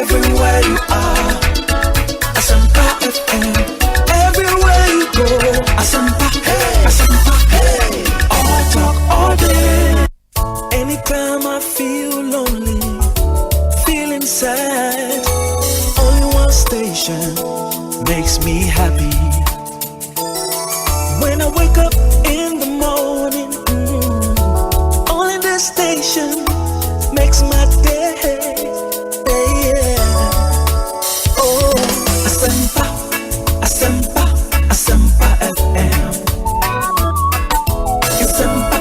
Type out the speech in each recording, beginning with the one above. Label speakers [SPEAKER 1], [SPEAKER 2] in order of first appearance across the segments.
[SPEAKER 1] everywhere you are. Asempa FM, everywhere you go. Asempa, hey, Asempa, hey. All talk all day. Anytime I feel lonely, feeling sad, only one station makes me happy. When I wake up in the morning, only this station makes my day. Yeah. Oh, Asempa, Asempa, Asempa FM. Asempa,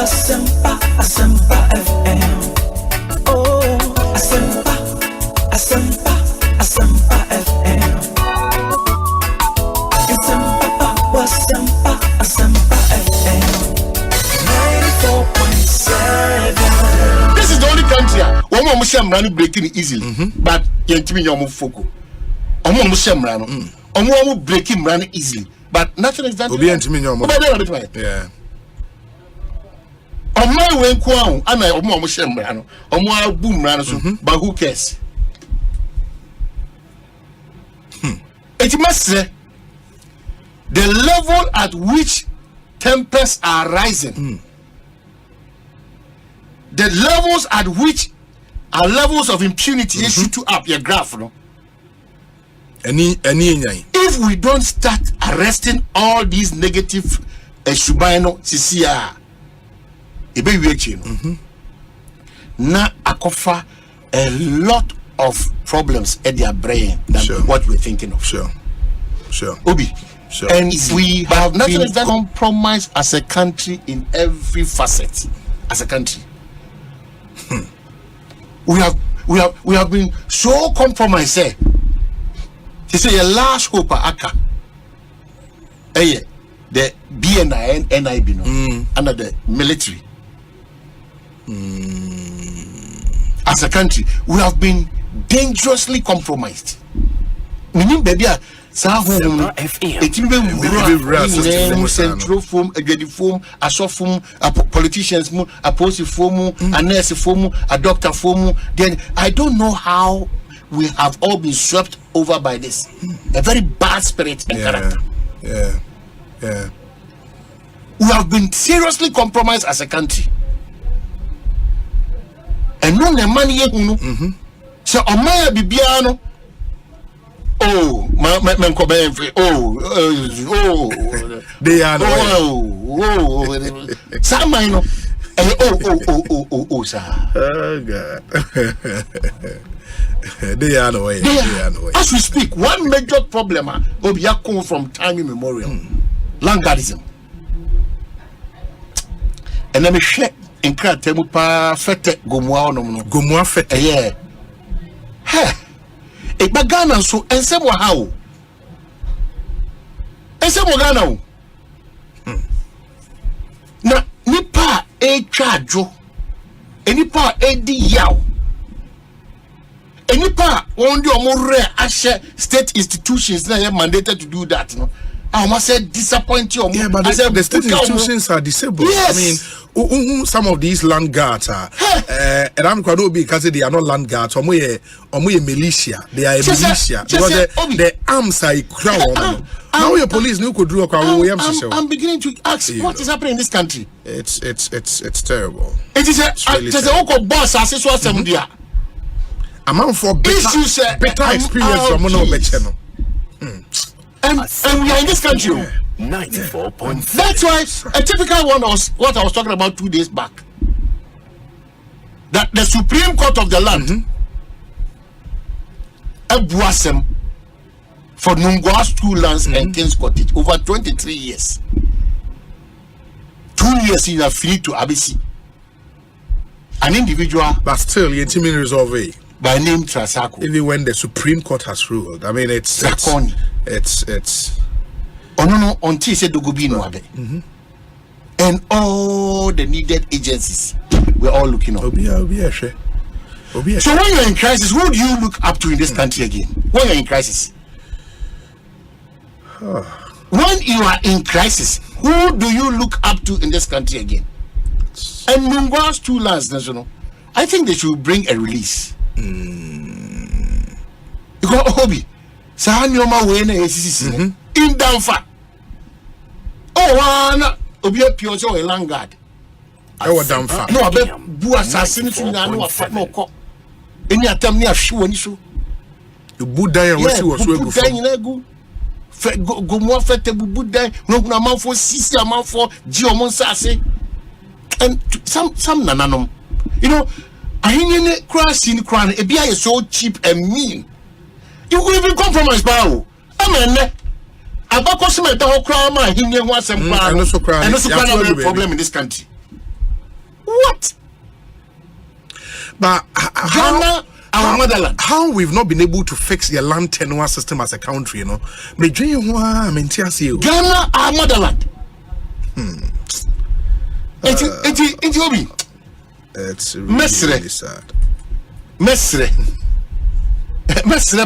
[SPEAKER 1] Asempa, Asempa FM. Oh, Asempa, Asempa, Asempa FM. Asempa, Asempa FM. 94.7.
[SPEAKER 2] This is the only country one more Muslim run breaking easily, but yentimi nyomo foko. Omo Muslim run, omo breaking run easily, but nothing is done.
[SPEAKER 3] Obi yentimi nyomo. Yeah.
[SPEAKER 2] Omo wen kwa ana omo Muslim run, omo boom run so, but who cares? It must say the level at which tempests are rising. The levels at which are levels of impunity shoot up your graph, no? If we don't start arresting all these negative shubano CCR, ebe wechi no. Na akofa a lot of problems at their brain than what we're thinking of.
[SPEAKER 3] Sure.
[SPEAKER 2] Obi.
[SPEAKER 3] Sure.
[SPEAKER 2] And we have been compromised as a country in every facet. As a country, we have been so compromised. They say a last hope aka. The BNI and NIB under the military. As a country, we have been dangerously compromised. Meaning, baby. Central form, a form, a soft form, a politicians, a policy form, a nurse form, a doctor form. Then I don't know how we have all been swept over by this. A very bad spirit and character.
[SPEAKER 3] Yeah.
[SPEAKER 2] We have been seriously compromised as a country. And no money yet. So Omaya Bibiano. Oh, man,
[SPEAKER 3] they are
[SPEAKER 2] some minor. Sir.
[SPEAKER 3] Oh God. They are no way.
[SPEAKER 2] As we speak, one major problem will be from time immemorial. Landguardism. And let me share in Kratemupa Fete Gomua Fete. Yeah. E bagana so ensemo hawo ensemo gana na nipa e twajo enipa e di yaw enipa won di omure ashe state institutions na mandated to do that no I must say disappoint you.
[SPEAKER 3] Yeah, but the state institutions are disabled.
[SPEAKER 2] Yes.
[SPEAKER 3] I mean, some of these land guards are, and I'm quite because they are not land guards. Or militia. They are a militia because the arms are crown. Now your police no could do a crowd.
[SPEAKER 2] I'm beginning to ask what is happening in this country.
[SPEAKER 3] It's terrible.
[SPEAKER 2] It is a boss as is what media.
[SPEAKER 3] Amount for better experience from no.
[SPEAKER 2] And we are in this country.
[SPEAKER 1] 94.7.
[SPEAKER 2] That's why a typical one was what I was talking about 2 days back. That the Supreme Court of the land, Ebuasem, for Nungwa school lands and King's Cottage over 23 years. 2 years you are free to ABC. An individual,
[SPEAKER 3] but still, you intimate resolve
[SPEAKER 2] by name Trasako.
[SPEAKER 3] Even when the Supreme Court has ruled, I mean, it's
[SPEAKER 2] oh no until said Dogobino Abe. And all the needed agencies we're all looking on.
[SPEAKER 3] So when
[SPEAKER 2] you're in crisis, who do you look up to in this country again? When you're in crisis, when you are in crisis, who do you look up to in this country again? And Mungwa's two lands national, I think they should bring a release. Obi saa nyoma we na esisi in danfa oh wana obi apio so we langard
[SPEAKER 3] e wo danfa
[SPEAKER 2] no abe bu asase ni so na no afa no ko eni atam ni ahwe woni so
[SPEAKER 3] bu dan ya wasi wo so egu
[SPEAKER 2] bu dan na egu fe go mo fete bu dan no na manfo sisi amanfo ji omo nsase and some nananom you know ahenye crashing crown e bia is so cheap and mean you could even compromise bao amen abako se ta ho crown ma ahenye ho asem pa and also crown no problem in this country what
[SPEAKER 3] but
[SPEAKER 2] our motherland
[SPEAKER 3] how we've not been able to fix the land tenure system as a country you know me dwen ho a mentiase o
[SPEAKER 2] Ghana our motherland it's Obi.
[SPEAKER 3] It's really sad.
[SPEAKER 2] Mesre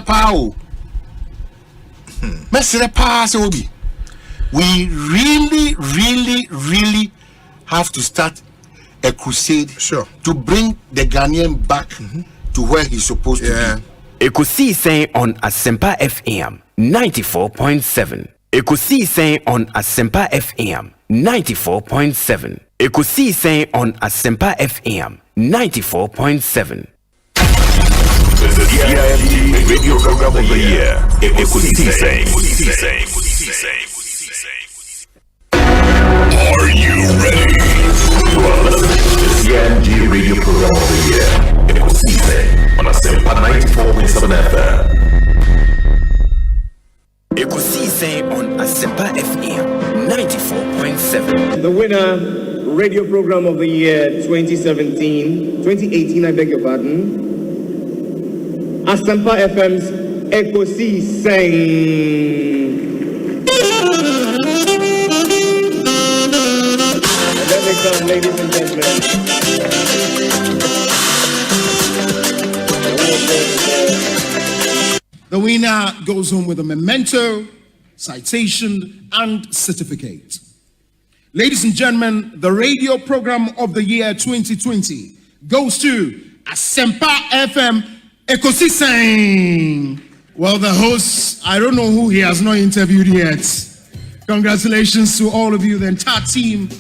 [SPEAKER 2] pao. Mesre pa se Obi. We really have to start a crusade to bring the Ghanaian back to where he's supposed to be.
[SPEAKER 4] Ekosiisen on Asempa FM 94.7. Ekosiisen on Asempa FM 94.7. Ekosiisen on Asempa FM 94.7.
[SPEAKER 5] The DIFT Radio Program of the Year. Ekosiisen. Are you ready? You are listening to the CIMG Radio Program of the Year. Ekosiisen on Asempa 94.7 FM.
[SPEAKER 4] Ekosiisen on Asempa FM 94.7.
[SPEAKER 6] The winner, Radio Program of the Year 2018, I beg your pardon. Asempa FM's Ekosiisen. Let me come, ladies and gentlemen.
[SPEAKER 7] The winner goes home with a memento, citation, and certificate. Ladies and gentlemen, the Radio Program of the Year 2020 goes to Asempa FM Ekosiisen. Well, the host, I don't know who he has not interviewed yet. Congratulations to all of you, the entire team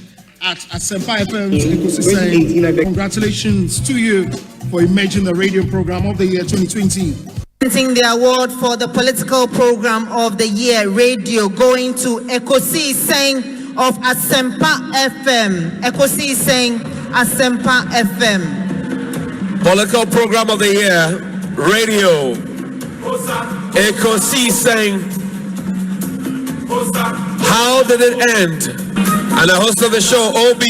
[SPEAKER 7] at Asempa FM's Ekosiisen. Congratulations to you for emerging the Radio Program of the Year 2020.
[SPEAKER 8] Presenting the award for the Political Program of the Year Radio going to Ekosiisen of Asempa FM. Ekosiisen Asempa FM.
[SPEAKER 9] Political Program of the Year Radio Ekosiisen. How did it end? And the host of the show, OB,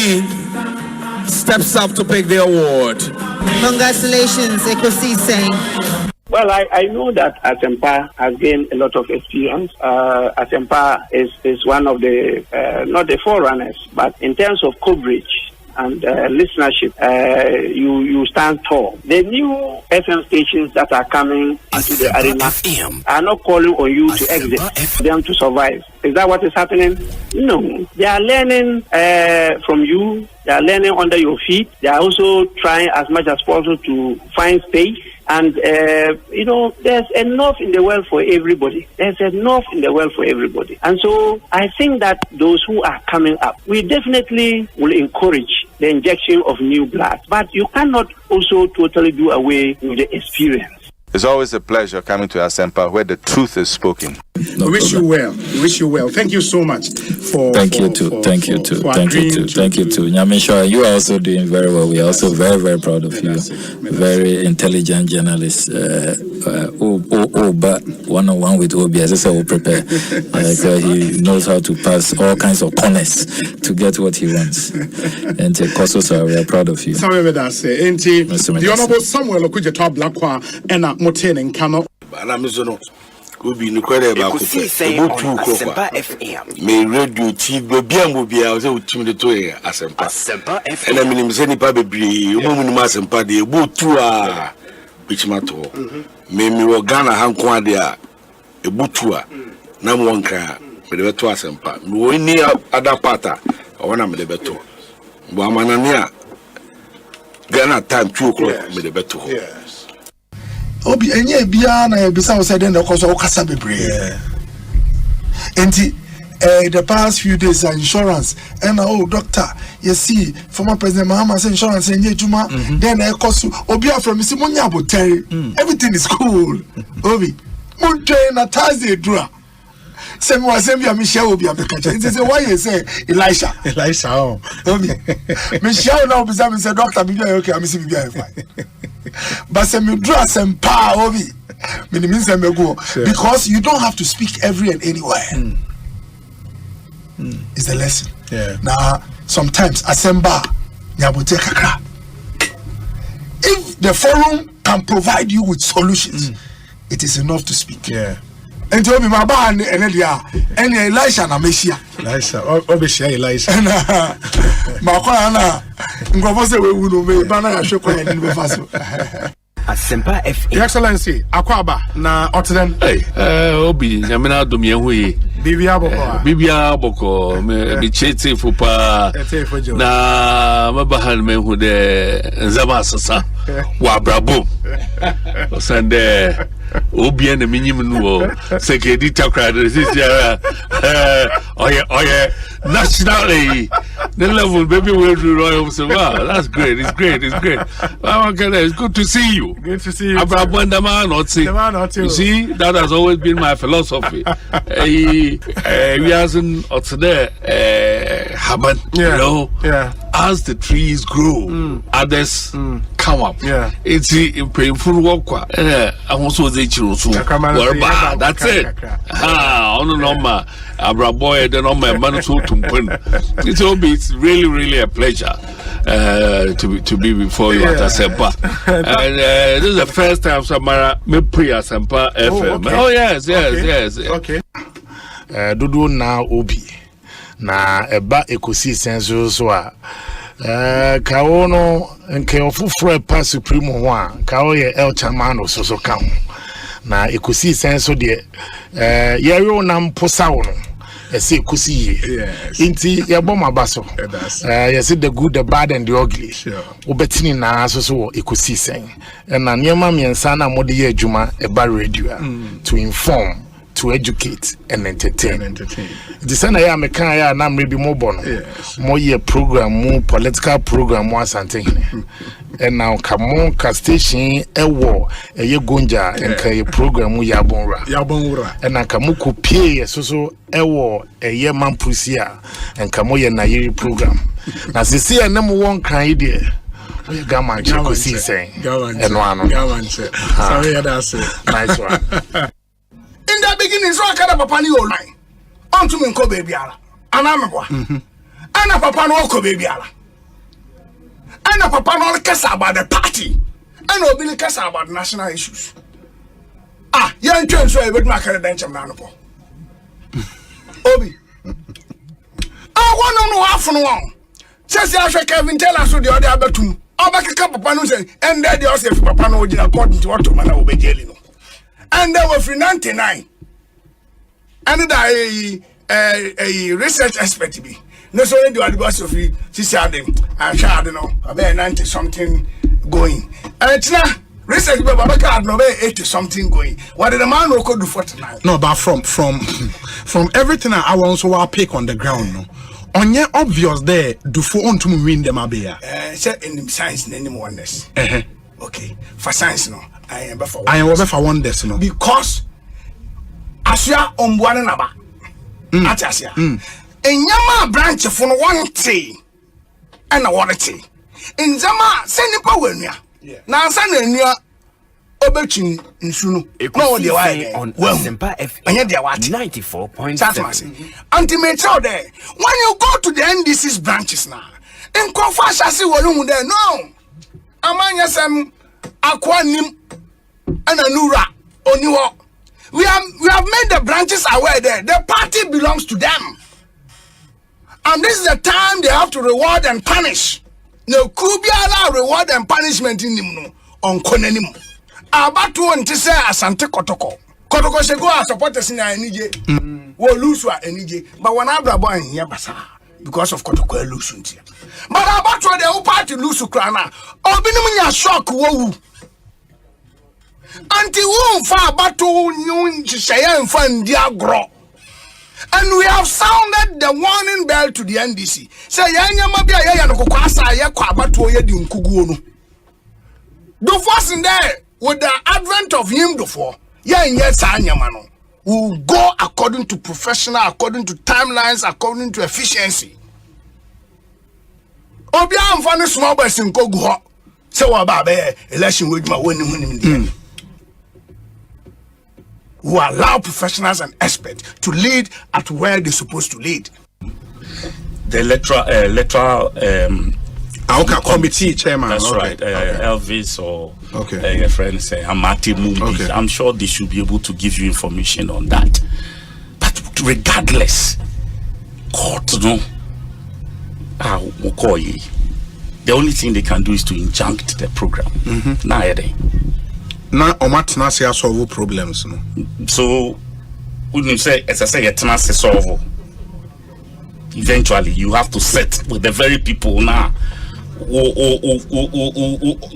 [SPEAKER 9] steps up to pick the award.
[SPEAKER 8] Congratulations, Ekosiisen.
[SPEAKER 10] Well, I know that Asempa has gained a lot of experience. Asempa is one of the, not the forerunners, but in terms of coverage and listenership, you stand tall. The new FM stations that are coming into the arena are not calling on you to exit, them to survive. Is that what is happening? No. They are learning from you. They are learning under your feet. They are also trying as much as possible to find space. And, there's enough in the world for everybody. There's enough in the world for everybody. And so I think that those who are coming up, we definitely will encourage the injection of new blood. But you cannot also totally do away with the experience.
[SPEAKER 11] It's always a pleasure coming to Asempa where the truth is spoken.
[SPEAKER 7] We wish you well. We wish you well. Thank you so much for.
[SPEAKER 12] Thank you too. Nyamisha, you are also doing very well. We are also very, very proud of you. Very intelligent journalist. But one-on-one with OB, as I said, will prepare. He knows how to pass all kinds of corners to get what he wants. And Kososo, we are proud of you.
[SPEAKER 7] The Honorable Samuel Okujeto Blakwa and Moten and Kano.
[SPEAKER 2] Obi no kwere ba ko fe ebutu ko fa me radio ti bia mo bia o se utimi de to e Asempa ena minim se nipa bebre o mu numa Asempa de ebutu a bichima to me wo Ghana hanko ade a ebutu a na mo nka me de beto Asempa me wo ni ada pata o na me de beto bo amanane a Ghana time 2 o'clock me de beto.
[SPEAKER 3] Obi enye bia na ebisa wo say den the cause okasa bebre. Enti the past few days insurance and doctor you see former president Mahama say insurance enye juma then e cost obi afro me say munya botere everything is cool. Obi mun train na Thursday dura. Say me say me share obi abeka. He say why you say Elisha oh Obi me share now be say doctor be okay I say be fine. But say me draw some power Obi me mean say me go because you don't have to speak every and anywhere. It's a lesson. Now sometimes Asempa nyabote kakra. If the forum can provide you with solutions, it is enough to speak. And to be my band and Elisha na Meshia. Elisha, Obeshia Elisha. Makwana ngobose we wunu me bana ya shoko ya ni befaso.
[SPEAKER 4] Asempa FM.
[SPEAKER 3] Your Excellency, akwaba na otden.
[SPEAKER 13] Obi, nyamena domye huyi. Bibia boko me chete fupa na mabahan me hude nzama sasa wa brabo. Osande obi na minyim no sekedi takra this oye nationally the level baby we do royal so wow that's great it's great it's good to see you Abrabo ndama not see you see that has always been my philosophy we hasn't today happen you know as the trees grow others come up it's painful work I also say that's it on normal Abrabo the normal man so it's really a pleasure to be before you at Asempa and this is the first time Samara me pre Asempa FM. Oh yes okay
[SPEAKER 3] Dudu na obi na eba Ekosiisen so a kawo no nke ofufro pa supreme ho a kawo ye el chamano so ka na Ekosiisen so de yewe na mposa wo no ese Ekosi inti yebo mabaso yes the good the bad and the ugly obetini na so Ekosiisen na niema miensa na mode ye adwuma eba radio to inform, to educate and entertain. The sana ya meka ya na mrebi mo bono. Mo ye program mo political program mo asante. And now kamo ka station ewo eye gonja enka ye program mo yabonra. And na kamo kopie so ewo eye mampusia enka mo ye na yiri program. Na sisi ya na mo won kan ide. We gaman Ekosiisen. Sorry that's it. Nice one. In the beginning, so I can't have a panny all night. On to me, baby. And I'm a boy. And a papa no baby. And a papa no cares about the party. And no Billy cares about national issues. Ah, young children, so I would make a bench of manable. Obi. I want to know half and one. Says I shall Kevin tell us who the other batum. I'll back a cup of panus and daddy also if papa no according to what to man will be jailing. And there were 99. And a research expert to be. No, so do I was of you. She said, I don't know, about 90 something going. And it's not research, but I can't know 80 something going. What did the man who could do for tonight? No, but from everything I want to pick on the ground, no. On your obvious there, do for on to win them abia. In science, anymore. Okay, for science, no. I am for one decimal because Asia on one another. Atasia. In Yama branch from one tea and a water tea. In Zama, send it power. Now, send a new Obechin in Sunu. No, the way on Asempa FM. And yet, they are 94.7. Ultimate out there. When you go to the NDC's branches now, in Confas, I see what you there. No, Amanya Sam Aquanim. And a Nura Oniwo. We have made the branches aware there. The party belongs to them. And this is the time they have to reward and punish. No Kubiala reward and punishment in him on Konenim. Abatu and Tisa Asante Kotoko. Kotoko Shego are supporters in NJ. Will lose what NJ. But when I brought in Yabasa because of Kotoko illusion. But Abatu the whole party lose Ukraina. Or Binumunya shock woo. Anti won fa battle nyun chishaya mfa ndi agro. And we have sounded the warning bell to the NDC. Say yanyama bia ya no kokwasa ya kwa battle ye di nkuguo no. The first in there with the advent of him before, will go according to professional, according to timelines, according to efficiency. Obia amfani small boys in Kogu. So about election with my winning. Who allow professionals and experts to lead at where they're supposed to lead.
[SPEAKER 14] The electoral
[SPEAKER 3] committee chairman.
[SPEAKER 14] That's right. Elvis or your friend say Amati Mumbi. I'm sure they should be able to give you information on that. But regardless, court no. The only thing they can do is to injunct the program.
[SPEAKER 3] Now, Omatna say solve problems. No?
[SPEAKER 14] So, wouldn't you say, as I say, a tenacity solve? Eventually, you have to sit with the very people now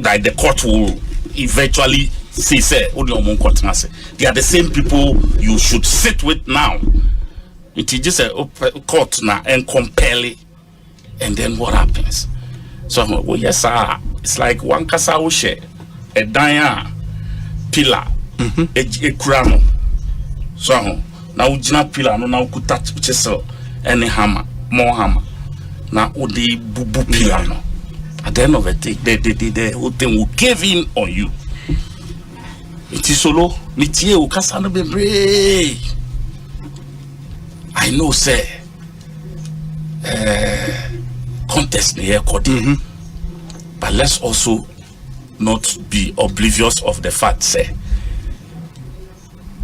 [SPEAKER 14] that the court will eventually say, they are the same people you should sit with now. It is just a court now and compel it. And then what happens? So, well, yes, sir. It's like one casa a daya pillar, a crown. So, now ujina pillar, no now could touch chisel, any hammer, more hammer. Now, the bubu pillar, no. At the end of the day, the whole thing will cave in on you. It is solo, Nitie Ukasano Bebre. I know, sir. Contest near coding. But let's also not be oblivious of the fact, sir.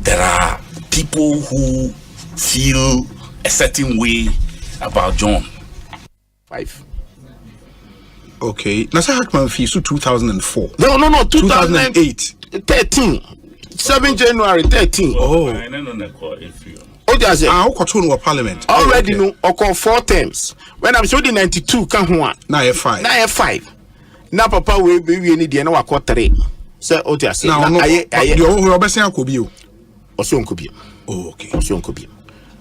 [SPEAKER 14] There are people who feel a certain way about John. 5.
[SPEAKER 3] Okay. Nasa Hackman fee so 2004.
[SPEAKER 2] No.
[SPEAKER 3] 2008.
[SPEAKER 2] 13. 7 January 13.
[SPEAKER 3] Oh.
[SPEAKER 2] Just say
[SPEAKER 3] parliament.
[SPEAKER 2] Already no occur 4 terms. When I'm showing 92 can one.
[SPEAKER 3] Now 5.
[SPEAKER 2] Now 5. Now papa we need the no 3. So just say
[SPEAKER 3] now you Robertson Kobio.
[SPEAKER 2] Osun Kobio.
[SPEAKER 3] Oh okay.
[SPEAKER 2] Osun Kobio.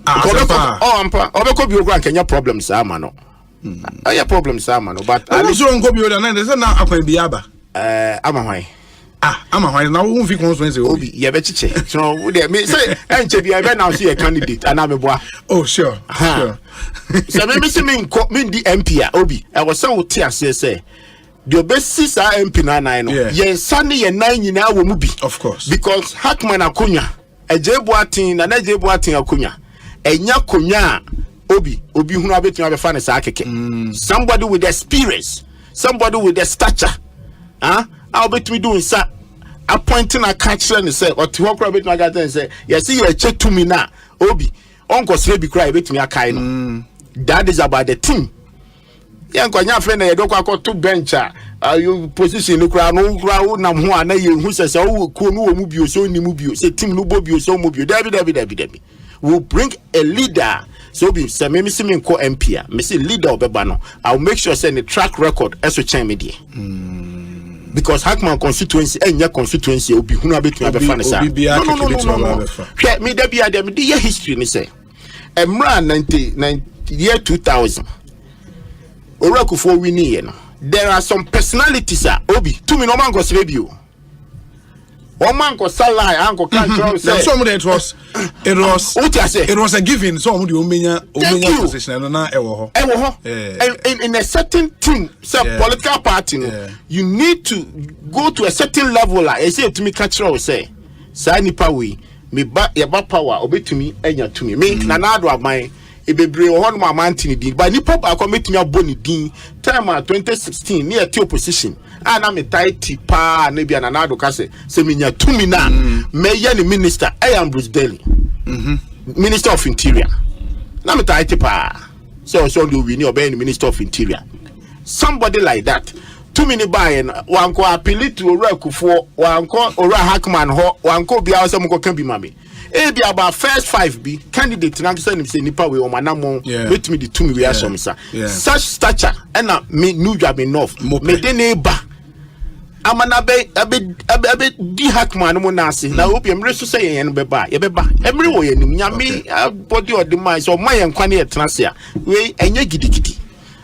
[SPEAKER 2] Ampa obekobio gran Kenya problems amano. Aya problems amano but
[SPEAKER 3] Osun Kobio na dey say na akwan biaba.
[SPEAKER 2] Amahwan.
[SPEAKER 3] Amahwan na wo fi constituency
[SPEAKER 2] obi ye be chiche. So we dey me say enche bia be now see a candidate and ameboa.
[SPEAKER 3] Oh sure.
[SPEAKER 2] So me say me di MP a obi I was say wo ti ase say the obesi sa MP na no ye sane ye nan nyina wo mu bi.
[SPEAKER 3] Of course.
[SPEAKER 2] Because Hackman Akunya Ejebuatin na Ejebuatin Akunya enya konya obi hunu abetun abefa ne sa akeke. Somebody with experience, somebody with the stature. I'll bet me doing sa appointing a catcher and say or to walk rabbit magazine and say yes you check to me now obi uncle Sleepy cry bet me a kind. That is about the team. Yanko nya friend na yedoko akoto bencha you position no kra no na ho ana ye hu se se wo ko no mu bio so ni mu bio se team no bo bio so mu bio dabi will bring a leader so be se me simi nko MP a me say leader obeba no I will make sure say the track record eso chen me die because Hackman constituency enya constituency obi hunu abetu abefa ne sa no me da bia dem the history me say emra 90 year 2000 Orakufo winning ye no. There are some personalities obi to me no man go sebio. One man go salai anko kan say
[SPEAKER 3] some of it was a given so the omenya position na ewo ho
[SPEAKER 2] in a certain team say political party you need to go to a certain level like I say to me catch say say nipa we me ba ye ba power obetumi enya to me na na do aban ebebre ho no amantini din ba nipa ba ko metumi aboni din time 2016 near the opposition na me tight pa na bia na do ka se menya tumi na me ye ni minister I am Bruce Daly minister of interior na me tight pa so do we ni obey ni minister of interior somebody like that tumi ni buy wan ko appeal to Orakufo wan ko Ora Hackman ho wan ko bia so mo ko kan bi mame be about first 5 be candidate na say nipa we o manamon let me the two we assume sir such stature and me new job enough me de neighbor amana abe di hakman mo na ase na obi emre so say yen beba ye beba emre wo yenim nyame body of the mind so mayen kwane etenase a we enye gidigidi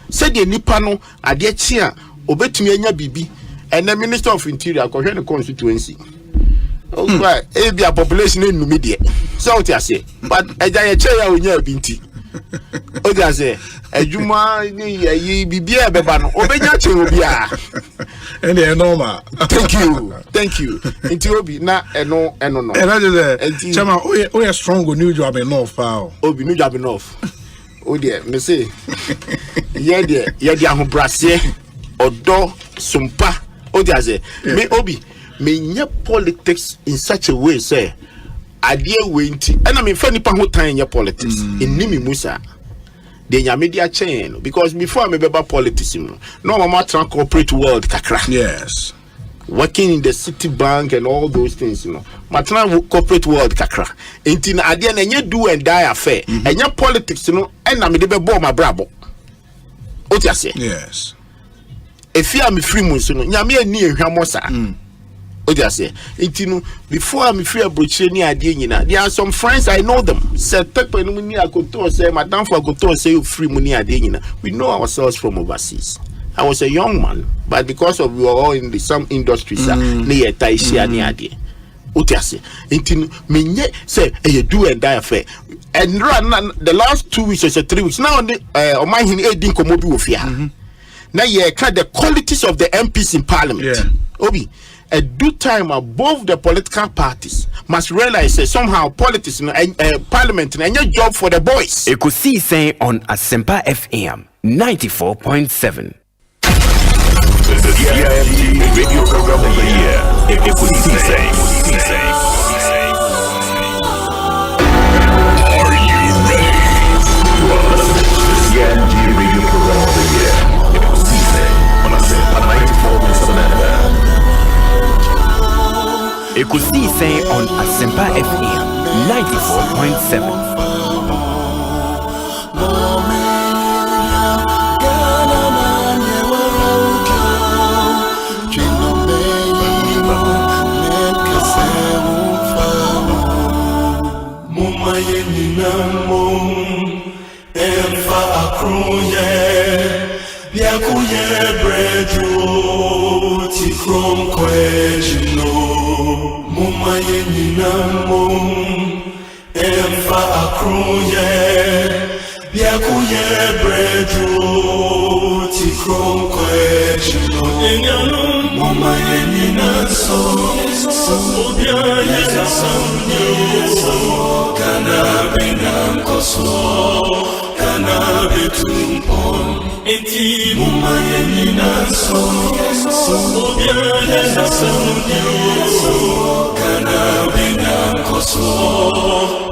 [SPEAKER 2] say the nipa no ade chi a obetumi anya bibi and the Minister of Interior ko hwe ne constituency okay e population in media so what you say but eja ye che ya onya binti o ga say ejuma ni yi bibia beba no obenya che obi a
[SPEAKER 3] and they normal
[SPEAKER 2] thank you inti obi na eno no
[SPEAKER 3] and I just chama o strong new job enough pal
[SPEAKER 2] obi new job enough o de me say ye de ahobrase odo sumpa o de say me obi me nya politics in such a way say adie wenti and I mean fa nipa ho tan nya politics enimi musa the media chain because before me beba politics no mama tran corporate world kakra
[SPEAKER 3] yes
[SPEAKER 2] working in the city bank and all those things matran corporate world kakra enti na ade na nya do and die affair enya politics no na me de bebo ma brabo o ti ase
[SPEAKER 3] yes
[SPEAKER 2] if you am free mun so no nyame ani ehwamo sa o ti ase enti no before am free abrochire ni ade nyina there are some friends I know them say pepe no ni akoto say madam for akoto say you free money ade nyina we know ourselves from overseas. I was a young man, but because of we were all in some industries, near Taisia near ade. Utiase. Intin menye say you do and die affair. And run the last 2 weeks or 3 weeks now on my hin edin komobi ofia. Now you kind the qualities of the MPs in Parliament. Obi, a due time above the political parties must realize somehow politics and Parliament and your job for the boys.
[SPEAKER 4] Ekosiise on Asempa FM 94.7.
[SPEAKER 5] The CIMT Radio Program of the Year, Ekosiise. Are you ready? You are listening to the CIMT Radio Program of the Year, Ekosiise on Asempa 94.7.
[SPEAKER 4] Ekosiise on Asempa FM 94.7.
[SPEAKER 1] Enfa akroye biakuye brejo tikrom kwejino mumaye ninamo enfa akroye biakuye brejo tikrom kwejino enyano mumaye ninaso obia yesa samyo kana binam koso kana betumpon eti mumaye ninaso obia yesa samyo kana binam koso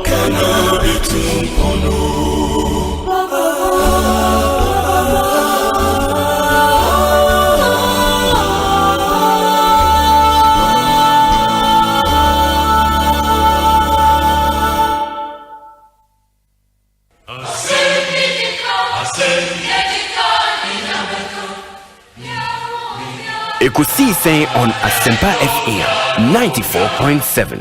[SPEAKER 1] kana betumpono.
[SPEAKER 4] Ekosiise on Asempa FM 94.7.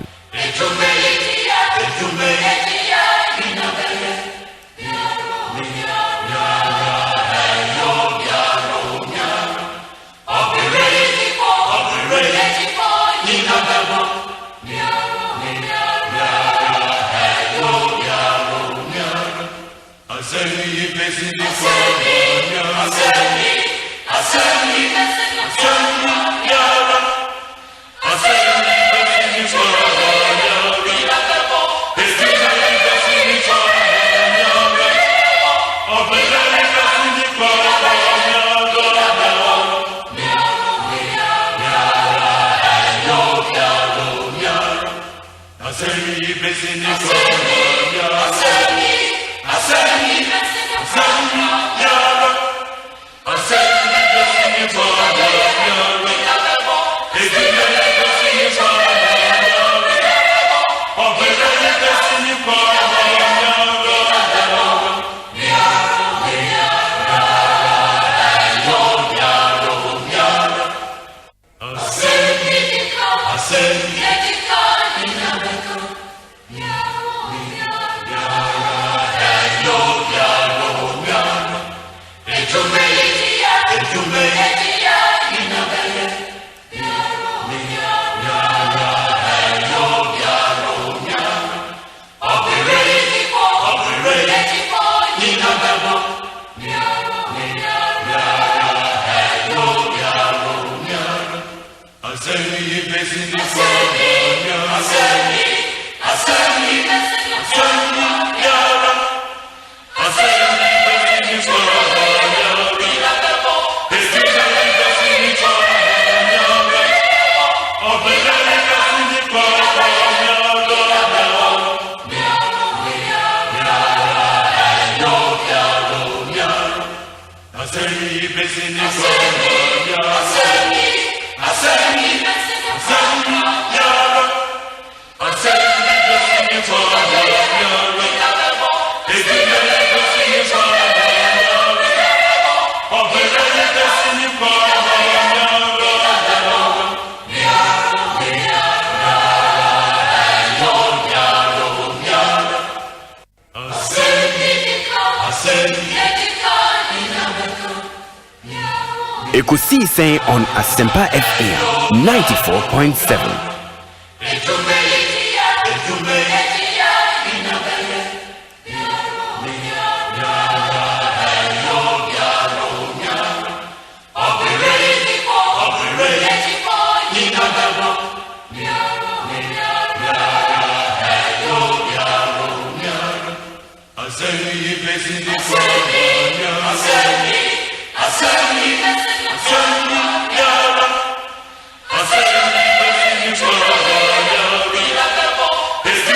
[SPEAKER 4] Ekosiise on Asempa FM 94.7.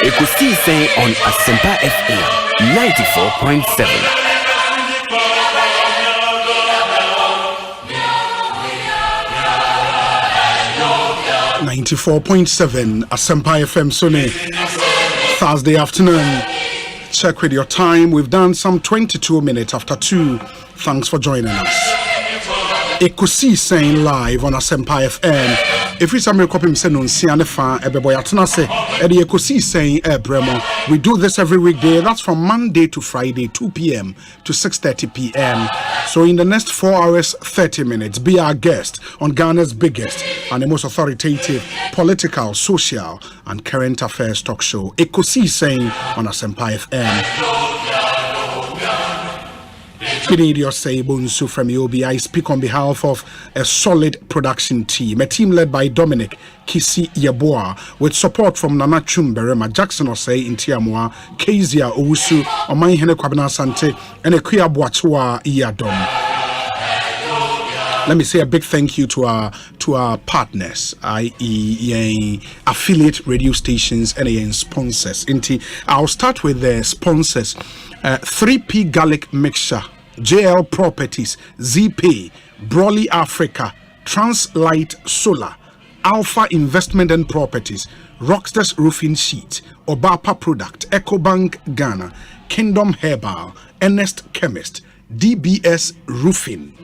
[SPEAKER 4] Ekosiise on Asempa FM 94.7.
[SPEAKER 3] 94.7 Asempa FM Sunday Thursday afternoon. Check with your time. We've done some 22 minutes after 2. Thanks for joining us. Ekosiise live on Asempa FM. If it's a copy, we do this every weekday. That's from Monday to Friday, 2 p.m. to 6:30 p.m. So in the next 4 hours, 30 minutes, be our guest on Ghana's biggest and the most authoritative political, social, and current affairs talk show, Ekosiise on Asempa FM. Osei, Bonsu from UOB. I speak on behalf of a solid production team, a team led by Dominic Kisi Yeboah, with support from Nana Chumberema, Jackson Osei in Tiamwa, Kezia Owusu, Omai Hene Kwabena Sante, and Ekuya Boachua Iyadom. Let me say a big thank you to our partners, i.e. affiliate radio stations and sponsors. I'll start with the sponsors. 3P Garlic Mixture, JL Properties, ZPay, Brawley Africa, Translight Solar, Alpha Investment and Properties, Rockstars Roofing Sheet, Obapa Product, EcoBank Ghana, Kingdom Herbal, Ernest Chemist, DBS Roofing,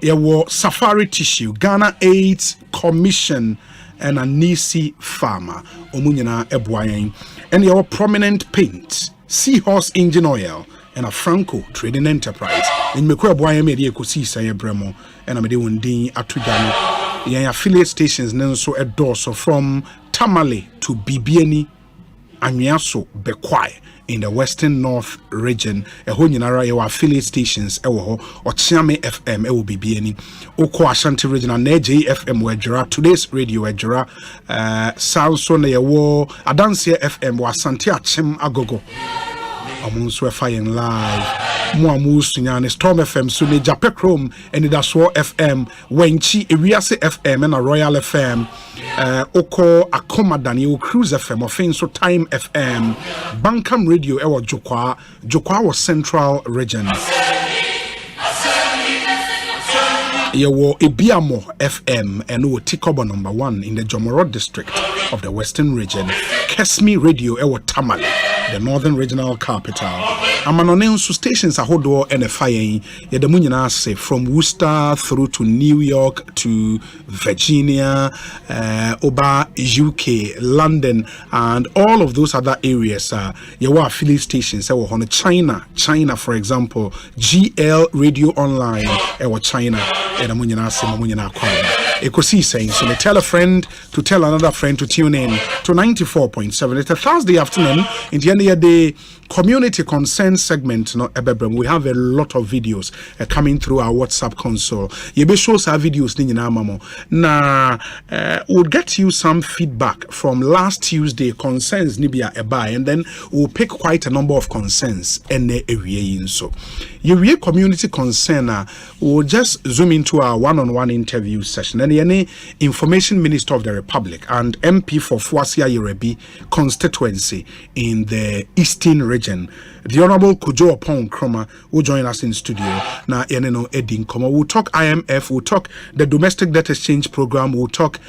[SPEAKER 3] Ewo Safari Tissue, Ghana AIDS Commission, and Anisi Farmer, Omunyana Ebwayen, and your Prominent Paint, Seahorse Engine Oil, and a Franco Trading Enterprise. In Mekwe Boye Media Ekosiise Bremo, and Amede Wundin Atujano. Yan affiliate stations Nenso Edoso from Tamale to Bibiani, Anyaso Bekwai in the Western North region. Eho nyinara your affiliate stations ewo Ochiame FM ewo Bibiani, Oko Ashanti regional Neji FM wejera, Today's Radio wejera, Sanso na yewo Adansia FM wa Asante Achem Agogo. Amunso fire live. Muamus nyane Storm FM Sune Jape Chrome and Idaswo FM, Wenchi Ewiase FM and a Royal FM, Oko Akoma Daniel Cruise FM Offenso Time FM, Bankam Radio Ewa Jokwa was Central Region. Yewo Ibiamo FM and Tikobo number 1 in the Jomoro district of the Western Region. Kesmi Radio Ewa Tamale, the Northern Regional Capital. Amanonensu stations ahodo NFI Yedamunyana say from Worcester through to New York to Virginia, Oba, UK, London, and all of those other areas. Yewa affiliate stations ewa hono China for example, GL Radio Online ewa China. Yedamunyana say mamunyana kwa. Ekosiisen. So me tell a friend to tell another friend to tune in to 94.7. It's a Thursday afternoon. In the end of the day, community concern segment. No, we have a lot of videos coming through our WhatsApp console. You be show our videos ni na mamo. Na we'll get you some feedback from last Tuesday concerns nibia eba, and then we'll pick quite a number of concerns and area so. You community concern, we'll just zoom into our one-on-one interview session. And any information minister of the Republic and MP for Fuasia Yerebi constituency in the Eastern region, the Honorable Kujo Opon Kroma, will join us in studio. Now, Edin Koma. We'll talk IMF, we'll talk the domestic debt exchange program, we'll talk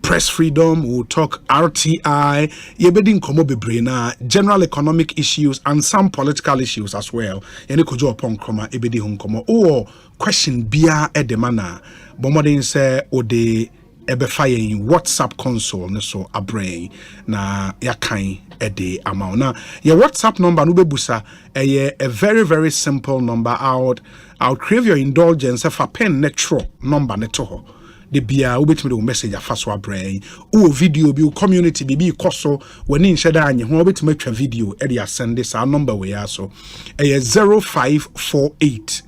[SPEAKER 3] press freedom, we'll talk RTI, yebedin komo bebrena, general economic issues and some political issues as well. Yene kojo upon kroma ebedi hunkomo. Or question bia edemana. Bomodin se ode ebefaye in WhatsApp console ne so abrain na yakai ede amount. Now your WhatsApp number nube busa a very very simple number. I'll crave your indulgence for pen netro number netoho. The bia ubet me message afaso abrain o video bi community bi koso wani nhyeda anye ho ubet me twa video e dey send this our number we aso 0548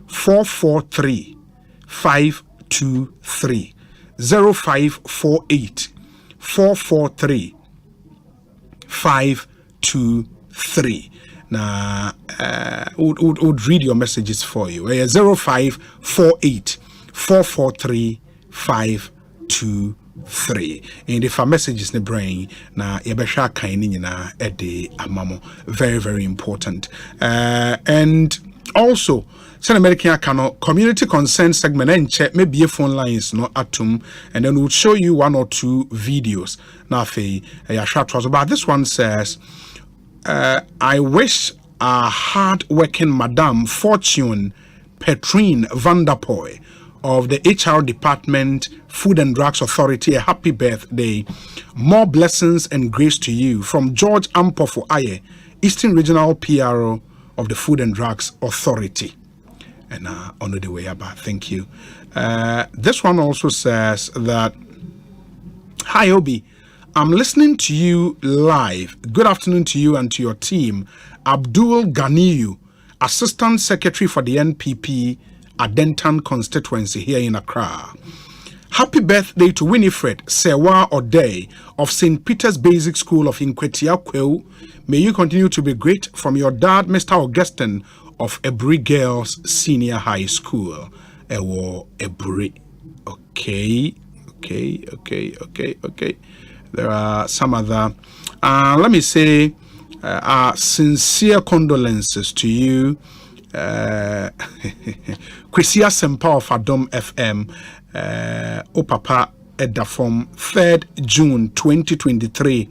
[SPEAKER 3] 443 523 0548 443 523. Now would read your messages for you. 0548 443 523. And if our message is in the brain, na yebesha kaini na ede amamo. Very, very important. And also, Sen American Kano community concern segment and check maybe a phone lines no atum, and then we'll show you one or two videos. Now, but this one says, I wish a hard-working Madame Fortune Petrine Vanderpoy of the HR Department, Food and Drugs Authority, a happy birthday. More blessings and grace to you from George Ampofo Aye, Eastern Regional PRO of the Food and Drugs Authority. And on the way about, thank you. This one also says that, hi Obi, I'm listening to you live. Good afternoon to you and to your team. Abdul Ganiyu, Assistant Secretary for the NPP Adentan constituency here in Accra. Happy birthday to Winifred Sewa Odei of St. Peter's Basic School of Inkwetiakweu. May you continue to be great from your dad, Mr. Augustine of Ebri Girls Senior High School. Ewo Ebri. Okay. There are some other. Let me say sincere condolences to you. Ekosiisen Asempa of Adom FM, Opapa Edafom, 3rd June 2023,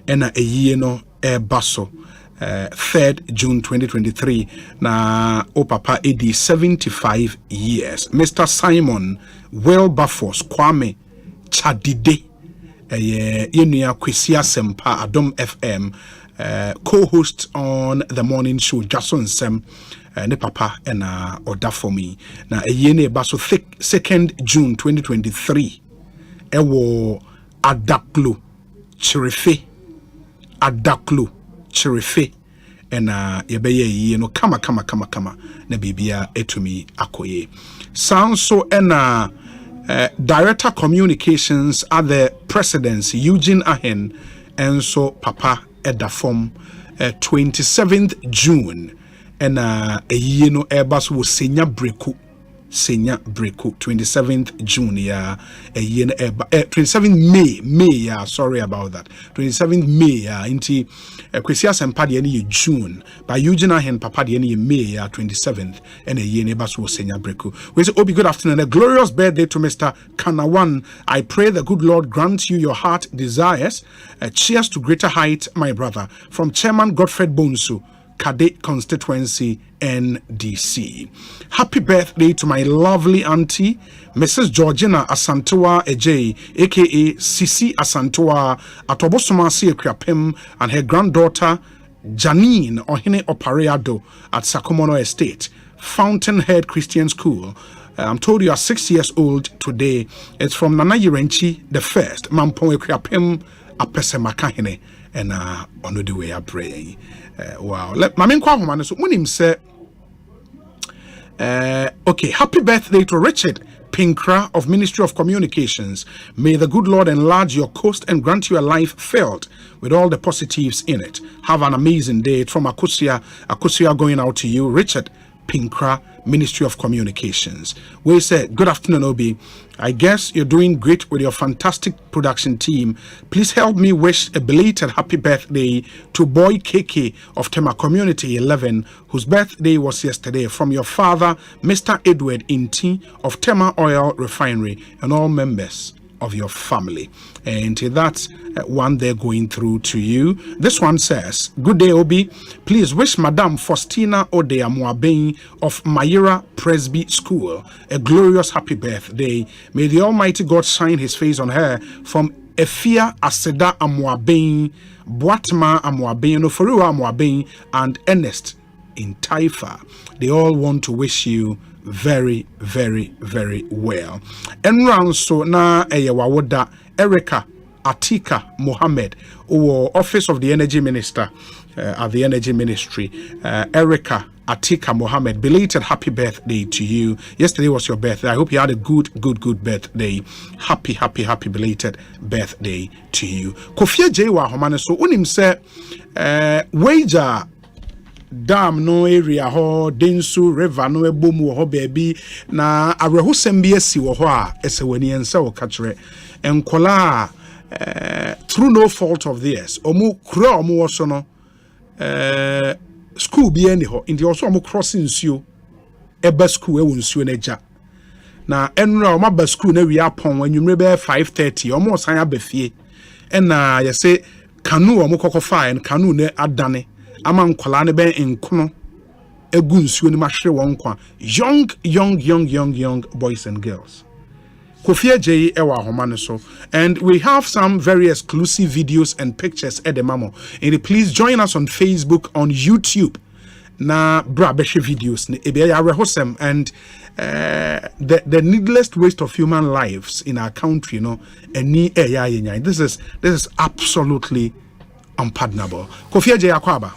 [SPEAKER 3] and a year no basso. 3rd June 2023, na Opapa Edi 75 years. Mr. Simon Wilberforce Kwame Chadide, Ekosiisen Asempa Adom FM, co-host on the morning show, Jason Sem. Ne papa and order for me na yene baso 2nd June 2023 ewo adaklo chirefe and yebeye no kama na bibia etumi akoye sound so and director communications at the presidency Eugene Ahen and so papa edafom 27th June and a year no airbus will senya breku 27th June, yeah, a year 27th May, yeah, sorry about that. 27th May, yeah, into Ekosiisen Asempa the June, by Eugene and Papa the May, yeah, 27th, and a year neighbors will senya breku. We say, Obi, good afternoon, a glorious birthday to Mr. Kanawan. I pray the good Lord grants you your heart desires. Cheers to greater height, my brother, from Chairman Godfred Bonsu, Cadet Constituency, NDC. Happy birthday to my lovely auntie, Mrs. Georgina Asantewa Ejay, aka Sisi Asantewa, Atobosoma Siakrapem, and her granddaughter, Janine Ohene Opareado at Sakomono Estate, Fountainhead Christian School, I'm told you are 6 years old today. It's from Nana Yirenchi the first. Mampon Ekrapem Apesemakahene and on the way I pray. Wow. Let Mamin Kwahomane so when him say okay, happy birthday to Richard Pinkra of Ministry of Communications. May the good Lord enlarge your coast and grant you a life filled with all the positives in it. Have an amazing day. From Akusia going out to you, Richard Pinkra, Ministry of Communications. We say, good afternoon, Obi. I guess you're doing great with your fantastic production team. Please help me wish a belated happy birthday to boy KK of Tema Community 11, whose birthday was yesterday, from your father, Mr. Edward Inti of Tema Oil Refinery, and all members of your family. And that's one they're going through to you. This one says, good day, Obi. Please wish Madame Faustina Odea Muabein of Mayira Presby School a glorious happy birthday. May the Almighty God shine his face on her, from Efia Aseda Amuabein, Boatma Amuabein, Oforiwa Amuabein, and Ernest in Taifa. They all want to wish you very, very, very well. And round so na Eyewawoda Erica Atika Mohammed, or Office of the Energy Minister at the Energy Ministry. Erica Atika Mohammed, belated happy birthday to you. Yesterday was your birthday. I hope you had a good birthday. Happy belated birthday to you. Kofi Jewa Homane so unim se wager dam no area ho densu river no ebomu ho baby na arehosem bi asi wo ho a esewani ensa wo kachre enkola through no fault of theirs omu kura omu wo so no school bi ani ho ndi also omu crossing nsuo eba school ewo nsuo na ja na enra omu ba school na wi apon anwumre be 5:30 omu osan abafie na yese kanu omu kokofa en kanu ne adane ama nkola ne ben enkono egu nsuo ni mahwe won kwa young boys and girls. Kofi J ewa homane so, and we have some very exclusive videos and pictures at the mamo. And please join us on Facebook, on YouTube. Na bra beshe videos ne ebe ya rehosem, and the needless waste of human lives in our country, you know, eni eya yenya. This is absolutely unpardonable. Kofi J akwaba.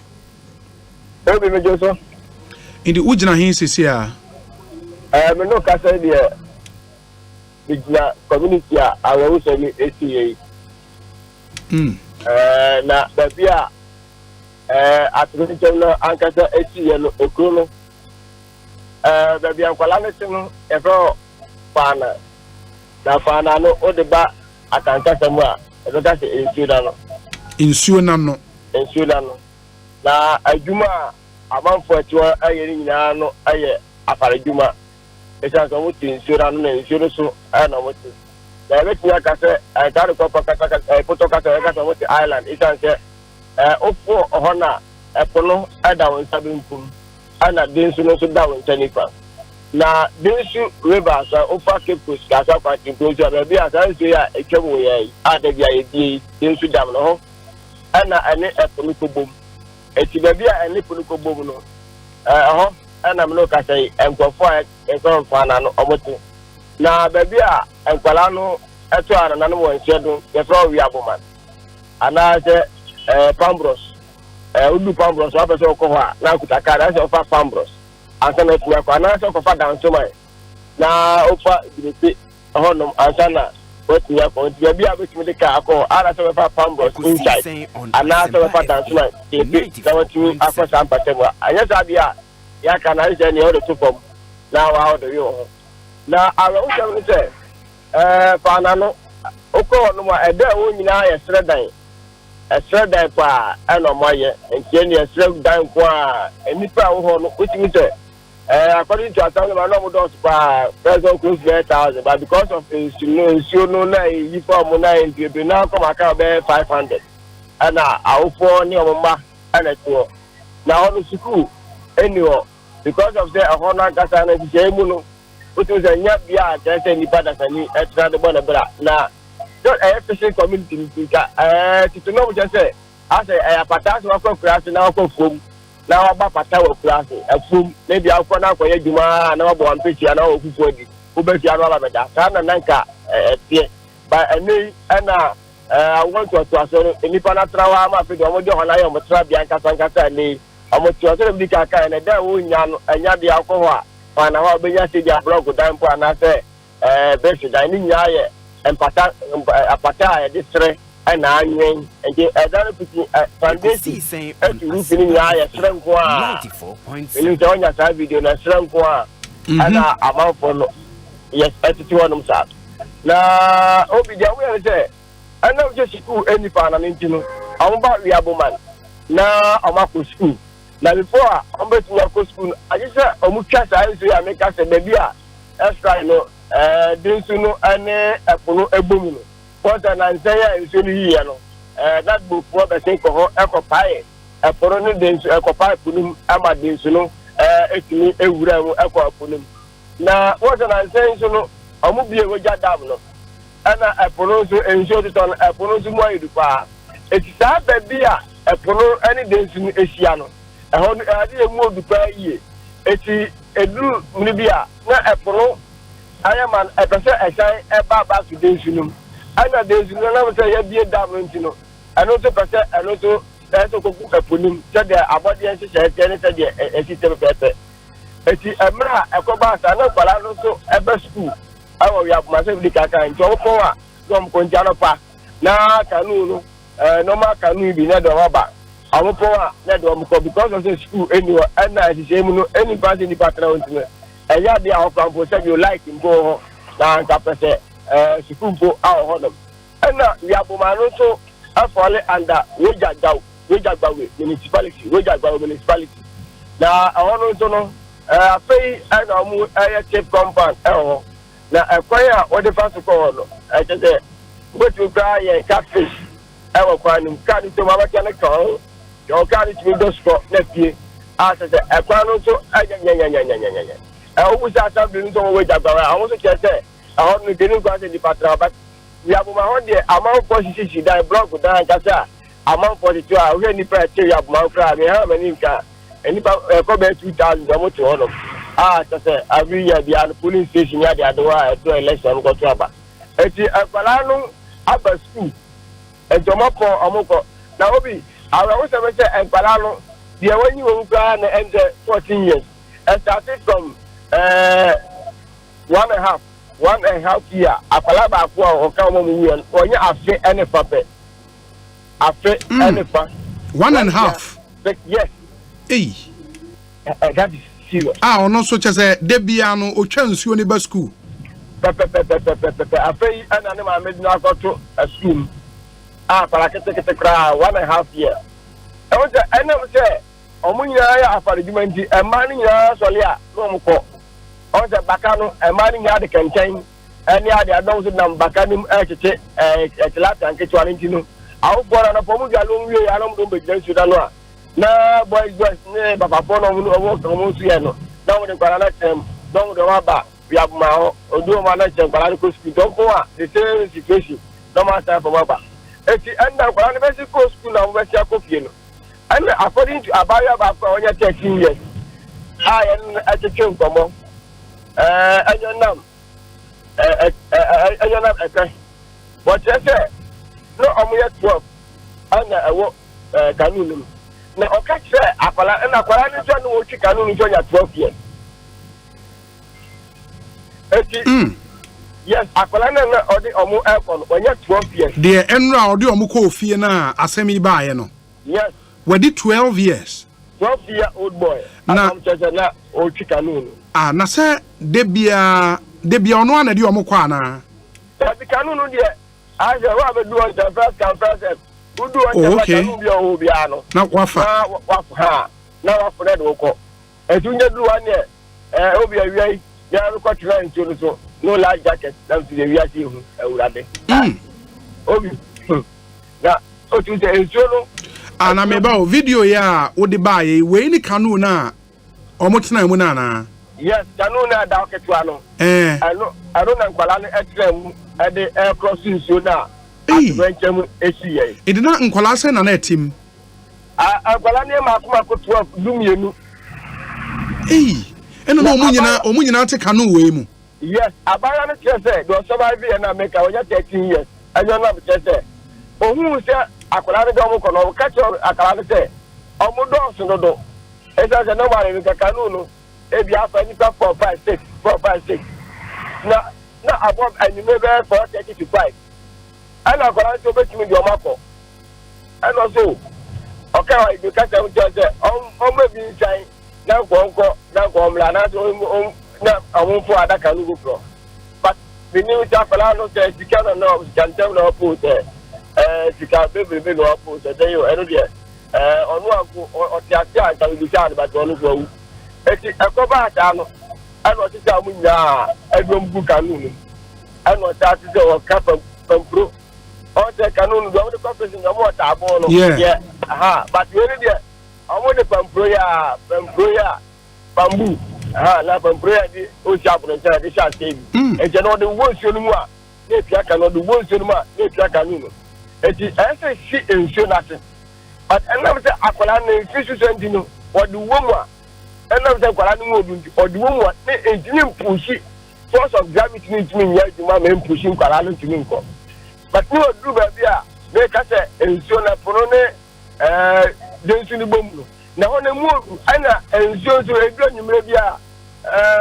[SPEAKER 15] Obi me Joso.
[SPEAKER 3] In the ujina hin sisia.
[SPEAKER 15] Me no ka say the community a awu say me ACA. Na da bia atunicho no ankasa ACA no okuro no. Da bia kwala ne tinu e fro pana. Na pana no o de ba akankasa mu a e do ka say insuo na no. Na adwuma amanfo atiwa ayeri nyina no aye aparadwuma esa so mo tin sura no na insuro so na mo tin na be tia ka se ka ko kaka poto ka se ka so mo island esa se ofo ohona epono ada won sabinkum ana densu no so da won tanifa na densu river sa ofa kepus ka sa kwa tinkojo na bia sa se ya ekemo ye ada bia ye di densu dam no ho ana ane epono ko bom eti babia ene punuko bomu no ana me no ka say enkofo enko fana no omoto na babia enkwala no eto ara na no wonche do ye fro wi aboman ana se pambros udu pambros wa pese ko ho na kuta na se ofa pambros asa na tuwa ko na se ko fa dan so mai na ofa direte no asa na what we are going to be able to make a call. I saw a pambros inside, and now I saw a dance man. To Asempa. I just have ya can I say any other two from now out of you. Now I will say, Fanano, Oko, no more a day when you are a thread for Anomaye, and Jenny a thread down for any power, which means according to our normal does by present close 1,000, but because of the you form you now come account 500. And now I'll for near Mama and a tour. Now on the school, anyway, because of the Honor Casana Jamuno, which was a yard, just any better than me at the Bonabra. Now, not a fishing community to know just say, I say, I have a class and now from. Now about Patawa class, a fool, maybe I'll find out where you are, and I'll go on picture and all who ubeti anwala beda sana nanka tie ba eni na I want to say nipa na trawa ma fe do mo de hona ye mo tra bia nkasa ni omo ti o se bi ka kan na da wo nya no anya de akọ ho a na ho be nya se dia blog dan po na se be se dan ni nya ye empata apata ye distre na anwen nje da piti foundation e tu ni nya ye sre nko a 94.7 ni to nya sa video na sre nko a ana amafo no yes etiti wonum sa na obi dia we say ana just school any pa na ntino awba wi aboman na amako school na before ambetu ko school ajisa omutwa sa nso ya meka se baby a extra no dinsu no ane epono ebomu no kwanta na nsaya nso ni hiya no that book for the sake of ekopai epono no dinsu ekopai punum ama dinsu no etimi ewura mu ekopunum na kwanta na nsaya nso no omubie woja dam no ana epono so enso to ton epono so mo ayidupa etisa baby a epono ani dinsu no ehia no ehon ade emu odupa yie eti edu mribia na epono ayaman epese esan eba ba to dinsu no ana dinsu no na mse ya bie dam ntino eno to pese eno to eso koku eponim se de abode en se ene se de esite pepe eti emra ekoba sa na kwala no so ebe school awo ya ma se bi kaka nto ko a dom ko njano pa na kanu no normal kanu bi na do ba awo po a na do mo ko because of the school anywhere and na se mu no any party ni patra ontime eya de awo kan po se you like go na nka pese school po awo hodom na ya bo ma no so afole under wejagbawe municipality na awo no so no afei na mu chip compound na ekwaya ode faso ko no tete wetu kra ye catfish ewo kwanu ka ni to mama kana ko yo ka ni to do score na pie tete ekwanu so anya owu sa ta bi nto we jagbawa awon so kete awon ni denu kwa se di patra but we have my own there amount for sisi die block down kasa amount for the two a we ni pra che ya ma kra me ha mani nka eni pa ko be 2000 omo to hono tete every year the police station ya dey adwa to election ko to aba eti akwala no aba school ejomo ko omoko na obi awa wo se me se akwala no de wanyi wo kra na ende 14 years started from 1.5 year apala ba ko o ka mo mu yen onye afe ene pape afe ene pa
[SPEAKER 3] 1.5
[SPEAKER 15] yes that is serious
[SPEAKER 3] ono so chese de bia no o twa nsuo ne ba school
[SPEAKER 15] pepe afe ana ne ma medina akoto school para kete kra 1.5 year e wo se ene mo se omunya ya afare dimanti e ma ni nya sole a no mo ko on se bakano e ma ni nya de kenchen eni ade adon so na bakanim ekete etilata nke twa ntino awu bora na pomu ga lo nwie ya no mo be gyan suda no a na boys ne baba fo no mo su ye no na mo de kwara na tem don do wa ba ya ma ho odu ma na chen kwara ko school don ko a the same situation no ma sa for ba eti enda kwara ne be school na mo be sia ko fie no and according to abaya ba ko onya 13 years atete nkomo anyonam okay but say no omuye 12 ana ewo kanunu na okache akwala na akwala ni so no ochi kanunu so nya 12 years eti yes akwala na odi omu ekon onya 12 years
[SPEAKER 3] de enra odi omu ko fie na asemi ba ye no
[SPEAKER 15] yes
[SPEAKER 3] wedi 12 years
[SPEAKER 15] 12-year-old boy na na o chikanunu
[SPEAKER 3] na se debia ono ana di omo kwa na
[SPEAKER 15] the kanunu de aje wa be do on the first conference udu on the kanunu bi o bi ano
[SPEAKER 3] na wafa
[SPEAKER 15] na wafa red woko etunye du wan obi awiai ya ko tira ntu so no life jacket na ti de wiase hu awurade obi na o tu se ntu no
[SPEAKER 3] ana meba o video ya wo de ba ye we ni kanu na omotena mu na na
[SPEAKER 15] yes kanu na da oketwa no ano na nkwala no etrem e de cross nsuo na atwenchem esiye
[SPEAKER 3] e de na nkwala se na etim
[SPEAKER 15] nkwala ne ma akoma ko 12 dumienu
[SPEAKER 3] eno no omunyina te kanu we mu
[SPEAKER 15] Yes, Abayana said, do survive in America when you're 13 years. And you're not said, oh, who said, I could have done catch your Akalana say, oh, Mudos, no, do. As I know, I in the Canuno, if you have any 4, 5, 6, 4, 5, 6. Now, above, and you may be for 35. And I'm going to make you your mapple. And also, okay, you catch them just maybe inside now go Lana, I won't for other can go. But the new Japalano says you cannot know, you can tell no put there. You can't be no put a day or any year. On one or the can be charged by one go. It's a cobat, I want to tell me now, I don't book a moon. I want that to go a cup of proof. On the canoe, go to the conference in the water. Yeah, but really, I want the Pamproya, bamboo. La Pamproya, oh, sharp and the sharp thing. And you know the words you know, if you cannot do words you know, if you can. It is as a shit and show nothing. But I never say Aqualana fish sentino or the woman. I never say Aqualana or the woman, and push it. Force of gravity needs me, yes, you are pushing Aqualana to me. But no do baby, make us ensure na porone densu ni bombu. Na one mu ana ensure so edu nyumre bia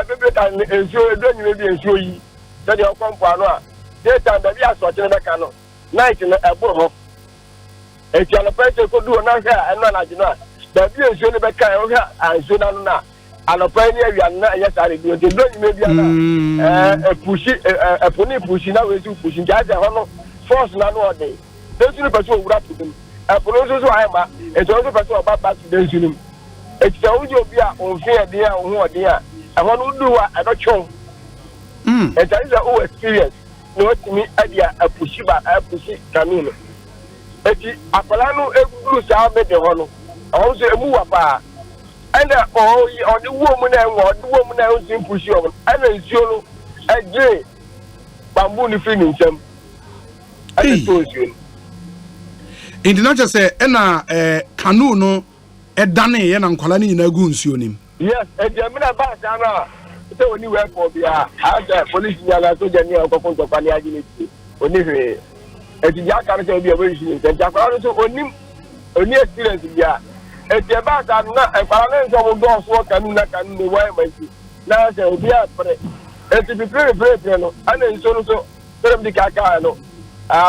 [SPEAKER 15] baby can ensure edu nyumre bia ensure yi. So dey come for no a. Dey time baby aso kire na ka no. Night na ebo ho. E ti ala pese ko du na ha eno na jino a. Baby ensure ni be kan o ha ensure na no na. Anopa ni awia na ya sare du edu nyumre bia na pushi poni pushi na we pushi nja ho no. Force na no day. Don't you person wura to them. And for those who are ma, it's also person about back to them. It's a audio be on fair dear on who are dear. I want to do what I don't show. And that is a whole experience. No to me idea a pushiba a pushi camino. Eti apalano e blue sa be de hono. Also a move apa. And on the woman and the woman who's in push on. And then solo a gay bamboo ni free him.
[SPEAKER 3] Inti na just say na canoe no dane ye na nkwala ni na gu nsuo nim.
[SPEAKER 15] Yes, e je me na ba sa na say oni we for bia ha police nyala so je ni okofo to kwani agility oni hwe e ti ja kan say bia we shi ni ja kwa so oni experience bia e je ba sa na e kwala na so mo do so canoe na canoe we ma ti na say bia pre e ti bi pre no ana nso so terem di kaka no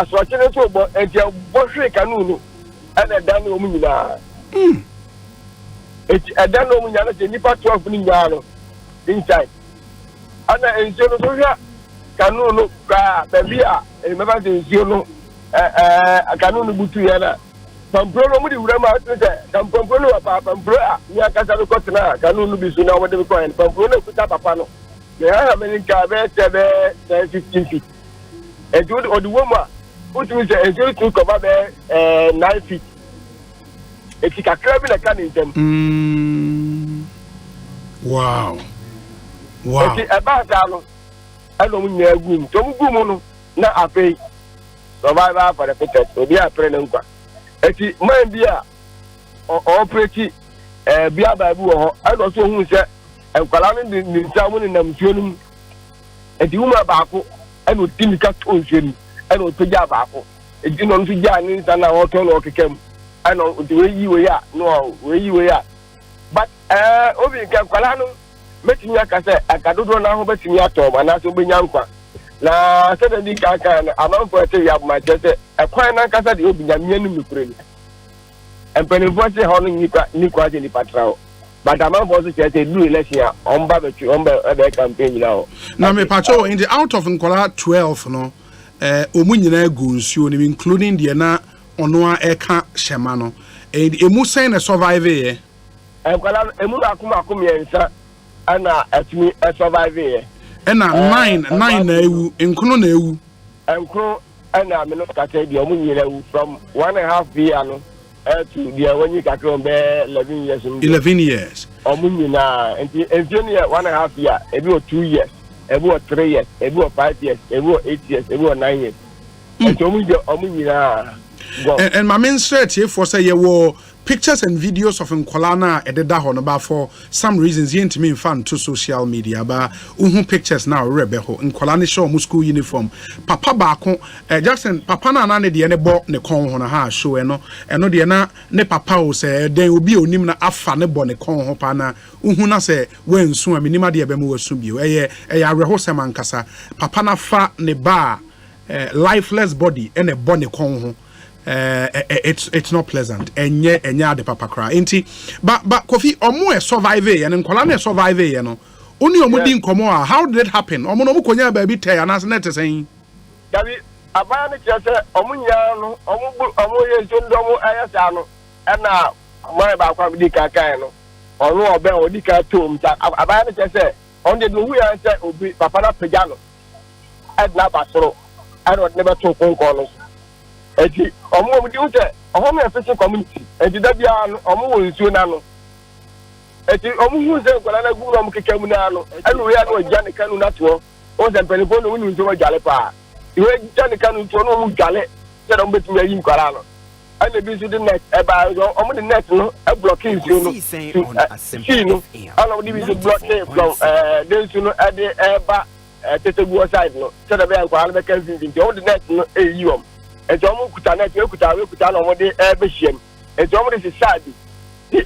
[SPEAKER 15] so akene so bo etia bo hwe kanu no ana dan no mu nyina dan no mu nyina se nipa 12 ni nyina no inside ana enzio no so hwa kanu no ka bebia e meba se enzio no kanu no butu ya na pampro no mu di wura ma se pampro no pampro a ni akasa no kotena kanu no bi so na wode ko en pampro no kuta papa no me ha america be 15 feet. And do the woman put me say enjoy to cover 9 feet. If you can climb in a can in them.
[SPEAKER 3] Wow.
[SPEAKER 15] It's about that. I don't know room. Don't go mono. Na ape. Survivor for the picture. So be a friend. It's my beer or pretty beer by boo. I don't know who said and Kalamin the someone in them film. And you are back. I would think that ocean. I would put your back. It didn't want to join in and hotel or came. I know the way you were, no, where you were. But, Obi Kalano, making your cassette, I can't do now, but in your tom, and I to be young. Now, suddenly, I can, I'm for a tell you my chest, a quite a cassette, you'll be a million. And penny was a holding Niquas in the patrol. But I'm not to say, do less here on barbecue on the campaign now.
[SPEAKER 3] Now, me patrol in the out of Nkola 12, no, Omunina Gunsu, including the na Onoa Eka Shamano, and Emusa a survivor.
[SPEAKER 15] And Emuna Kuma Kumiensa, and a survivor.
[SPEAKER 3] And 9 in Kunoneu.
[SPEAKER 15] And Crow, and I'm not catching the Omunina from 1.5 years. To the when you can come 11 years.
[SPEAKER 3] 11 years.
[SPEAKER 15] Omunina, and 1.5 years, every 2 years, every 3 years, every 5 years, every 8 years, every 9 years. And Omunina.
[SPEAKER 3] And my main search here for say you pictures and videos of Nkolana ededa ho no ba for some reasons you me fan to social media ba uhu pictures now rebeho Nkolana show mu school uniform papa baako Jackson papa na ne de ne bo ne kon ho na ha show eno de na ne papa o say den obi onim na afa ne bo ne kon ho pa na uhu na say wensu aminima de be mu wasu bio eye areho semankasa papa na fa ne ba lifeless body and a bonny con it's not pleasant and yeah the papa cry inti but Kofi omo survive and Nkolana survive you know only omo din komo how did it happen omo no konya baby tey anas net saying
[SPEAKER 15] Gabi abana chese omo nya no omo ye nsondo omo ayasa no na mo ba kwa di kakan no ono obe odi ka tom ta abana chese on de no hu ya se obi papa na peja no edna basoro I don't never talk phone calls. Eti omo di ute omo me fishing community eti da bia omo wo nsuo na no eti omo hu se kwala na gu omo keka mu na no enu we ya no gya ne kanu na to o se mpelifo no wonu nsuo jale pa iwe gya ne kanu to no mu jale se do betumi ayi kwala no ene bi su di net e ba omo di net no e blocking nsuo no see no ono di bi su blocking from den su no e de e ba Tetegu side no so da be kwa be kan fin on the net no eyi om e jo mo kuta net we kuta no mo de e be hiem e jo mo de side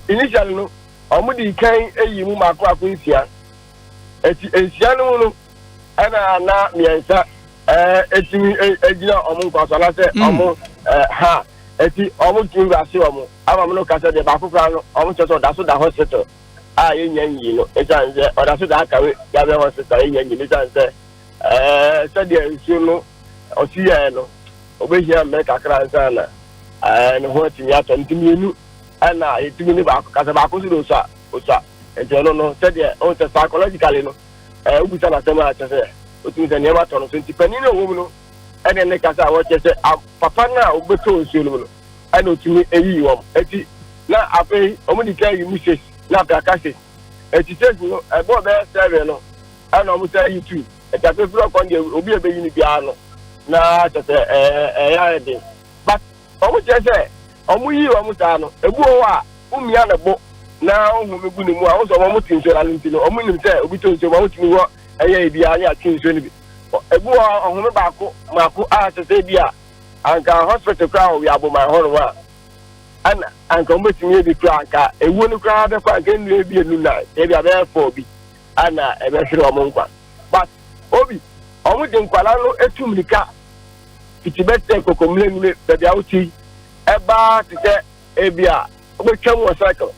[SPEAKER 15] initially no omo di kan eyi mu mako akonsia eti ensia no na miensa etimi ejina omo kwaso la se omo ha eti omo timi ba se omo ama mo no kasa de ba fufra no omo cheso da so da hospital yenyanyi no ejanze oda so da akawe ya be hospital yenyanyi ni janze so de nsu no osiye no obehia me kakra nsa na no ho timi ato ntimienu ana etimi ni ba kasa ba ko so osa enti no so de o te psychologically no ubusa na sema chese otimi se niema to no so ntipani no wo mu no ene ne kasa wo chese papa na obeto nsu no ana otimi eyi wo eti na afi omudi kai muses na prakase etises no ebo be serve no ana mo say YouTube etafe fro kon de obi ebe yini bia no na tete ya de but omo chese omo yi omo sa no ebu o a umia na bo na ohu megu ni mu a so omo tinso na ntino omo nim say obi tonso omo timi wo eye bia anya tinso ni bi ebu o ohu me baako mako a tete bia anka hospital crown we abo my horo wa ana anka mbetimi bi kra anka ewu no kra be kwa nke nnu ebi enu na e bia be for bi ana e be hwere omo nkwa but obi omo de nkwala no etumrika itibete kokomle nule be bia uti eba tete e bia obetwam wo cycle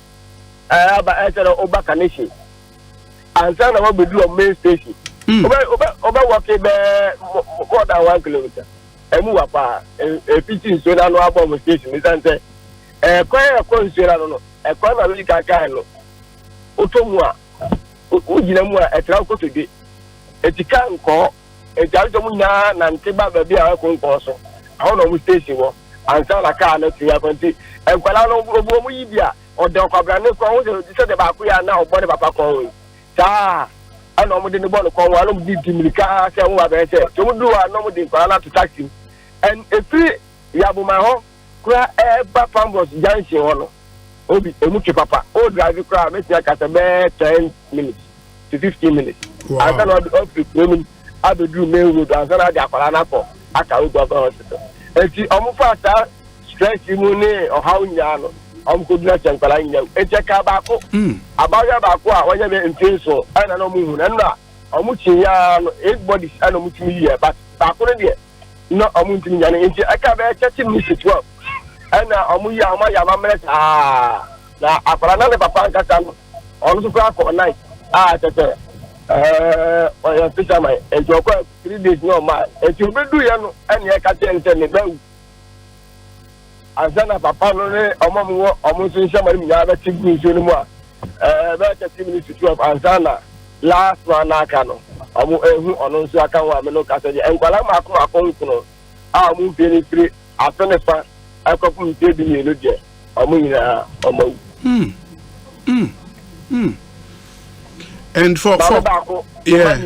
[SPEAKER 15] aba etero oba kaneshi ansa na wabedu o main station oba walk be more than 1 kilometer emu wa pa e pitin so na no abom station ni sanse kwa nsira no kwa na we kaka no otomu a ugina mu a etra okotode etika nko ejajo mu nya na nteba ba bia ko nko so aho no mu station wo ansa na car na tiya konti enkwala no obo mu yibia ode okwabra ne ko wo se de ba ku ya na obo de papa ko wo ta ana mo de ne bo no ko wo no di dimilika se wo ba be se to mu du wa no mu de kwala to taxi and every yabuma ho kura eba pambos junction hono obi emuke papa o drive kura metia kata be 10 minutes to 15 minutes asa no up to 3 minutes abedu main road asa na dia kwala na ko aka o go hospital enti omo fata stress mu ne o hawo nya no omo ko dina chankala nya enti ka ba ko abaga ba ko a wonya be ntinso ana no mu hu na omo chinya no 8 bodies ana mu timi ye but ba ko ne de no omo timi nya ne enti aka be 30 minutes 12 ana omu ya ama ya mamre na akora na le papa nkasa no onu so kwa ko night tete o ya pisa mai enjo kwa 3 days no ma enjo bedu ya no ene e ka tente ne bawu azana papa no ne omu so nshama ni nya ba tigu nso ni mu a ba 30 minutes to 12 azana last one aka no omu ehu onu nso aka wa me no ka se enkwala ma akon kuno omu pere pere afene fa akọkụ nke dị n'elu dị ọmụnyina ọmụ
[SPEAKER 3] and for yeah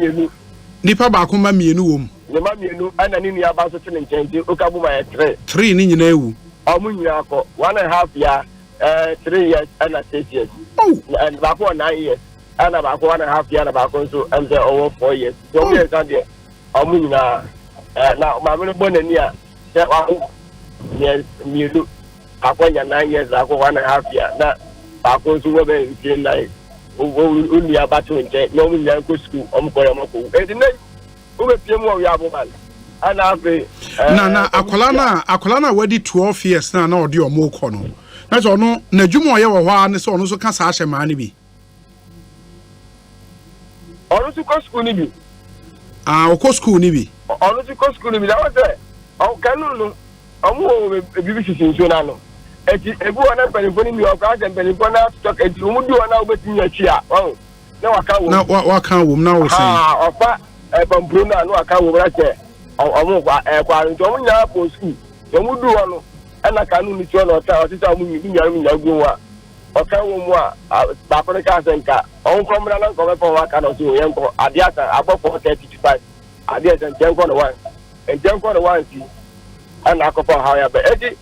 [SPEAKER 3] nipa ba ko ma mienu wom
[SPEAKER 15] ne ma mienu ana ni nua ba so te ne nkyɛn okabu ma yɛ
[SPEAKER 3] 3 ni nyina ewu
[SPEAKER 15] ɔmo nyina akɔ 1.5 year 3 years and 6 years and baako 9 years and baako 1.5 year and baako nso ɛmsɛ ɔwɔ 4 years so ɔmo yɛ san deɛ ɔmo nyina na maame no bɔ n'ani a sɛ waho years mienu baako nya 9 years baako 1.5 year na baako nso wɔ bɛ nsie 9 onua bato nkyɛn na ɔmo nyina nkɔ school ɔmo kɔ yɛ ɔmo kɔ ɛdi ne wobɛpie mu ɔyɛ aboman ana afei
[SPEAKER 3] na akwala na wadi 12 years na ɔde ɔmo kɔ no na sɛ ɔno na dwuma ɔyɛ wɔ hɔ a ne sɛ ɔno so ka saa hyɛ maa ne bi
[SPEAKER 15] ɔno so kɔ school ni bi
[SPEAKER 3] ɔkɔ school ni bi
[SPEAKER 15] ɔno so kɔ school ni bi na wɔ sɛ ɔkanu no ɔmo wɔ bibi sisi nsuo na no eti ebi wɔ na mpanyinfo ni mi ɔkɔ asɛ mpanyinfo na stɔk eti ɔmo di wɔ na ɔbɛtumi akyi a ɔn na waka wɔ
[SPEAKER 3] na waka wɔ mu na wɔ sɛn
[SPEAKER 15] ɔfa pampuro na no waka wɔ mu na sɛ ɔmo ɛkɔ nti ɔmo nyinaa kɔ school ɔmo du hɔ no ɛna kanu ni tiɔ na ɔta ɔsisa ɔmo nyinaa gu mu a ɔka wɔ mu a baako ne ka asɛ nka ɔmo nkɔmra na nkɔmɛ pɔn waka na ɔsi oyɛ nkɔ adeɛ asa abɔ 4:35 adeɛ sɛ nkyɛn kɔ ne 1 si ɛna akɔpɔ ɔhaw ya bɛ eti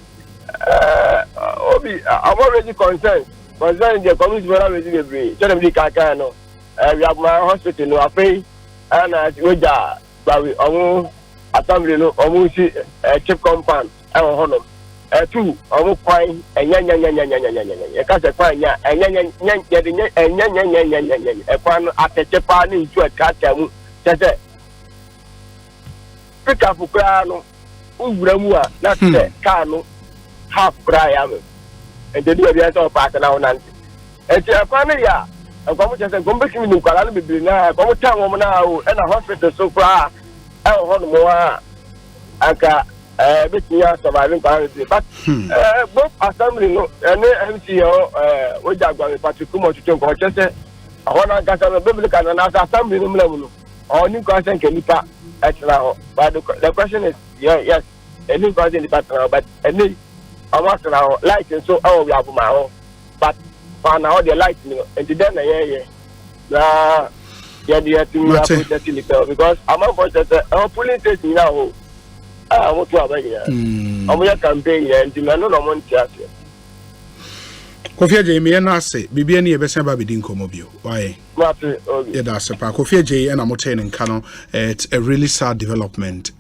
[SPEAKER 15] obi ɔmo already concern deɛ community fɛrɛ already bebree kyɛn dɛm di kaakaa no wiabuma hospital no afei ɛna wogya gbawe ɔmo assembly no ɔmo si chip compound ɛwɔ hɔ nom two ɔmo kwan ɛnyanyanyanyanyanyanya yɛka sɛ kwan nya ɛnyanyanya yɛde nyɛ ɛnyanyanyanyanyanya ɛkwan no atɛkyɛ paa ne nsu ɛkata mu kyɛ sɛ pickup koraa no wowura mu a na sɛ car no half koraa yɛ ame ɛntɛdi baabi a sɛ ɔpaake na wonante ɛnti ɛkwan no yɛ a ɛkwan mo kyɛ sɛ nkɔm bɛtumi ne nkwalaa no bebree na ɛkwan mo tan wɔm na o ɛna hospital so koraa ɛwɔ hɔ nom a anka bɛtumi asɔbaale nkwalaa no but both assembly no ɛne mc wogya agwame patrick mo tutu nkɔmɔ kyɛ sɛ ɛhɔ no ankasa no bɛbili ka no naasɛ assembly no mmerɛ mu no ɔni nkwa sɛ nka nipa ɛtena hɔ but the question is yes ɛni nkwa sɛ nipa tena hɔ but ɛni ɔmo atena hɔ light nso ɛwɔ wi aboma hɔ but na all the light no and then na yeah na yeah to protect nipa because among for say polling station now mo to abaya omo ya campaign ya ndi me no mo ntiase
[SPEAKER 3] Kofi Aje me na ase bibia ne yebesen ba bedi nkomo bio why yeah that's pa Kofi Aje na mo ten nka no it's a really sad development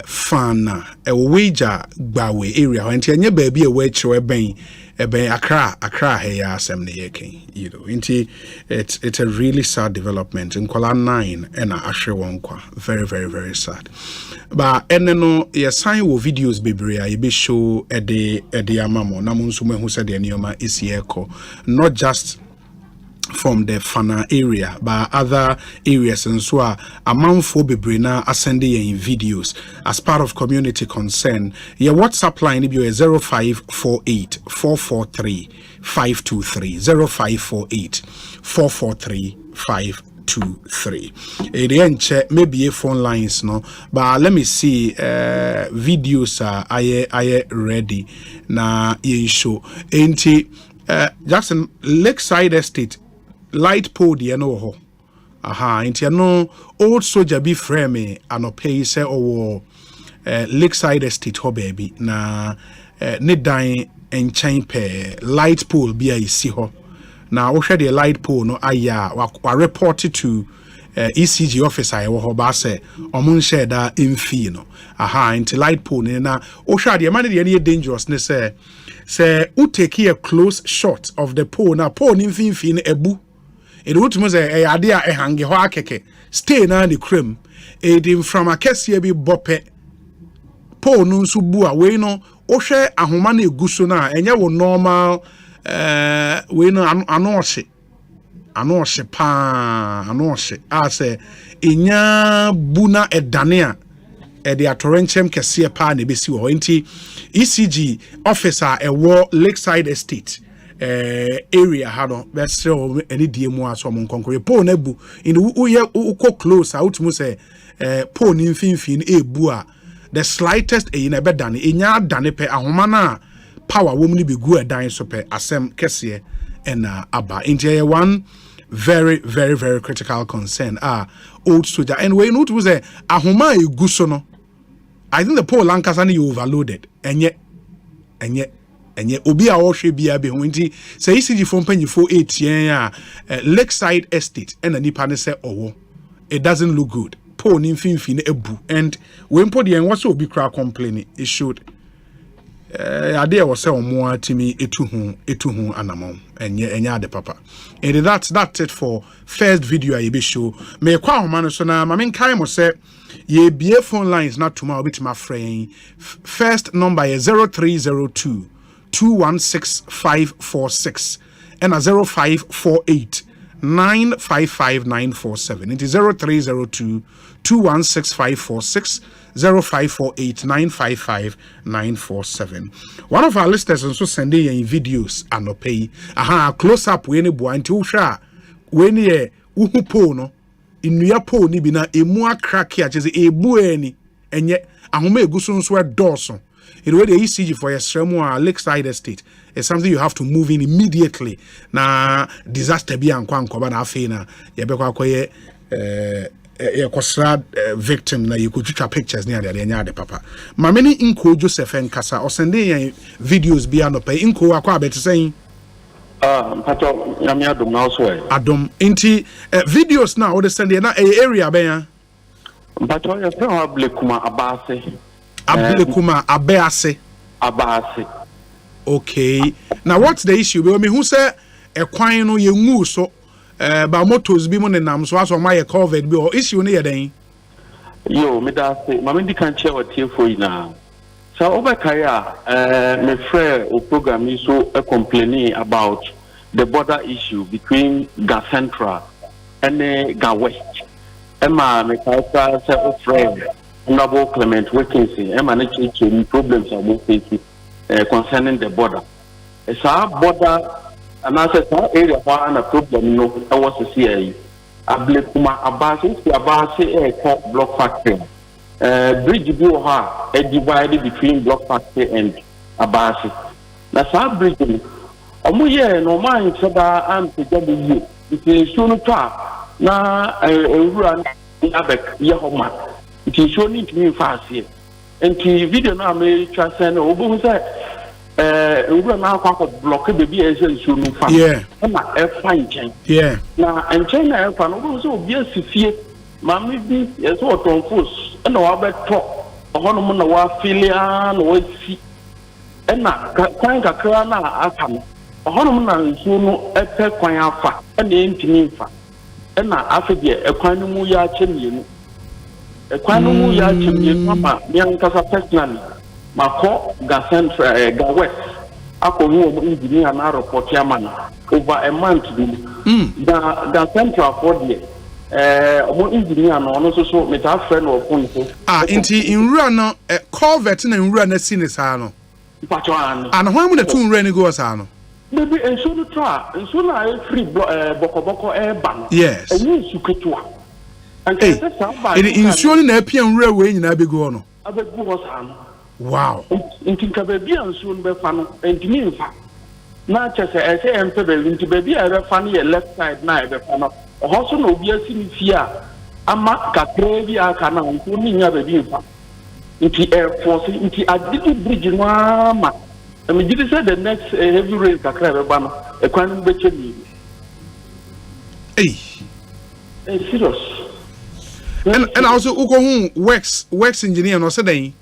[SPEAKER 3] fan wager gbawe area nti enye ba bia we kire eben Accra he ya asem ne yeken you know nti it's a really sad development in Kwala 9 na ahwe won kwa very very very sad but ene no ye sign wo videos bebre a ye be show ede amamo na mo nso mehu se de nioma esieko not just from the Fana area but other areas and so amanfo bebre na asende in videos as part of community concern. Your WhatsApp line is 0548 443 523 0548 443 523. It maybe a phone lines no but let me see videos are ready na ye show enti Jackson Lakeside Estate light pole de no ho nti no old soldier be frame anope say owo Lakeside Estate ho baby na ne dan enchain pe light pole bi a isi ho na wo hwe de light pole no aya wa report to ECG officer e wo ho ba say omun share da mfi no nti light pole ne na wo hwe de man de dangerous ne say u take a close shot of the pole na pole ni mfi no ebu it would mean say ade a hange ho akeke stay na the cream edim from akese bi bope pole no nso bu a we no wo hwe ahoma na eguso na enye wo normal we no ano ohye ase enya buna edane a ede atorenchem kese pa na besi wo nti ECG officer ewo Lakeside Estate area hano best any DMO aso mon konkore pole na bu in uko close out mu say pole ni mfimfin ebu a the slightest na bedane enya dane pe ahoma na power wo mu ni begu edan so pe asem kese na aba into one very, very, very critical concern. Old soldier. And when it was a Ahoma Gusono, I think the poor Lankasani you overloaded. And yet, Obi Aoshe Biabe Winti say ECG from Penny 48 Lakeside Estate and a Nipane say, oh, it doesn't look good. Poor Nimfin Ebu. And when Podi and what's Obi Cra complaining, it should. Idea was so more to me etuhu anamon and ya de papa. And that's it for first video I be show. Me kwa man so na ma men kai mo say ye be phone lines not tomorrow bit my friend. First number is 0302 216546 and a 0548 955 947. It is 0302 216546 0548 955 947. One of our listeners also sending in videos and no pay. Close up when you until sha when ye uhupo no inuya po ni bina emu akraki acheze ebu eni enye ahoma eguso nso edoso. It way the ECG for your Sremo Lakeside Estate is something you have to move in immediately. Na disaster be and kwan koba na afena ye be kwa koye victim na you could take pictures near the papa. Mameni inko Joseph and Kasa or sending videos beyond pay inko akwa bet saying
[SPEAKER 16] pato yami adom na so e
[SPEAKER 3] adom inti videos now the sending na area be ya
[SPEAKER 16] pato ya se ablekuma abase
[SPEAKER 3] Abdulekuma Abase. Okay. Now what's the issue? Because me who say a kwan no ye ngu so ba motos bi mo nenam so aso my covered bi or issue no ye den.
[SPEAKER 16] Yo me da say ma me di kan che watie fo ina. So obekaya me frère o program is so complaining about the border issue between Ga Central and Ga West. Emma me ka say o friend Honorable Clement Wilkinson, managing problems are facing concerning the border. It's our border, and I said, our area for a problem, no, I was a CIA. Ablekuma Abasi, Abasi, block factory. Bridge Buha, divided between block factory and Abasi. That's our bridge. Omuye, no mind, Sada, and PW. It is soon to na run Abek Yahoma. It is showing to me fast here. And the video now may transcend over say we now block the BS showing fast. Yeah. A fine change. Yeah. Now and China and also be a severe mammy be as what on force and no other talk. A one of our filial or see. And now kind of crana akam. A honoman soon a pet quite fat and the intimate fat. And now after the equanimuya chin. Kwanu ya chimye mama nyankasa personally mako Ga Central Ga West akonu engineer na report chairman over a month Ga Central for the omo engineer no no so meta friend of phone
[SPEAKER 3] inti inwura no culvert na inwura na sinisa no
[SPEAKER 16] pacho an
[SPEAKER 3] ho mu na tu inwura ni go sa no
[SPEAKER 16] maybe enso no tra enso na free bokoboko ban
[SPEAKER 3] yes
[SPEAKER 16] enyi suketwa.
[SPEAKER 3] Hey, insurance na appear and railway in Abigo. No, wow.
[SPEAKER 16] In Tinkababy and soon be fun and to me, not just as I am into baby, I have funny left side now. The fun of also no be a sin fear. A mark a crazy arcana, including a baby. Into air force, into a little bridge, mama. I mean, did you say the next heavy rain, a clever banner, a quantum betcha me?
[SPEAKER 3] Hey,
[SPEAKER 16] serious.
[SPEAKER 3] And also Uko works engineer no say
[SPEAKER 16] me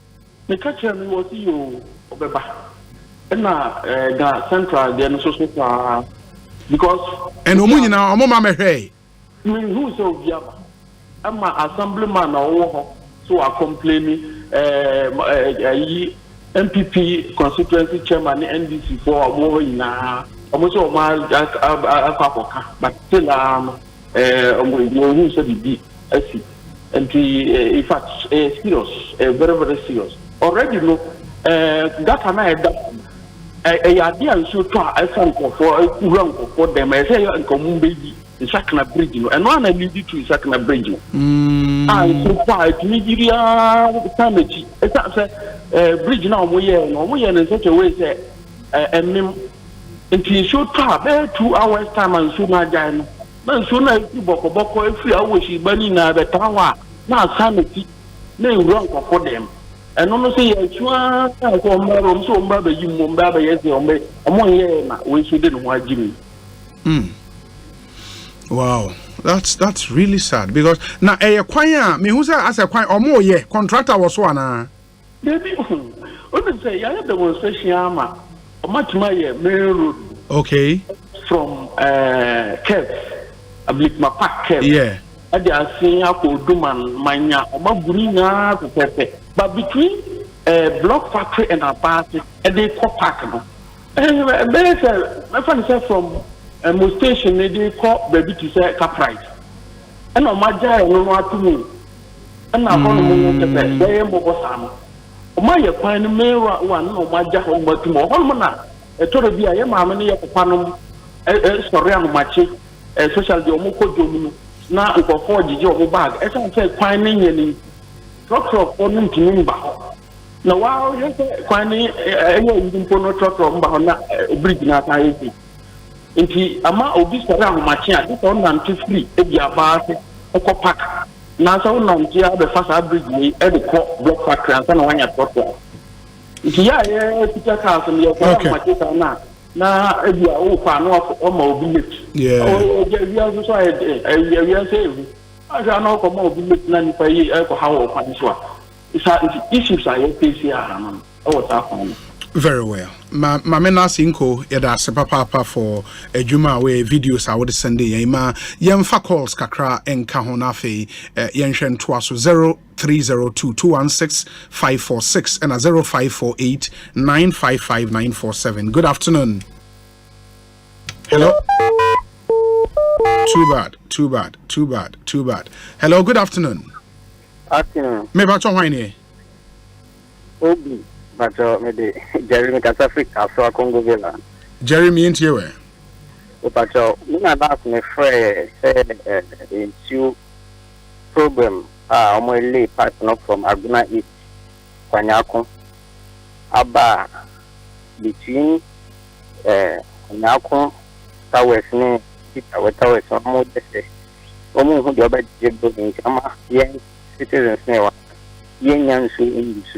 [SPEAKER 16] catch me was you obeba na Ga Central there no so because
[SPEAKER 3] and omunyi na omo ma mehwe
[SPEAKER 16] me who so bia ama assemblyman na wo so are complaining MPP constituency chairman NDC for omo ina omo so ma akwakoka but still omo who so be asi. And in fact, serious, very, very serious. Already, look, that a idea is so far. I thank for them. I say, in common baby, in Sakana Bridge, and one I lead you to Sakana Bridge. And so far, it's media damage. It's a bridge now, we are in such a way, and in so far, 2 hours time and so much. Man, so na boko if you always bunny na the tower, now sanity, no wrong for them. And no say, Chua, so Mbaba, you Mumbaba, yes, among ye, we shouldn't want Jimmy.
[SPEAKER 3] Wow, that's really sad because now a choir, me who's as a choir or more, yeah, contractor was one.
[SPEAKER 16] Baby, what say, I had the one session, much my main road.
[SPEAKER 3] Okay.
[SPEAKER 16] From Kev. Ablik ma pack Kev.
[SPEAKER 3] Yeah.
[SPEAKER 16] I just seen ako duman manya omabunina pepe. But between block factory and our party, they call pack no. My friend said from most station they call baby to say cap price. And on my jai no what to me. And I want to move the way mo sam. My find me one no my jai on but mo hormona. A total be a mamma near Panum. Sorry, I'm matching social Jomoko Jomu. Now, for 4 Gigi bag, as I said, finding any truck on to Nimba. Now, while you say, finding any important truck from Bahana, bridge not I see. Into a ma obis around matching, I think on and 2 free, if you are bath, a copac. Now, so on, the first bridge, every block factory, and one at Porto. Yeah, Peter Carson, your matches now. Na ebi a o fa no o ma obility o je wi aso so e wi ase aja na ko ma obility na ni pa yi e ko ha wo kwa so a isa issues are face here na o ta fa.
[SPEAKER 3] Very well. Ma mena sinko yada se papa for adwuma we videos I would send ye ma yemfa calls kakra enka ho na fe yenhwe ntoa so 0302216546 and 0548955947. Good afternoon. Hello. Too bad. Hello, good afternoon.
[SPEAKER 15] Afternoon.
[SPEAKER 3] Me ba cho hwan ni?
[SPEAKER 15] Obi. But Jeremy Casafrica, so Congo Villa.
[SPEAKER 3] Jeremy into you.
[SPEAKER 15] But that's my friend into program. I'm lay partner from Aguna East, Kwanyako. Aba between Kwanyako, Towers, Towers, or more say. Omo who the other building, young citizens, young and so in this.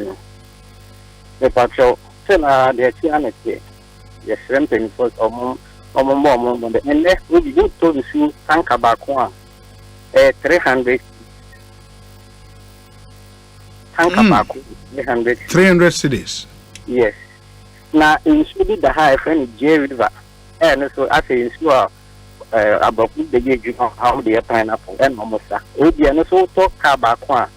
[SPEAKER 15] The patrol, the Tianity, the strengthening for and then we do to issue tanker back one 300 tanker back
[SPEAKER 3] 300 cities.
[SPEAKER 15] Yes. Now, in Sweden, the high friend J River, and so I say, sure about the gauge of how they are pineapple and Momosa. Oh, dear, no so talk car back one.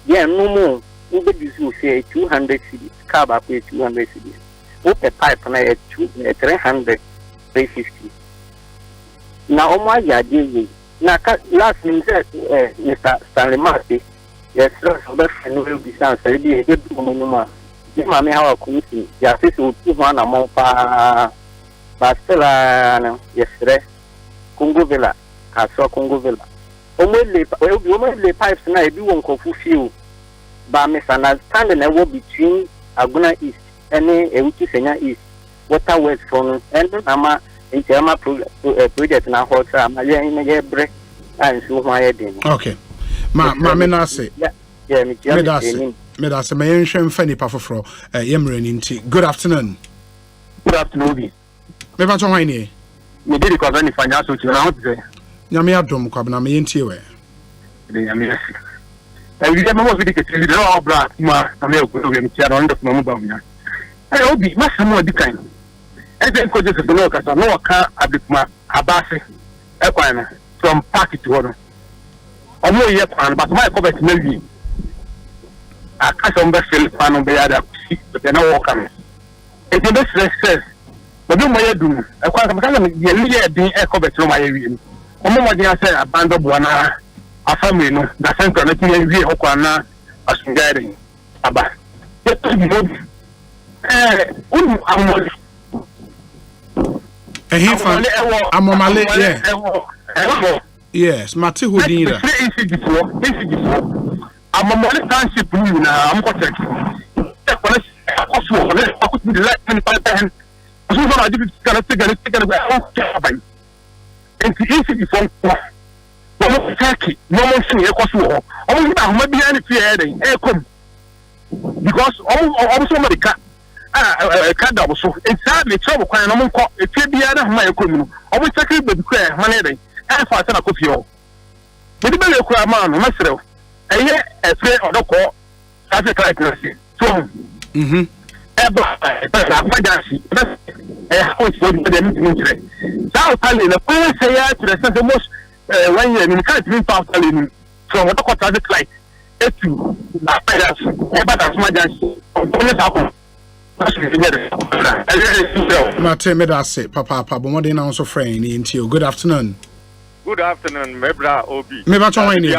[SPEAKER 15] Yeah, no more. You say 200 cities, car back with 200 cities. Open pipe and 300, 350. Now, my idea, now, last means Mr. Stanley Marty, yes, sir, will be sound, so be a good woman. This mammy, how I could see, yes, this will give one among but still, yesterday, Congo Villa, I saw Congo Villa. Only pipes now, you won't go fulfill. But misunderstanding the war between Aguna East and Ekosiisen East, water west from and Ama in Chama project now, hot, I'm a break and so my head.
[SPEAKER 3] Okay. Ma menase.
[SPEAKER 15] Yeah,
[SPEAKER 3] Medase, my ancient funny pafro, Yemren inti. Good afternoon.
[SPEAKER 15] Good afternoon.
[SPEAKER 3] Me ba chon hwan ni?
[SPEAKER 15] Me did ko any financial to now today.
[SPEAKER 3] Nyame adom kwabna me yenti we.
[SPEAKER 15] Nyame I will never be the law black ma American on the Mamma. I will be much more decline. And then could just look as a no car at the Abasi Equine from party to order. Or more yet, but my covet maybe. I catch on best fan on the other, but they're not walking. It's the best says, but do my doom. I can't being a covet from my area. Omo dia say abandon buana afami no da center na tin wi hokwa na asungari aba yeto mo amoli
[SPEAKER 3] ehifa amomale yes mate hodira
[SPEAKER 15] amomole township ni na amkotek e kone akoso ne akuti the light and pattern so so na jibi kana tegale o and to easy before no Turkey, no more see a cost war. Almost about maybe any fear come because almost somebody cut double so it's sadly trouble crying no more if you be other my economy. Always second the prayer money and for a coffee. But the belly cry man, myself. And yet a prayer or the call as a characteristic. So when you can't even pass from what the traffic light. It's to that that's my dance.
[SPEAKER 3] Papa, but what they now so friend into you. Good afternoon.
[SPEAKER 17] Good afternoon, Mebra Obi.
[SPEAKER 3] Meba Chawani.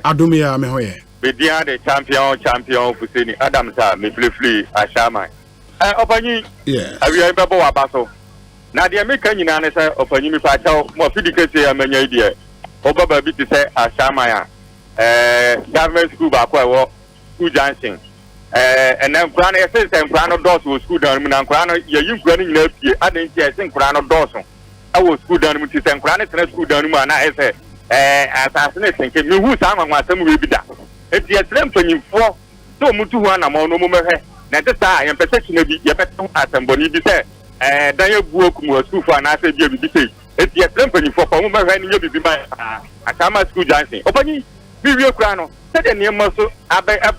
[SPEAKER 3] Adumia Mehoye.
[SPEAKER 17] Bedia the champion Fusini Adamsa, me flee Ashama. Opani,
[SPEAKER 3] yeah.
[SPEAKER 17] Have you ever bought a battle? Now the American United Opani Patel, more Fidicacy and many idea. Oba Baby to say Ashama, government school back where school dancing. And then Grana says and Grano Doss was school down and Grana, you're running left here. I didn't think Grano Dawson. I was school down with and Grana school down and I said, assassination came who sang on some will be done. If you are trampling for so Mutuana, no more. Now, the time and perception of your better at and Bonnie said, Daniel Book was school for an answer. If you are trampling for a woman, you will be my Asama school dancing. Opening, be real crown. Set a near muscle, Abbey, and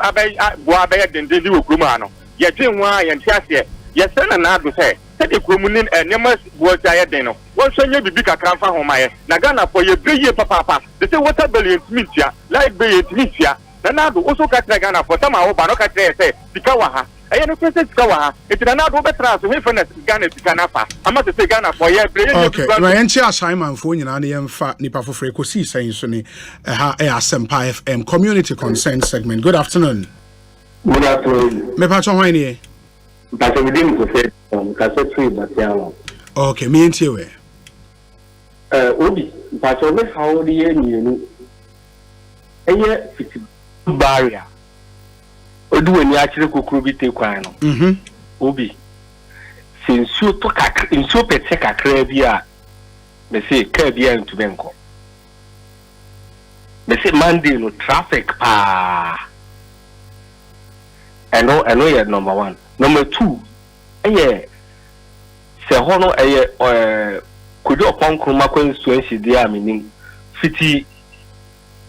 [SPEAKER 17] Didu Kumano. Yet, why and Chassia, yes, son and I will say, set a Kumunin and Nemus was Diadeno. What shall you be big a camp for my Nagana for your 3 year papa? They say, what a billion Smithia, like Bay Smithia. Nanado also cut Nagana for some of Banoka say, Pikawaha. I am a person Kawaha. It's another better to wait for Ghana to Canafa. I must say Ghana for your brain.
[SPEAKER 3] Okay, my entire Simon for you and fat Nipa for Ekosiisen saying Sunny Asempa FM community consent segment. Good afternoon.
[SPEAKER 15] Good afternoon.
[SPEAKER 3] Me patch on wine.
[SPEAKER 15] But we didn't say cassette free, but yeah.
[SPEAKER 3] Okay, me and you.
[SPEAKER 15] Obi, but over how the year you know. Barrier. Odu when you actually kukrubi te kwano. Obi. Since you took in so peteka crabia, they say crabia into Benko. They say Monday no traffic pa. I know you're number one. Number two, say hono could you upon Kuma constituency there meaning city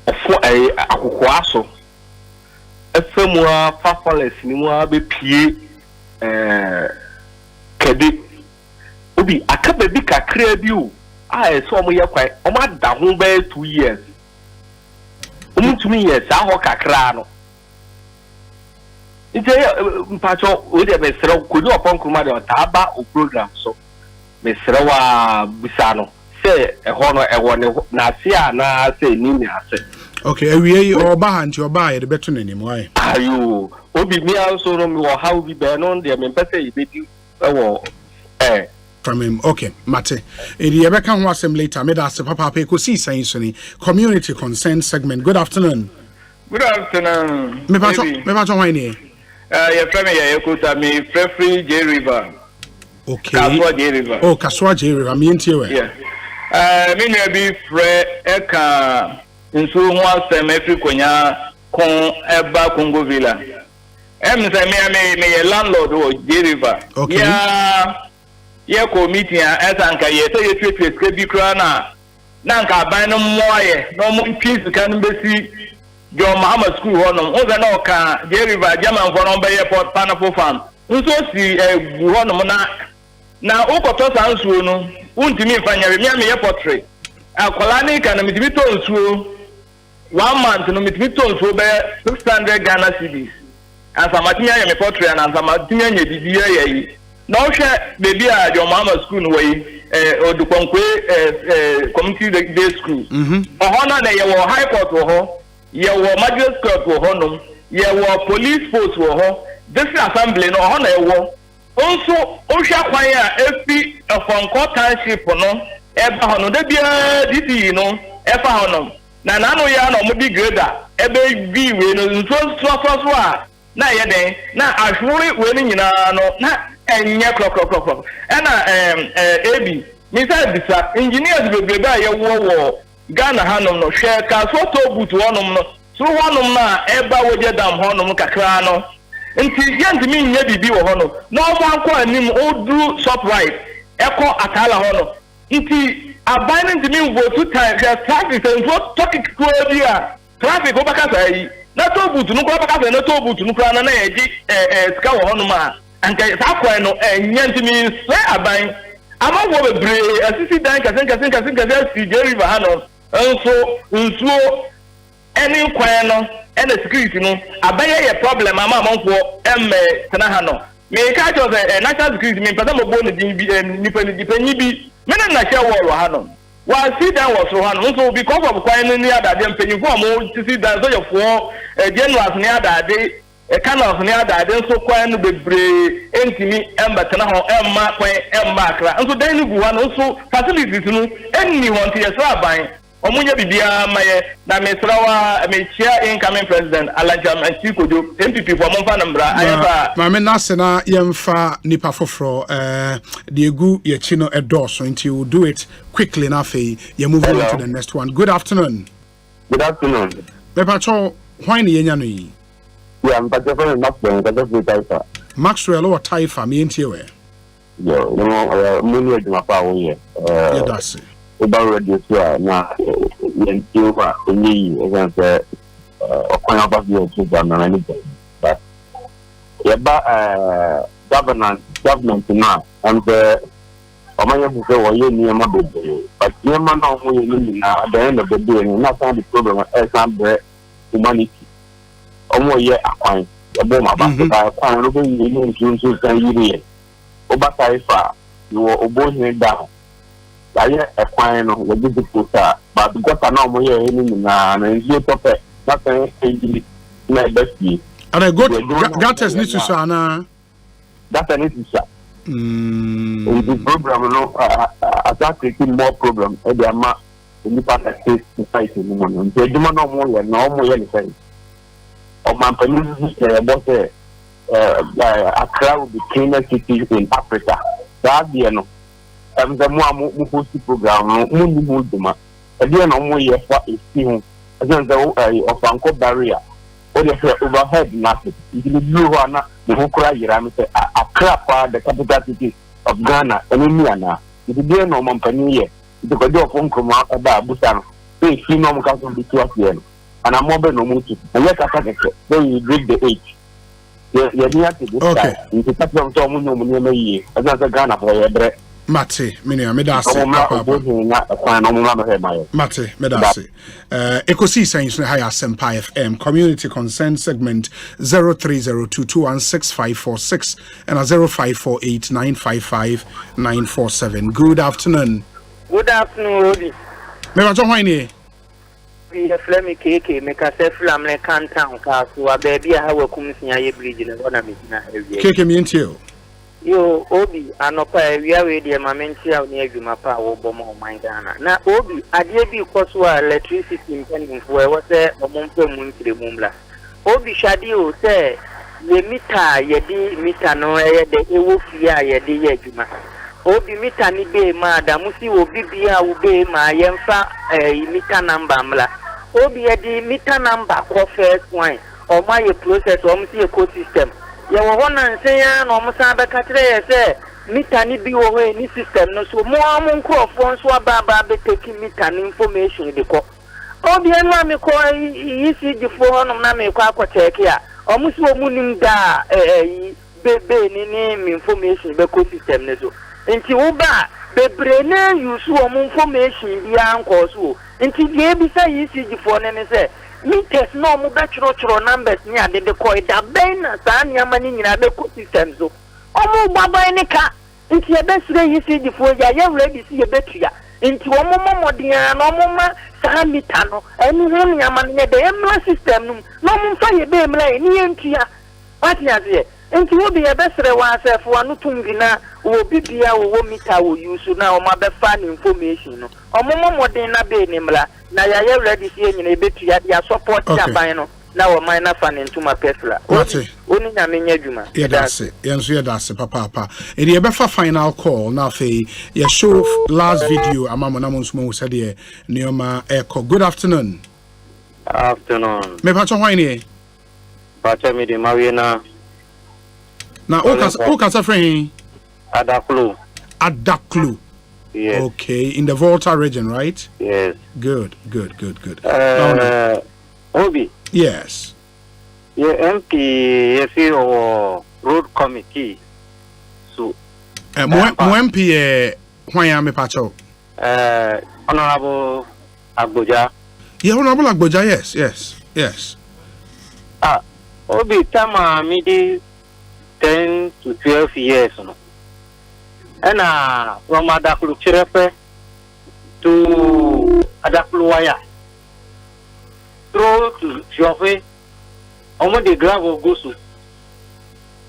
[SPEAKER 15] of Akukwaso. Efemwa fafales ni mwa be pie kede obi akabe bi kakra bi o so omo ye kwai omo ada ho be 2 years omutumi years aho kakra no ite mpacho o de be sere kodu opon kuma de otaba o program so be sere wa busano se ho no ewo ne na ase a na se ni ni ase.
[SPEAKER 3] Okay, we are behind your buy the better name. Why?
[SPEAKER 15] Are you? Obi me also no me how we be on there. Me pese you be
[SPEAKER 3] from him. Okay, Mate. In the Rebecca Wasem later, made us Papa Ekosiisen Sunny community consent segment. Good afternoon.
[SPEAKER 18] Good afternoon.
[SPEAKER 3] Me pacho wine.
[SPEAKER 18] Your friend me Yakuta me Free J River.
[SPEAKER 3] Okay.
[SPEAKER 18] Kaswa J River.
[SPEAKER 3] Oh, Kaswa J River. Me into you.
[SPEAKER 18] Yeah. Me be Fre Eka. Nso ho asem Afrikonya kon eba Congo Villa. Say me landlord o Jeriva.
[SPEAKER 3] Okay.
[SPEAKER 18] Yeah committee asanka ye say you treat bi kra na nka ban no moye no mo peace kan besi John Muhammad school ho no o na ka Jeriva German for no be pineapple farm. Nso si bu ho no na ukoto sansuo no untimi fanyare me ye portrait. Akola ni kan me tibito nsuo 1 month no mitmito so be 600 Ghana cedis. And some material me portrait and some material nye bibia yi. Na o hwe baby a John Muhammad school no way Odukonkwe community day school. Oho na ye wo high court wo ye wo magistrate court wo no, ye wo police post wo district assembly no oho na ye wo. Also o hwe kwan a efi Fonko township no eba ho no de bia DP no efa ho no. Na nanu ya no mo degrader ebe bi we no so a na ye den na ahwuri we ni nyina no na enye klok ena AB Misa bisa engineers bebrebe a yewo Ghana hanom no hwe ka so to butu honom no so honom na eba woje dam honom kakra no nti yentimi nya bibi wo hono na omo anko anim odu shoprite eko atala hono nti aban ntimi vote time traffic so topic ko dia traffic obaka sai na to butu no ko obaka sai na to butu no kra na yeji sika wo honom a anka sa kwa no nya ntimi se aban amagwo bebre asisi dan kasen si river hano nso any kwan no and the security no abaye ye problem ama amanfo tena hano me ka jo say national security me pata mo bo no din bi nipa ni dipanyi bi me na hye wall hano wa si dan was ro hano so because of kwan ni adade mpanyifo mo si dan so yefo January ni adade Canos ni adade so kwan no bebre entimi tena ho kwan akra so dan ni gu hano so facilities no enni won tie so aban omunya bibia maye na mesrawa mechia incoming president Alaja Masikojo MPP for monfa nambra ayaba
[SPEAKER 3] ma me nase na yemfa nipa foforo the egu ye chino edoso until you do it quickly na fe you move on to the next one. Good afternoon.
[SPEAKER 15] Good afternoon.
[SPEAKER 3] Me pacho why ni yenya no yi?
[SPEAKER 15] Yeah, I'm particularly Maxwell,
[SPEAKER 3] Maxwell or Taifa me entie we.
[SPEAKER 15] Yo, no many of my power here.
[SPEAKER 3] Yeah, that's it.
[SPEAKER 15] About radio na yentiwa ni against okwana ba bi otu ba na ni but yeba government na and omanya bu se wo ye ni ma bebe but ye ma na ho ye ni na at the end of the day na some the problem is some humanity omo ye akwan ebo ma ba ba akwan no be ni ntu kan yiri oba taifa yo obo hin down aye ekwan no we give it but because na mo ye ni na nzi tope na kan enjili na besti
[SPEAKER 3] and I go gates need to sana
[SPEAKER 15] that need to sa the program no attack more problem e dey ma ni part of state society ni mo no nti eduma no mo ye ni say o man panic boss Accra will be cleanest city in Africa that year no the more host program no duma again no more year for a thing again the of Uncle barrier or the overhead nothing it will blue one the whole cry say Accra the capital city of Ghana and Indiana it will be no man panier it will go from about Busan so if you know council be 12 years and I'm mobile no more and let us so you break the age okay you catch them to no money as a Ghana for your bread
[SPEAKER 3] Mate, medase Mate, medase Ekosiisen On Asempa FM Community Consent Segment 0302216546 and 0548955947. Good afternoon.
[SPEAKER 19] Good afternoon, Odi.
[SPEAKER 3] Me wa why ni?
[SPEAKER 19] We flemi keke me ka se flam le kan town ka so ababi a hawa kumsia ye bridge ne bona me na area.
[SPEAKER 3] Keke mi ntio.
[SPEAKER 19] Yo Obi anopa ewia we de mamenti a ne adwuma pa wo bomo man Ghana na Obi ade bi koso a electricity impending we se omompe mu ntiremu mla Obi shadi o se ye mita ye di mita no ye de ewo fie a ye de ye adwuma Obi mita ni be ma da musi obi bia wo be ma ye mfa mita number mla Obi ye di mita number ko first one o ma ye process o musi ecosystem ya wo na nsen na omusa be ka kire ye se mita ni bi wo he ni system no so mo amun crofon so aba be take mita ni information de ko Obi enwa me ko yisi di fo hono na me ko akocheck ya omusi omunim da bebe ni information be ko system ne so nti wo ba bebre na use wo information bi anko so nti die bi say yisi di fo ne se meters no mo be chiro numbers ni ade de ko da ben na sa nya mani nyina be ko system so omo gbagba ni ka nti e be sire yisi di fo ya ye wura bi si ye betua nti wo mo modia no mo ma sa meter no eni ho nya mani de emla system no mo fa ye be emla ni ye ntua what ya ze nti wo bi ye be sire wa asefo anu tungina wo bibia wo meter wo use na o ma be fa ni information no omo modia na be ni mla na ya ye ready see nyina betua dia support ya ban no Now, my fan into my pesla. Only na menya juma.
[SPEAKER 3] Yeah, that's it. Yeah, that's it, papa. And the befa final call now. You show last video. Amama namonsumo said here. Nioma Eko. Good afternoon.
[SPEAKER 20] Afternoon.
[SPEAKER 3] Me pacho wine.
[SPEAKER 20] Pacho me di Marina.
[SPEAKER 3] Na okasa friend. Adaklu.
[SPEAKER 20] Yes.
[SPEAKER 3] Okay, in the Volta region, right?
[SPEAKER 20] Yes.
[SPEAKER 3] Good.
[SPEAKER 20] Obi.
[SPEAKER 3] Yes.
[SPEAKER 20] Yeah, MP, yes, or road committee. So.
[SPEAKER 3] MP, why am I pacho?
[SPEAKER 20] Honorable Abuja.
[SPEAKER 3] Yeah, Honorable Abuja. Yes.
[SPEAKER 20] Obi, tama midi 10 to 12 years, no. And from Adaklu Chirepe to Adaklu Waya, through to Jofe, almost the gravel Gosu.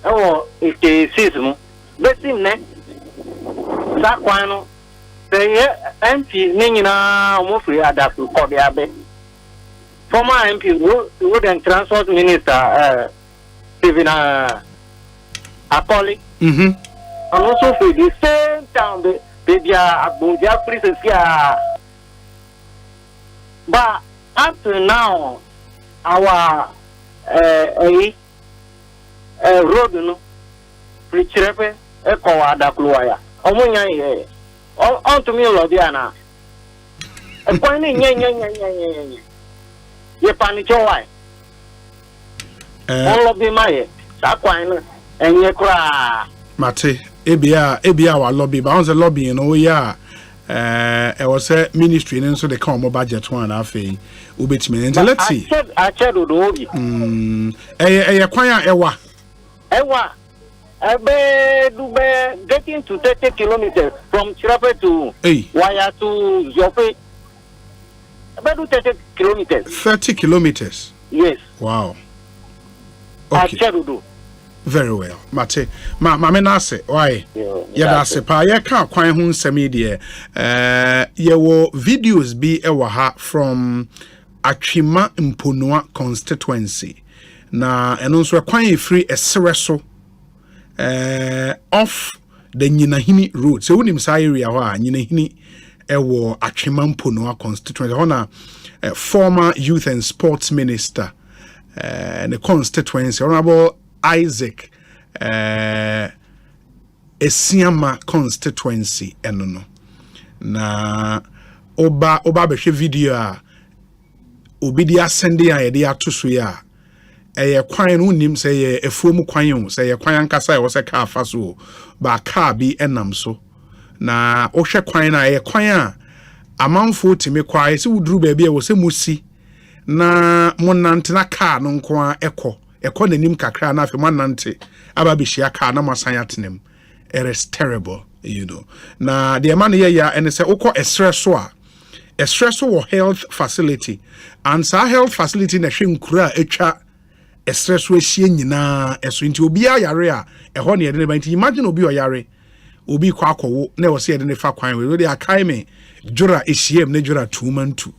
[SPEAKER 20] Oh, it is season. But him, ne? Saquano, say, MP, Nina, Mofri Adaklu Kobiabe. Former MP, Road and Transport Minister, Stephen Apolli. And also for the same time, baby, Abuja places here. But up to now, our road, no, Prichepe, Eko Adakluaya. Omunya ye. On to me, Lodiana. A pointing, ye panicho. All of the my Saquine and ye cry.
[SPEAKER 3] Mate, ebia wa lobby, but on the lobby, you know, yeah. It was a ministry, and so they come more budget one. I think ubitme. And let's see.
[SPEAKER 20] I said, Obi.
[SPEAKER 3] Ewa.
[SPEAKER 20] Getting to 30 kilometers from Chirape to Waya to Jope. About 30 kilometers.
[SPEAKER 3] 30 kilometers.
[SPEAKER 20] Yes.
[SPEAKER 3] Wow.
[SPEAKER 20] Okay. I said,
[SPEAKER 3] very well. Mate, menase why? Yeah, that's it. Pa ye ka kwan ho nsemi de ye wo videos bi ewa ha from Atwima Mponoa constituency. Na eno nso kwan e free esere so off the Nyinahini road. So unim sa area ho a Nyinahini ewo Atwima Mponoa constituency. Hona former youth and sports minister the constituency honorable Isaac Esiama constituency enono na oba behwe video a obi dia sende a yede atoso ya kwan no nim se ye efuom kwan o se ye kwan ankasa e wo se ka afa so ba ka bi enam so na ohwe kwan na kwan a amanfo timi kwai se wuduru ba bi e wo se musi na monante na ka no nko a ekọ nanim kakra na afi manante aba bihia ka na masan atenem. It is terrible, you know. Na the man here ya and say ukọ estre so health facility and sa health facility na hwe nkura etwa estre so ehie nyina eso nti obi ayare a ehọ na yede ba nti imagine obi oyare obi kwa akọwo na wo se yede ne fa kwan we dey akai me jura ehiem na jura tumantu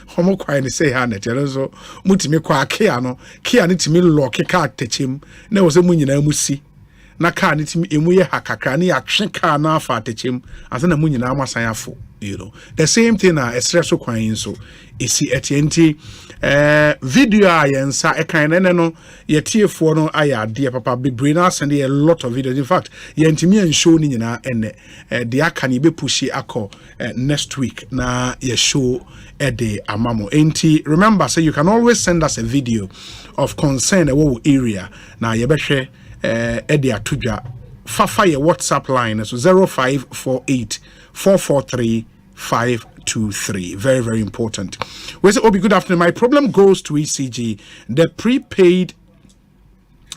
[SPEAKER 3] homo kwan ne say ha na tere so mutimi kwa akia no kia ne timi lock ka atechim na wo se mu nyina musi na ka ne timi emu ye hakakra ne ya twe ka na afa atechim asa na mu nyina amasan afo, you know. The same thing na estre so kwan so isi etienti video ayensa ekan ne no yetiefo no ayade papa bebre na send a lot of videos. In fact yentimi en show ni nyina ene de aka ne be push akọ next week na ye show ede amamo enti. Remember, say you can always send us a video of concern a wo area na ye behwe ede atudwa fafa ye WhatsApp line so 0548 443 523. Very, very important. We say, Obi, good afternoon. My problem goes to ECG. The prepaid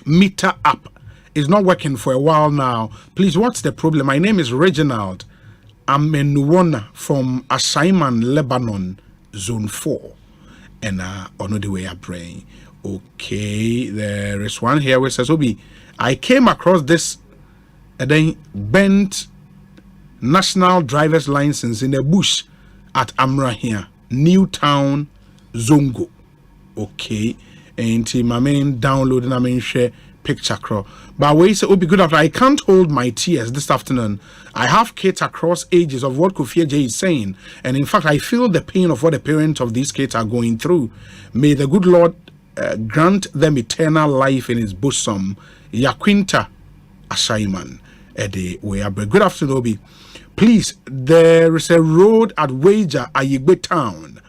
[SPEAKER 3] meter app is not working for a while now. Please, what's the problem? My name is Reginald. I'm in Nuwana from Asaiman, Lebanon, Zone 4. And on the way I bring. Okay, there is one here which says, Obi, I came across this and then bent national driver's license in the bush at Amra here, Newtown, Zongo. Okay. And my main download and I mean share picture crow. But we say, be good after I can't hold my tears this afternoon. I have kids across ages of what Kofi J is saying. And in fact, I feel the pain of what the parents of these kids are going through. May the good Lord grant them eternal life in his bosom. Yaquinta Ashaiman. Ede Weabre. Good afternoon, Obi. Please, there is a road at Wager, Ayigbe Town.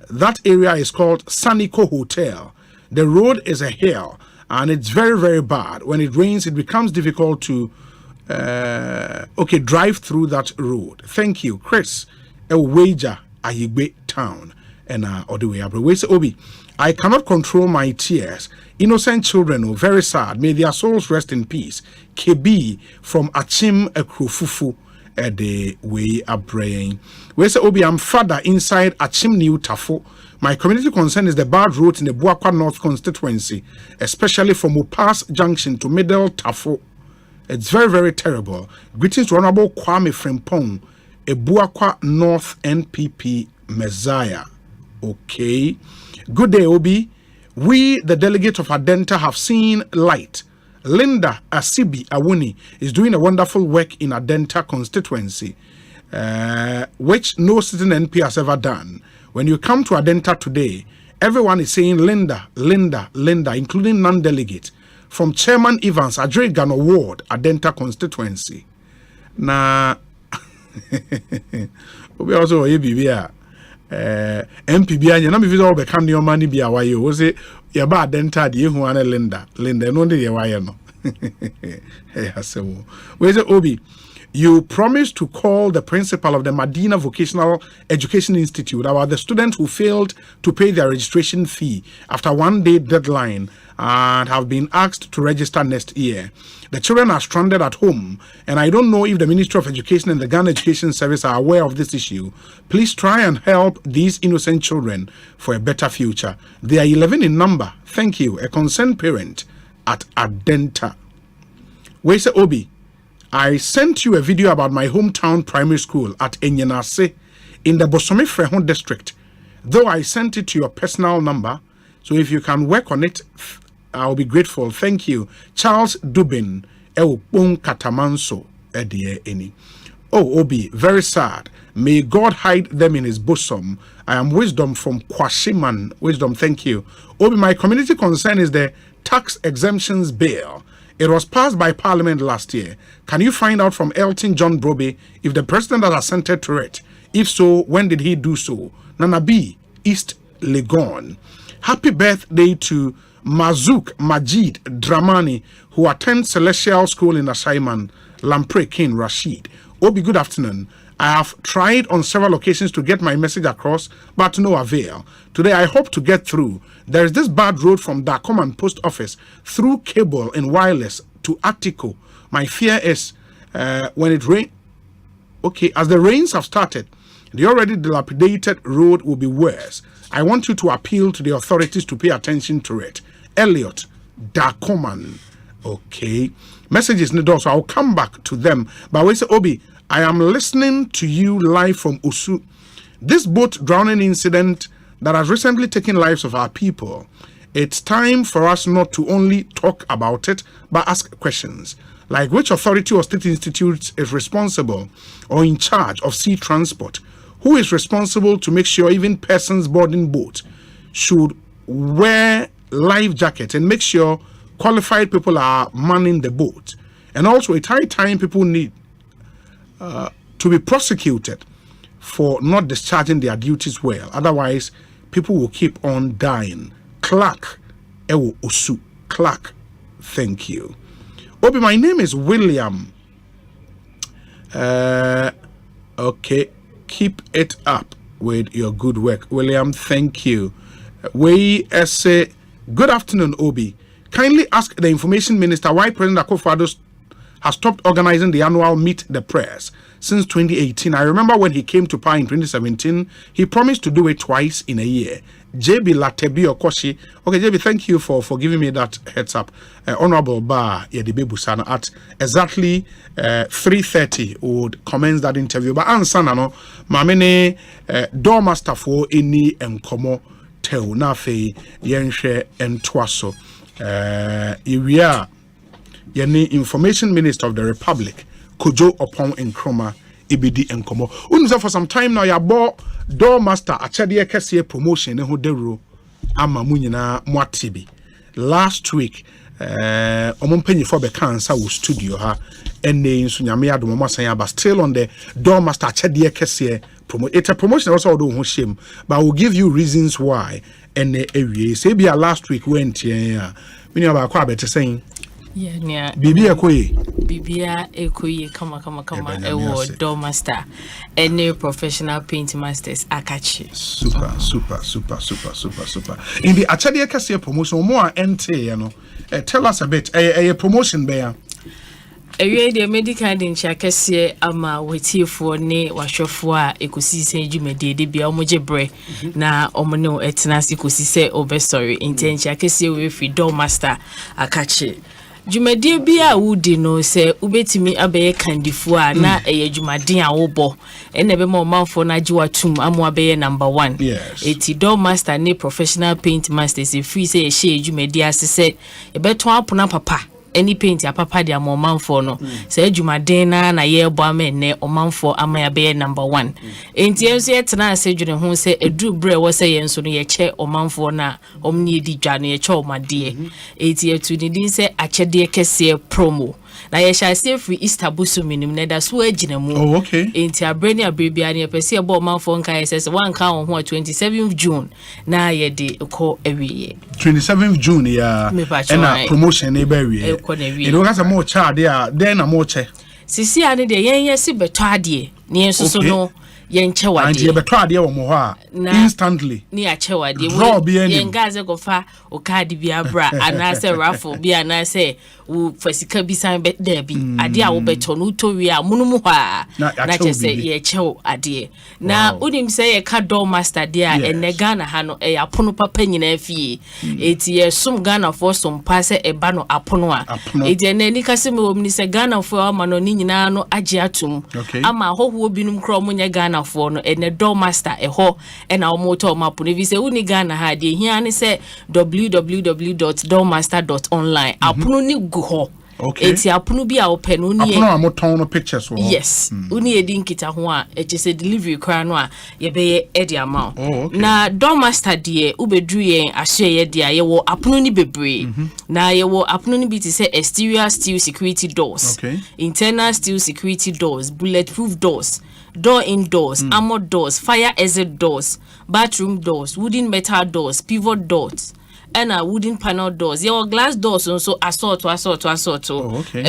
[SPEAKER 3] That area is called Sanico Hotel. The road is a hill and it's very, very bad. When it rains, it becomes difficult to drive through that road. Thank you, Chris. Wager, Ayigbe Town. And Odeweabre. We say, Obi, I cannot control my tears. Innocent children, very sad. May their souls rest in peace. KB from Achim Ekrofufu. The way are praying. We say, Obi, I'm father inside Achim New Tafo. My community concern is the bad roads in the Buakwa North constituency, especially from Upas Junction to Middle Tafo. It's very, very terrible. Greetings to Honorable Kwame Frimpong, a Buakwa North NPP Messiah. Okay. Good day, Obi. We, the delegate of Adenta, have seen light. Linda Asibi Awuni is doing a wonderful work in Adenta constituency, which no sitting NP has ever done. When you come to Adenta today, everyone is saying Linda, Linda, Linda, including non-delegate. From Chairman Evans, Adre Gano Ward, Adenta constituency. Na, we also a MPB and you know, become your money be a way. Was it your bad dentad? You who are Linda, Linda, no, the way no. Where's it, Obi? You promised to call the principal of the Medina Vocational Education Institute about the students who failed to pay their registration fee after 1 day deadline and have been asked to register next year. The children are stranded at home, and I don't know if the Ministry of Education and the Ghana Education Service are aware of this issue. Please try and help these innocent children for a better future. They are 11 in number. Thank you. A concerned parent at Adenta. Where's Obi? I sent you a video about my hometown primary school at Enyenase in the Bosome Frehon district. Though I sent it to your personal number, so if you can work on it, I'll be grateful. Thank you. Charles Dubin, Eupong Katamanso, Edie Eni. Oh, Obi, very sad. May God hide them in his bosom. I am Wisdom from Kwashiman. Wisdom, thank you. Obi, my community concern is the tax exemptions bill. It was passed by Parliament last year. Can you find out from Elton John Brobe if the president has assented to it? If so, when did he do so? Nana B, East Legon. Happy birthday to Mazouk Majid Dramani, who attends Celestial School in Ashaiman, Lampre King Rashid. Obi, good afternoon. I have tried on several occasions to get my message across, but to no avail. Today, I hope to get through. There is this bad road from Dacoman Post Office through cable and wireless to Atiko. My fear is when it rains. Okay, as the rains have started, the already dilapidated road will be worse. I want you to appeal to the authorities to pay attention to it. Elliot Dacoman. Okay. Messages need also. I'll come back to them. But we say, Obi, I am listening to you live from Usu. This boat drowning incident that has recently taken lives of our people. It's time for us not to only talk about it, but ask questions. Like which authority or state institute is responsible or in charge of sea transport? Who is responsible to make sure even persons boarding boat should wear life jackets and make sure qualified people are manning the boat? And also, it's high time people need to be prosecuted for not discharging their duties well. Otherwise, people will keep on dying. Clark Ewo Osu. Clark, thank you. Obi, my name is William. Okay, keep it up with your good work. William, thank you. We say, good afternoon, Obi. Kindly ask the Information Minister why President Akufo-Addo has stopped organizing the annual Meet the Press since 2018. I remember when he came to power in 2017, he promised to do it twice in a year. JB Latebi Okoshi. Okay, JB, thank you for giving me that heads up. Honorable Ba Yedibe Busana at exactly 3:30 would commence that interview. But answer no, mamene doormaster for any enkomo tell na fe yenhwe entwaso ewia yeni information minister of the republic Kojo upon Nkrumah ibidi enkomo unuse for some time now ya bo door master achede kese promotion ne ho dero ama munyina mwatibi last week omompanyi for be kansa wo studio ha enne nso nyame adom mo asan aba still on the door master achede kese promote it's a promotion also do ho shame but I will give you reasons why enne ewie say be last week went here mini aba kwa bete saying
[SPEAKER 21] yeah
[SPEAKER 3] bibia koyi
[SPEAKER 21] bibia ekoyi kama ewo door master any professional paint masters akachi
[SPEAKER 3] super in the achade kase promotion more ente no tell us a bit a promotion bear
[SPEAKER 21] ewie de medical din chakese ama wetiefo ne wahwefo a ekosise dwumade de bia omogebre na omno etenase ekosise obestory intention chakese we fi door master akachi Jumade bia wudi no se ubetimi abeye kandifu a na eye jumade a wobo ene be ma manfo na jiwatum amu abeye number 1
[SPEAKER 3] yes
[SPEAKER 21] eti door master ne professional paint masters e free se ye she jumade asese e beto apona papa any paint ya papa dia mo manfo no se jumade na ye bo amene o manfo ama ya be number 1 enti enso ye tena ase dwene ho se edu bre wo se ye nso no ye che o manfo na omni edi dwa no ye che o made enti etu ni din se achede kese promo na ye sha se free Easter busu minim na da so agina mu
[SPEAKER 3] oh okay
[SPEAKER 21] enti abrani abrebia ne pese e bo manfo nka se wan ka ho 27th June na ye de ko awiye
[SPEAKER 3] 27th June ya ena promotion e ba wiye e do kasa mo cha de a den na mo che
[SPEAKER 21] sisi ane de yen yesi beto ade ne enso so no yen che wade
[SPEAKER 3] ande beto ade wo mo ho a instantly
[SPEAKER 21] ni a che wade
[SPEAKER 3] yen
[SPEAKER 21] gaze go fa o card bi abra anase raffle bi anase wo fasika bi san be da bi ade a wo beto no to wi a munum ho a na che se ye che ade na unim se ye ka door master de a enega na ha no e apono papa nyina afie eti ye sum Ghana for some pass e ba no apono a eti na ni kase me omni se Ghana for ama no ni nyina no age atum ama hoho binum kro mo nya Ghana for no ene door master e ho e na omo to mapo ne vi se uni Ghana ha de hia ne se www.doormaster.online apono ni gu ho eti apono bi a open no ni
[SPEAKER 3] apono amoton no pictures wo
[SPEAKER 21] yes uni edi nkita ho a e che se delivery kra no a ye be ye edi ama na door master de ubedru yen ahye ye de a ye wo apono ni bebre na ye wo apono ni bi ti se exterior steel security doors internal steel security doors bulletproof doors door indoors, armored doors, fire exit doors, bathroom doors, wooden metal doors, pivot doors, and wooden panel doors. Your glass doors also assault. E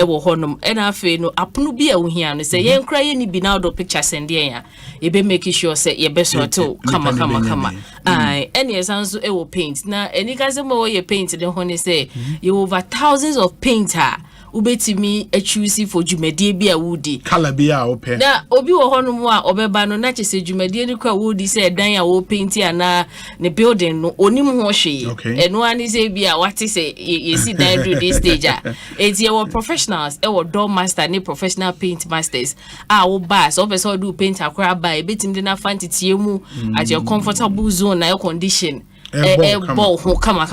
[SPEAKER 21] wo honum. And afe no apunu bi e wo hia no say yen kra ye ni bi na do picture send ya. Ye be make sure say ye be sort to kama. Ai any esanso e wo paint. Na eni kaze mo ye paint de ho ne say you over thousands of painter. Ubetimi choose for jumedie bia wudi
[SPEAKER 3] color bia open
[SPEAKER 21] na obi wo hono mu a obeba no na chese jumedie ni kwa wudi say dan ya wo paint ana ne building no onim ho hwe eno ani say bia wati say ye si dan do this stage a eti ye wo professionals e wo door master ni professional paint masters a wo ba so person do paint akra ba e betim de na fantitie mu at your comfortable zone na your condition ball kama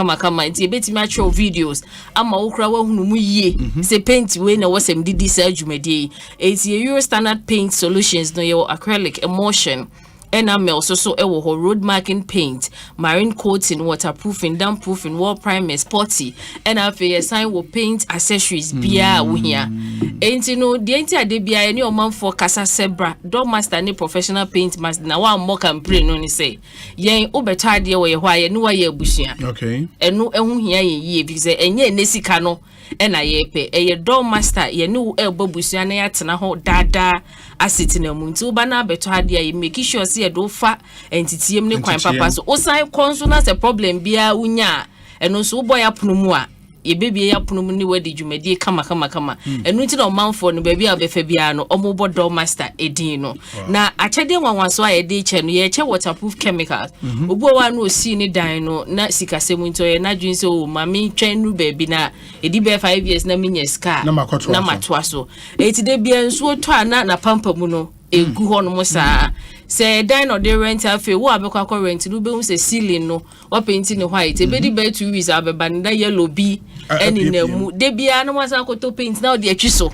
[SPEAKER 21] nti betimi a show videos ama wokra wa hunu mu yie se paint we na wasem didi sa adwumade eti Euro standard paint solutions no your acrylic emulsion enamel so ewo ho road marking paint marine coating waterproofing dampproofing wall primer sporty enafe sign wo paint accessories bia wo hia enti no de enti ade bia eni omanfo kasa sebra door master ni professional paint master na wa mo campaign no ni say yen obeto ade wo ye ho aye ni wa ye abusua enu ehu hia ye yie because enye nesika no ena ye pe eye door master ye ni ebo busua na ya tena ho dada asiti na mu nti uba na beto ade aye make sure say do fa entitiem ne kwan papa so osai konso na se problem bia unya eno so boy apono mu a ye bebie apono mu ni wadi dwumadi kama eno nti na manfo no baabi a befa bia no omobo door master edin no na achede nwanwanso a ye de che no ye che waterproof chemicals obo wa no osi ni dan no na sikasemu nto ye na dwinse o mami twen nu baabi na edi be 5 years na minya ska na matwa so eti de bia nso to ana na pampa mu no egu ho no mo saa say dan or the rent afi wo abekwa rent no be hu say ceiling no wa painting no white e be di be 2 weeks abeba na yellow bi eni na mu de bia no wasa koto paint na o de atwi so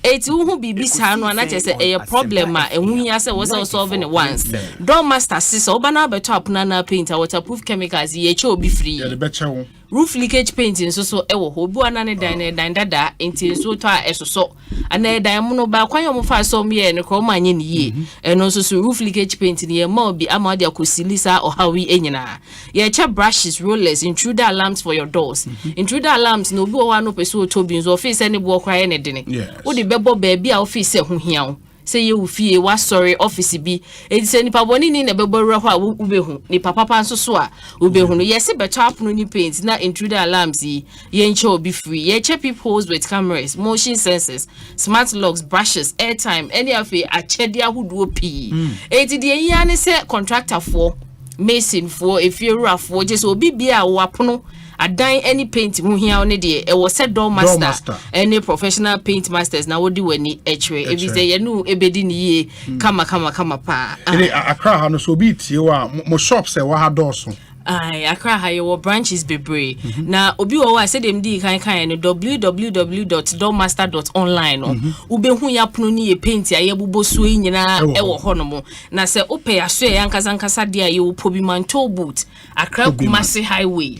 [SPEAKER 21] eti hu bibi sa no na che say a problem a ehu hia say was solving it once don master sis oba na beto apuna na paint waterproof chemicals ye che obi free
[SPEAKER 3] ya de beche wo
[SPEAKER 21] roof leakage painting so ewo ho bu ana ne dan dada enti so to a esoso ana dan mu no ba kwan yo mo fa so me ye ne ko ma anye ne ye eno so roof leakage painting ye ma obi ama de akosilisa o hawi enyina ye che brushes rollers intruder alarms for your doors intruder alarms no obi o wa no peso to bi so office any bo kwa ye ne de ne wo de bebo ba bia office ho hia wo say you fie wa sorry office bi e say nipa boni ni na beboro ho a ubehu nipa papa nso so a ubehu no yes beto apno ni paint na intruder alarms ye nche obi free ye check peoples with cameras motion sensors smart locks brushes airtime any afi achede ahodo pi e ti de yi ane say contractor for mason for efiewura for just obi bia wo apono adan any paint hu hia one de e was said door master any professional paint masters na wodi wani echwe e bi say ye no ebedi ni ye kama pa
[SPEAKER 3] ele akra ha no so bi tie wa mo shops e wa ha doso
[SPEAKER 21] ai akra ha ye wo branches bebre na obi wo wa say dem di kan no www.doormaster.online no ubehu ya pono ni ye paint ya ye bubo so nyina e wo ho no mo na say ope aso ya nkasa de ye wo pobi manto boot akra kumase highway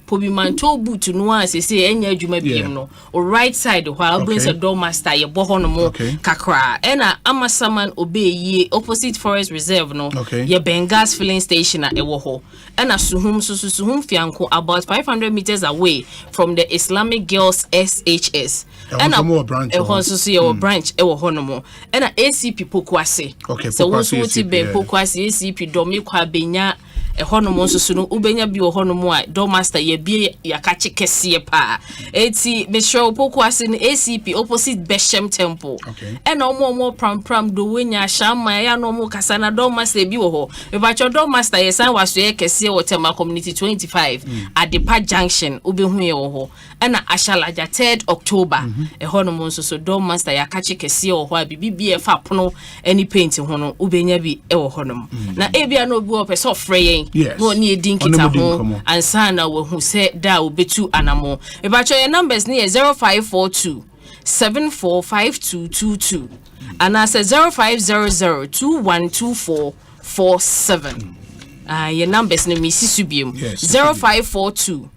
[SPEAKER 21] Pobimanto boot no a say enya adwuma biem no o right side while brings a door master ye bo ho no mo kakra ena amasaman obeye opposite forest reserve no ye Bengas filling station a ewo ho ena suhum fianko about 500 meters away from the Islamic Girls SHS ena e ho so ye branch ewo ho no mo ena ACP Pokwase so wo so ti be Pokwase ACP domi kwa benya ehono mo nso no ubenya bi ohono mo a door master ye bie yakache kese pa eti be show Pokwase no ACP opposite Beshem Temple ena omo pram do wenya shama ya no mo kasa na door master bi wo ho e ba cho door master ye san waso ye kese wo tema community 25 Adepa Junction ubehu ye wo ho ena ashalaja 3rd October ehono mo nso so door master yakache kese wo ho a bibi e fa pono any paint ho no ubenya bi e wo ho no na ebia no bi wo pese ofre no ni edin kita ho ansana we hu se da obetu anamo e ba cho your numbers ni 0542 745222 and I said 0500 212447 your numbers ni mi sisubium 0542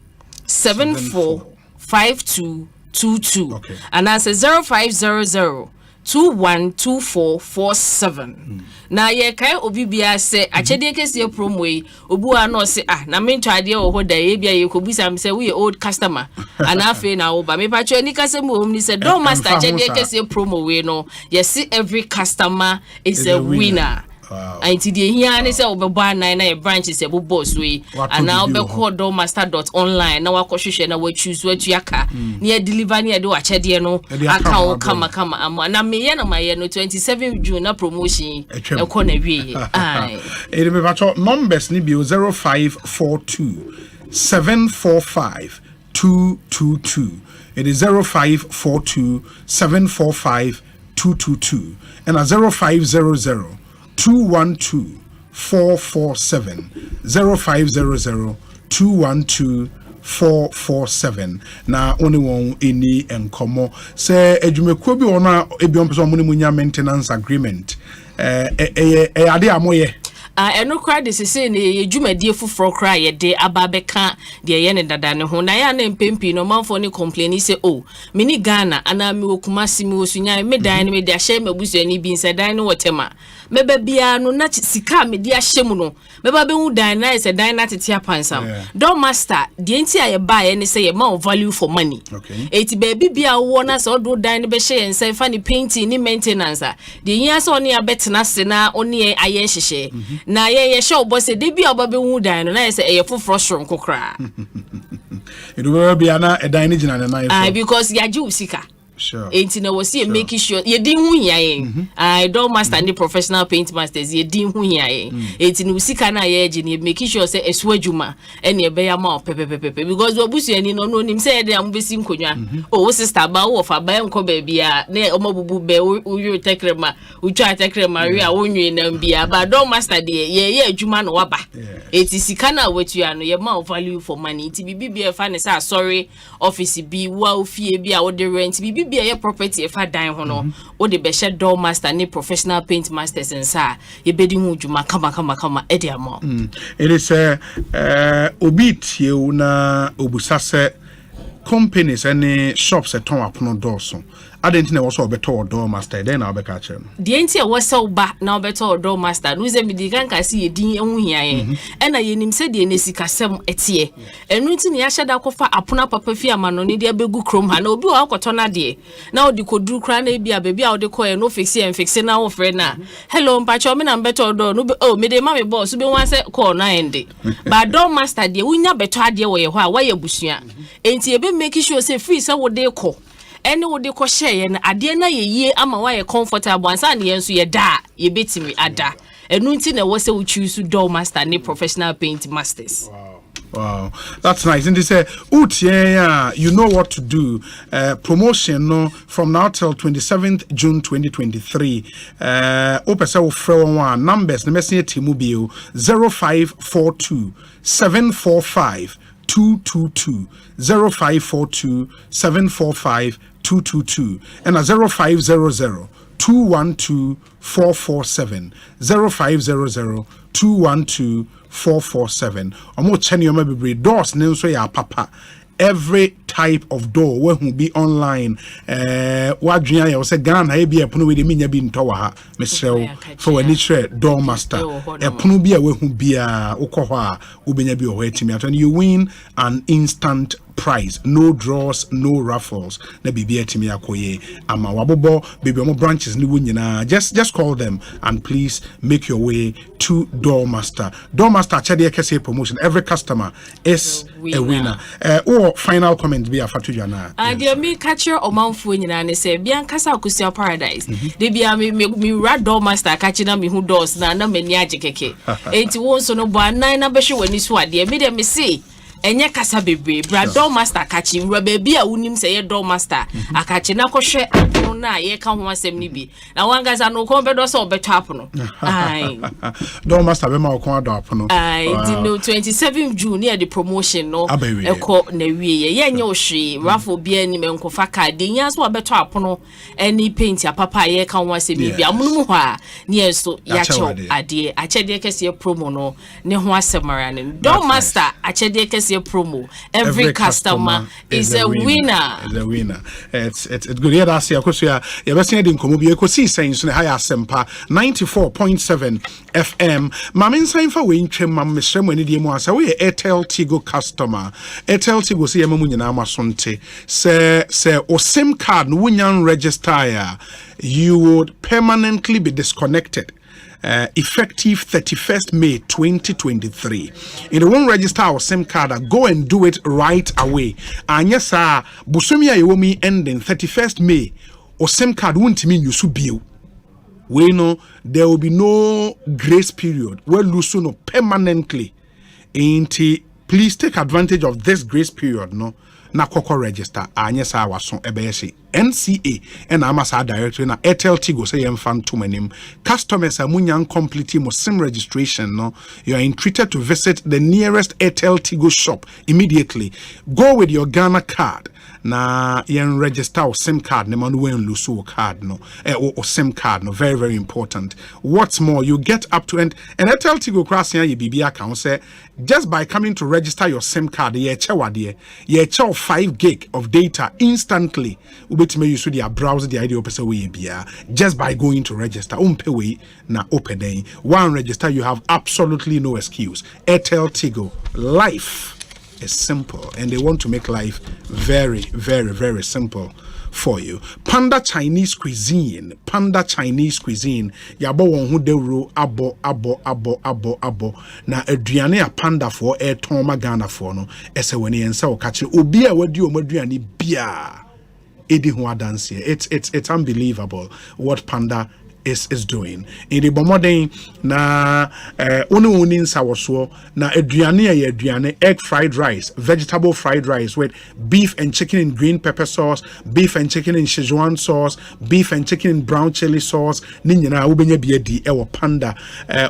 [SPEAKER 21] 745222 and I said 0500 212447 na ye kai obi bia se achede kese promo yi obu ano se na mento ade wo ho da ye bia ye ko bisa me se we old customer ana afi na wo ba me pa chwe ni kase mu omni se don master achede kese promo we no ye see every customer is a winner. Anti the here ne say obebo anan na branches ebo boss we and now be call doormaster.online na wakohwehwe na wa choose wa tuaka na deliver na de wa chede no aka kama na meye na maye no 27 June na promotion e ko na wie ai
[SPEAKER 3] e me bacho numbers ni bi 0542 745 222 it is 0542 745 222 and a 0500 212-447 0500 212-447 na only one any enkomo say edwumekuo bi ona ebion person mo ni munya maintenance agreement ade amoye
[SPEAKER 21] eno kra de sese ne yedwumadie foforo kra ye de ababeka de ye ne dada ne ho na ya na mpempi no manfo ne complain say mini Ghana ana mi okumasi mi osunya me dan ne me de ahye mabusu ani bi nsa dan ne wotema meba bia no na sika me de ahye mu no meba be hu dan na ise dan na tete apansam door master de enti aye ba ye ne say ye ma value for money eti baby bia wo na so do dan ne be hye nsa fa ni painting ni maintenance de yin so ne abetena se na oni aye hyehye na ye show boss de bia oba be hu dan no na say ye foforo shron kokra
[SPEAKER 3] edu bia na e dan ne gina na na
[SPEAKER 21] because ya ji usika
[SPEAKER 3] Sure.
[SPEAKER 21] Enti na wasi making sure ye din hu hia yen. I don't master the professional paint masters ye din hu hia yen. Enti no sika na ye agi ne making sure say esu adwuma ene e be ya ma pepepepe because obusu ani no no nim say dey am besi nkonwa. Oh sister ba wo fa ba enko ba bia na omabubu be uyu tekrema utwa tekrema wi a wonwe na bia ba don't master de ye adwuma no waba. Enti sika na wetua no ye ma value for money. Enti bibia fa ne say sorry office bi wa ofie bi a wo de rent bibia ye property e fa dan ho no wo de be she door master ne professional paint masters nsa ye bedi hu dwuma kama e de ama.
[SPEAKER 3] It is obi tie na obusase companies and shops at ton apono doorso. I didn't know also better door master then I'll be catching.
[SPEAKER 21] The enti was so back now better door master. No ze me di kan ka si edin ehun hia yen. E na yenim se de nesikasem etie. Enu nti ne ya hyeda kofa apona papa fi amano ne de abegu krom ha na obi wa akoto na de. Na odi koduru kra na bia baby a odi koye no fixe na wo frɛ na. Hello mpacho me na better door no be oh me de ma me boss be wan se call na ende. But door master de wunya better ade wo ye ho a wa ye busua. Enti ebe make sure say free se wo de ko. Any would they share and Adiana ye ama why comfortable and san yensu ye da ye betimi ada. And nothing was so choose to door master ne professional paint masters.
[SPEAKER 3] Wow, that's nice. And they say, you know what to do. Promotion no from now till 27th June 2023. Opesa one numbers. The messenger Timubio 0542 745 222 0542 745 222 and a 0500 212 447 0500 212 447. Omo cheni oma bebre doors ne nso ya papa. Every type of door where will be online. Wadria ya say Ghana e bia pono we de minya bi nto wa ha. Mesrew for when it door master. E pono bia we hu bia ukọ a ubenya bi o etimi atoni you win an instant prize, no draws, no raffles. Na bibi etimi akoye ama wabobo baby omo branches ni wunyina. Just call them and please make your way to door master. Door master chede kese promotion. Every customer is a winner. Or final comment be afatu jana.
[SPEAKER 21] Dear me catcher or manfu nyina ne say bia nkasa akusia paradise. De bia me rad door master catching me who doors na many ajekeke. Enti won so no bo nan na behwe wani so ade me de me say enye kasa bebre bra door master kachi mra baby a unim say ye door master akachi na kohwe apono na ye ka ho asem ni bi na wangaza no ko bedo so obeto apono ai
[SPEAKER 3] door master be ma ko ado apono
[SPEAKER 21] ai di no 27 June near the promotion no eko na wie ye enye ohwe raffle bia ni menkofa card nya so obeto apono any paint ya papa ye ka ho asem bi amunum ho a ne so ya chew ade achede kese promo no ne ho asemara ne door master achede kese promo. Every customer is a winner.
[SPEAKER 3] Is a winner. It's good. Yeah, that's ya. Cause ya best thing in komo bi Ekosiisen so high Asempa 94.7 FM. Mamin sign for we ntwem mam mesrem ani die mu asa we Airtel Tigo customer. Airtel Tigo se yemamu nyina amasonte. Se o SIM card no wunyan register ya, you would permanently be disconnected. Effective 31st May 2023. In the one register our SIM card, go and do it right away. And yes, Busumia Yomi ending 31st May, or SIM card won't mean you should be. We know there will be no grace period. Well, Lusuno permanently. Please take advantage of this grace period, no? Na koko register anyesa waso ebeyesi NCA and amasa directory na Airtel Tigo say yemfan to manim customers amunyan complete mo SIM registration no you are entreated to visit the nearest Airtel Tigo shop immediately. Go with your Ghana card na yen register or SIM card ne man wen lusu card no or SIM card no very important. What's more, you get up to and Airtel Tigo cross here bibi account say just by coming to register your SIM card ye chewade ye chew 5 gig of data instantly. Ubetime you should browse the idea person we bia just by going to register. Umpe we na open one register, you have absolutely no excuse. Airtel Tigo, life is simple and they want to make life very simple for you. Panda Chinese cuisine yabo won hu dewro abo na aduane a panda for e ton ma Ghana for no ese woni ensa o ka kire obi a wadi o maduane bia edi ho adanse. It's unbelievable what Panda is doing. In the bomoden na uni nsawoso na aduane egg fried rice, vegetable fried rice with beef and chicken in green pepper sauce, beef and chicken in Szechuan sauce, beef and chicken in brown chili sauce. Ni nyina wobenya biedi ewo Panda.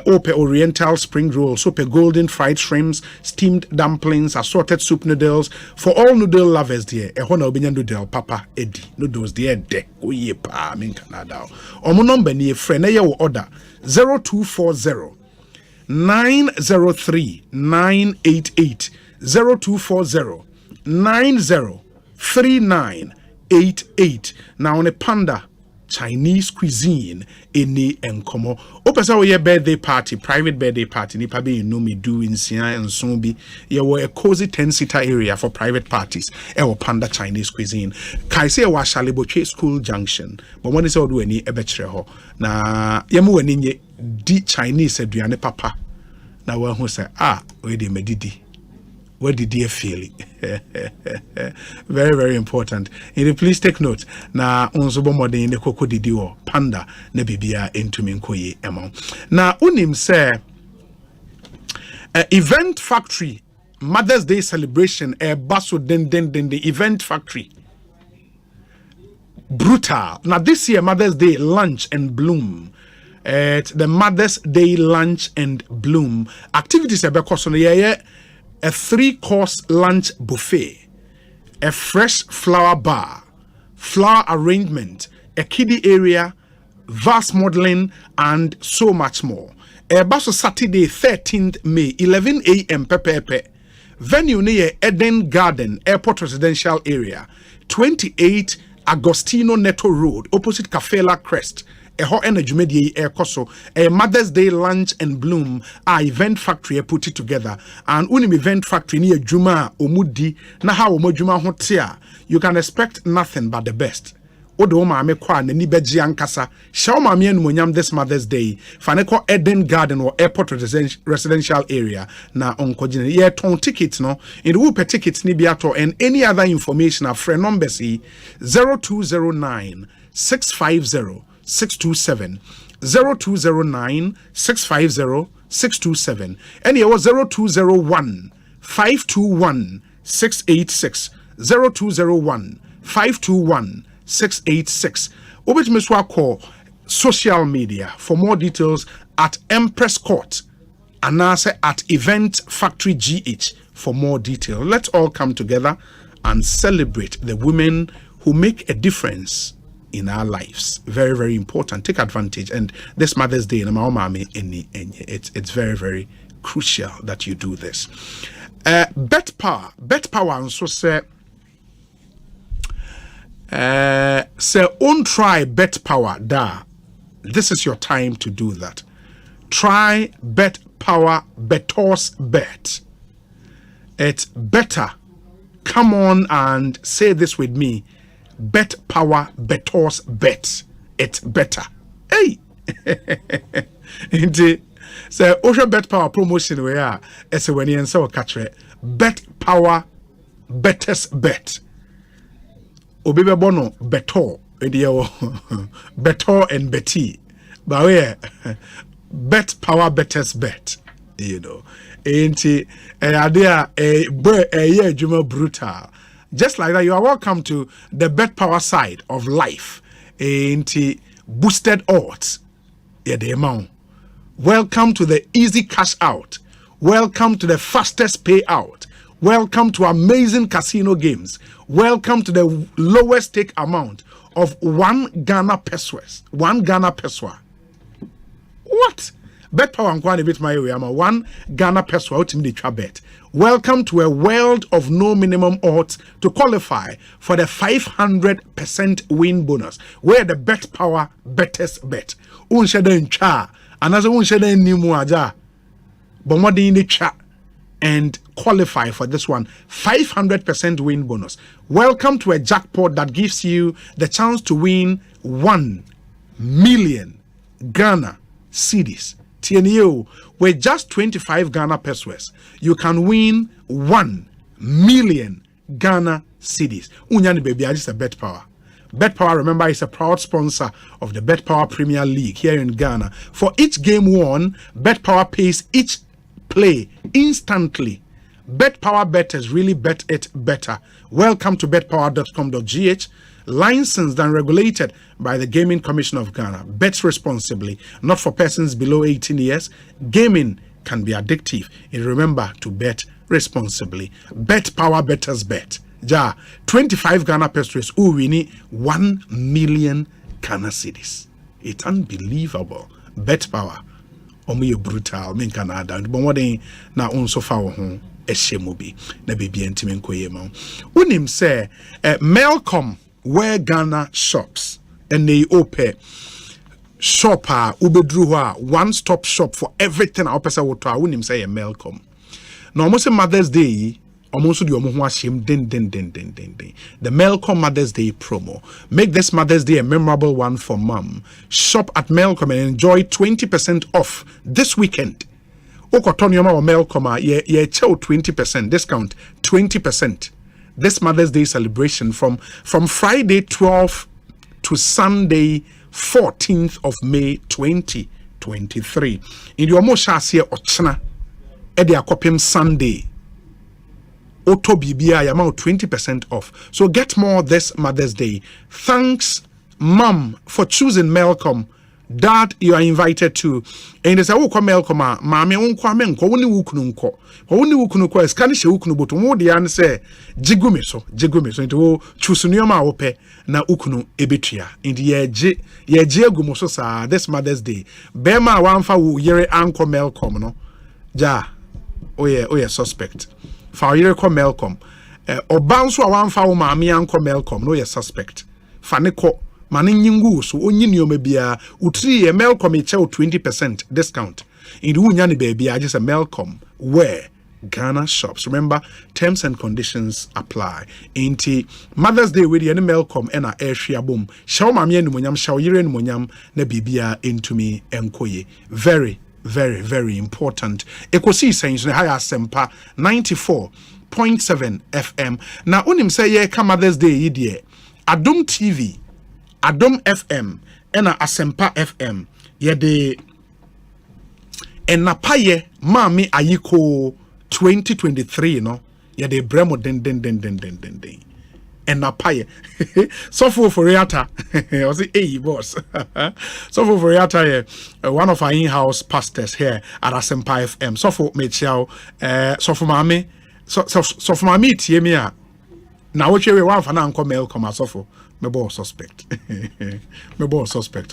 [SPEAKER 3] Ope oriental spring rolls, ope golden fried shrimps, steamed dumplings, assorted soup noodles. For all noodle lovers there, ehona wobenya noodle papa edi. Noodles there de oye pa min Canada. Omo number ni friend na your order 0240 903 988 0240 903988. Now on a Panda Chinese cuisine any enkomo. Opesa wo ye birthday party, private birthday party, nipa be no me do in Sia and Sumbi. Ye were a cozy 10-seater area for private parties. Ewo Panda Chinese cuisine. Kaise wa Shaliboche School Junction. But when is all do any ebetre ho. Na yemu weni di Chinese aduane papa. Na we who say we de medidi. What did you feel? Very, very important. And please take note. Na onzobo mode in the koko didi o Panda ne bibia into minkoye emo. Na unim say event factory Mother's Day celebration baso den the event factory. Brutal. Now this year Mother's Day lunch and bloom. At the Mother's Day lunch and bloom activities a 3-course lunch buffet, a fresh flower bar, flower arrangement, a kiddie area, vase modeling, and so much more. Baso Saturday 13th May 11 a.m. Pepe. Venue near Eden Garden Airport Residential Area, 28 Agostino Neto Road, opposite Cafela Crest. A hot energy media air koso a Mother's Day lunch and bloom event factory put it together and unim event factory near Juma omudi na how omojuma hotia you can expect nothing but the best. Odo ma me kwa na ni beji ankasa shaw ma me enumonyam this Mother's Day faneko Eden Garden or Airport Residential Area na onkojine ye ton tickets no in the per tickets ni biato and any other information a friend number 0209 650 627 0209 650 627 and here was 0201 521 686 0201 521 686. Obet call social media for more details at Empress Court and also at Event Factory GH for more detail. Let's all come together and celebrate the women who make a difference in our lives. Very, very important. Take advantage. And this Mother's Day, it's very, very crucial that you do this. Bet power, and so say on try bet power da. This is your time to do that. Try bet power, betos bet. It's better. Come on and say this with me. Bet power, betos bet. It's better. Hey! Indeed. So, Osha bet power promotion we are. It's when you so catch it. Bet power, betters bet. Obebe bono beto. Beto and Betty. But where? Bet power, betters bet. You know. Ain't it? Idea a year juma brutal. Just like that, you are welcome to the bet power side of life. Boosted odds. Yeah, the amount. Welcome to the easy cash out. Welcome to the fastest payout. Welcome to amazing casino games. Welcome to the lowest stake amount of 1 Ghana pesos. 1 Ghana peso. What? Bet power and a bit my way. I'm a 1 Ghana peso ultimately bet. Welcome to a world of no minimum odds to qualify for the 500% win bonus, where the bet power betters bet. Unshada in cha, another unshada in nimuaja, but more in the chat and qualify for this one 500% win bonus. Welcome to a jackpot that gives you the chance to win 1 million Ghana cedis. TNU, with just 25 Ghana pesos, you can win 1 million Ghana cedis. Unyani baby, I just a bet power. Bet Power, remember, is a proud sponsor of the Bet Power Premier League here in Ghana. For each game won, Bet Power pays each play instantly. Bet Power bettors really bet it better. Welcome to betpower.com.gh. Licensed and regulated by the Gaming Commission of Ghana. Bet responsibly, not for persons below 18 years. Gaming can be addictive. And remember to bet responsibly. Bet Power bettors bet. 25 Ghana pesos. We need 1 million Ghana cedis. It's unbelievable. Bet Power. Omo brutal. Men Canada. But what they now on so far home. Eshemubi. Na baby entime nkoye ma. Unim say Malcolm where Ghana shops and they open shop ubedru one-stop shop for everything our person would try. Unim say Malcolm. Now almost Mother's Day. Almost the Malcolm Mother's Day promo. Make this Mother's Day a memorable one for mom. Shop at Malcolm and enjoy 20% off this weekend. Okotonyoma or Malcolm, ye 20% discount, 20%. This Mother's Day celebration from Friday 12th to Sunday 14th of May 2023. In the Omoshas here Ochna, Eddie Akopim Sunday. Auto BBI amount 20% off. So get more this Mother's Day. Thanks, Mom, for choosing Malcolm. Dad, you are invited to. And they say, "Oh, come Malcolm, Mammy, unko amenko, only wukununko. Only wukununko is Spanish ukunu, but more the answer, Jigumiso. Into choose Nyama ope na ukunu ebitria. In the ye Jagumoso sa this Mother's Day. Bema wamfa wu yere anko Malcolm, no? Ja, oh yeah, suspect. For yere ko Malcolm. Obanso wamfa wu mami anko Malcolm, no, yeah, suspect. Faneko. Mani nyingu so onyi niome bia utri ye Malcolm e 20% discount. In the unyani baby I just a Malcolm where Ghana shops. Remember, terms and conditions apply. Inti Mother's Day with any Malcolm and a airshia boom. Shaw mami and munyam, shaw yire and munyam ne bibia into me enkoye. Very, very, very important. Ekosiisen On Asempa 94.7 FM. Na unim say ye ka Mother's Day idie. Adom TV. Adom FM and Asempa FM yede enapaye mami ayiko 2023 no yede bremo den enapaye so for reata I say hey boss so for reata one of our in-house pastors here at Asempa FM so for mechiao so for mami so for mami tie me a na wo hwe one fa na anko Malcolm asofo Mebo suspect.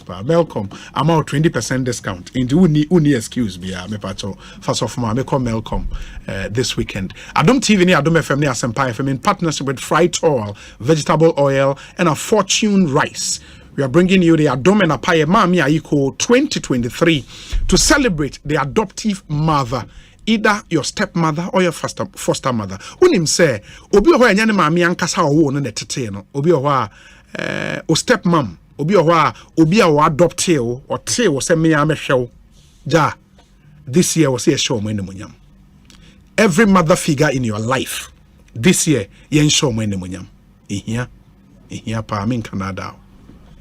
[SPEAKER 3] Pa. Malcolm, I'm out 20% discount. In the uni excuse me, me pacho. First of all, me call Malcolm this weekend. Adom TV ni Adom FM ni Asempa FM in partnership with Fried Oil, Vegetable Oil, and a Fortune Rice. We are bringing you the Adom and Apaye Mami Aiko 2023 to celebrate the adoptive mother. Either your stepmother or your foster mother. Unim say, obi ho anyane mami ankasa wo no netete no. Obi ho a o stepmom, obi ho a obi a wo adopt o te wo se me amehwe. Ja. This year was a show mo enemunyam. Every mother figure in your life this year yen show mo enemunyam. Ehia pa me Canada.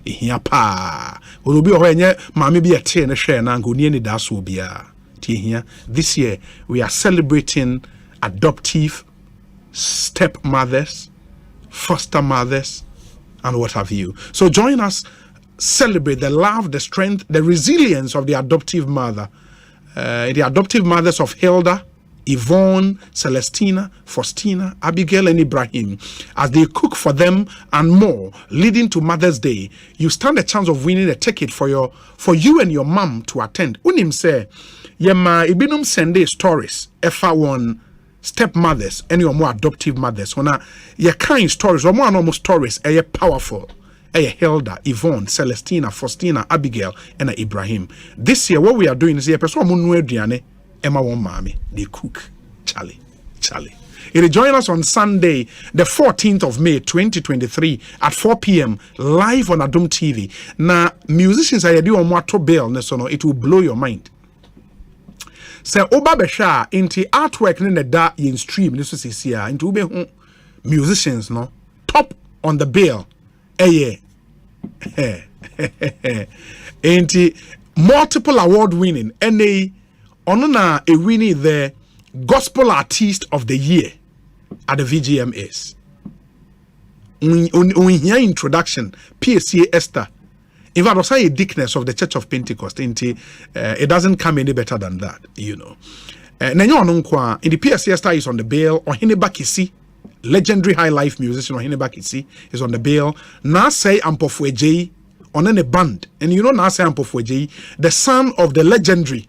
[SPEAKER 3] Ehia pa. Obi ho enye mami bi ete ne hwe na ngoni ni da so bia. Here. This year we are celebrating adoptive stepmothers, foster mothers, and what have you. So join us, celebrate the love, the strength, the resilience of the adoptive mother. The adoptive mothers of Hilda, Yvonne, Celestina, Faustina, Abigail, and Ibrahim, as they cook for them and more, leading to Mother's Day. You stand a chance of winning a ticket for you and your mom to attend. Unim say, Yema ibinum sende stories, F1 stepmothers, and your more adoptive mothers. When your kind stories, or more normal stories, are powerful. Hilda, Yvonne, Celestina, Faustina, Abigail, and Ibrahim. This year, what we are doing is Emma won mommy, they cook. Charlie. It'll join us on Sunday, the 14th of May, 2023 at 4 p.m. live on Adom TV. Now, musicians are doing Moto Bell, it will blow your mind. Say Oba Besha into artwork in the da in stream, this is here, into musicians, no top on the bill. Ain't multiple award winning NA onuna a winning the Gospel Artist of the Year at the VGMAs. On here introduction, PSC Esther. In fact, was a dickness of the Church of Pentecost. It doesn't come any better than that, you know. In the PSC Esther is on the bail, or Hinebakisi, legendary high life musician, or Hinebakisi is on the bail. Now say Ampofweji on any band, and you know now say Ampofweji, the son of the legendary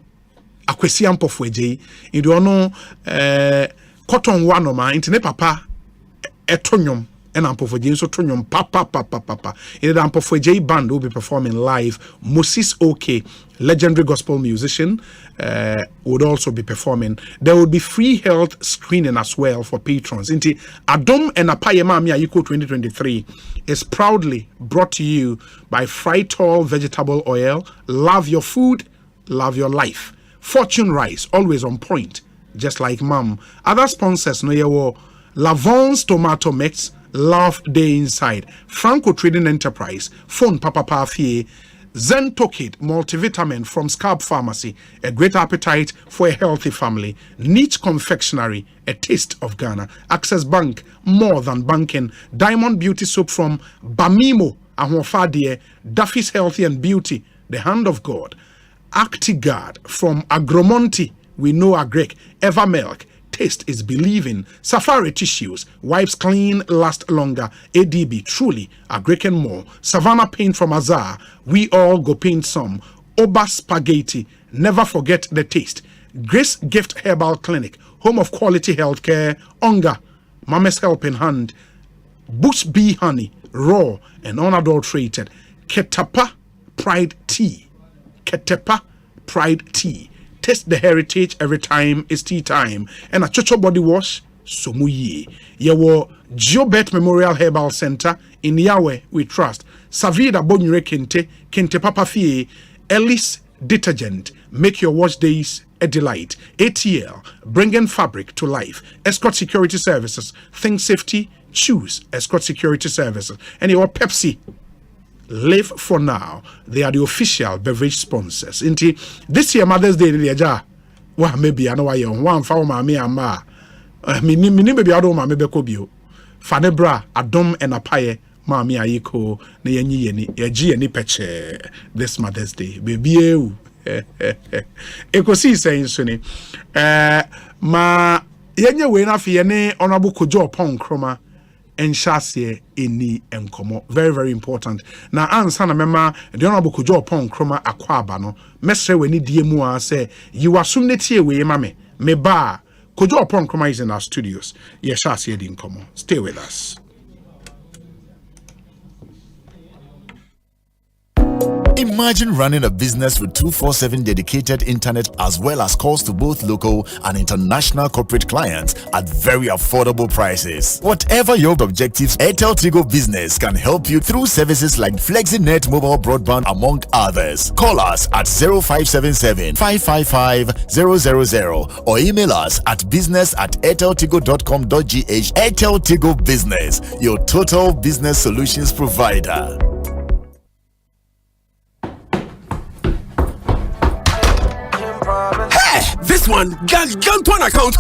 [SPEAKER 3] Ekosiise Ampofweji, you don't know Cotton Wanoma, intene papa etonyom. And Ampofweji so tonyom papa. In the Ampofweji band will be performing live. Moses OK, legendary gospel musician, would also be performing. There will be free health screening as well for patrons. Inti Adom and Apaye Mami Ayiko 2023 is proudly brought to you by Frytol Vegetable Oil. Love your food, love your life. Fortune Rice, always on point, just like mom. Other sponsors no yewo Lavon's Tomato Mix, Love Day Inside, Franco Trading Enterprise, Phone Papa Fie, Zentokid multivitamin from Scalp Pharmacy, a great appetite for a healthy family, Niche Confectionery, a taste of Ghana, Access Bank, more than banking, Diamond Beauty Soap from Bamimo, Ahofadie, Duffy's Healthy and Beauty, the Hand of God, Actigard from Agromonti, we know Agrek, Evermilk, taste is believing, Safari Tissues, wipes clean, last longer, ADB, truly, Agrek and more, Savannah Paint from Azar, we all go paint some, Oba Spaghetti, never forget the taste, Grace Gift Herbal Clinic, home of quality healthcare, Onga, Mama's Helping Hand, Bush Bee Honey, raw and unadulterated, Ketapa Pride Tea, Ketepa Pride Tea. Taste the heritage every time it's tea time. And a Chocho Body Wash, Somuye. Yewo Geobet Memorial Herbal Center in Yahweh we trust. Savida Bonyure Kente Papa Fie, Ellis Detergent. Make your wash days a delight. ATL, bringing fabric to life. Escort Security Services. Think safety, choose Escort Security Services. And your Pepsi. Live for now. They are the official beverage sponsors. Inti this year Mother's Day the wa maybe I know why you one for mama ama. Mini baby I don't mama be kobio. Fanebra Adom and Apaye mama ayiko na yenyi ye peche this Mother's Day. Baby you. Ekosiise nsuni. Ma yenye we na fi ne honorable Kojo Pon Kroma. And Shasie any enkomo. Very, very important. Now, answer mema, the honorable Kojo Pon Kroma Akwaba no. Mesre we ni DMU say, you assume that here we mame. Me ba. Kojo Pon Kroma is in our studios. Yes, Shasie di enkomo. Stay with us.
[SPEAKER 6] Imagine running a business with 24/7 dedicated internet as well as calls to both local and international corporate clients at very affordable prices. Whatever your objectives, Airtel Tigo Business can help you through services like FlexiNet mobile broadband among others. Call us at 0577 555 000 or email us at business@airteltigo.com.gh. Airtel Tigo Business, your total business solutions provider.
[SPEAKER 9] This one, Gantuan account.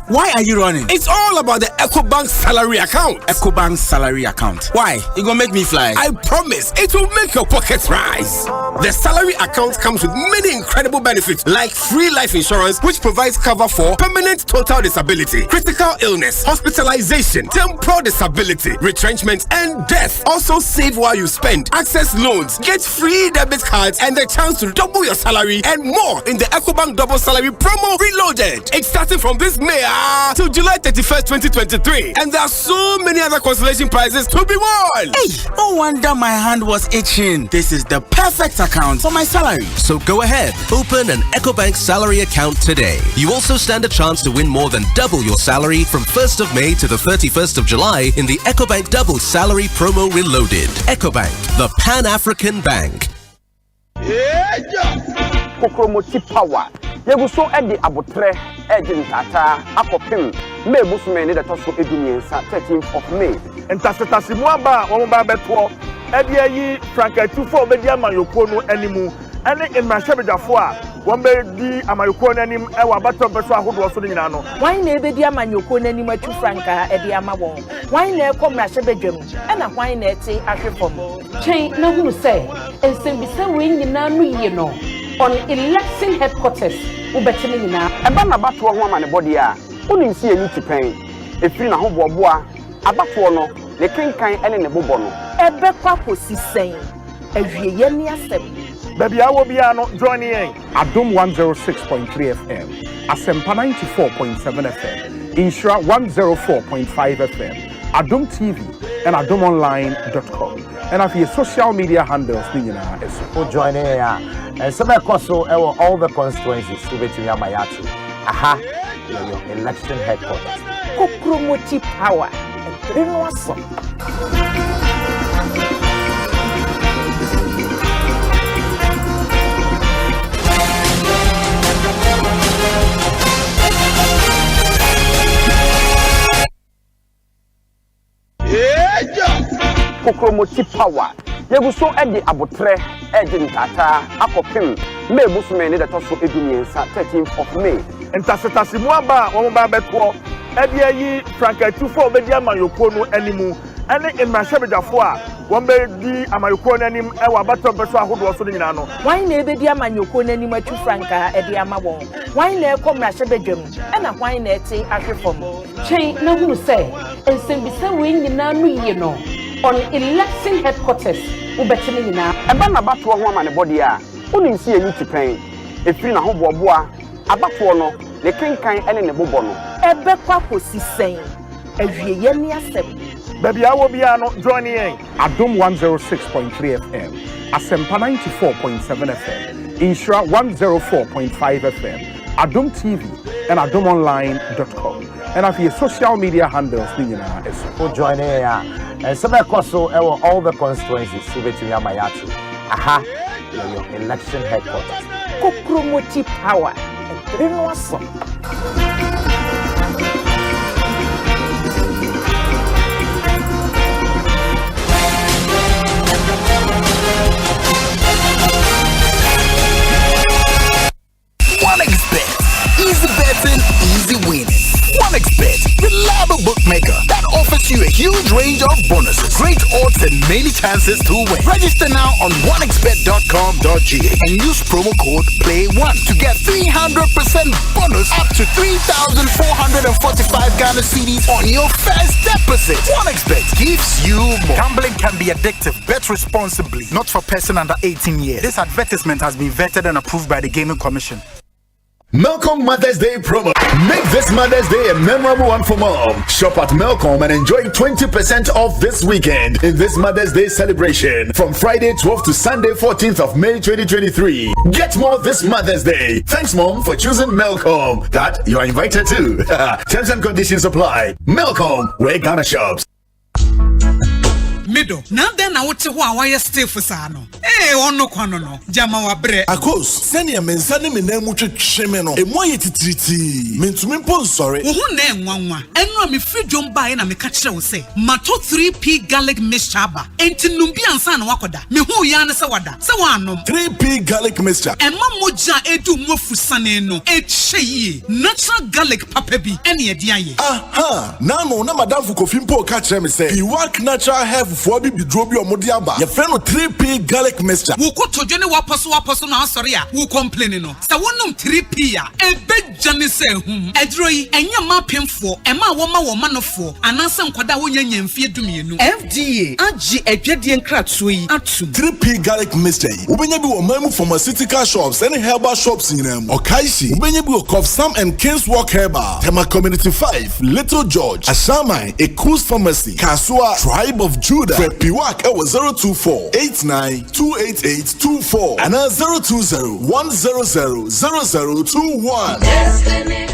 [SPEAKER 22] Why are you running?
[SPEAKER 9] It's all about the EcoBank salary account.
[SPEAKER 22] EcoBank salary account. Why? You gonna make me fly?
[SPEAKER 9] I promise it will make your pockets rise. The salary account comes with many incredible benefits like free life insurance, which provides cover for permanent total disability, critical illness, hospitalization, temporal disability, retrenchment, and death. Also save while you spend, access loans, get free debit cards, and the chance to double your salary and more in the EcoBank double salary promo reloaded. It's starting from this May till July 31st, 2023. And there are so many other consolation prizes to be won.
[SPEAKER 22] Hey, no wonder my hand was itching. This is the perfect account for my salary.
[SPEAKER 23] So go ahead, open an EcoBank salary account today. You also stand a chance to win more than double your salary from 1st of May to the 31st of July in the EcoBank Double Salary Promo Reloaded. EcoBank, the Pan-African Bank.
[SPEAKER 24] Power. You so at the Abotre, Edging Tata, Apopim, May Busman, the Tosso Edumian, 13th of May. And Tassimwaba, Omba Beto,
[SPEAKER 8] Ebia yi Franka 24 be di amayoko no animu ene imrashebedafo a won be di amayoko no anim e wa bato beso ahodo so nyina no
[SPEAKER 10] wan na ebe di amayoko no anim atu Franka e di ama won wan na e ko mrashebedwam e na wan na ete ahwefom twen na hunu se ensembisa we nyina no yie no on election headquarters ubetini nyina
[SPEAKER 24] eba na bato ho ama ne body a unim si eni tipen efiri na ho boboa abato no ne kenkan ene ne bobo no
[SPEAKER 10] ebe kwa posisen awie ye ni asem
[SPEAKER 8] baby awo bia no join in
[SPEAKER 11] Adom 106.3 FM Asempa 94.7 FM Insura 104.5 FM Adom TV and adomonline.com and of your social media handles is
[SPEAKER 12] for joining here and some also all the constituencies to be Yamayatu. Aha, your election headquarters.
[SPEAKER 10] Kokromoti power and Trinwasson.
[SPEAKER 24] Kokromoti power. Yegu so e de abotre e de ntata akopim me busume ne de toso edumiensa 13th of May.
[SPEAKER 8] Entasitasi mu aba won ba beto e de yi Franka 24 be di amayoko no animu ene imrashebedafo a won be di amayoko no anim e wa bato beso ahodo so nyina no
[SPEAKER 10] wan na ebe di amayoko no anim atu Franka e di ama won wan na e ko mrashebedwam e na wan na ete ahwefom twen na hunu se ensembisa we nyina no yie no on election headquarters ubetini nyina
[SPEAKER 24] eba na bato ho ama ne body a unim si eni tipen efiri na ho boboa abato no ne kenkan ene ne bobo no
[SPEAKER 10] ebe kwa posisen awie ye ni asem
[SPEAKER 8] baby awo bia no join in
[SPEAKER 11] Adom 106.3 FM Asempa 94.7 FM Insura 104.5 FM Adom TV and adomonline.com and of your social media handles is
[SPEAKER 12] for joining here and some also all the constituencies to be Yamayatu. Aha, your election headquarters.
[SPEAKER 10] Kokromoti power and Trinwasson.
[SPEAKER 25] Easy betting, easy winning. OneXBet, reliable bookmaker that offers you a huge range of bonuses, great odds, and many chances to win. Register now on onexbet.com.ga and use promo code PLAY1 to get 300% bonus up to 3,445 Ghana cedis on your first deposit. OneXBet gives you more.
[SPEAKER 26] Gambling can be addictive. Bet responsibly. Not for person under 18 years. This advertisement has been vetted and approved by the Gaming Commission.
[SPEAKER 6] Melcom Mother's Day promo. Make this Mother's Day a memorable one for mom. Shop at Melcom and enjoy 20% off this weekend in this Mother's Day celebration from Friday 12th to Sunday 14th of May 2023. Get more this Mother's Day. Thanks, Mom, for choosing Melcom. That you are invited to. Terms and conditions apply. Melcom, where Ghana shops.
[SPEAKER 27] Middle. Now then I would say why you stay for Sano. Eh, on no no. Jama wa bre.
[SPEAKER 3] Akos, send your men send me name much shemeno. E mo yeti triti. Mean to me pon sorry.
[SPEAKER 27] Who name one. And no me free jump by and me catch you say. Mato 3P garlic mixture ba. Enti numbi ansa na wakoda. Me hu ya na sawada. Sawanom.
[SPEAKER 3] 3P garlic mixture.
[SPEAKER 27] E ma moja edu mo fusane no. E cheye. Natural garlic papebi. Eni e diaye.
[SPEAKER 3] Aha. Na no na madam fu kofimpo catch me say. He work natural health for be drobi or modiaba. Your friend 3P garlic mixture.
[SPEAKER 27] Wo ko tojo ne waposo na sorry a. Wo complain no. Sa wonum 3P a. E be jane se hum. Edro yi enya ma pemfo. E ma wo manofo. Ananse nkwada wo nya nyamfie dumienu. FDA agi adwade nkratso yi atum.
[SPEAKER 3] 3P garlic mixture yi. Ubenya bi wo mamu pharmaceutical shops and herbal shops nyinam. Okaishi. Ubenya bi wo Cough Sam and King's Walk Herbal. Tema Community 5, Little George, Ashamai, Ekosiisen Pharmacy, Kasua, Tribe of Judah. Piwak was 024-89-288-24 and 020-100-0021.
[SPEAKER 28] Destiny.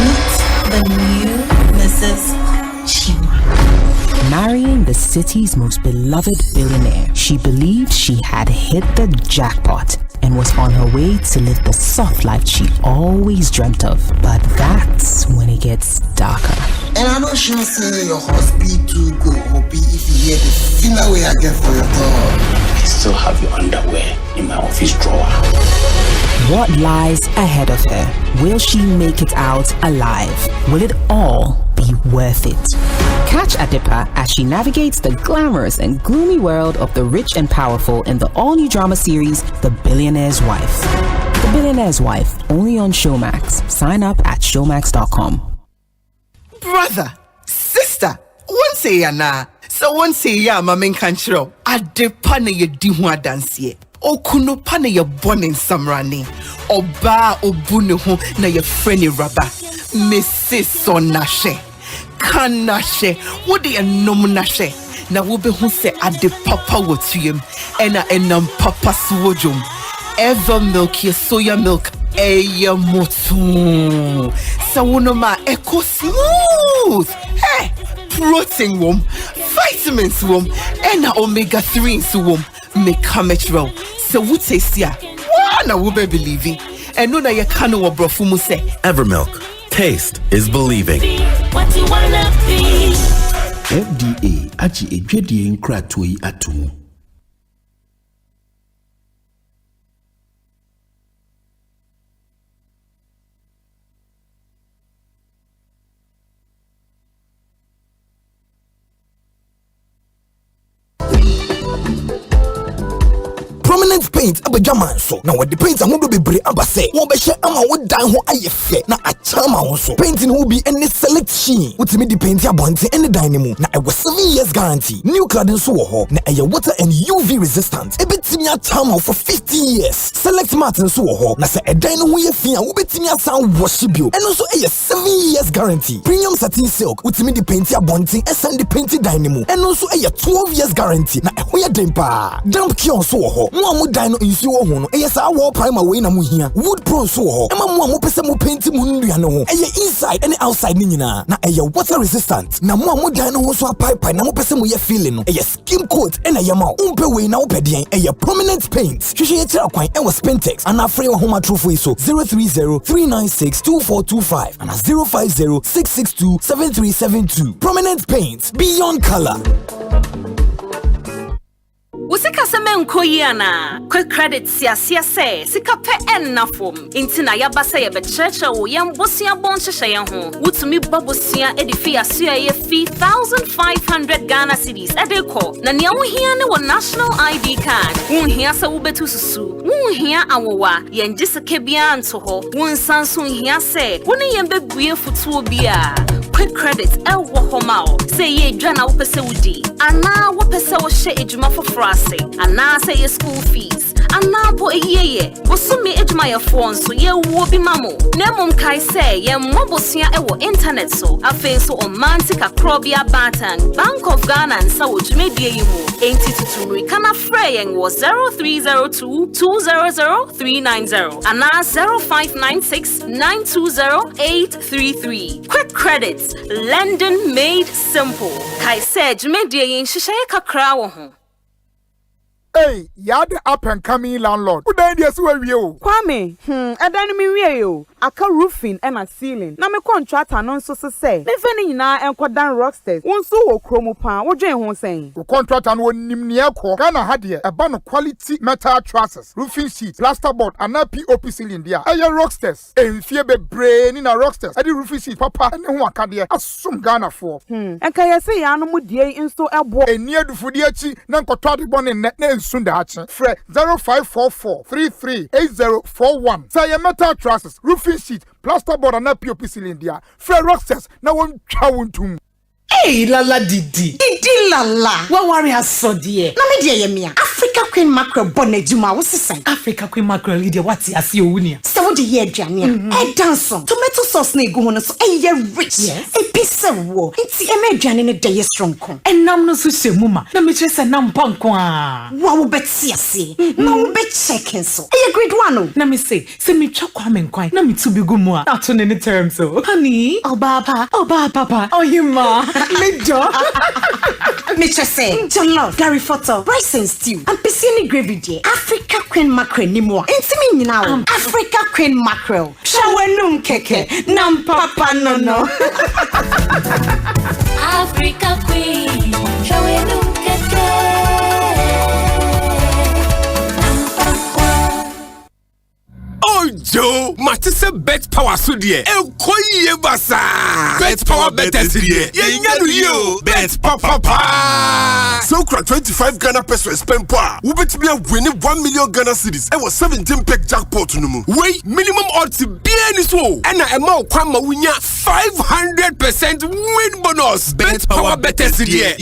[SPEAKER 28] Meet the new Mrs. Chima.
[SPEAKER 29] Marrying the city's most beloved billionaire, she believed she had hit the jackpot and was on her way to live the soft life she always dreamt of. But that's when it gets darker.
[SPEAKER 1] And I'm not sure say your hospital go hobby if you hear the filler way I get for your dog.
[SPEAKER 2] I still have your underwear in my office drawer.
[SPEAKER 29] What lies ahead of her? Will she make it out alive? Will it all be worth it? Catch Adepa as she navigates the glamorous and gloomy world of the rich and powerful in the all-new drama series, The Billionaire's Wife. The Billionaire's Wife, only on Showmax. Sign up at showmax.com.
[SPEAKER 4] Brother, sister, one say ya na, so one say ya mamen kanchro. Adepa na ye di ho adanse. Okuno pa na ye born samrani. Oba obune ho na ye freni raba. Mrs. Sonashe. Kanashe. What the nom nashe? Na wobe hu se Adepapa wotuyem. Ena enam papa suwojum. Ever milk ye soya milk. Eya motu. Sawunoma eco smooth. Hey, protein wom, vitamins wom, ena omega 3 wom. Mekametro. So would say sia. Wana wube believing. And no na ye kanu wa brofumu se.
[SPEAKER 5] Evermilk. Taste is believing.
[SPEAKER 28] What you wanna be?
[SPEAKER 7] FDA achi ejwedie nkratoi atomu.
[SPEAKER 13] Prominent paint abajaman so na what the paint and would be bre abase won be share ama wo dan ho ayefe na achama ho so painting will be any select sheen utimi the paint abonte any dynamo na e was 7 years guarantee new cladding so ho na e water and UV resistant e betimi achama for 50 years select martin so ho na se e dan ho ye fia wo betimi asan wash bio and also e 7 years guarantee premium satin silk utimi the paint abonte e send the paint dynamo and also e 12 years guarantee na e ho ye dempa damp kion so ho mo dino insu wo ho no eyesa wall primer we na mo hia wood pro so ho ema mo pese mo paint mu ndua no ho eye inside and outside ni nyina na eye water resistant na mo dino ho so pipe na mo pese mo ye feeling no eye skim coat and eye ma umpe we na opedien eye prominent paint hwehwe ye tira kwan e was Pentex and afre wo homa trofo so 030-396-2425 and 050-662-7372 prominent paint beyond color.
[SPEAKER 10] Usika seme nkoyiana quick credit siasia se sika pe enna fom intina yabasa ye becheche wo yambosia bonhyehyɛ ye ho wutumi babosia edifi asua ye 3500 Ghana cedis edeko na nea wo hia ne wo national ID card wo hia se wo betu susu wo hia awowa ye ngiseke bia nto ho wo nsanso hia se wo ne ye begue futuo bia quick credit ewo homao se ye dwa na wo pese wudi ana wo pese wo hye ejuma foforo ana say your school fees ana po eyeye bosumi ejuma ye phone so ye wo bi mamo na mom kai say ye mobosia e wo internet so afen so on mantika krobia batan Bank of Ghana and sa wo dwumedie yi mu enti tuturi kana freyen wo 0302200390 ana 0596920833 quick credits London made simple kai say dwumedie yi nhyehyɛ kakra wo ho.
[SPEAKER 26] Hey, you're the up and coming landlord. Who died yes where you?
[SPEAKER 14] Kwame, I don't mean you. I can roofing and a ceiling. Na me contract announce so say. Ne feni na enko dan rocksters. Won so wo kromo pan. Wo dwen ho sen.
[SPEAKER 26] The contract and won nim ne ekọ. Ghana had here a ban of quality metal trusses, roofing sheet, plasterboard and a POP ceiling there. Aye rocksters. Enfie be brain in a rocksters. Adi roofing sheet papa ne ho aka there. Asum Ghana for.
[SPEAKER 14] Enka ye say ya no mu die inso ebo.
[SPEAKER 26] Eni adufu die achi na nkotwa de bon ne Sundachi, Fred 0544-338041. Say your metal trusses, roofing sheet, plasterboard and a POP cylinder. Fred Rocksters, now one chawuntum.
[SPEAKER 27] Hey, lala didi lala. Wa worry aso die. Na me die ye me Africa Queen Mackerel bonnet juma wo sesan. Africa Queen Mackerel ide wati ase owunia.
[SPEAKER 10] So what the ye aduane a danson. Tomato sauce na egu ho no so e rich.
[SPEAKER 27] Yes.
[SPEAKER 10] E pisa wo. Nti e me aduane ne de ye strong kon.
[SPEAKER 27] Enam no so shemu ma. Na me kire se nam panko a.
[SPEAKER 10] Wa wo beti ase. Na wo be checking so. E grade 1 o.
[SPEAKER 27] Na me say me twa kwame nkwan. Na me tu bi gu mu a. Na to ne ne term so. Honey,
[SPEAKER 10] Obaba,
[SPEAKER 27] papa, oh you ma. Me jo.
[SPEAKER 9] Mr. Say, jollof, Gary photo, rice and stew, and piscine gravy day. Africa Queen Mackerel ni more. Intimi now. Africa Queen Mackerel. Shawenum keke. Nam papa no.
[SPEAKER 28] Africa Queen. Shawenum keke.
[SPEAKER 15] Oh, Joe, Matisse bet power so dear. Koye basa. Bet power better dear. You bet papa.
[SPEAKER 3] So crack 25 Ghana pesos spend power. We bet me winning 1 million Ghana cedis. I was 17 peg jackpot no more.
[SPEAKER 15] Wait, minimum odds be any so. And I am out kwama winya 500% win bonus. Bet power better dear.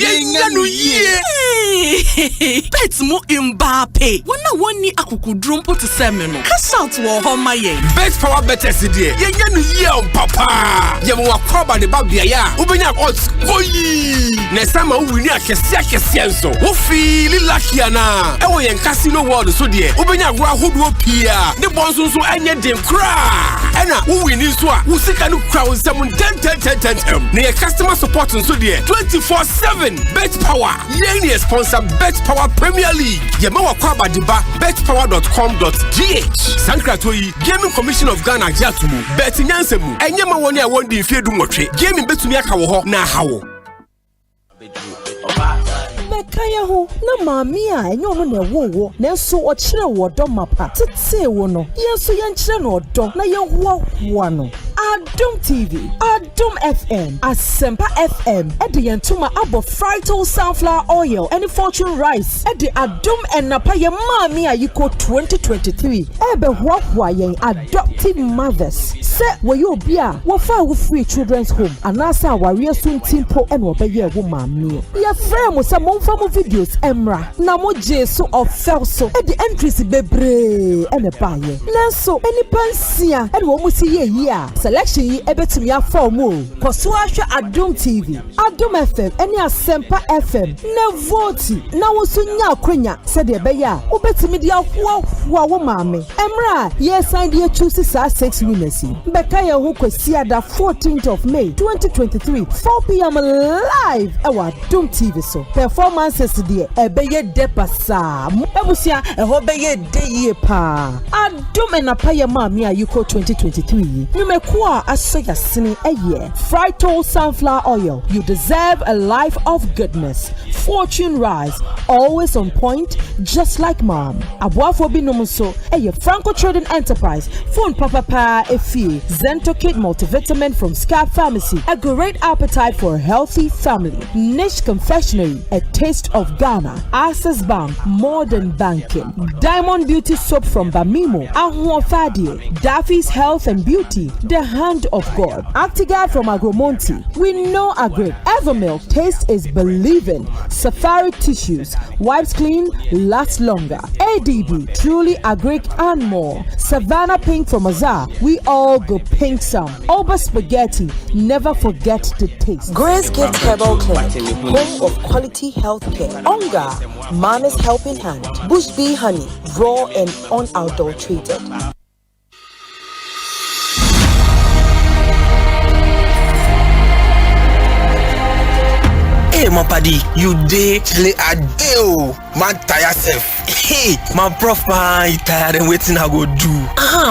[SPEAKER 16] Bet mo Mbappe. Wana wani akukudrum po to semeno. Cash out wo homa ye.
[SPEAKER 15] Bet power better dear. Papa. Yemo akwaba de babia ya. Ubenya odds koyi. Nesama uwini akese so. Wo feel lucky ana. Ewo yen casino world so dear. Ubenya gwa hodo pia. Ne bonsu so enye dem kra. Ena uwini so a. Wo sika no kra wo nsam 10. Ne customer support so dear. 24/7. Bet power. Yen sponsor Bet Power Premier League. Yemo akwaba de ba betpower.com.gh. Sankra toyi Gaming Commission of Ghana jatumu. Bet nyansemu. Enye ma woni a wondi mfie du nwotwe. Gaming betumi aka wo ho na hawo.
[SPEAKER 17] Kaya ho na mami a enyo no na ewo na so o kire wo do mapa tete wo no yenso yenkire no do na yehoa no Adom TV, Adom FM, Asempa FM, Edi Yentuma abo frito sunflower oil, any fortune rice, Edi Adom and Napaya Mami Ayiko 2023, Ebe Wahwa yen adoptive mothers. Se wo yo bia, wafa wo free children's home, anasa warrior soon timpo and wabeye wo mami. Ya frame mo sa momfa mo videos emra, na mo jesu of felso, Edi entries bebre, ene baye. Nanso, any pansia, and wo mo si ye selection yi ebetumi afọ mo koso ahwe Adom TV Adom FM ene Asempa FM na vote na wo so nya akwanya se de be ya obetumi dia hoahoa wo maame emra ye sign de choose 6 winners beka ye ho kwasi ada 14th of May 2023 4 p.m. live ewa Adom TV so performances de ebeye depasa ebusia eho beye de ye pa Adom na paye maame ayiko 2023 numekwa asoya sini eye frito sunflower oil. You deserve a life of goodness. Fortune rise, always on point, just like mom. Abuafo binomso eye Franco Trading Enterprise. Phone papa efi Zento Kid multivitamin from Scar Pharmacy. A great appetite for a healthy family. Niche confectionery, a taste of Ghana. Access Bank, modern banking. Diamond Beauty soap from Bamimo. Ahua Fadie. Daffy's Health and Beauty. The hand of God. Actigard from Agromonti. We know Agric. Evermilk taste is believing. Safari tissues. Wipes clean, last longer. ADB, truly Agric and more. Savannah Pink from Azar. We all go pink some. Oba Spaghetti. Never forget the taste.
[SPEAKER 18] Grace Gift Herbal Clinic. Home of quality health care. Onga. Mama's helping hand. Bush bee honey. Raw and unadulterated.
[SPEAKER 19] Hey, my paddy, you day? Chile a day, oh. Man, tire self. Hey, my prof, you tired and waiting I go do.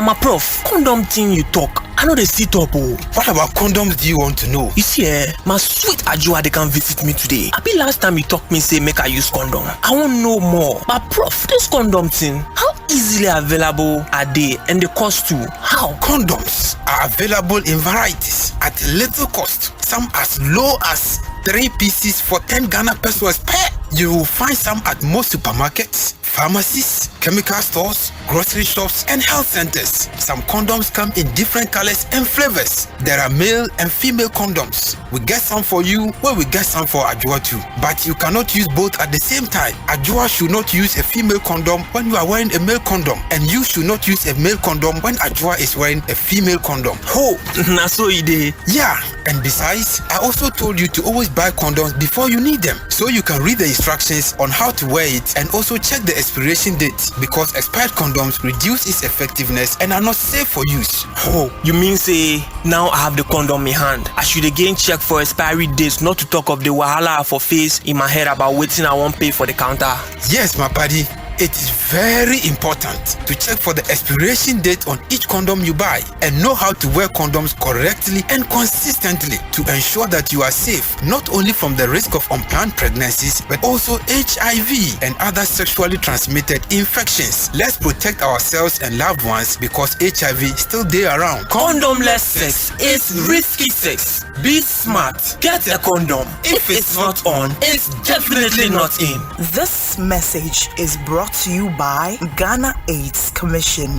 [SPEAKER 19] My prof, condom thing you talk. I know they sit up, oh. What about condoms do you want to know? You see, my sweet Ajua, they can visit me today. I be last time you talk me say make I use condom. I want know more. But prof, this condom thing, how easily available are they and the cost too? How?
[SPEAKER 20] Condoms are available in varieties at little cost. Some as low as 3 pieces for 10 Ghana pesos per. You will find some at most supermarkets, pharmacies, chemical stores, grocery shops, and health centers. Some condoms come in different colors and flavors. There are male and female condoms. We get some for you where we get some for Ajua too. But you cannot use both at the same time. Ajua should not use a female condom when you are wearing a male condom. And you should not use a male condom when Ajua is wearing a female condom.
[SPEAKER 19] Oh, na so ide.
[SPEAKER 20] Yeah, and besides, I also told you to always buy condoms before you need them. So you can read the instructions on how to wear it and also check the expiration date. condoms because expired condoms reduce its effectiveness and are not safe for use.
[SPEAKER 19] Oh, you mean say now I have the condom in hand? I should again check for expiry dates, not to talk of the wahala for face in my head about waiting I won't pay for the counter.
[SPEAKER 20] Yes, my buddy. It is very important to check for the expiration date on each condom you buy and know how to wear condoms correctly and consistently to ensure that you are safe not only from the risk of unplanned pregnancies but also HIV and other sexually transmitted infections. Let's protect ourselves and loved ones because HIV is still there around.
[SPEAKER 19] Condomless sex is risky sex. Be smart. Get a condom. If it's not on, it's definitely not in.
[SPEAKER 18] This message is brought to you by Ghana AIDS Commission.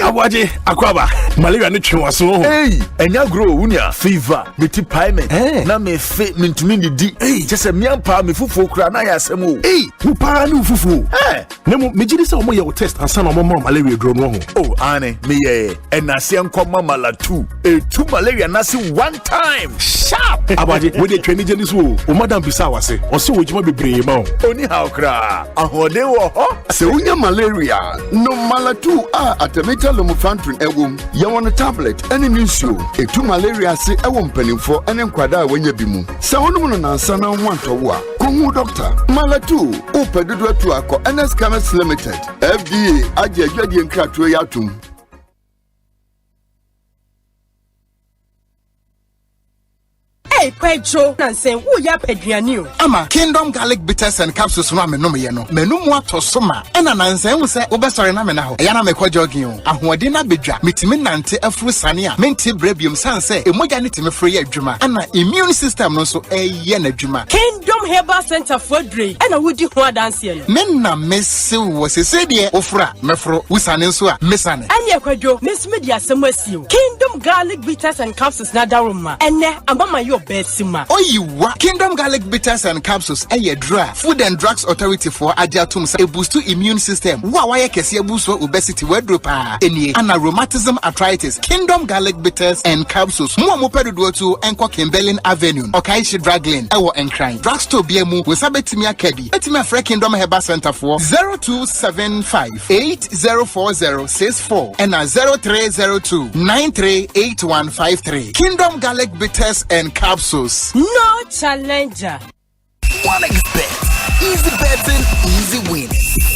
[SPEAKER 7] Awaje akwaba malaria no twenwaso ho enya grow unia fever meti payment na me fe mentumi ndidi chese miampa me fufu kura na ya asem o mu pa na fufu na mo megidi se omo ye wo test ansa na omo malaria dro no ho ane me ye enase enkoma malatu etu malaria na se one time sharp awaje we dey twani jeni so o madam bisa wase o se wo jima bebre ma oni ha okra ahode wo ho
[SPEAKER 6] se unya malaria no malatu atameta lomufantrin egum yawon tablet ene nsuo etu malaria se ewo mpanimfo ene nkwada a wanya bi mu se wonum no nansa na wantowo a kohu doctor malatu upedudu atu akọ NS Chemist Limited FDA aje adwadie nkratoe yatum.
[SPEAKER 8] Pedro Nansen, who ya Pedrianu?
[SPEAKER 11] Ama Kingdom Garlic Bitters and Capsules no menum menumwa to soma ena nansen wo se obesore na me na ho ya na me kwajogin o ahode na bedwa mitimi nante afuru sane a menti brebium sanse emoja ne timi free adwuma ana immune system no so eye na adwuma
[SPEAKER 8] Kingdom Herbal Center for Dre ena wudi ho adanse no
[SPEAKER 11] menna mese wo se de ofura mefro wusane so a mesane
[SPEAKER 8] anya kwadwo mesmedi asem asio Kingdom Garlic Bitters and Capsules na daruma ene ambama yo besima
[SPEAKER 11] oyiwa Kingdom Garlic Bitters and Capsules eye dra Food and Drugs Authority for ajatum sa boost immune system wa waye kese boost obesity wedropa enie ana rheumatism arthritis Kingdom Garlic Bitters and Capsules mo pedodo to enko Kimberlin Avenue Okaishi Drug Lane ewo enkran drugstore biemu we sabetimi akadi etimi afre Kingdom Herbal Center for 0275804064 and 0302938153 Kingdom Garlic Bitters and Capsules.
[SPEAKER 8] No challenger.
[SPEAKER 13] OneXBet. Easy betting, easy winning.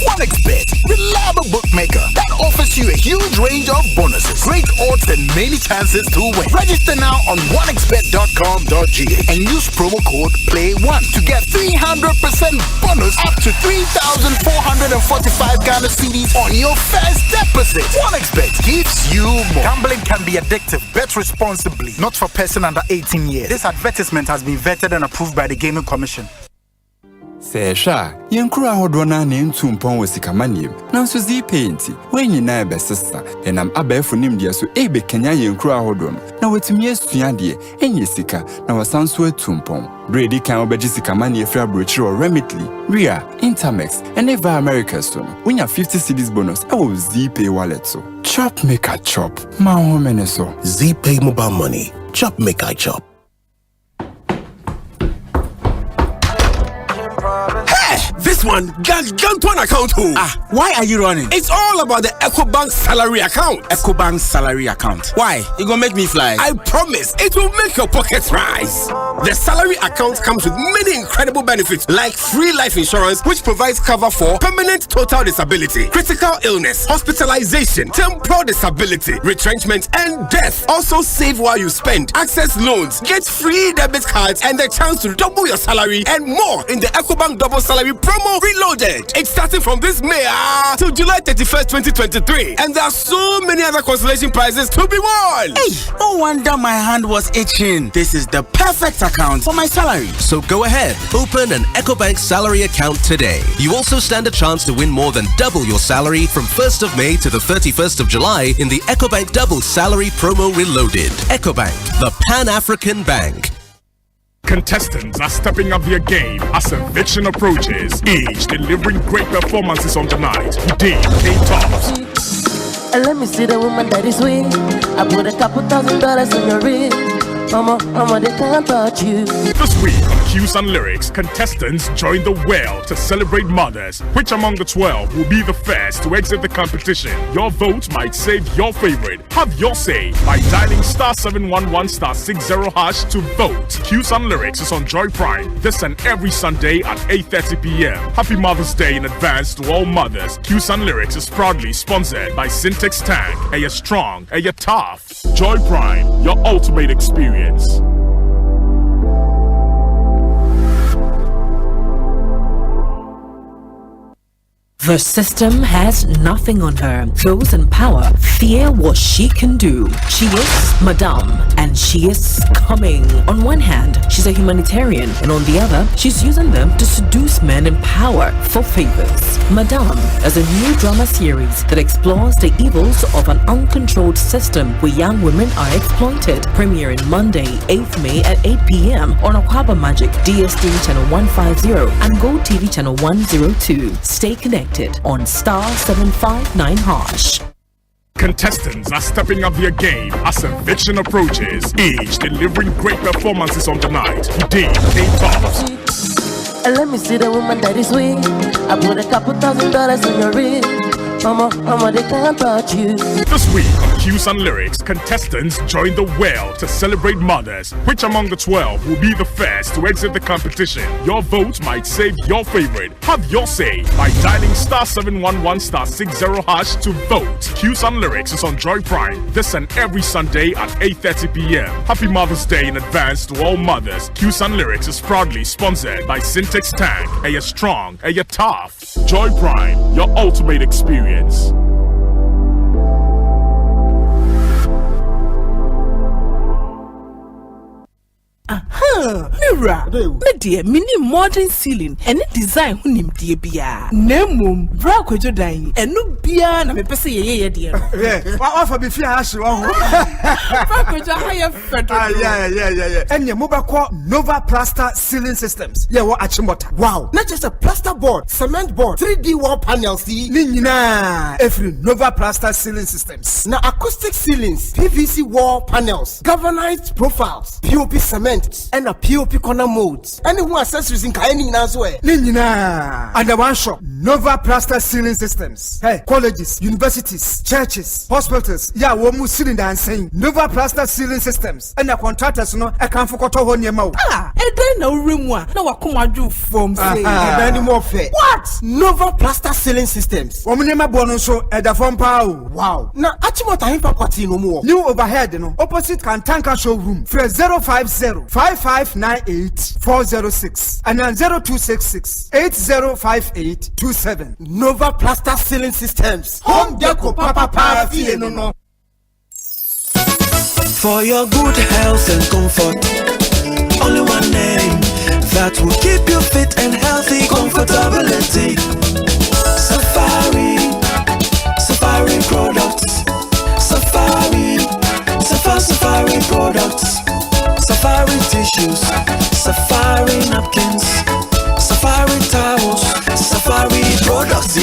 [SPEAKER 13] OneXBet, reliable bookmaker that offers you a huge range of bonuses, great odds, and many chances to win. Register now on onexbet.com.ga and use promo code PLAY1 to get 300% bonus up to 3,445 Ghana cedis on your first deposit. OneXBet gives you more.
[SPEAKER 12] Gambling can be addictive. Bet responsibly. Not for person under 18 years. This advertisement has been vetted and approved by the Gaming Commission.
[SPEAKER 21] Sesha, yenkura hodwana ne ntumpon wesikamaniam. Nanso zi painti, wenyi na ebe sister. Enam abefu nimdia so ebe kenya yenkura hodon. Na wetumi esuade enye sika na wasanso etumpon. Brady kan obeji sikamani fra brochiro Remitly, Ria, Intermex, and Eva America Stone. When you 50 cedis bonus, I will Z-Pay wallet so. Chop make a chop. Ma homene so.
[SPEAKER 22] Z-Pay mobile money. Chop make I chop.
[SPEAKER 15] This one, Gargantuan account.
[SPEAKER 23] Why are you running?
[SPEAKER 15] It's all about the EcoBank salary account.
[SPEAKER 23] EcoBank salary account. Why? It gonna make me fly.
[SPEAKER 15] I promise, it will make your pockets rise. The salary account comes with many incredible benefits like free life insurance, which provides cover for permanent total disability, critical illness, hospitalization, temporal disability, retrenchment, and death. Also save while you spend, access loans, get free debit cards, and the chance to double your salary and more in the EcoBank double salary promo reloaded. It's starting from this May till July 31st, 2023. And there are so many other consolation prizes to be won.
[SPEAKER 23] Hey, no wonder my hand was itching. This is the perfect account for my salary.
[SPEAKER 24] So go ahead, open an EcoBank salary account today. You also stand a chance to win more than double your salary from 1st of May to the 31st of July in the EcoBank double salary promo reloaded. EcoBank, the Pan-African Bank.
[SPEAKER 25] Contestants are stepping up their game as eviction approaches, each delivering great performances on the night. Today, they tops.
[SPEAKER 30] And let me see the woman that is sweet. I put $2,000 on your ring.
[SPEAKER 28] Mama, they can't touch you.
[SPEAKER 25] This week on Cues and Lyrics, contestants join the well to celebrate mothers. Which among the 12 will be the first to exit the competition? Your vote might save your favorite. Have your say by dialing *711*60# to vote. Cues and Lyrics is on Joy Prime this and every Sunday at 8:30 p.m. Happy Mother's Day in advance to all mothers. Cues and Lyrics is proudly sponsored by Syntex Tank. Are you strong? Are you tough? Joy Prime, your ultimate experience.
[SPEAKER 1] The system has nothing on her. Those in power fear what she can do. She is Madame, and she is coming. On one hand, she's a humanitarian, and on the other, she's using them to seduce men in power for favors. Madame is a new drama series that explores the evils of an uncontrolled system where young women are exploited. Premiering Monday, 8th May at 8 p.m. on Aquaba Magic, DST Channel 150, and Go TV Channel 102. Stay connected on star 759#.
[SPEAKER 25] Contestants are stepping up their game as eviction approaches, each delivering great performances on the night. Today, K-Tops.
[SPEAKER 28] And let me see the woman that is sweet. I put $2,000 on your ring. Mama, they can't touch you.
[SPEAKER 25] This week on Cues and Lyrics, contestants join the well to celebrate mothers. Which among the 12 will be the first to exit the competition? Your vote might save your favorite. Have your say by dialing *711*60# to vote. Cues and Lyrics is on Joy Prime this and every Sunday at 8:30 p.m. Happy Mother's Day in advance to all mothers. Cues and Lyrics is proudly sponsored by Syntex Tank. Are you strong? Are you tough? Joy Prime, your ultimate experience.
[SPEAKER 8] Mira, media mini modern ceiling and design who named dear Bia. Nemum, Braco dying, and no beer, and a pessy ye dear.
[SPEAKER 2] What offer be fear hash? Yeah. And your mobile call Nova Plaster Ceiling Systems. Yeah, what Achimota. Wow, not just a plaster board, cement board, 3D wall panels, Nina, every Nova Plaster Ceiling Systems. Now acoustic ceilings, PVC wall panels, galvanized profiles, POP cement, and a POP corner modes. Anyone accessories in Kaini Nazwe. Nina, and the one shop, Nova Plaster Ceiling Systems. Hey, colleges, universities, churches, hospitals. Yeah, womu cylinder and saying Nova Plaster Ceiling Systems. And the contractors no, I can't forget to hold your mouth.
[SPEAKER 8] And then no room one. No, I come and do from say.
[SPEAKER 2] Any more fair.
[SPEAKER 8] What?
[SPEAKER 2] Nova Plaster Ceiling Systems. Womanema bonoso at the phone power. Wow. Now, Achimota Himpakwati no more. New overhead, you know, opposite Kantanka showroom. For 050-5598-406 and then 0266-805827. Nova Plaster Ceiling Systems. Home Deco Papa Parafi no.
[SPEAKER 4] For your good health and comfort, only one name that will keep you fit and healthy. Comfortability. Safari products. Safari products. Safari tissues, Safari napkins, Safari towels, Safari products.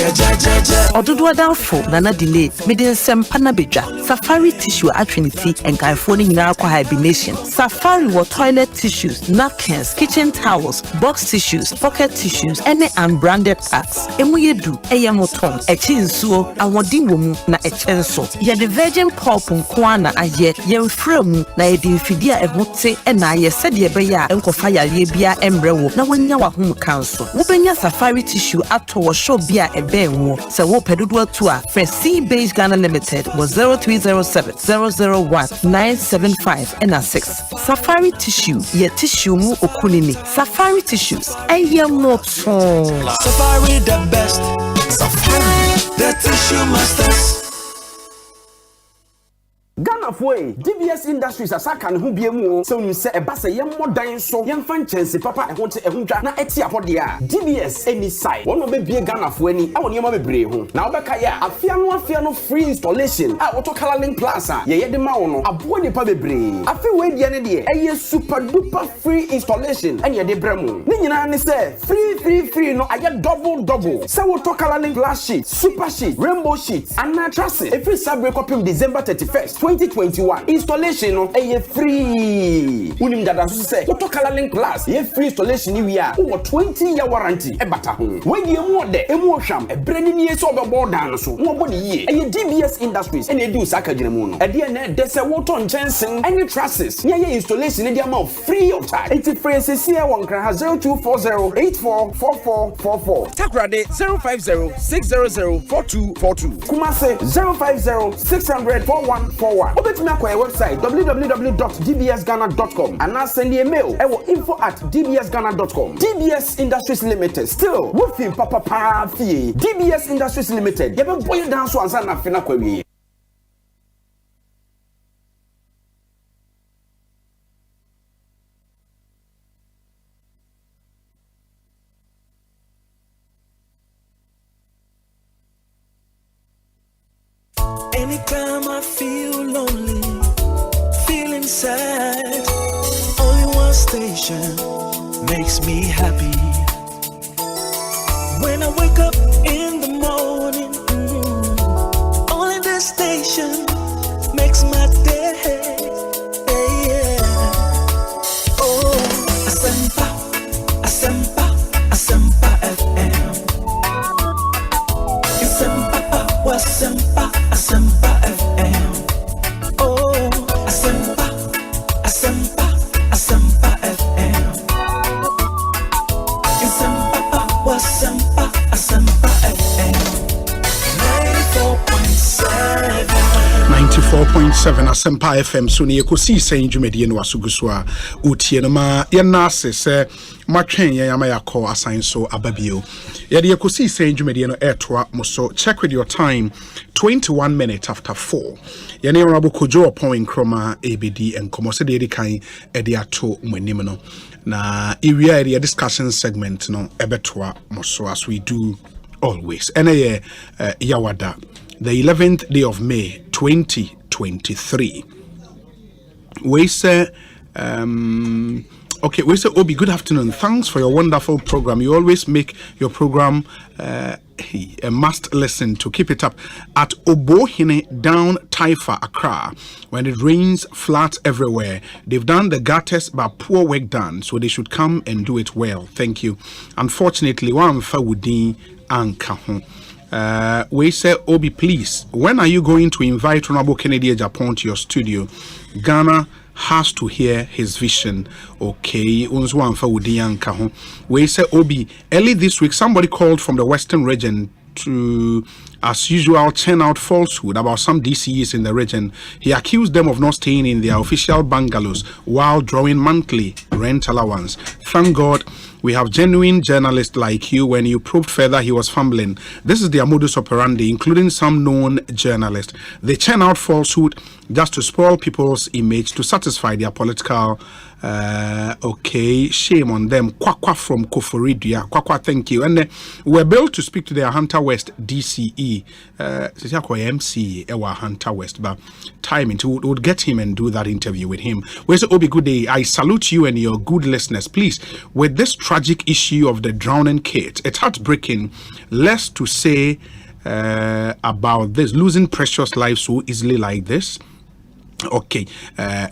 [SPEAKER 1] Odudu doubtful, Nana delay, Midin Sempana Bija, Safari tissue at Trinity, and California Narco hibernation. Safari were toilet tissues, napkins, kitchen towels, box tissues, pocket tissues, any unbranded packs. Emuyedu, Eyamoton, a chinsuo, and Wadimu, na a chenso. Ye the virgin pulp and kwana a ye, ye fremu, na ye dinfidia emote, and na ye said ye beya, and kofaya yebia embrewo, na when yawa home council. Wupenya Safari tissue at to show bia a bewo, so wo pedudwa tua, fresh C-Base Ghana Limited was 0307 001 975 and 6. Safari tissue, ye tissue mu okunini. Safari tissues, eye moto.
[SPEAKER 4] Safari the best. Safari the tissue masters.
[SPEAKER 5] Ghana foi DBS Industries asaka ne ho biemu so nim se eba se ye modan so ye mfa nchense papa e ho te ehundwa na eti apode a DBS any side wono be bie Ghana fo ani a woni ma bebre ho na obeka ya afia no free installation a woto Colorlink Plus a ye de ma wo no abo nipa bebre afi we die ne de eye super duper free installation and ye de bremu ni nyina ne se free no aye double se woto Colorlink Plus sheet, super sheet, rainbow sheet and na trusses every Sabre copy December 31st 2021. Installation no free. Unim dada so say auto color link plus free installation ni we are over 20-year warranty e bata ho. When you more de emu hwam e brand ni so obebo dan so. Mo body ye. DBS Industries and edu saka jinemu no. E de na de se water njensen any trusses. Nya ye installation ni amount free of charge. It's free CCA 0240-844444. Takrade 050-600-4242. Kumase 050-600-4141. Obetumi akwa website www.dbsghana.com and now send a mail info@dbsghana.com. DBS Industries Limited. Still, wofin papa fee. DBS Industries Limited. Yebe boy down so ansa na fina kwa wi.
[SPEAKER 4] Anytime I feel lonely, feeling sad, only one station makes me happy. When I wake up in the morning, only this station makes my day. Oh, Asempa, Asempa, Asempa FM. Asempa, Asempa. Asempa FM. Oh, Asempa, Asempa, Asempa FM. Asempa, Asempa, Asempa FM.
[SPEAKER 12] 94.7 Asempa FM. So ni Ekosiise Ndwumedie no asuguswa utie no ma ye nase se matwen ye yama yakọ asan so ababio. Ye de Ekosiise Ndwumedie no etoa moso. Check with your time. 21 minutes after 4. Ye ne Honorable Kojo Opon Nkroma ABD and komose de kan ede ato mwanim no. Na area area discussion segment no ebetoa moso as we do always. Ene yawada. The 11th day of May 2023. We say okay, we say Obi, good afternoon. Thanks for your wonderful program. You always make your program a must listen to. Keep it up. At Obohine down Taifa, Accra, when it rains flat everywhere, they've done the gutters but poor work done, so they should come and do it well. Thank you. Unfortunately, one Fawudi and Kahon. We say, Obi, please, when are you going to invite Honorable Kennedy Japan to your studio? Ghana has to hear his vision. Okay, we say, Obi, early this week, somebody called from the Western region to, as usual, churn out falsehood about some DCEs in the region. He accused them of not staying in their official bungalows while drawing monthly rent allowance. Thank God we have genuine journalists like you. When you probed further, he was fumbling. This is their modus operandi, including some known journalists. They churn out falsehood just to spoil people's image to satisfy their political okay, shame on them. Kwakwa from Koforidia. Kwakwa, thank you. And we're able to speak to their Hunter West DCE. MC Ewa Hunter West, but timing would get him and do that interview with him. Where's Obi, good day. I salute you and your good listeners. Please, with this tragic issue of the drowning kid, it's heartbreaking. Less to say about this, losing precious lives so easily like this. Okay,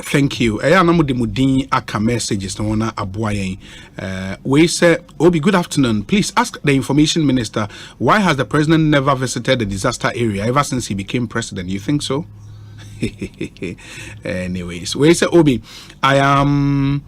[SPEAKER 12] thank you. Aka messages no na aboyen. We say, Obi, good afternoon. Please ask the information minister, why has the president never visited the disaster area ever since he became president? You think so? Anyways, we say, Obi, I am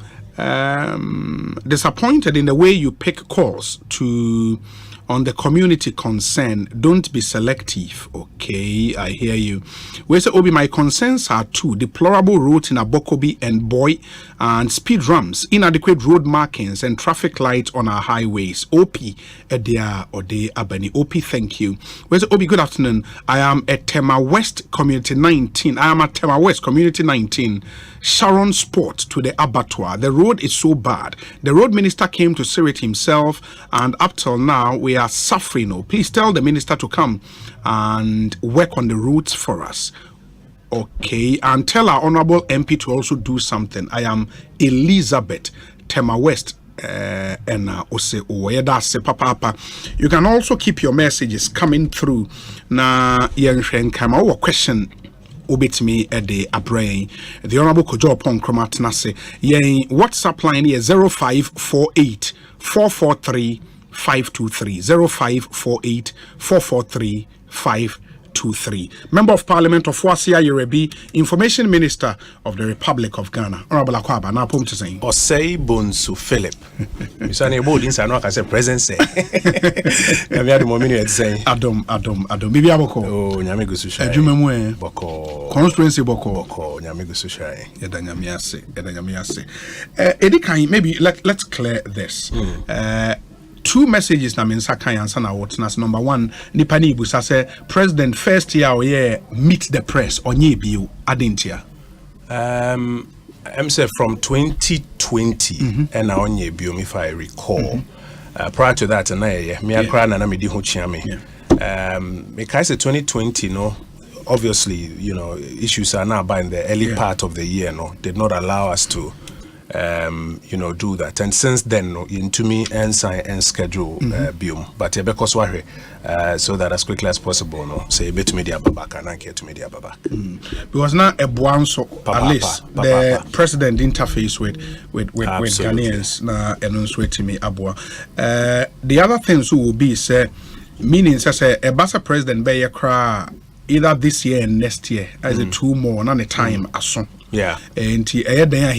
[SPEAKER 12] disappointed in the way you pick calls to on the community concern. Don't be selective. Okay, I hear you. We say, Obi, my concerns are two: deplorable roads in Abokobi and Boy, and speed ramps, inadequate road markings, and traffic lights on our highways. OP Edia Ode Abani. OP, thank you. We say, Obi, good afternoon. I am at Tema West Community 19. I am at Tema West Community 19. Sharon Sport to the abattoir. The road is so bad. The road minister came to see it himself, and up till now we are suffering. Oh, please tell the minister to come and work on the routes for us. Okay, and tell our honorable MP to also do something. I am Elizabeth, Tema West. And Osei Papa. You can also keep your messages coming through. Na yen kama question obetimi de abrain. The Honorable Kojo Pon Kromatnase. Yen WhatsApp line is 0548 443 523 0548 443 523. Member of Parliament of Wasia Yerebi, Information Minister of the Republic of Ghana. Honorable Akwaba, now pum to say.
[SPEAKER 3] Osei Bonsu Philip. Misani board inside no can say present say. Kami adi momini et say.
[SPEAKER 12] Adom. Bibi aboko.
[SPEAKER 3] Oh, nyame go susha.
[SPEAKER 12] Ejumemwe.
[SPEAKER 3] Boko.
[SPEAKER 12] Constituency boko.
[SPEAKER 3] Boko, nyame go susha.
[SPEAKER 12] Eda nyame ase. Edikan, maybe let's clear this. Two messages na mensa kan answer na whatness. Number one, Nipani Busa say President first year meet the press onye bio adentia.
[SPEAKER 3] I'm say from 2020 and na onye bio if I recall. Prior to that na me akra na me di ho chia me. Me kai say 2020 no, obviously, you know, issues are now by in the early part of the year no did not allow us to you know, do that. And since then, into me and sign and schedule biom. But because why so that as quickly as possible, no, say bit media babak and get to media babak.
[SPEAKER 12] Because now a buanso at least the president interface with Ghanaians na enunsueti me abua. The other things will be say meaning say a basa president be kra either this year and next year as a 2 more on a time aso.
[SPEAKER 3] Yeah,
[SPEAKER 12] and he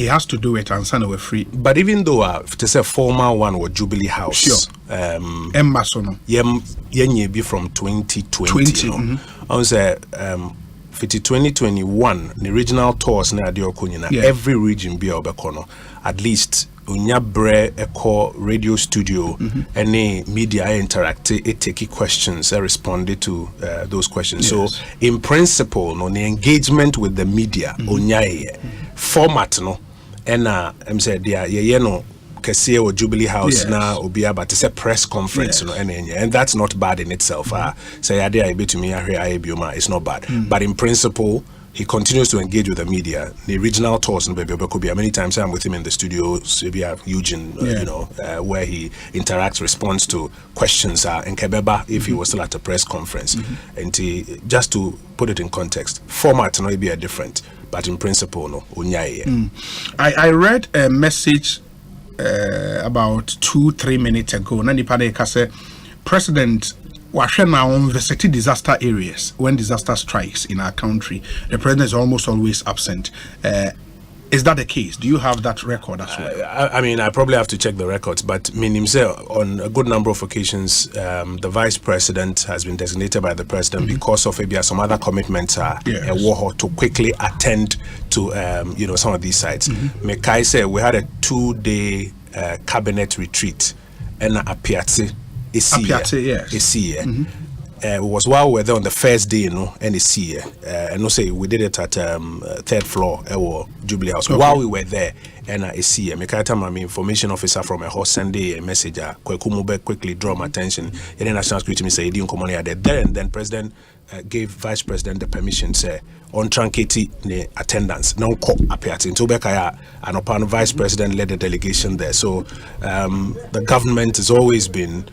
[SPEAKER 12] has to do it and send away free.
[SPEAKER 3] But even though to say formal one was Jubilee House,
[SPEAKER 12] sure.
[SPEAKER 3] Yenye be from 2020. No? I say 2021 the regional tours na every region be obekono at least unya bre echo radio studio any media interact take questions responded to those questions. So in principle no the engagement with the media unya format no and I'm said yeah no kese or Jubilee House na obi aba to say press conference no and that's not bad in itself. Say idea a bit to me it's not bad, but in principle he continues to engage with the media. The regional tours in Baby Obekobia, many times I'm with him in the studio, Sibia, Eugene, you know, where he interacts, responds to questions, and Kebeba, if he was still at a press conference. And just to put it in context, format may be different, but in principle, no.
[SPEAKER 12] I read a message about 2-3 minutes ago. Nani Padeka said, President now visiting disaster areas when disaster strikes in our country. The president is almost always absent. Is that the case? Do you have that record as well?
[SPEAKER 3] I mean, I probably have to check the records, but himself, on a good number of occasions, the vice president has been designated by the president because of maybe some other commitments a war to quickly attend to you know, some of these sites. Mekai say we had a 2-day cabinet retreat and a piazza. It was while we were there on the first day, you know, and it's here. And say we did it at 3rd floor Jubilee House. While we were there, and it's here. My information officer from a horse Sunday a message. Quickly draw my attention. And then National Security Minister Edin Komoni there, and then President gave Vice President the permission say on truncate the attendance. No co appeared in Tobekaya and upon Vice President led the delegation there. So the government has always been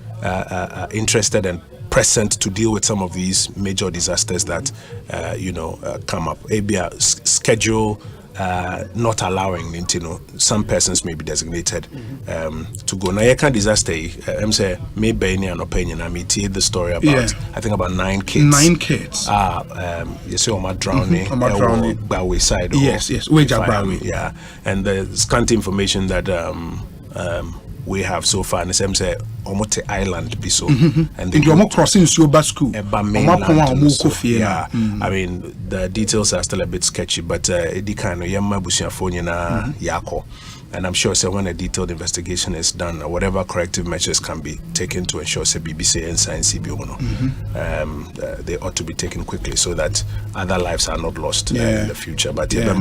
[SPEAKER 3] interested and present to deal with some of these major disasters that you know come up. ABA schedule not allowing, you know, some persons may be designated to go. Now, can disaster. I'm saying maybe any an opinion. I mean, the story about I think about 9 kids.
[SPEAKER 12] 9 kids.
[SPEAKER 3] You see, on my drowning. Bawi side.
[SPEAKER 12] Yes.
[SPEAKER 3] Yeah, and the scant information that we have so far, and the say Omote Island be so, and
[SPEAKER 12] the crossing Suba school.
[SPEAKER 3] I mean, the details are still a bit sketchy, but Edikano Yamma Busiafonia na Yako. And I'm sure when a detailed investigation is done, whatever corrective measures can be taken to ensure BBC and Science CBO, they ought to be taken quickly so that other lives are not lost in the future. But and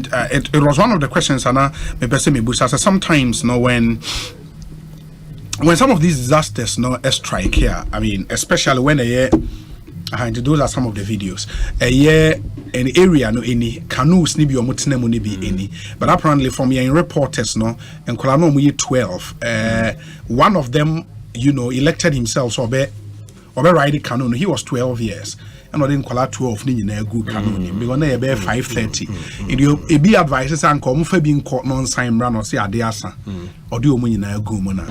[SPEAKER 12] it was one of the questions, Anna. Sometimes, you know, when some of these disasters, strike here, I mean, especially when those are some of the videos. An area no any canoes ni bi omotena mu ni bi any, but apparently from your reporters and Kolano mu 12. One of them, you know, elected himself so be riding canoe. He was 12 years. and I didn't call out 12 in a good canon because they be 5:30. It be advices and come for being caught non sign run or say Adiasa or do you in a gumona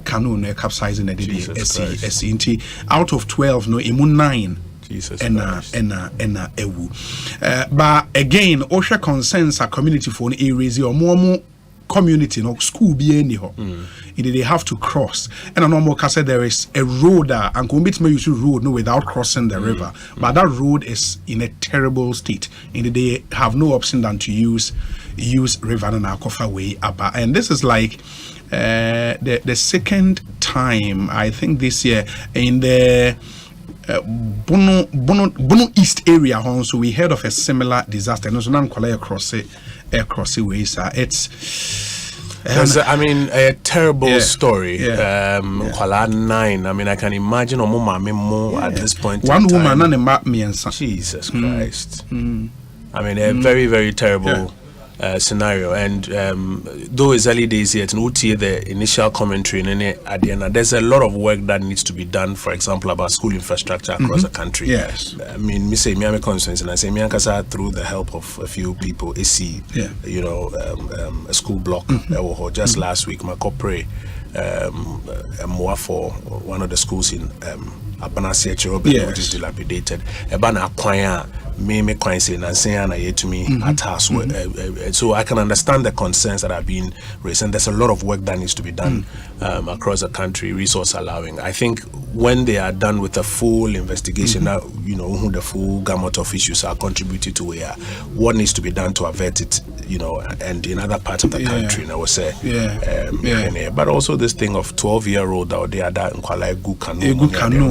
[SPEAKER 12] canon capsizing a DD out of 12 no imun 9.
[SPEAKER 3] Jesus
[SPEAKER 12] ewu. But again, OSHA concerns a community for an area or more community no school be any ho. They have to cross. And a normal case there is a road and commit me use road no without crossing the river. But that road is in a terrible state. They have no option than to use river and Akofa way about. And this is like the second time I think this year in the Bono East area, so we heard of a similar disaster. No, so now across the ways. It's
[SPEAKER 3] a terrible story. 9. I mean, I can imagine at this point.
[SPEAKER 12] One woman and a map me and
[SPEAKER 3] Jesus Christ. I mean, a very, very terrible scenario. And though it's early days yet, the initial commentary in at the end, there's a lot of work that needs to be done, for example, about school infrastructure across the country.
[SPEAKER 12] Yes.
[SPEAKER 3] I mean, me say me am concerns, and I say me ankasa through the help of a few people, a school block. Just last week, my corporate more for one of the schools in Abanasi Cherobe, which is dilapidated. Ebana Kwaya me quite say and to me at us. So I can understand the concerns that have been raised, and there's a lot of work that needs to be done across the country, resource allowing. I think when they are done with a full investigation, who the full gamut of issues are contributed to what needs to be done to avert it, and in other parts of the country, I would say. But also this thing of 12-year-old out there that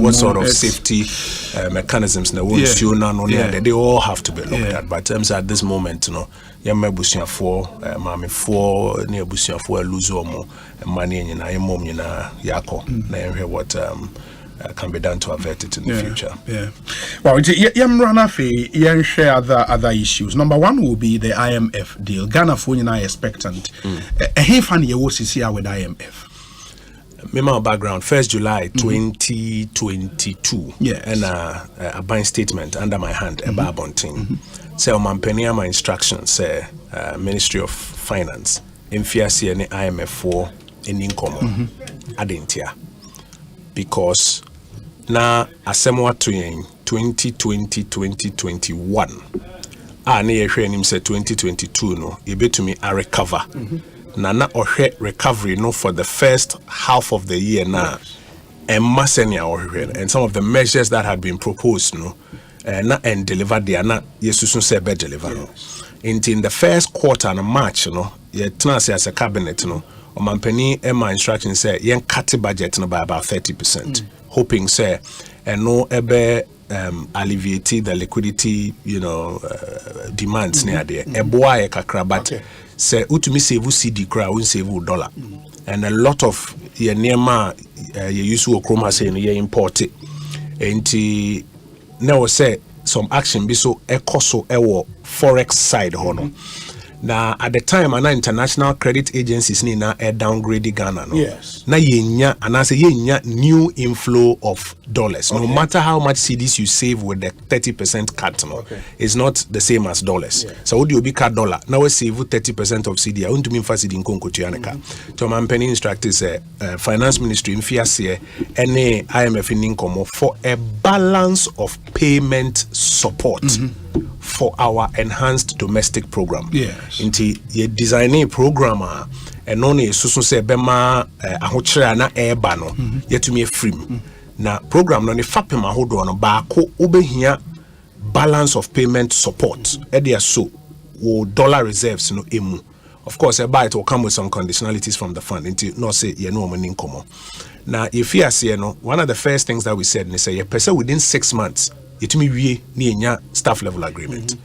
[SPEAKER 3] what sort of safety mechanisms they all have to be looked at. But terms at this moment, yamma busia for mame for near busia for luzomo money in a mom in a yako na what can be done to avert it in the future.
[SPEAKER 12] Well, yam share other issues. Number one will be the IMF deal. Ghana for expectant. How funny you was here with IMF?
[SPEAKER 3] My background, 1st July 2022, and a buying statement under my hand, a barbonting. So, my instructions say Ministry of Finance, MFIAC and IMF for in income, adentia. Because now, Asemwa 2020-2021, near him said 2022, no, you bet to me a recover. Nana or recovery for the first half of the year now, and some of the measures that had been proposed and delivered they are not delivered. In the first quarter of March, as a cabinet, Omampeni Emma instructions say yen cut the budget by about 30%, hoping say alleviate the liquidity demands near there. Eboa kakra but say utumi save CD kra won save dollar. And a lot of ye nearma ye use okroma say no ye import it. Enti now say some action be so ekoso ewo forex side hono. Now at the time ana international credit agencies ni na downgrading Ghana no.
[SPEAKER 12] Yes.
[SPEAKER 3] Na yenya anase yenya new inflow of dollars. No matter how much CDs you save with the 30% cut it's not the same as dollars. So would you be cut dollar? Now we save 30% of CD. I want to mean for CD in Kongo Tianeka. To my penny instructors finance ministry in FIAC any IMF in income for a balance of payment support. For our enhanced domestic program.
[SPEAKER 12] Yes.
[SPEAKER 3] Inti ye design a program and only susu se bema ahochira na eba no yetumi efrim. Na program no ne fapem ahodo no baako obehia balance of payment support. Edia so wo dollar reserves no emu. Of course it will come with some conditionalities from the fund until no say ye no money income. Now if you see no one of the first things that we said is say ye person within 6 months itumi wie ni enya staff level agreement.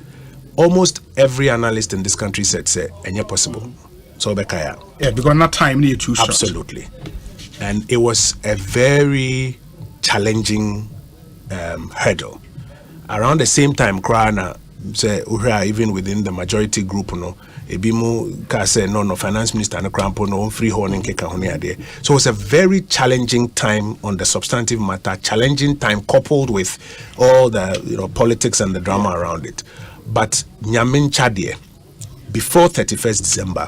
[SPEAKER 3] Almost every analyst in this country said say enya possible. So bekaya.
[SPEAKER 12] Yeah, because not time near too short.
[SPEAKER 3] Absolutely. And it was a very challenging hurdle. Around the same time Krana say even within the majority group ebi mu ka say no finance minister no crampo no free horn nkeka ho ne ade. So it's a very challenging time on the substantive matter, challenging time coupled with all the politics and the drama around it. But nyamin chadie before 31st December,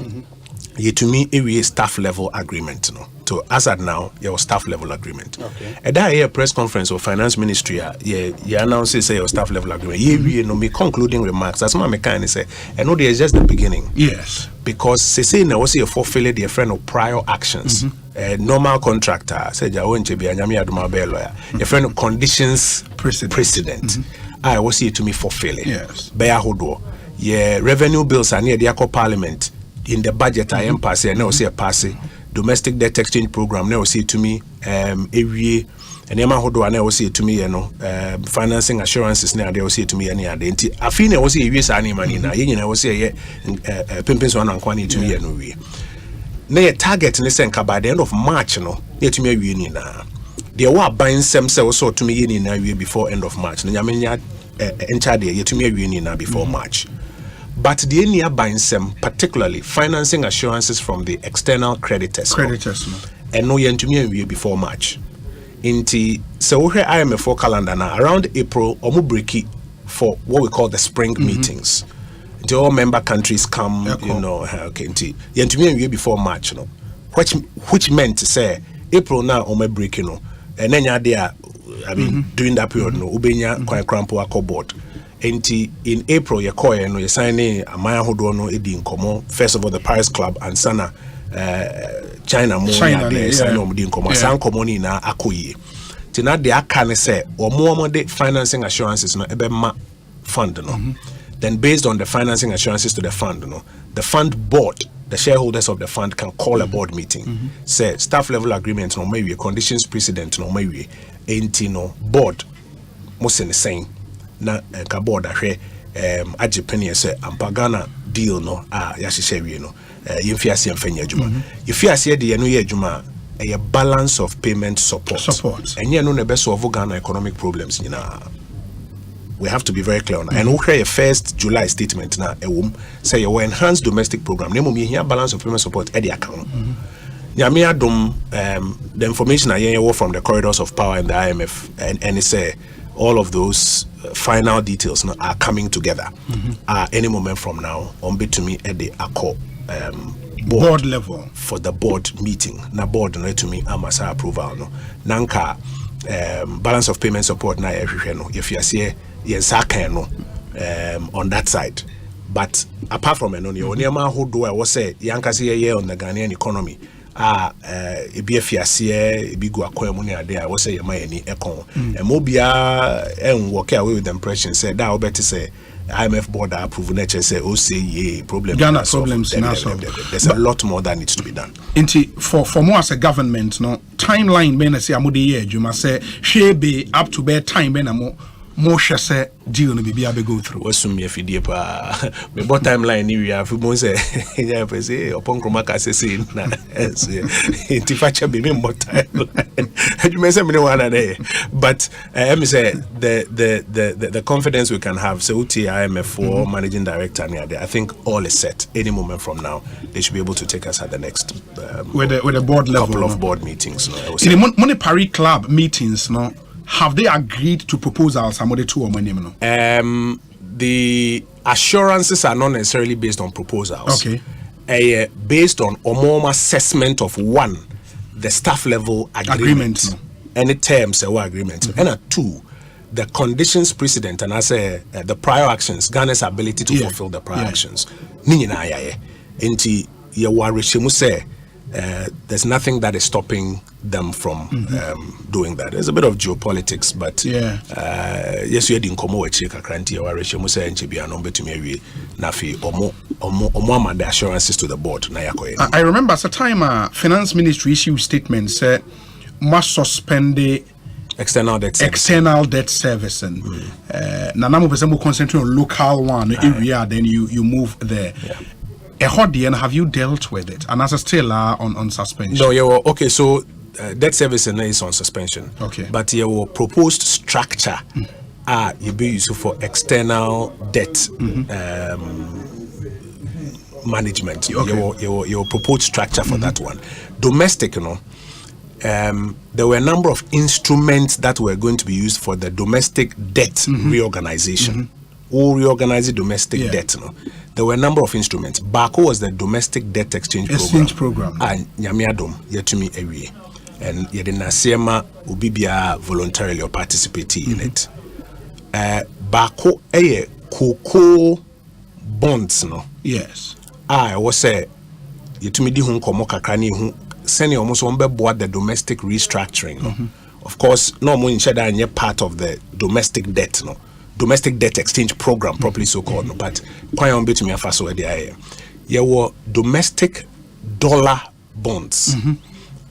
[SPEAKER 3] yetumi ewie staff level agreement no. So as at now, your staff level agreement. Okay. At that year press conference of finance ministry, you announce say your staff level agreement. You know me concluding remarks. As my mechanic say, I know there's just the beginning.
[SPEAKER 12] Yes.
[SPEAKER 3] Because say now was your fulfill their friend of prior actions. Normal contractor said ya won't be a nyami aduma be lawyer. Your friend of conditions precedent. I was here to me fulfilling. Yes. Bear hodo. Yeah, revenue bills are near the parliament. In the budget I am passing, now say a passing. Domestic debt exchange program now say to me every and yama hodo na say to me financing assurances na they say to me any ade nti afina wo say ewie sa ni mani na yenyina wo say pimpin so na kwani to me no wie na your target ne senka by the end of March no yet to me wie ni na they were buying some say so to me ni na wie before end of March na nyamenya enter there yet to me wie ni na before March. But the near buying some, particularly financing assurances from the external creditors. And no yen to me before March. Inti so we IMF for calendar now around April or break for what we call the spring meetings. The all member countries come, okay, inti yen to me before March, which meant to say April now or break, and then there during that period ubenya kwa crampo board. In April, you sign a Maya Hodono Edi Nkomo, first of all, the Paris Club and Sana China Nkomo, San Komoni na Akoye. Tina de Akane say, or more financing assurances no Ebema fund no. Then based on the financing assurances to the fund, the fund board, the shareholders of the fund can call a board meeting. Say staff level agreement no maybe conditions precedent no maybe no board most in the same. Na ka board ahwe agipeni say ampagana deal no yahyehyɛ wie no yemfiase yemfanya adwuma yefiase de ye no ye adwuma a balance of payment support enye no na be solve Ghana economic problems we have to be very clear on that. And okay your first July statement na say you enhanced domestic program nemo me here balance of payment support at the account nyame adom the information I hear from the corridors of power in the IMF and it say all of those final details are coming together any moment from now on to me at the ACO
[SPEAKER 12] board level
[SPEAKER 3] for the board meeting na board no to me amasa approval no nanka balance of payment support na ehwehwe no if you see yensa kan no on that side. But apart from it, you only who I was say yankasi ye on the Ghanaian economy. Ebi afiase ebi go akoya mu ne ade I was say my any ekon and mobia work away with the impression say that better say IMF board approve nature say Osei problem
[SPEAKER 12] Ghana problems
[SPEAKER 3] there's a lot more that needs to be done.
[SPEAKER 12] For more as a government no timeline ben say amode ye adwuma say hwe be up to bear time ben amo more say deal no bibia be go through
[SPEAKER 3] wasum ye fidie pa me bot timeline ni we have mo say ya pe say upon kromaka say na ti facha be me bot timeline you may say me one na but let me say the confidence we can have so IMF for managing director I think all is set. Any moment from now they should be able to take us at the next
[SPEAKER 12] with the board level
[SPEAKER 3] couple of board meetings
[SPEAKER 12] in the Money Paris Club meetings no. Have they agreed to proposals?
[SPEAKER 3] The assurances are not necessarily based on proposals.
[SPEAKER 12] Okay.
[SPEAKER 3] Based on more assessment of one, the staff level agreement. Any terms agreement. And two, the conditions precedent and I say the prior actions, Ghana's ability to fulfill the prior actions. There's nothing that is stopping them from doing that. There's a bit of geopolitics, but yes, we had in Komo Kakranti or Musa and Chibiano Betumiri Nafi or the assurances to the board.
[SPEAKER 12] I remember at a time finance ministry issued statements said must suspend the
[SPEAKER 3] external debt
[SPEAKER 12] service and Nanamu Pesamo concentrate on local one area, then you move there. Have you dealt with it? And as a still on suspension?
[SPEAKER 3] No, okay, so debt service is on suspension.
[SPEAKER 12] Okay.
[SPEAKER 3] But your proposed structure you be used for external debt management. Your proposed structure for that one. Domestic, there were a number of instruments that were going to be used for the domestic debt reorganization. Or reorganize the domestic debt. There were a number of instruments. Bako was the domestic debt exchange program. And Nyamiadom, yetumi ewie. And yedina sema ubibia voluntarily or participating in it. Bako eye cocoa bonds
[SPEAKER 12] Yes.
[SPEAKER 3] I was say yetumi di hun komo kakra hu senior almost one board the domestic restructuring. Of course, no more in sheda and part of the domestic debt domestic debt exchange program, properly so called, but quite on bit me afaso ede were domestic dollar bonds.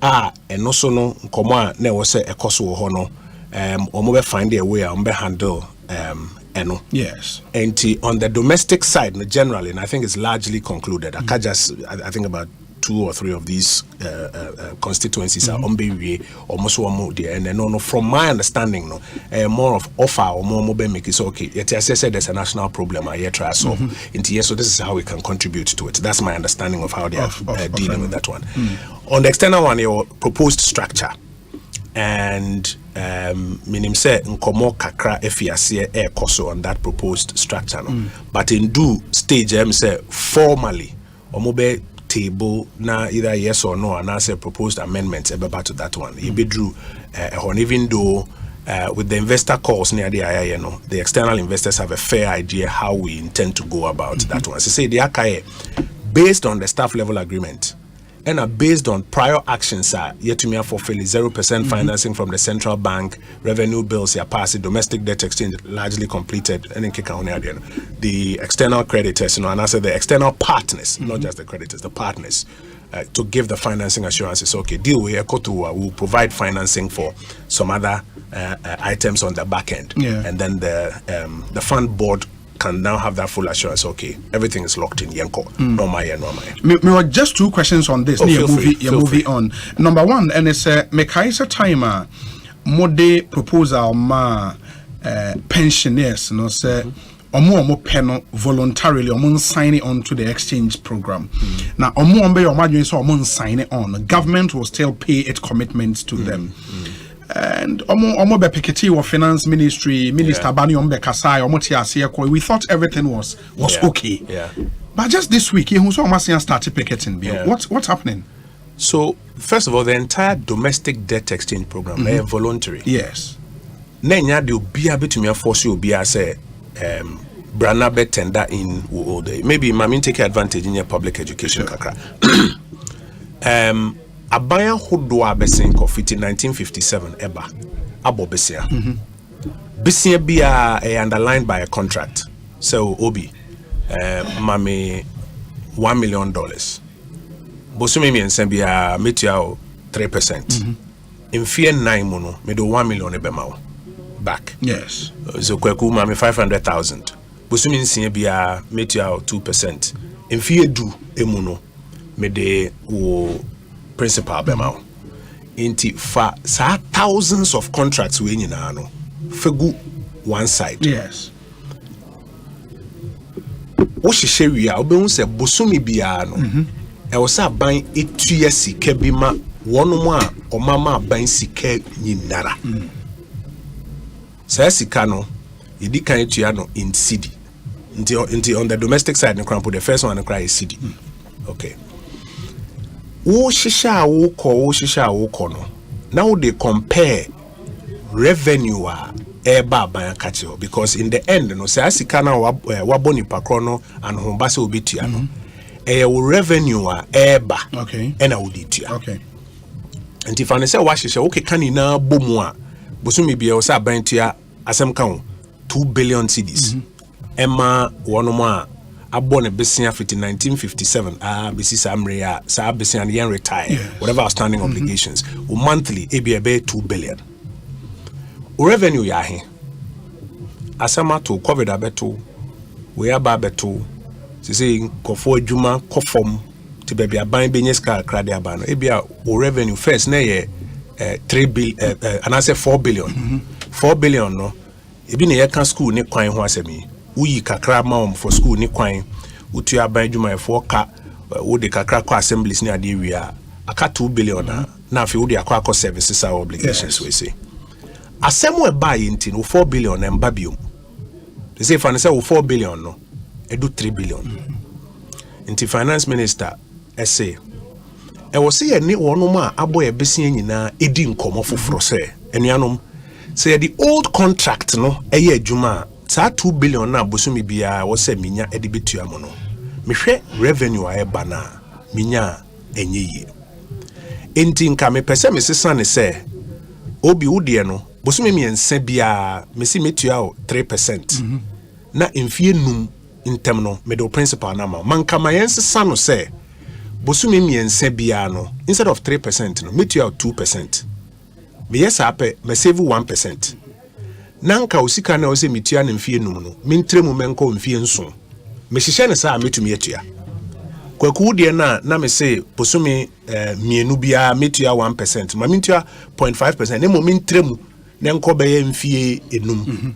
[SPEAKER 3] And also no nkoma na wo say ekoso ho no omo find a way on handle
[SPEAKER 12] yes.
[SPEAKER 3] And on the domestic side generally, and I think it's largely concluded. I think about 2 or 3 of these constituencies are unbe almost one there, and then from my understanding more of offer or more make it okay. Yet as I said, there's a national problem I try so so this is how we can contribute to it. That's my understanding of how they are dealing with that one. On the external one, your proposed structure and minim say nkomo kakra efiase koso on that proposed structure but in due stage say formally omobe table na either yes or no and as a proposed amendments about to that one be drew even though with the investor calls near the the external investors have a fair idea how we intend to go about that one. So say the AKA based on the staff level agreement and are based on prior actions are yet to me for fully 0% financing from the central bank, revenue bills are passed, domestic debt exchange largely completed, and then the external creditors, and also the external partners, not just the creditors, the partners, to give the financing assurances. Okay, deal with Ekotu will provide financing for some other items on the back end, and then the fund board can now have that full assurance. Okay, everything is locked in. Yenko, no my.
[SPEAKER 12] Me were just 2 questions on this. Movie on. Number 1, and it's Mekaisa timer mode proposal ma pensioners say omo peno voluntarily omo sign it on to the exchange program. Now omo ombe your margin so omo sign it on. The government will still pay its commitments to them. And omo be Piketty or finance ministry minister Bani ombe kasai omo tiase ko we thought everything was okay. But just this week you so almost started picketing. What's happening?
[SPEAKER 3] So first of all, the entire domestic debt exchange program is voluntary.
[SPEAKER 12] Yes.
[SPEAKER 3] Nenya de obi abetumi force you obi say brana be tender in all day. Maybe mami take advantage in your public education kakra. Abaya hodo abesen ko fiti 1957 eba abo besia. Besia bia underlined by a contract. So obi mami $1 million. Bosumi mi ensembia metia 3%. In fear 9 mono me do 1 million ebema back.
[SPEAKER 12] Yes.
[SPEAKER 3] So kweku mami 500,000. Bosumi ensembia metia 2%. In fear do emuno me de wo principal bema. Inti fa sa thousands of contracts we nyina no fegu one side.
[SPEAKER 12] Yes.
[SPEAKER 3] Wo hihye wi a obehun se bosumi bia no e wo sa ban etua sika bi ma wonom a omama ban sika nyinara. Sa sika no yedi kan etua no in cedi. Until on the domestic side no crampo the first one no cry is cedi. Okay. Wo shisha wo ko no. Now they compare revenue eba ban kache because in the end no say asika na waboni pakrono and hombase obetua no revenue eba
[SPEAKER 12] okay
[SPEAKER 3] and auditua
[SPEAKER 12] okay
[SPEAKER 3] and if I say wahye okay kan na bomu a bosumi bia o say abantua asem kan 2 billion cedis ema wonomo a abone besia fiti 1957 besi samre a sa besia yen retire whatever outstanding obligations monthly ebe 2 billion revenue ya he asama to covid abeto we aba beto say kofo adwuma kofom ti baby aban benyes kra de aba no ebia o revenue first na ye 3 billion and I say 4 billion 4 billion no ebi na ye kan school ni kwan ho asemi uyi kakra ma for school ni kwan utu aban adwumayɛfoɔ ka wode kakra kɔ assemblies ne ade wi a aka 2 billion na afi wode akɔ services our obligations we say asɛm we buy into no 4 billion and babium they say finance 4 billion no edu 3 billion into finance minister say e wo say ni wonom a abo e besia nyina edi nkomo foforo sɛ enuanom say the old contract no eye adwuma sa 2 billion na bosumi bia wo sɛ minya edi betua mo no mehwɛ revenue a eba na minya enye enti nka me pese me sesa ne sɛ obi wudie no bosumi miensa bia mesi metua o 3% na mfie num intem no middle principal na ma manka mayensa no sɛ bosumi miensa bia no instead of 3% no metua 2%. Me yes ape me save 1%. Nanka osika na ose metua na mfie num no mentremu menko mfie nso. Me hihye ne sa metumi atua. Kwaku de na me say bosumi mienu bia metua 1%. Ma metua 0.5%. Ne mo mentremu na nko beye mfie enum.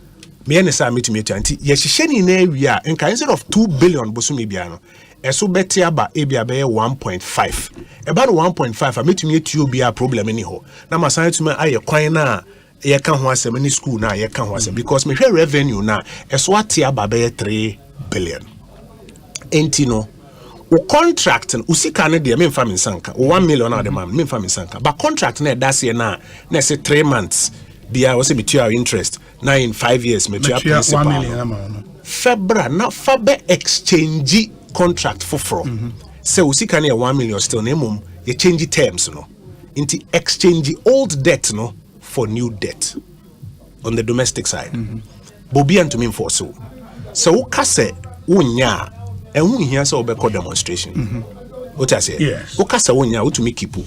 [SPEAKER 3] Me ne sa metumi atua nti ye hihye ni na awi a nka instead of 2 billion bosumi bia no eso beti aba ebia beye 1.5 eba no 1.5 a metumi etuo bia problem ni ho na masan tuma aye kwan na ye ka ho asem ni school na ye ka ho asem because me hwe revenue na eso ate aba beye 3 billion enti no o contract usika ne de me mfa me sanka 1 million na de man me mfa me sanka but contract na da se na say 3 months bia was be our interest now in 5 years me tua principal 1 million febra na fabe exchange contract for so usika na 1 million still na mum you change terms no into exchange old debt no for new debt on the domestic side bobi and to me for so ukase unya ehun hia so obekọ demonstration what I say yes ukase unya utumi kipu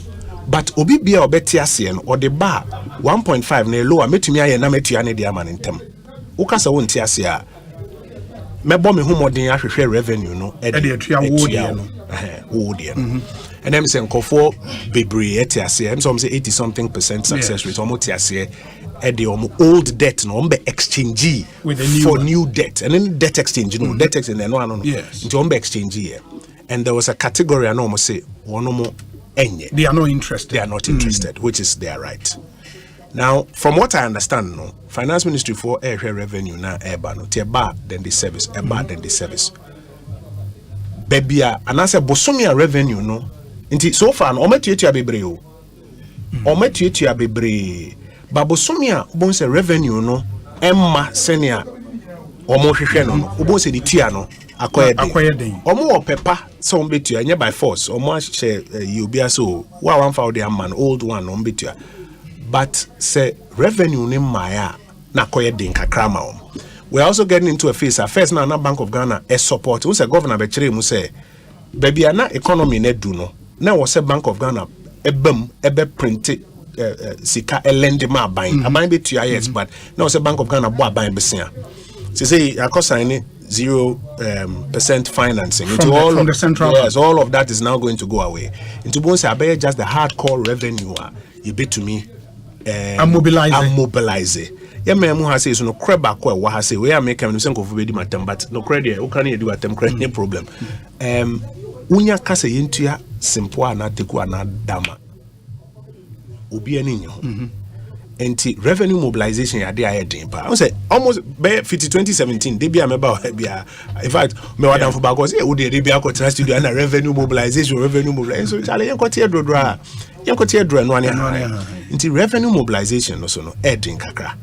[SPEAKER 3] but obi bia obeti ase no ode ba 1.5 na lower metumi aye na metua ne dia man ntem ukase wonti ase a mebo me humodin ahwehwe revenue no e de atua wo de no and them say nkofo bebre eti ase em some say 80 something % success rate omo ti ase e de omo old debt no ombe exchange with for new debt and then debt exchange no debt exchange no into ombe exchange here and there was a category I know say onomo enye
[SPEAKER 12] they are not interested
[SPEAKER 3] which is their right. Now, from what I understand, no, finance ministry for air revenue na eba no te ba then the service eba then the service. Bebia anase bosomia revenue no. Inti so far no ometuetua bebre o. Ometuetua bebre. Ba bosomia bonse revenue no emma senia omo hwehwe no no. Obonse di tua no akoyeden. Omo opepa so ombetua nya by force. Omo ahye yobia so wa wan fa the man old one no ombetua. But say revenue ni maya na koye din kakra ma om. We're also getting into a phase. First now, Bank of Ghana is support. We say governor Bechere mu say, baby ana economy ne do no. Now we say Bank of Ghana ebe print sika lend ma buying. Aban be 2 years, but now we say Bank of Ghana bo buying besia. Say akosa 0% financing into all of the central. Yes, all of that is now going to go away. Into bon say abe just the hardcore revenue you bet to me. Mobilize. Yeah, me has say so no creba ko wa ha say we are make am say nkofu be di matam but no credit o kan e do atam credit no problem. Unya ka say yentua simple ana teku ana dama. Obi ani nyo. Enti revenue mobilization ya dey ahead pa. I say almost be 2017 dey be ameba bia. In fact, me wadan for because e dey be akotena studio ana revenue mobilization. So chale yen ko tie drodra. Into revenue mobilization also no adding kakra.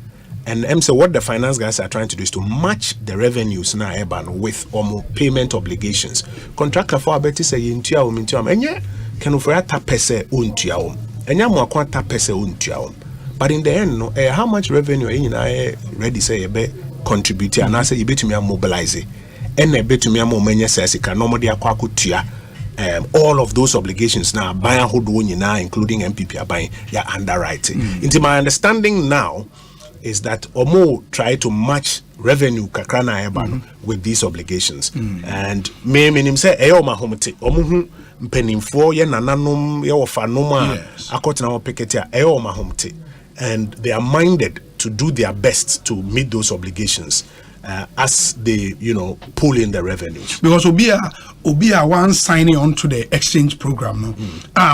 [SPEAKER 3] And so what the finance guys are trying to do is to match the revenues now with payment obligations. Contractor for abeti say intua enye can for tapese untua enya mo akwa tapese untua. But in the end no how much revenue ready say be contribute and I say you betumi mobilize and e betumi amomenya say ka no mo de akwa akotua. All of those obligations now, buying now, including MPP, are buying, underwriting. Into my understanding now is that Omo try to match revenue kakrana ebano with these obligations. And me minim say eyo mahomte omo mpenimfo ye nananom ye ofanoma akotena opeketia eyo mahomte, and they are minded to do their best to meet those obligations. as they pull in the revenues.
[SPEAKER 12] Because Obia one signing on to the exchange program,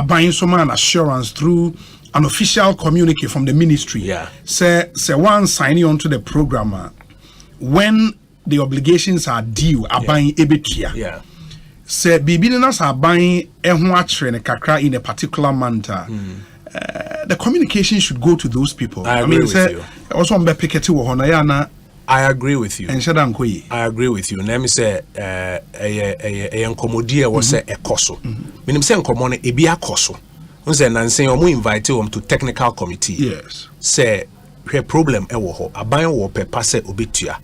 [SPEAKER 12] buying some an assurance through an official communique from the ministry. Say one signing on to the program when the obligations are due, are buying ebetia. Say bibinas are buying kakra in a particular month. The communication should go to those people.
[SPEAKER 3] I agree with you.
[SPEAKER 12] Also,
[SPEAKER 3] I agree with you. I agree with you. Let me say, Enkomodia was say Ekoso. Meaning say Enkomone ebi akoso. Unse nanse omu invite them to technical committee.
[SPEAKER 12] Yes.
[SPEAKER 3] Say her problem ewo ho. Aban wo pepa se obetua.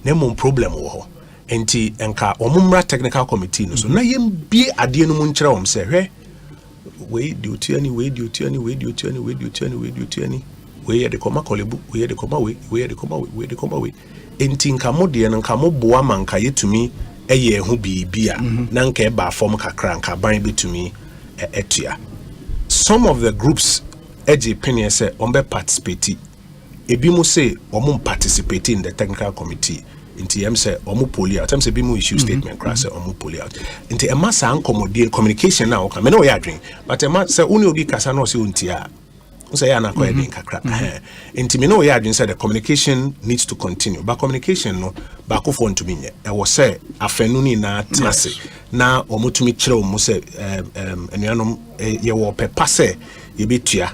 [SPEAKER 3] Nemo problem wo ho. Enti enka omumra technical committee no so na yem bie ade no mu nkyere wom se hwe we duty any we de koma kolebu we de koma we de koma we enti nka modie no nka moboa manka yetumi eye hu bibia na nka e ba form kakra nka ban betumi etua. Some of the groups eji opinion say ombe participate ebi mo say omo participate in the technical committee inti em say omo poli out em say bi mo issue statement crash say omo poli out inti em sa ankomodie communication na oka me no ya adwen but em say uni obi kasa no say untia say ya na ko edin kakra inti me no ya adwen say the communication needs to continue but communication no ba ko fo ntumi nye e wo say afenu ni na tenase na omo tumi kire omo say enuanom ye wo pepa say ye betua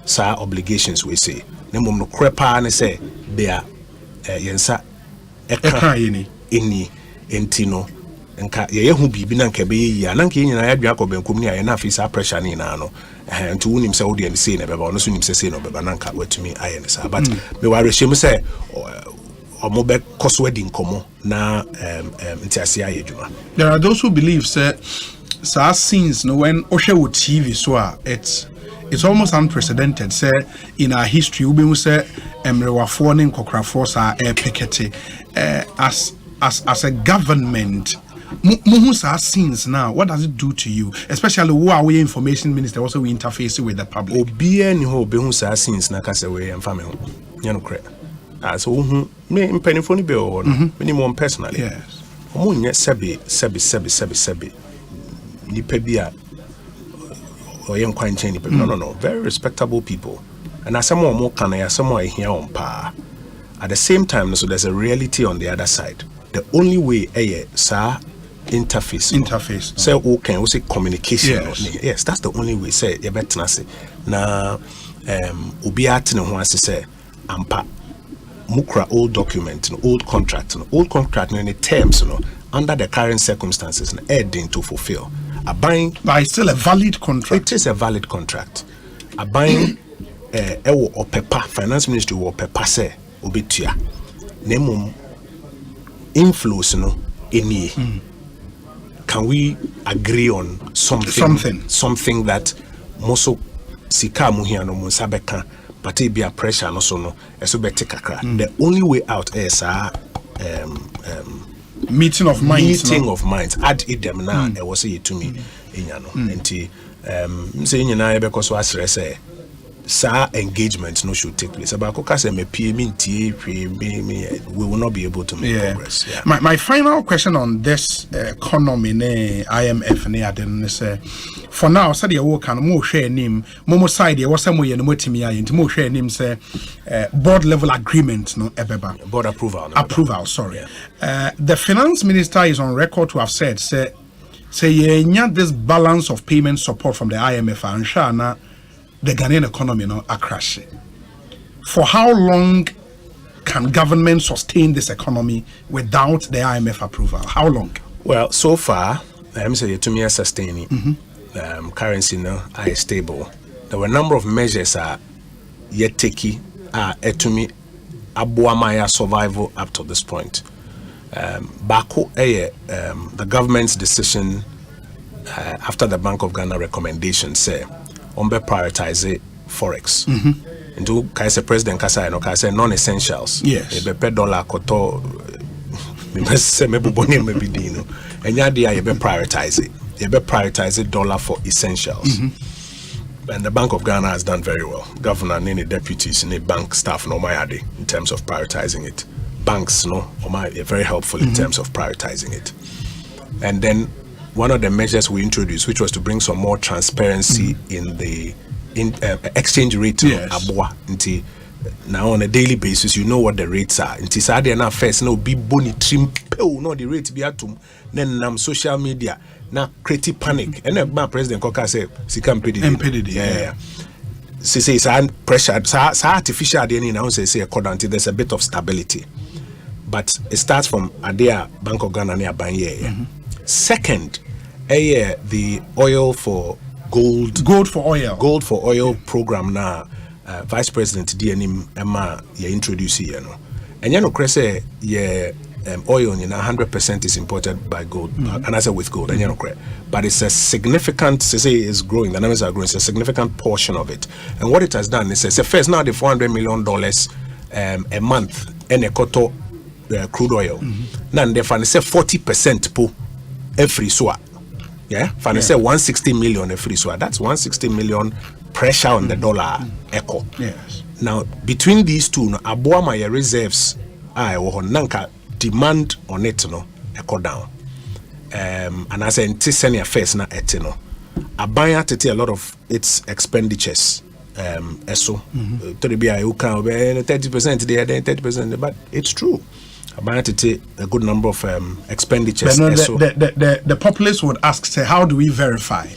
[SPEAKER 3] sa obligations we say na mom no krepa ne say they are yensa eka eni entino nka ye hu bibi na nka be yi ananka nyina ya dwa akọbenkum ni aye na afisa pressure ni na no nti wunim se wodi ani sei na beba no so nim se sei no beba nanka watumi aye ne sa but me wa rehye mu se omo be koso adi nkomo na nti ase aye dwuma.
[SPEAKER 12] There are those who believe say scenes no when ohwe wo TV so it's almost unprecedented. Say in our history, we will say emrewafo ne nkokrafo sa pikete as a government. Muhu sa scenes now. What does it do to you, especially who are we information minister also we interface with the public?
[SPEAKER 3] Obia ni ho be hu sa scenes na kase we emfa me ho. Nya no kre. So hu me mpanifo ni be o no. Minimum personally.
[SPEAKER 12] Yes.
[SPEAKER 3] Omo nya sebe ni pebia or young quantity people. No. Very respectable people. And as someone more can I someone here on par. At the same time, so there's a reality on the other side. The only way sir interface. Say okay, we say communication. Yes, that's the only way. Say you better say. Na ubiat no one say ampa mukra old document, old contract, old contract in the terms, under the current circumstances, adding to fulfill. A buying,
[SPEAKER 12] but it's still a valid contract.
[SPEAKER 3] It is a valid contract. A buying or paper, finance ministry or paper say obitia. Nemum inflows any. Can we agree on something that moso sika muhiano musabeka but it be a pressure no so no eso be kakra. The only way out is
[SPEAKER 12] meeting of minds.
[SPEAKER 3] Add it them now. I was say to me, inyano. Enti say nyina ebe koso asre say sa engagement no should take place. About kokase me we will not be able to make progress. Yeah.
[SPEAKER 12] My final question on this economy ne IMF ne adem say for now said the work and mo share name momo side there was some way no motimi aye nti mo share name say board level agreement no ebeba
[SPEAKER 3] board approval
[SPEAKER 12] sorry. The finance minister is on record to have said say yeah this balance of payment support from the IMF and shana the Ghanaian economy are crashing. For how long can government sustain this economy without the IMF approval? How long?
[SPEAKER 3] Well, so far, I'm saying to me are sustaining. Currency is stable. There were a number of measures yet taking to me abuamaya survival up to this point. The government's decision after the Bank of Ghana recommendation say ombe prioritize forex. Ndu kaise president kasa no kaise non-essentials.
[SPEAKER 12] Yes.
[SPEAKER 3] Ebe dollar koto me buboni me bidino. Enya dia ye be prioritize. Ye be prioritize dollar for essentials. And the Bank of Ghana has done very well. Governor and any deputies and bank staff no mayade in terms of prioritizing it. banks, are very helpful in terms of prioritizing it. And then one of the measures we introduced, which was to bring some more transparency in the exchange rate. Now on a daily basis, you know what the rates are. Until Saturday now first, be boni trim no the rate be atum. Then social media now create panic. And then my president Koka say, "Sikam pedid." Yeah. Say pressure. Artificial DNA now say according to there's a bit of stability, but it starts from Adia Bank of Ghana near Banye. Second, the oil for gold for oil program now. Vice President DNM Emma introduce here, and say oil 100% is imported by gold, and I say with gold, and but it's a significant. Say is growing. The numbers are growing. It's a significant portion of it, and what it has done is first now the $400 million a month in a quarter crude oil. Now they find 40% po every swap. Yeah, find 160 million every swap. That's 160 million. Pressure on the dollar echo.
[SPEAKER 12] Yes.
[SPEAKER 3] Now between these two, aboa my reserves nanka demand on it echo down. And as an senior face na etino. Abaya tete a lot of its expenditures. To be a 30% there, then 30%, but it's true. About a good number of expenditures.
[SPEAKER 12] The populace would ask, say, how do we verify?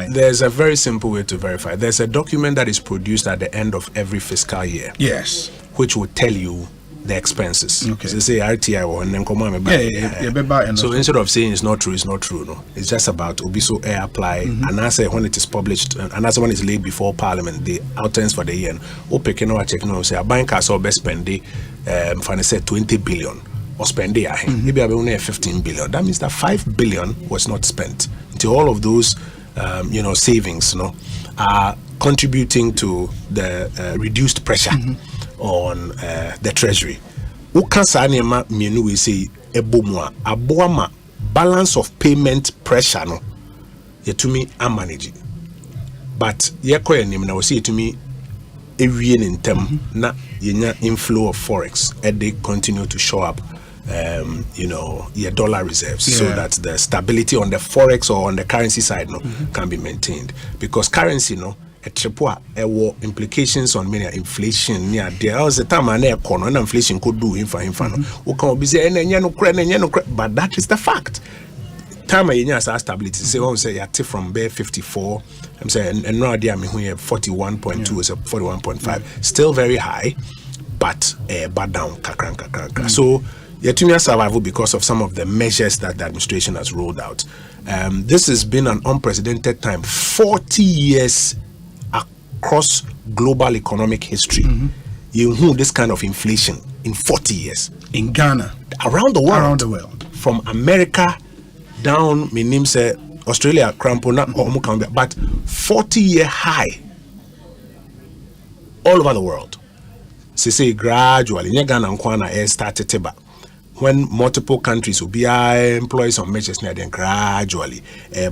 [SPEAKER 3] There's a very simple way to verify. There's a document that is produced at the end of every fiscal year.
[SPEAKER 12] Yes.
[SPEAKER 3] Which will tell you the expenses.
[SPEAKER 12] Okay.
[SPEAKER 3] So say RTI and then come So instead of saying it's not true, no. It's just about Obiso air apply, and I say when it is published, and that's when it's laid before Parliament, the outturns for the year. Say a bank has all best spend say 20 billion or spend maybe only 15 billion. That means that 5 billion was not spent. Until all of those savings are contributing to the reduced pressure on the treasury. Ukasanema mienu we say ebomwa aboama balance of payment pressure no yetumi a manage. But yekoye nim na we say yetumi ewie in term na yenya inflow of forex and they continue to show up your dollar reserves so that the stability on the forex or on the currency side can be maintained, because currency a triple implications on many inflation there was a time and inflation could do but that is the fact. Time has stability. Say from bare 54. I'm saying and no idea me here 41.2 is a 41.5. Still very high, but down kakran. So Yetumia survival because of some of the measures that the administration has rolled out. This has been an unprecedented time. 40 years across global economic history. You know this kind of inflation in 40 years.
[SPEAKER 12] In Ghana.
[SPEAKER 3] Around the world. From America down, my name say Australia, Crampona, or but 40-year high all over the world. Say gradually, Ghana started when multiple countries will be employ some measures near then gradually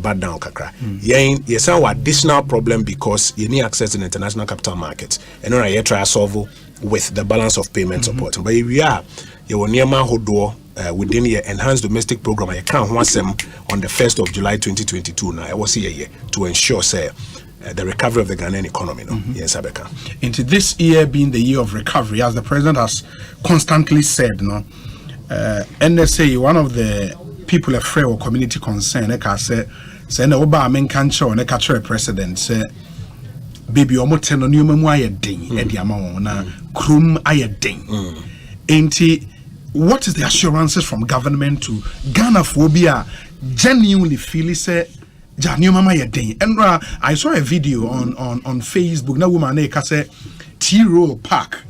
[SPEAKER 3] back down kakra. Yes, our additional problem because you need access to the international capital markets and on a try to solve with the balance of payment support. But if we are you will near Mahodo within the enhanced domestic program, I can't want them on the 1st of July 2022 now. I was here to ensure the recovery of the Ghanaian economy. Yes, Abeka.
[SPEAKER 12] Into this year being the year of recovery, as the president has constantly said, NSA, one of the people afraid of community concern, say no ba men can show ne catch president say baby omote no nneoma mu ayedin e dia ma won na krum ayedin. Enti what is the assurances from government to Ghana phobia genuinely feel say Janio ayedin? And I saw a video on Facebook na woman e ka say T-Roll Park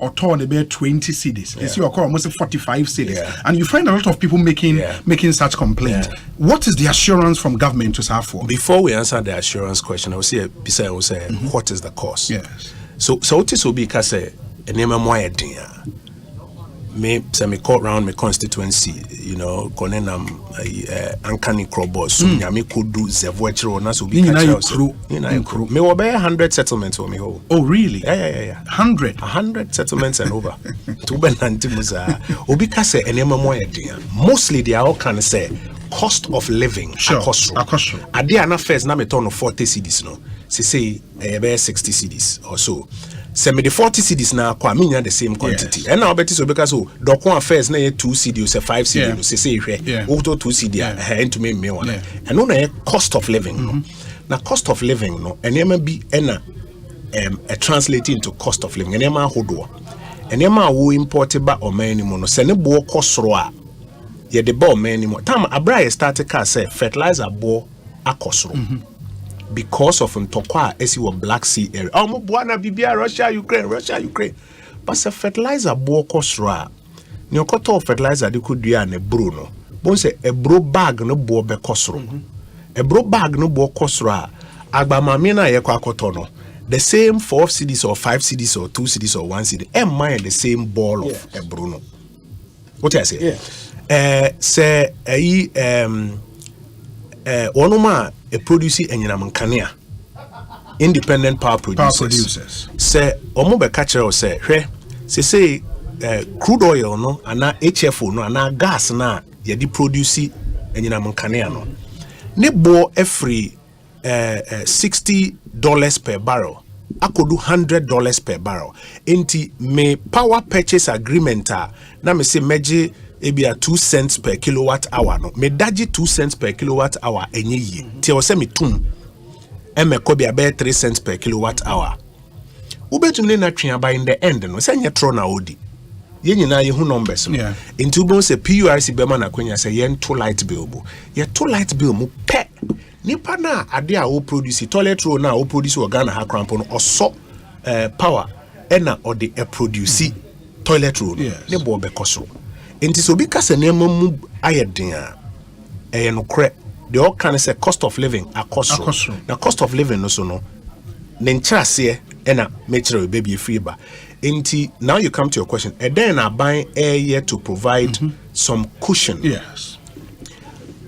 [SPEAKER 12] or torn about 20 cities. You see, almost 45 cities. And you find a lot of people making such complaints. What is the assurance from government to serve for?
[SPEAKER 3] Before we answer the assurance question, I will say, what is the cost?
[SPEAKER 12] Yes.
[SPEAKER 3] So what is will be because me call round my constituency, you know, konenam ankani krobos so nyame kodu zevoechro na so bi ka crew me wo be 100 settlements for me ho.
[SPEAKER 12] Oh really?
[SPEAKER 3] Yeah.
[SPEAKER 12] 100
[SPEAKER 3] settlements and over to be nantimuza obi ka say enema mo yedin mostly they are all can say cost of living akosro ade ana first na me turn 40 cedis no say 60 cedis or so. Send the 40 CDs now, the same quantity. And now, Betty, so because Docon affairs, 2 CDs, 5 CDs, say, auto 2 CDs, and to me one. And on a cost of living. Now, cost of living, no, and there be translating to cost of living. And there hodo. And there who imported back or many mono, send a bo cost roa. Ye the bo many more. Time a bright started car say fertilizer bo a cost room. Because of Ntokwa as you were Black Sea area. Buana Bibia, Russia, Ukraine. But the fertilizer bo kosra. Nyokoto fertilizer they could do a bruno. Bon say a bro bag no bo be kosro. A bro bag no bo kosra. Agba mamina ye kwa kotono. The same 4 CDs or 5 CDs or 2 CDs or 1 CD. And mine the same ball of a bruno. What I say? Say onoma a producer and Kania independent power producers. Say omo be catch or say crude oil no ana HFO no ana gas na ye di produce and Kania no ne bo every $60 per barrel akodu $100 per barrel enti me power purchase agreement na me say meje ebia 2 cents per kilowatt hour no me daji 2 cents per kilowatt hour enye yi ti o se me tum e me ko bia be 3 cents per kilowatt hour ubetum ne na twen aba in the end no se nye tro na odi ye nyina ye hu numbers no into bon se PURC be ma na kwanya se ye to light bill bo ye to light bill mu pe nipa na ade a wo produce toilet roll na wo produce organa ha crampo no oso power ena or the produce toilet roll ne bo be koso. Inti so because name mu ayedin a no kre they all can say cost of living akosro. Na cost of living no so no nenchase ena mechire baby free ba. Inti now you come to your question and then I buy air here to provide some cushion.
[SPEAKER 12] Yes.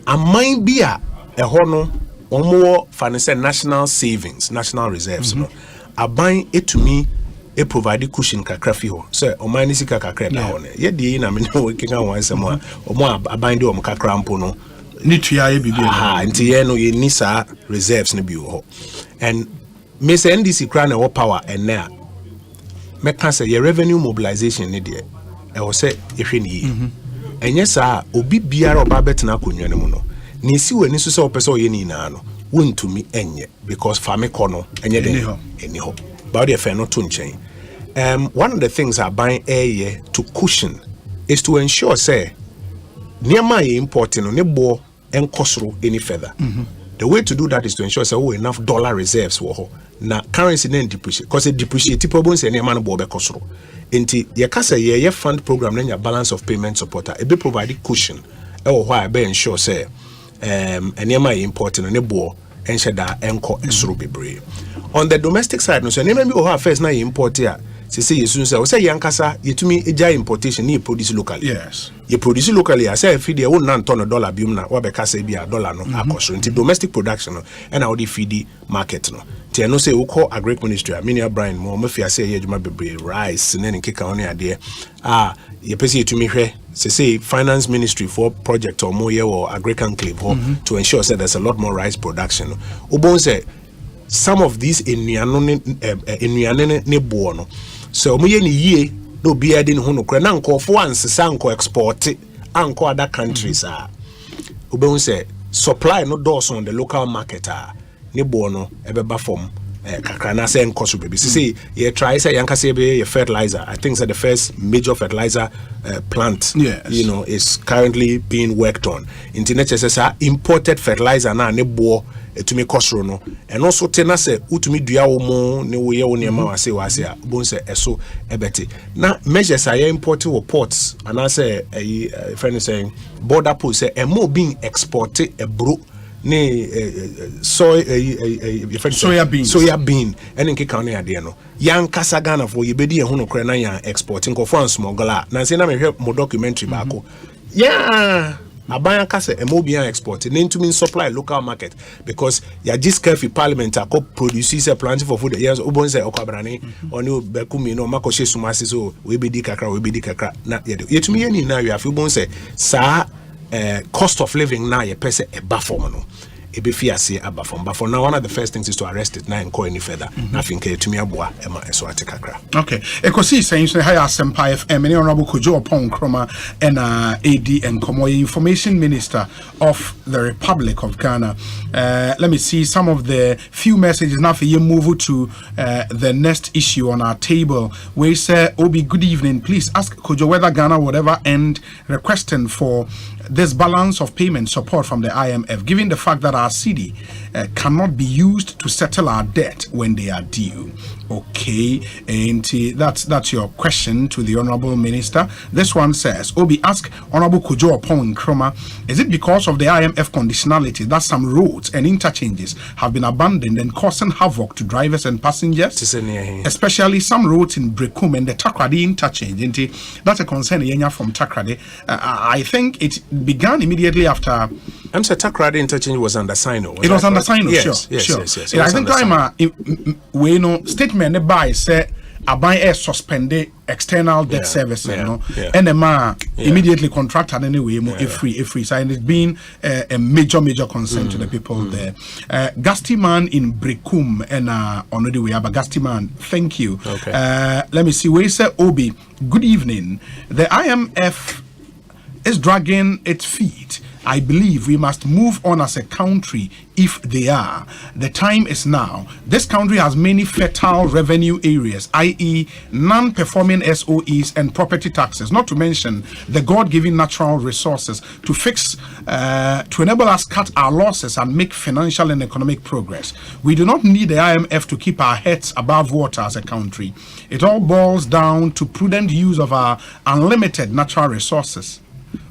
[SPEAKER 3] A mine be a hono or more financial national savings, national reserves no. A buying it to me e provide cushion kakra fi ho so o man sika kakra da ho ne ye de na me no kinga wan sem a o mo abande o mo kakra mpo no
[SPEAKER 12] ni tua ye bibi
[SPEAKER 3] nti ye no ye ni sa reserves ne bi ho and me say NDC kra na wo power and na me can say ye revenue mobilization ne de e wo say ye hwe ni enye sa obi biara oba betena konwa ne mu no ni si wani so say opese o ye ni na no wontumi enye because fame kono enye de eni but the fair not to change. One of the things I buy air to cushion is to ensure say near my importing on a bo and kosro any further. The way to do that is to ensure say enough dollar reserves wo na currency then depreciate because it depreciate people say near man bo be kosro. Inti ye kasa ye fund program then your balance of payment supporter e be provide cushion why be ensure say near my importing on a bo and shada enko esro bebre. On the domestic side no so name me o first na import here say yesu say yankasa yetumi eja importation ni produce locally.
[SPEAKER 12] Yes.
[SPEAKER 3] You produce locally I say feed the won na ton dollar bium na wa be ka say bia dollar no akoso nti domestic production no and how the feed market no ti no say we call agri ministry Minia Brian mo mafia say ye adwuma bebre rice ne nkeka on ade ye pese yetumi hwe say finance ministry for project or more year or agri conclave to ensure say there's a lot more rice production. Obon say some of these enuane ne bo no so mo ye ni yie no be adding ho no kra na nkofo ansesa nko export anko other countries obehun say supply no doors on the local market ne bo no ebeba from kakra na say nko so baby say ye try say yanka say be fertilizer. I think that the first major fertilizer plant you know is currently being worked on into necessary imported fertilizer na ne bo etumi kosro no and also tena say utumi dua wo mo ne wo ye wo ne ma wase a bon say eso ebeti na measures are imported wo ports and I say friend is saying border post say e mo being exported ebro soya bean and in Kikani Adiano. Young Casagana for you be a Hono Krenaya exporting for France smuggler. Nancy, I help more documentary bako. Yeah. Abaya kase MOBIA export into mean supply local market because ya just careful parliament a produces a plenty for food years ubon say okabrani onu bekumi no makoshe sumasi so we be di kakra na yetumi yani na we afubon say sa cost of living na ye pese e bafom no ebefiase abafom but for now one of the first things is to arrest it now and go any further nothing yetumi aboa ema eso atekakra.
[SPEAKER 12] Okay, Ekosiisen say hi Asempa FM any honorable Kojo Opon Kroma and AD and Komo Information Minister of the Republic of Ghana. Let me see some of the few messages now for you move to the next issue on our table. We say Obi, good evening, please ask Kojo whether Ghana would ever end requesting for this balance of payment support from the IMF, given the fact that our cedi cannot be used to settle our debt when they are due. Okay, and that's your question to the Honorable Minister. This one says, Obi, ask Honorable Kojo Opon Nkrumah, is it because of the IMF conditionality that some roads and interchanges have been abandoned and causing havoc to drivers and passengers? Especially some roads in Brekum and the Takrady interchange. That's a concern from Takrady. I think it began immediately after.
[SPEAKER 3] I'm saying Takrady interchange was under Sino.
[SPEAKER 12] It was under Sino, yes. I think we know statement by say Abai suspended external debt service, NMA immediately contracted anyway, free. So it's been a major concern to the people there. Gastiman in Brekum and on the way, but Gastiman, thank you.
[SPEAKER 3] Okay.
[SPEAKER 12] Let me see. We say Obi, good evening. The IMF is dragging its feet. I believe we must move on as a country if they are. The time is now. This country has many fertile revenue areas, i.e. non-performing SOEs and property taxes, not to mention the God-given natural resources to enable us cut our losses and make financial and economic progress. We do not need the IMF to keep our heads above water as a country. It all boils down to prudent use of our unlimited natural resources.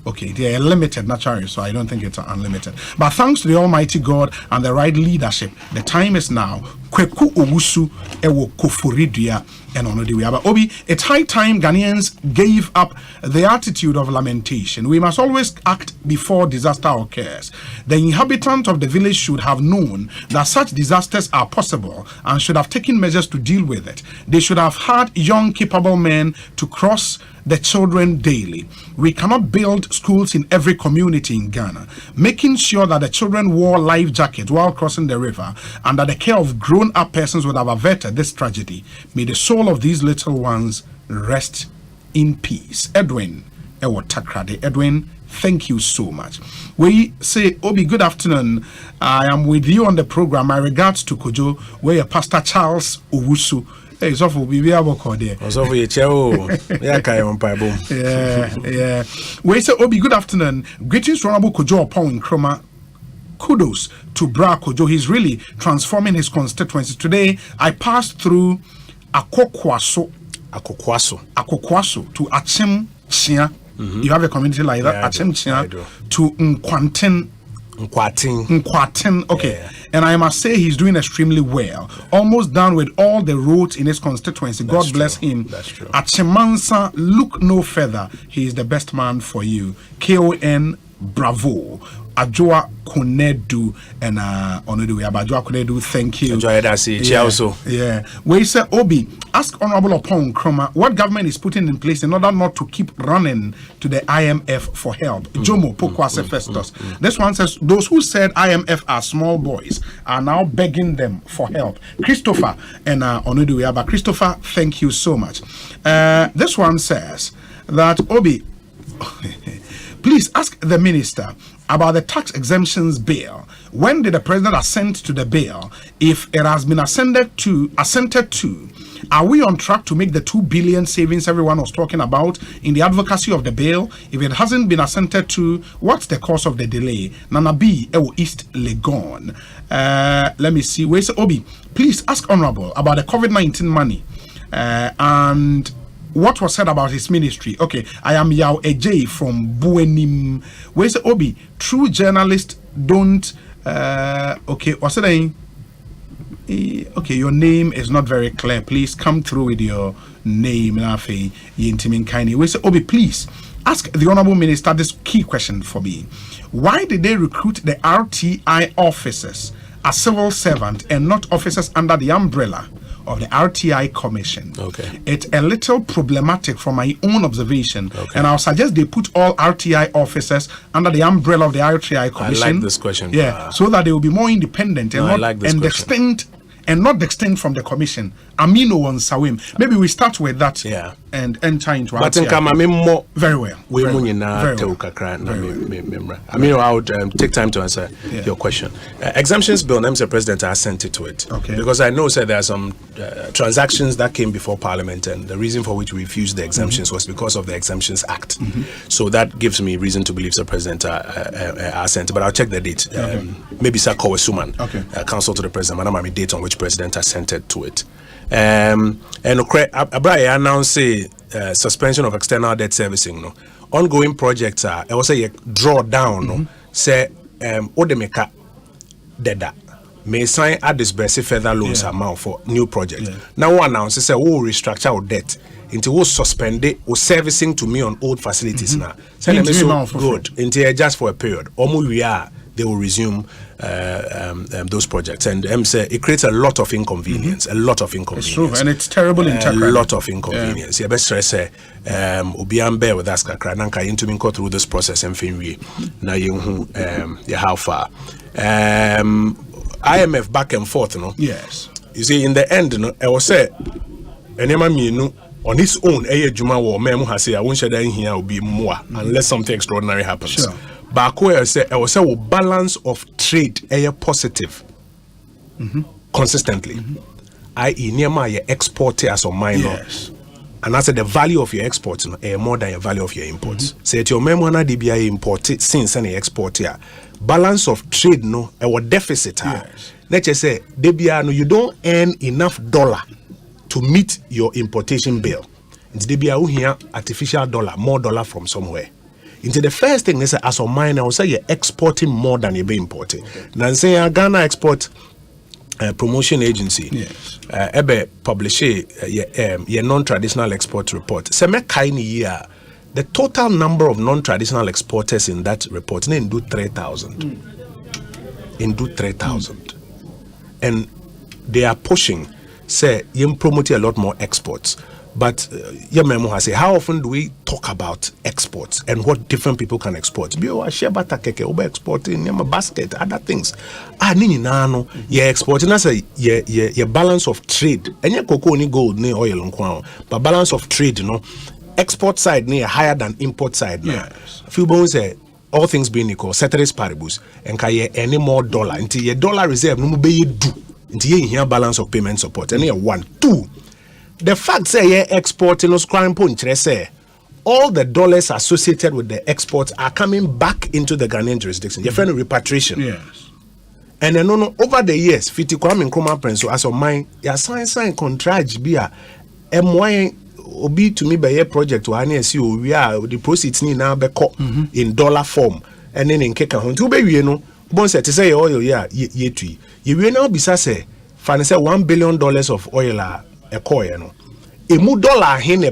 [SPEAKER 12] Okay, they are limited naturally, so I don't think it's unlimited. But thanks to the Almighty God and the right leadership, the time is now. Kweku Owusu ewo koforidia and onodiwe. But Obi, it's high time Ghanaians gave up the attitude of lamentation. We must always act before disaster occurs. The inhabitants of the village should have known that such disasters are possible and should have taken measures to deal with it. They should have had young, capable men to cross the children daily. We cannot build schools in every community in Ghana. Making sure that the children wore life jackets while crossing the river and that the care of grown-up persons would have averted this tragedy. May the soul of these little ones rest in peace. Edwin Takrady. Edwin, thank you so much. We say, Obi, good afternoon. I am with you on the program. My regards to Kojo, where Pastor Charles Owusu. Hey, so for be able to there.
[SPEAKER 3] So for your
[SPEAKER 12] yeah. We say, Obi, good afternoon. Greetings to Honorable Kojo Opon Nkrumah. Kudos to Bra Kojo. He's really transforming his constituency. Today, I passed through Akokwaso to Achem Chia. You have a community like that, Achem Chia, to Nkwatin. Okay. Yeah. And I must say he's doing extremely well. Almost done with all the roads in his constituency.
[SPEAKER 3] That's
[SPEAKER 12] God bless him.
[SPEAKER 3] That's true.
[SPEAKER 12] At Chemansa, look no further. He is the best man for you. KON, bravo. Ajoa Kunedu and Onodiwe Ajoa Kunedu, thank you. Yeah. We say Obi, ask Honorable Opon Nkrumah what government is putting in place in order not to keep running to the IMF for help. Jomo Pokwase Festus. This one says those who said IMF are small boys are now begging them for help. Christopher and Onodiwe Aba. Christopher, thank you so much. This one says that Obi, please ask the minister about the tax exemptions bill. When did the president assent to the bill? If it has been assented to, are we on track to make the 2 billion savings everyone was talking about in the advocacy of the bill? If it hasn't been assented to, what's the cause of the delay? Nana B, East Legon. Let me see. Where's Obi? Please ask Honorable about the COVID-19 money and what was said about his ministry. Okay, I am Yao Ej from Buenim. Where's Obi? True journalists don't Okay, what's the name? Okay, your name is not very clear. Please come through with your name. We say, Obi, please ask the Honorable Minister this key question for me. Why did they recruit the RTI officers as civil servants and not officers under the umbrella of the RTI Commission?
[SPEAKER 3] Okay.
[SPEAKER 12] It's a little problematic from my own observation, and I'll suggest they put all RTI officers under the umbrella of the RTI Commission.
[SPEAKER 3] I like this question.
[SPEAKER 12] Yeah, so that they will be more independent and distinct, and not distinct from the Commission. Amino on Sawim. Maybe we start with that.
[SPEAKER 3] Yeah.
[SPEAKER 12] And enter into
[SPEAKER 3] but
[SPEAKER 12] RTI. Very well.
[SPEAKER 3] I mean, I would take time to answer your question. Exemptions bill, Mr. President, I sent it to it.
[SPEAKER 12] Okay.
[SPEAKER 3] Because I know there are some transactions that came before Parliament, and the reason for which we refused the exemptions was because of the Exemptions Act. So that gives me reason to believe, Sir President, I sent it. But I'll check the date. Maybe Sir Kowe Suman, counsel to the President, Madam Ami, date on which President has sent it to it. And Abraya announced suspension of external debt servicing. No ongoing projects are also a drawdown. No say Odemeka Deda may sign at disburse further loans amount for new projects. Now one announces say we'll restructure our debt into we'll suspend it or servicing to me on old facilities now. So good into just for a period. They will resume those projects, and say it creates a lot of inconvenience. It's
[SPEAKER 12] true, and it's terrible in
[SPEAKER 3] a lot of inconvenience. Yeah, best stress bear with us nanka into me go through this process and fin now you how far IMF back and forth, no?
[SPEAKER 12] Yes.
[SPEAKER 3] You see, in the end, no, I was say on its own, Juma or Memo has said I won't share in here will be more unless something extraordinary happens.
[SPEAKER 12] Sure.
[SPEAKER 3] But I say balance of trade positive consistently. I.e. near my export as a minor.
[SPEAKER 12] Yes.
[SPEAKER 3] And I said the value of your exports more than the value of your imports. Say to your memo na DBI import since any export here. Balance of trade no a deficit.
[SPEAKER 12] Yes.
[SPEAKER 3] Let's just say DBI no you don't earn enough dollar to meet your importation bill. It's DBI here artificial dollar, more dollar from somewhere. Into the first thing they say as a miner, I will say you're exporting more than you're being importing. Now say Ghana Export Promotion Agency, ebe publish a non-traditional export report. Say me kaini year, the total number of non-traditional exporters in that report in do 3,000. In do 3,000, and they are pushing. Say you promote a lot more exports. But your memo has said, how often do we talk about exports and what different people can export? Exporting a basket, other things. You're exporting as your balance of trade. And your cocoa ni gold ni oil and but balance of trade, you know, export side near higher than import side.
[SPEAKER 12] Yes.
[SPEAKER 3] Few bones say all things being equal, ceteris paribus, and can you any more dollar until your dollar reserve no be do until you hear balance of payment support. And 1, 2. The fact say you're exporting those crime punch, say all the dollars associated with the exports are coming back into the Ghanaian jurisdiction. Your friend repatriation.
[SPEAKER 12] Yes.
[SPEAKER 3] And then over the years, Fiti Kwame Nkrumah Prince, as of mine, your sign contract be a MY obi to me by a project to NSU, we are the proceeds ni now be in dollar form. And then in Keka Hunt, you know, Bonsu to say oil, ye tree. You will now be say, finance $1 billion of oil. A $1 in a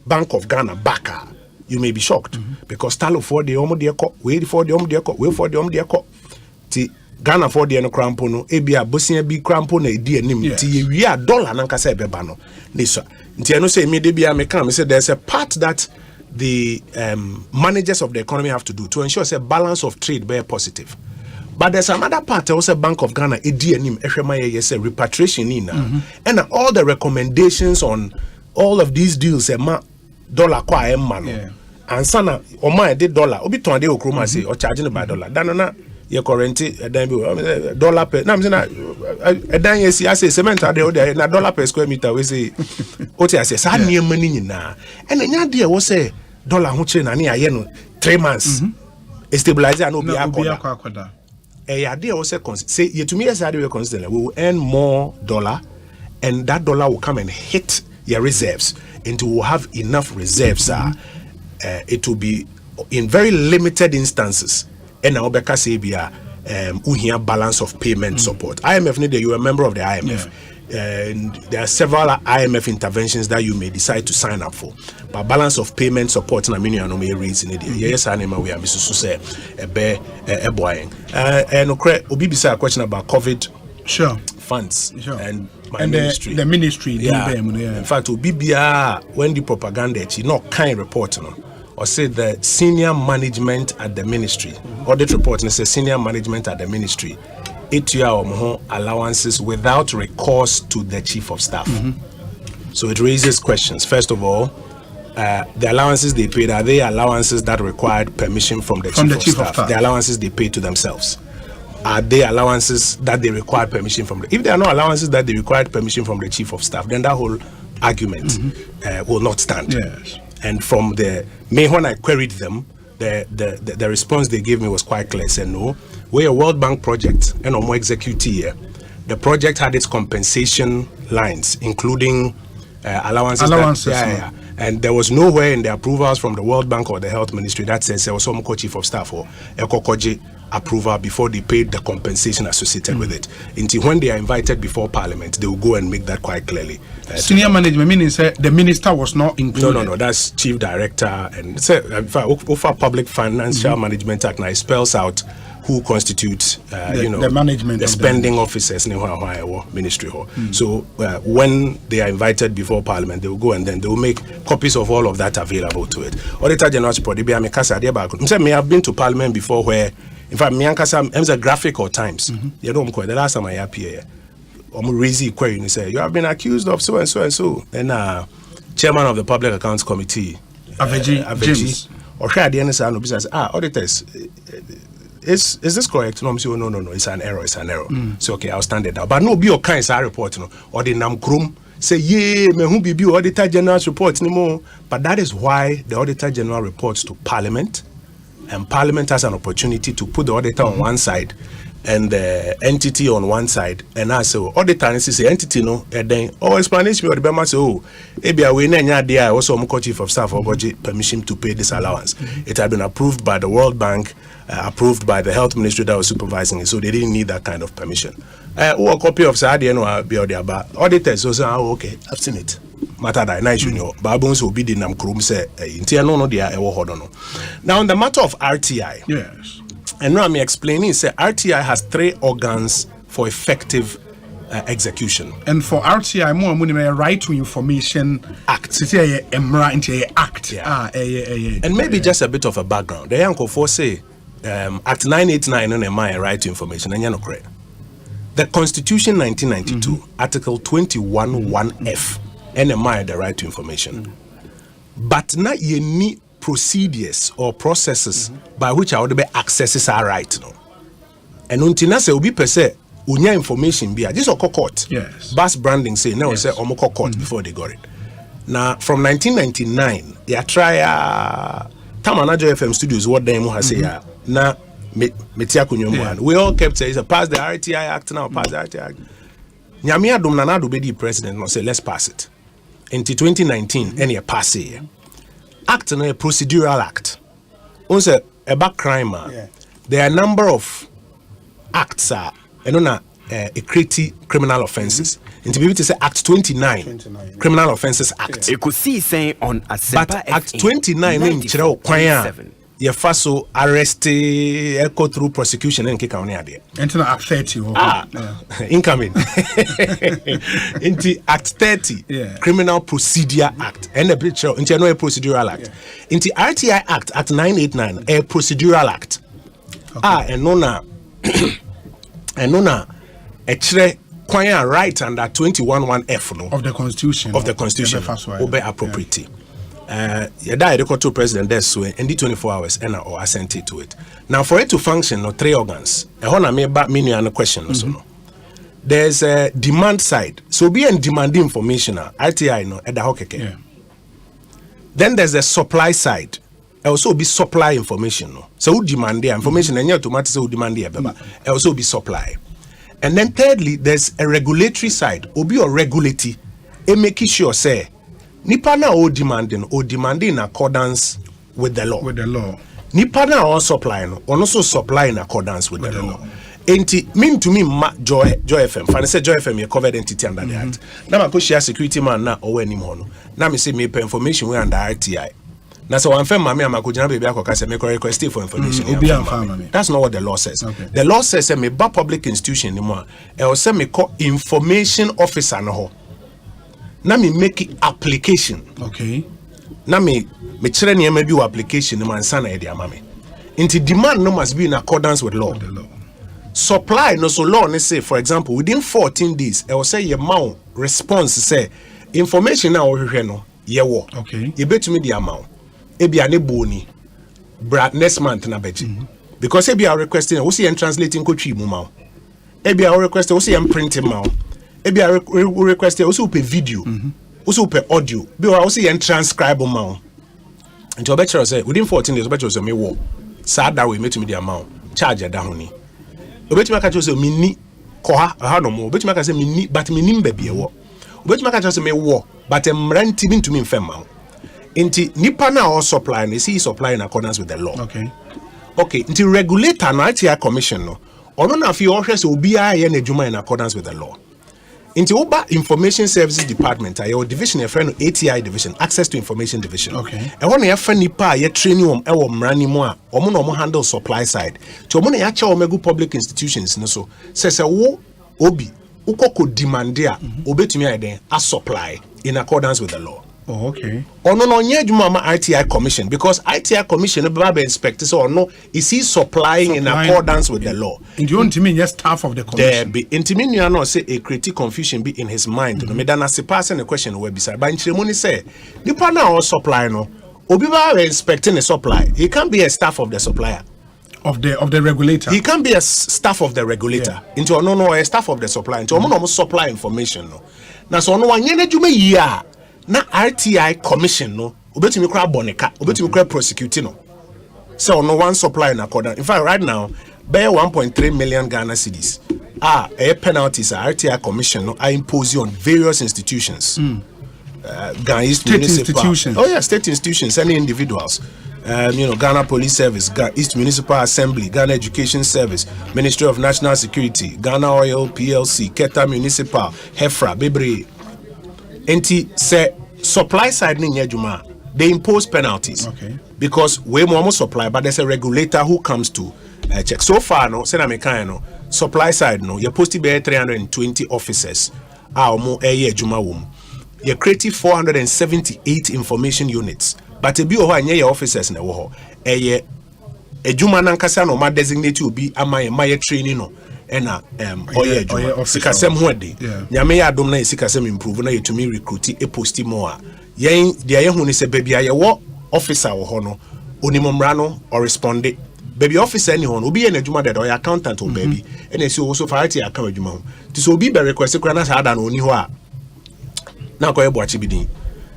[SPEAKER 3] Bank of Ghana back, you may be shocked because Talo for the Omodia wait for the Omodia wait for the Omodia Ghana for the Crampono, Abia Bosia B Crampone, dear Nim, we are dollar Nankase Bebano. Nisa, Tiano say, maybe I come. Say there's a part that the managers of the economy have to do to ensure a balance of trade very positive. But there's another part also Bank of Ghana repatriation and all the recommendations on all of these deals dollar kwa man and sana or my dollar obi ton de okroma say or charging by dollar danana your current dollar per na dan yes I say cement there na dollar per square meter we say what I say sa niam ni nyina and nya de wo say dollar ho kire na ne aye no 3 months stabilizer no be akoda idea also say to me as I do consider we will earn more dollar and that dollar will come and hit your reserves until we'll have enough reserves. It will be in very limited instances and now Beka say uhia balance of payment support. IMF need you a member of the IMF. And there are several IMF interventions that you may decide to sign up for. But balance of payment support na menu no may raise in it. Yes, anima we are Mrs. say a boy. And obi bisa a question about COVID funds and my ministry.
[SPEAKER 12] The ministry.
[SPEAKER 3] In fact, Obibia when the propaganda kind report or say the senior management at the ministry. Audit report and say senior management at the ministry. 8 year allowances without recourse to the chief of staff. So it raises questions. First of all, the allowances they paid, are they allowances that required permission from the chief of staff? The allowances they pay to themselves. Are they allowances that they required permission from if there are no allowances that they required permission from the chief of staff, then that whole argument will not stand.
[SPEAKER 12] Yes.
[SPEAKER 3] And from when I queried them, the response they gave me was quite clear. Said no, we're a World Bank project and more execute here. The project had its compensation lines, including allowances. And there was nowhere in the approvals from the World Bank or the Health Ministry that says there was some chief of staff or Ekokoji approval before they paid the compensation associated with it. Until when they are invited before Parliament, they will go and make that quite clearly.
[SPEAKER 12] Senior management meaning the minister was not included.
[SPEAKER 3] No, that's chief director and over Public Financial Management Act now it spells out who constitutes
[SPEAKER 12] the management,
[SPEAKER 3] the spending officers in the ministry. So when they are invited before Parliament, they will go and then they will make copies of all of that available to it. Auditor General may have been to Parliament before where, in fact, I'm a graphic or times. You know, the last time I appear, I'm raising query and say you have been accused of so and so and so. Then chairman of the Public Accounts Committee,
[SPEAKER 12] James,
[SPEAKER 3] or says, auditors. Is this correct? No, it's an error. So okay, I'll stand it down. But no, be your kind of report, or the Namkrum say, me who be Auditor General's report anymore. But that is why the Auditor General reports to Parliament, and Parliament has an opportunity to put the auditor on one side and the entity on one side, and I say, auditor and say entity and then explanation or the Bema say, we also chief of staff or budget permission to pay this allowance. It had been approved by the World Bank, approved by the Health Ministry that was supervising it, so they didn't need that kind of permission. A copy of Sadiano be the auditors also okay, I've seen it. Matter that nice, but Bonsu will be the Namkrum say now on the matter of RTI.
[SPEAKER 12] Yes.
[SPEAKER 3] And now I'm explaining, say RTI has 3 organs for effective execution.
[SPEAKER 12] And for RTI, more money right to information act. Act.
[SPEAKER 3] And maybe just a bit of a background. The young for say Act 989 on a right to information, and you're not correct. The Constitution 1992, Article 21(1)(f, NMI the right to information. But not ye need procedures or processes by which I would be accesses are right now. And until say be per se unya information be just a court.
[SPEAKER 12] Yes.
[SPEAKER 3] Bus branding say no say omoko court before they got it. Now from 1999, they try Tamanajo FM studios what them has say na metia kunyomwan. We all kept saying pass the RTI Act now, pass the RTI Act. Nyamia dum nanado be the president no say let's pass it. Into 2019 any pass it. Act no a procedural act. Also a back crime. There are a number of acts a criminal offenses. And to be able to say Act 29, Criminal Offences Act.
[SPEAKER 5] Ekosiisen On Asempa.
[SPEAKER 3] But Act 29 in Chirao Kwaya. Ye faso arrest echo through prosecution and kick on there.
[SPEAKER 12] Into Act 30.
[SPEAKER 3] Incoming. Into Act 30, Criminal Procedure Act. And a bit into no procedural act. Into RTI Act, Act 989, a procedural act. And nona a chre kwaya right under 21(1)(f
[SPEAKER 12] of the Constitution.
[SPEAKER 3] Obey appropriately. You died the president there so in the 24 hours and or assent to it. Now for it to function, 3 organs. A question also. There's a demand side. So be and demanding information RTI no at the hokeke. Then there's the supply side. Also be supply information. So who demand the information and you automatically who demand the also be supply. And then thirdly, there's a regulatory side. Obi or regulatory, and making sure say nipa na o demanding in accordance with the law. nipa na on supply no on also supply in accordance with the law. Enti mean to me Joy FM fan say Joy FM ye covered entity under the act. Na ma ko share security man na owo anim ho no. Na me say me pay information we under RTI. Na so one firm mama amakojina baby akoka say me request for information. That's not what the law says. Okay. The law says me ba public institution ni mo e o say me call information officer no ho. Na me make application.
[SPEAKER 12] Okay.
[SPEAKER 3] Na me chere ne ma bi application ni man sana e dia mama. Into demand no must be in accordance with law. Supply no so law ne say for example within 14 days I will say your mount response say information na ohwehwe no ye wo.
[SPEAKER 12] Okay.
[SPEAKER 3] You bet me the amount. Ebia ne boni next month na beji. Because ebia requesting we see translating ko twi mu ma. Ebia requesting we see printing ma. Ebia requesting we see pe video. We see pe audio. Be we see transcribe ma. And to better say within 14 days better say me wo. Sad that we met me the amount charge da ho ni. Obetuma ka say me ni ko ha no mo. Obetuma ka say me ni but me nim ba bi e wo. Obetuma ka say me wo but emranti bi ntumi mfem ma. Inti nipa na or supply and see supply in accordance with the law.
[SPEAKER 12] Okay.
[SPEAKER 3] Inti regulator na ITI commission no. Ono na fi ohwe se obi a ye na adwuma in accordance with the law. Inti oba information services department ayo division e friend ATI division access to information division.
[SPEAKER 12] Okay.
[SPEAKER 3] E wona ye fa nipa ye training e wo mrani mu a omo no mo handle supply side. To omo na ya cha omegu public institutions no so se wo obi ukoko demand a obetumi ayden a supply in accordance with the law.
[SPEAKER 12] Oh, okay.
[SPEAKER 3] Or no, ITI commission because ITI commission be inspector so no is he supplying in accordance with the law.
[SPEAKER 12] And you want to mean just staff of the commission?
[SPEAKER 3] There be intimate you know say a creative confusion be in his mind. No me dana se pass the question where beside. But in say the partner or supply no obi ba inspecting the supply. He can't be a staff of the supplier.
[SPEAKER 12] Of the regulator.
[SPEAKER 3] He can be a staff of the regulator. Into no a staff of the supplier. Into no supply information no. Na so no one yene jume ya. Na RTI commission no obetumi kra boneka obetumi kra prosecute no so no one supply in accordance. In fact right now bear 1.3 million Ghana cedis penalties RTI commission no are imposed on various institutions. Ghana East
[SPEAKER 12] state institutions.
[SPEAKER 3] Oh yeah, state institutions and individuals. Ghana Police Service, East Municipal Assembly, Ghana Education Service, Ministry of National Security, Ghana Oil PLC, Keta Municipal, Hefra, Bebre. Enti say supply side ni nyejuma they impose penalties.
[SPEAKER 12] Okay.
[SPEAKER 3] Because we more supply but there's a regulator who comes to check. So far no say na me kan no supply side no you post be 320 officers mo ejuma wom. You create 478 information units but e bi o ho anye your officers na wo ho ejuma nankasa no ma designate obi ama ye training no ena oye sikasem ho de nyame ya adom na sikasem improve na yetumi recruit e posti mo a yen de aye hu ni se bebia ye wo officer wo ho no onimomra no or responde baby officer ni ho no obi ye na adwuma de o accountant o baby ena si wo so farati account adwuma ho ti so obi be request kura na sa ada no oni ho a na ko ye bo achi bidin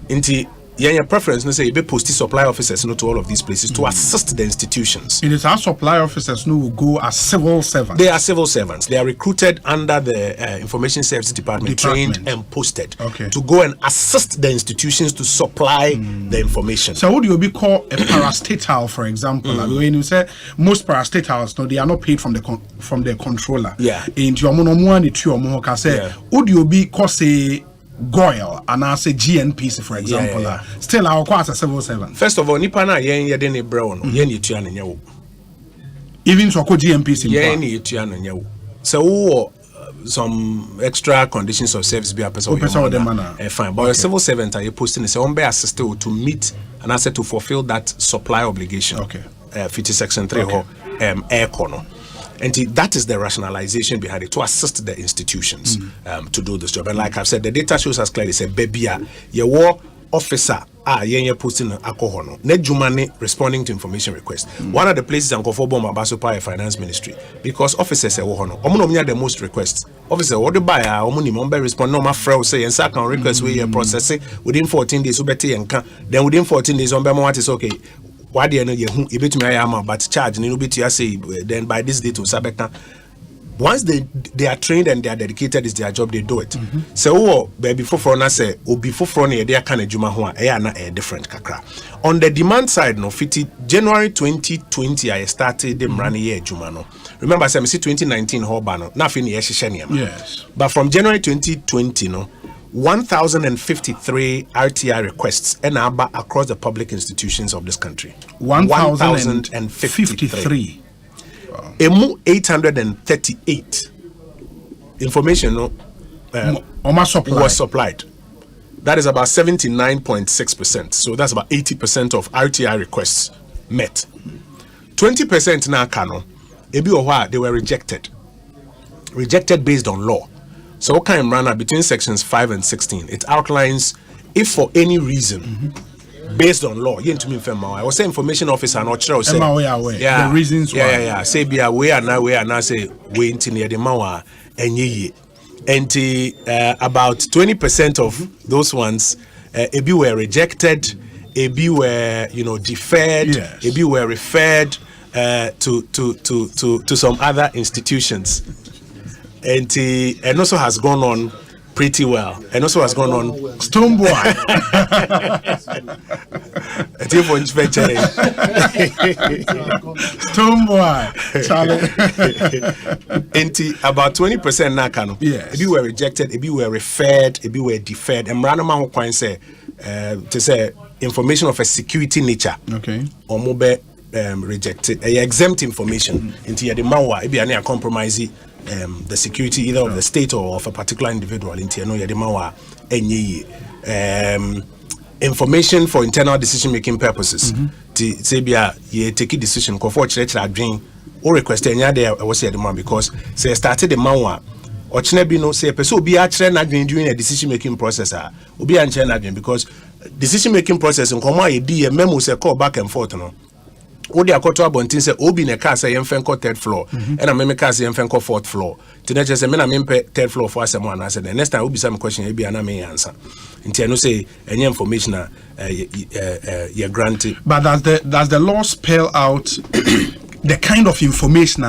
[SPEAKER 3] nti your preference no say you be post supply officers no to all of these places to assist the institutions.
[SPEAKER 12] It is our supply officers who will go as civil servants.
[SPEAKER 3] They are civil servants. They are recruited under the Information Services Department, trained and posted to go and assist the institutions to supply the information.
[SPEAKER 12] So what do you be called a parastatal, for example? When you say most parastatals, no, they are not paid from the controller.
[SPEAKER 3] Yeah.
[SPEAKER 12] In your would you be called say Goyle and I say GNPC for example, still our class as civil servant.
[SPEAKER 3] First of all, nipa na yen ye de ne brown yen yetua na nyawo.
[SPEAKER 12] Even so ko GNPC
[SPEAKER 3] yen yetua na nyawo. So some extra conditions of service be a person fine. But a civil servant are you posting is on be assisted to meet and answer to fulfill that supply obligation.
[SPEAKER 12] Okay.
[SPEAKER 3] 50 section 3 air corner. And that is the rationalization behind it, to assist the institutions to do this job. And like I've said, the data shows us clearly, say, baby, your war officer, you're posting alcohol, net jumane responding to information requests. One of the places I'm for bomb about finance ministry, because officers say, the most requests. Officer, what the buyer, omuni respond, no, my friend say, and second request we process it within 14 days, then within 14 days, what is okay. Why do you know you bet me but charge and you say then by this date to Sabeka once they are trained and they are dedicated, is their job, they do it. So baby for na say obi for na they can adwuma ho a na a different kakra. On the demand side no fiti January 2020 I started the run year adwuma no. Remember say me see 2019 ho ba no na fi na
[SPEAKER 12] yes.
[SPEAKER 3] But from January 2020 no 1,053 RTI requests and across the public institutions of this country.
[SPEAKER 12] 1,053.
[SPEAKER 3] Emu 838 information was supplied. That is about 79.6%. So that's about 80% of RTI requests met. 20% na kano ebi owa they were rejected based on law. So what kind of runner between sections 5 and 16? It outlines if for any reason based on law, I was say information officer and say
[SPEAKER 12] the reasons why.
[SPEAKER 3] Yeah. Say be aware now say we into near the mawa and about 20% of those ones ebi were rejected, ebi were deferred, ebi were referred to some other institutions. And also has gone on pretty well. And also has gone on
[SPEAKER 12] Stoneboy. Stoneboy.
[SPEAKER 3] About 20% na kano.
[SPEAKER 12] Yes.
[SPEAKER 3] If you were rejected, if you were referred, if you were deferred, and random man who say to say information of a security nature.
[SPEAKER 12] Okay.
[SPEAKER 3] Or mobile rejected, exempt information into the mawa. If you are compromising. The security either of the state or of a particular individual information for internal decision making purposes. Say you take a decision for dream or request any other was the man because say started the manwa or chinebino say person be during a decision making process will be because decision making process in common a memo say call back and forth Odi akoto abontin se obi ne car say yemfenko third floor and I me car say yemfenko fourth floor tinache say me na me third floor for asem one answer the next time obi some question e bia na me answer nti I know say any information you granted.
[SPEAKER 12] But does the law spell out the kind of information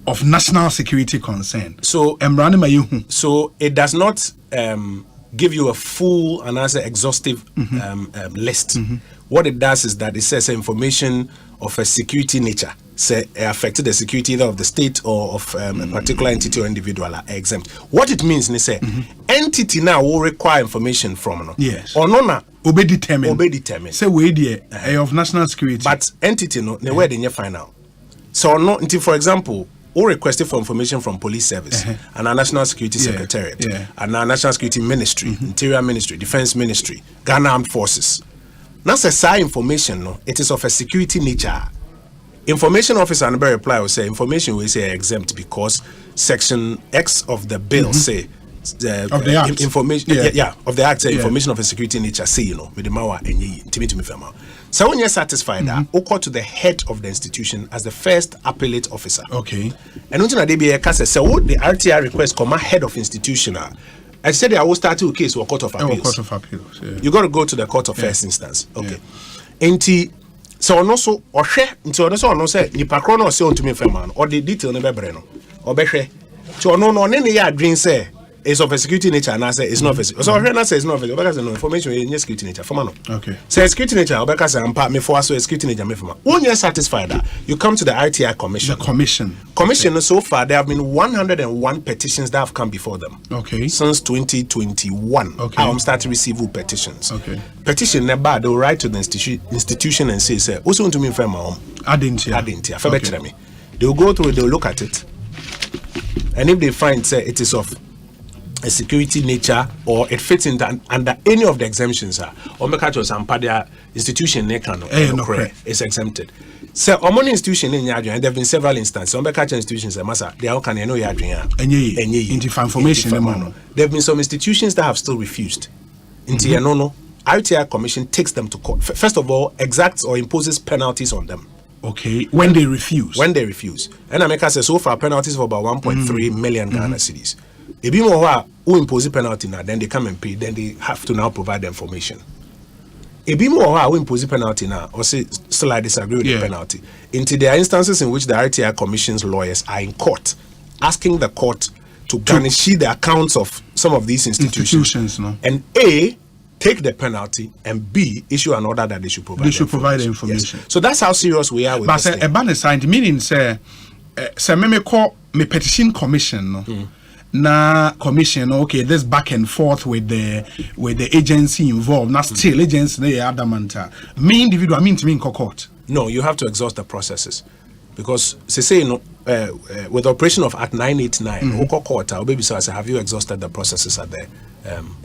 [SPEAKER 12] of national security concern?
[SPEAKER 3] So it does not give you a full and answer exhaustive list. What it does is that it says information of a security nature say affected the security either of the state or of a particular entity or individual are exempt. What it means is say entity now will require information from
[SPEAKER 12] yes
[SPEAKER 3] or no
[SPEAKER 12] obey determined
[SPEAKER 3] say
[SPEAKER 12] we the of national security,
[SPEAKER 3] but entity no the where they final. So no until for example or requested for information from police service and our national security secretariat and our national security ministry, interior ministry, defense ministry, Ghana Armed Forces. Now say information no, it is of a security nature. Information officer and reply will say information will say exempt because section X of the bill say
[SPEAKER 12] of the act.
[SPEAKER 3] Information of the act say information of a security nature say with the mawa and to fema. So when you're satisfied that go to the head of the institution as the first appellate officer.
[SPEAKER 12] Okay.
[SPEAKER 3] And until they be a case say what the RTI request come head of institution. I said I will start a case or court of appeals.
[SPEAKER 12] Court of appeals. Yeah.
[SPEAKER 3] You got to go to the court of first instance. Okay. Enti so also or share into no say ni pakro no say on to me man or the detail never breno or be hwe. So no any ya dream say is of a security nature and I say it's not of a so I say it's not of a because no information in security nature for man.
[SPEAKER 12] Okay.
[SPEAKER 3] Say security nature because I'm part me for so security nature me for man. When you're satisfied that you come to the RTI commission.
[SPEAKER 12] The commission.
[SPEAKER 3] Okay. So far there have been 101 petitions that have come before them.
[SPEAKER 12] Okay.
[SPEAKER 3] Since 2021.
[SPEAKER 12] Okay.
[SPEAKER 3] I'm starting to receive petitions.
[SPEAKER 12] Okay.
[SPEAKER 3] Petition never they'll write to the institution and say also want to me from my home.
[SPEAKER 12] I didn't hear.
[SPEAKER 3] Okay. They'll go through it, they'll look at it. And if they find say it is of a security nature or it fits in under any of the exemptions or make out some their institution is exempted. So among institution in Yadrian, there have been several instances. Some institutions they all can know Yadrian
[SPEAKER 12] information.
[SPEAKER 3] There have been some institutions that have still refused. RTI Commission takes them to court. First of all, exacts or imposes penalties on them.
[SPEAKER 12] Okay, when they refuse.
[SPEAKER 3] And America says so far penalties for about 1.3 million Ghana cedis. If you know who impose a penalty now, then they come and pay, then they have to now provide the information. A bit more how we impose penalty now, or say still I disagree with the penalty. Into there are instances in which the RTI Commission's lawyers are in court, asking the court to garnish the accounts of some of these institutions and A, take the penalty, and B, issue an order that they should provide. They should provide the information. Yes. So that's how serious we are with this thing.
[SPEAKER 12] But a ban assigned meaning say me call me petition commission no. Na commission okay, this back and forth with the agency involved. Now still agency they adamant. Me individual I mean to me in court.
[SPEAKER 3] No, you have to exhaust the processes. Because say with the operation of Act 989, court baby so I say have you exhausted the processes at the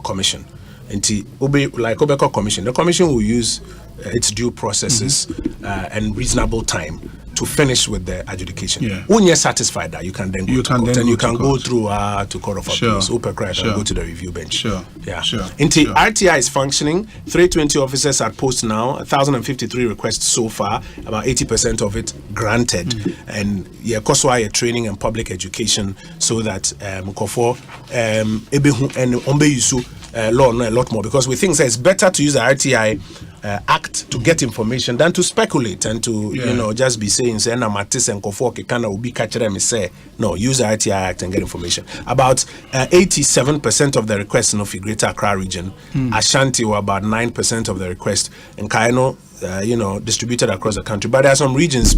[SPEAKER 3] commission? Like commission, the commission will use its due processes and reasonable time to finish with the adjudication. When you're satisfied that you can then go to court and you can go through to Court of Appeals, and go to the review bench. RTI is functioning. 320 officers at post now. 1,053 requests so far. About 80% of it granted. And because why training and public education so that law know a lot more, because we think that it's better to use the RTI Act to get information than to speculate and to just be saying say na matis and kofo kana ubi kachere me say no, use the RTI Act and get information. About 87% of the requests in the Greater Accra region, Ashanti were about 9% of the requests, and Kaino distributed across the country. But there are some regions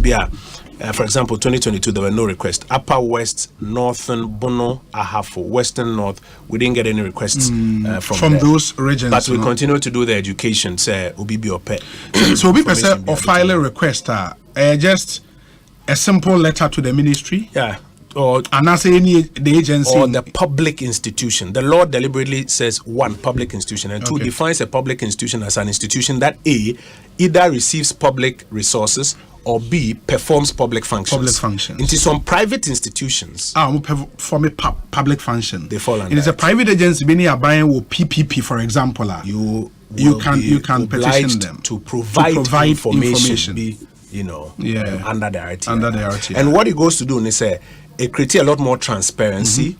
[SPEAKER 3] for example 2022 there were no requests. Upper West, Northern, Bono, Ahafo, Western North, we didn't get any requests from
[SPEAKER 12] those regions.
[SPEAKER 3] But we continue to do the education, say Obibi or Pet.
[SPEAKER 12] So we or file a request just a simple letter to the ministry.
[SPEAKER 3] Or
[SPEAKER 12] the agency
[SPEAKER 3] or the public institution. The law deliberately says one, public institution, and two, defines a public institution as an institution that A, either receives public resources or B, performs public functions. Into some private institutions
[SPEAKER 12] form a public function.
[SPEAKER 3] They fall under
[SPEAKER 12] it is a private agency many are buying with PPP, for example. You can petition them
[SPEAKER 3] to provide information. Under the RTI. And what it goes to do is say it creates a lot more transparency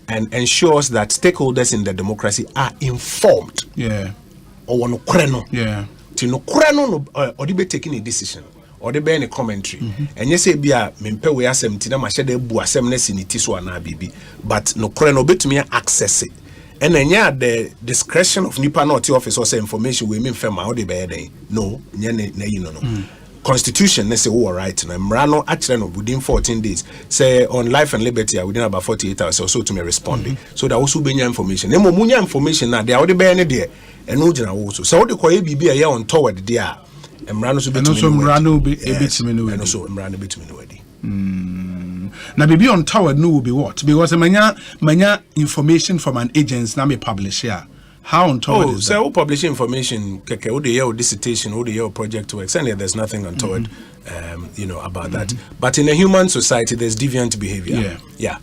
[SPEAKER 3] and ensures that stakeholders in the democracy are informed. Or no kreno. To no kreno or they be taking a decision or they be any commentary. And you say be a mempe we asem tina ma shede bu asem na siniti so na bibi, but no kreno be to me access it. And then the discretion of nipa not office or say information we mean fema or they be no no. Constitution, they say, all right, and Mrano actually within 14 days, say on life and liberty, within about 48 hours or so to me responding. So that also be information. Nemo munya information now, they are already being there, and no general also. So the Koye be a year on toward the dia, and Mrano to be a bit to me, and also Mrano bit to me.
[SPEAKER 12] Now, baby on tower no will be what? Because manya information from an agent now may publish here. How untoward is that?
[SPEAKER 3] So publish information, your dissertation, your project works, and there's nothing untoward, about that. But in a human society, there's deviant behavior.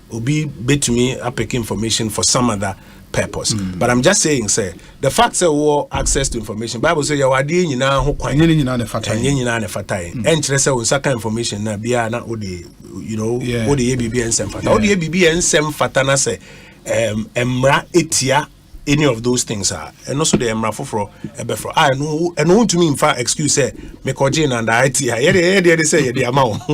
[SPEAKER 3] Will be bit to me, I pick information for some other purpose. But I'm just saying, say the fact that we access to information. Bible say you are doing you now who quite and say we information na bia na odi odi ABB and sem fata. Odi ABB and sem fata na say emra etia. Any of those things are, and also the Emra for Ebefro. I know, and want to me in fact excuse say me kojin and IT. They say the amount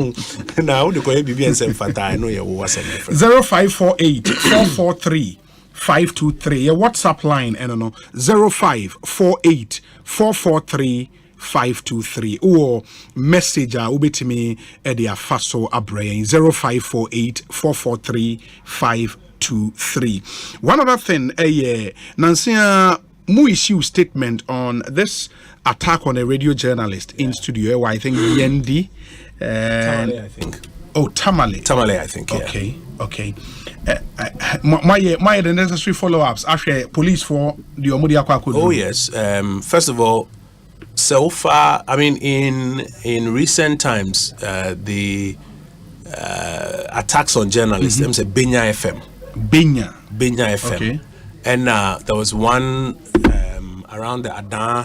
[SPEAKER 3] now the BB and same fata. I know you was
[SPEAKER 12] 0548 443 523. Your WhatsApp line, I don't know 0548 443 523 or message to me at the Faso Abrain 0548 443 523. One other thing, Nancy Mu issue statement on this attack on a radio journalist in studio. I think Yendi,
[SPEAKER 3] Tamale, I think.
[SPEAKER 12] Oh, Tamale,
[SPEAKER 3] I think. Yeah.
[SPEAKER 12] Okay. My the necessary follow-ups. Actually, police for the Omodia Kwaku.
[SPEAKER 3] Oh yes. First of all, so far, I mean, in recent times, the attacks on journalists. Them say Benya FM. Benya FM. Okay. And there was one around the Adan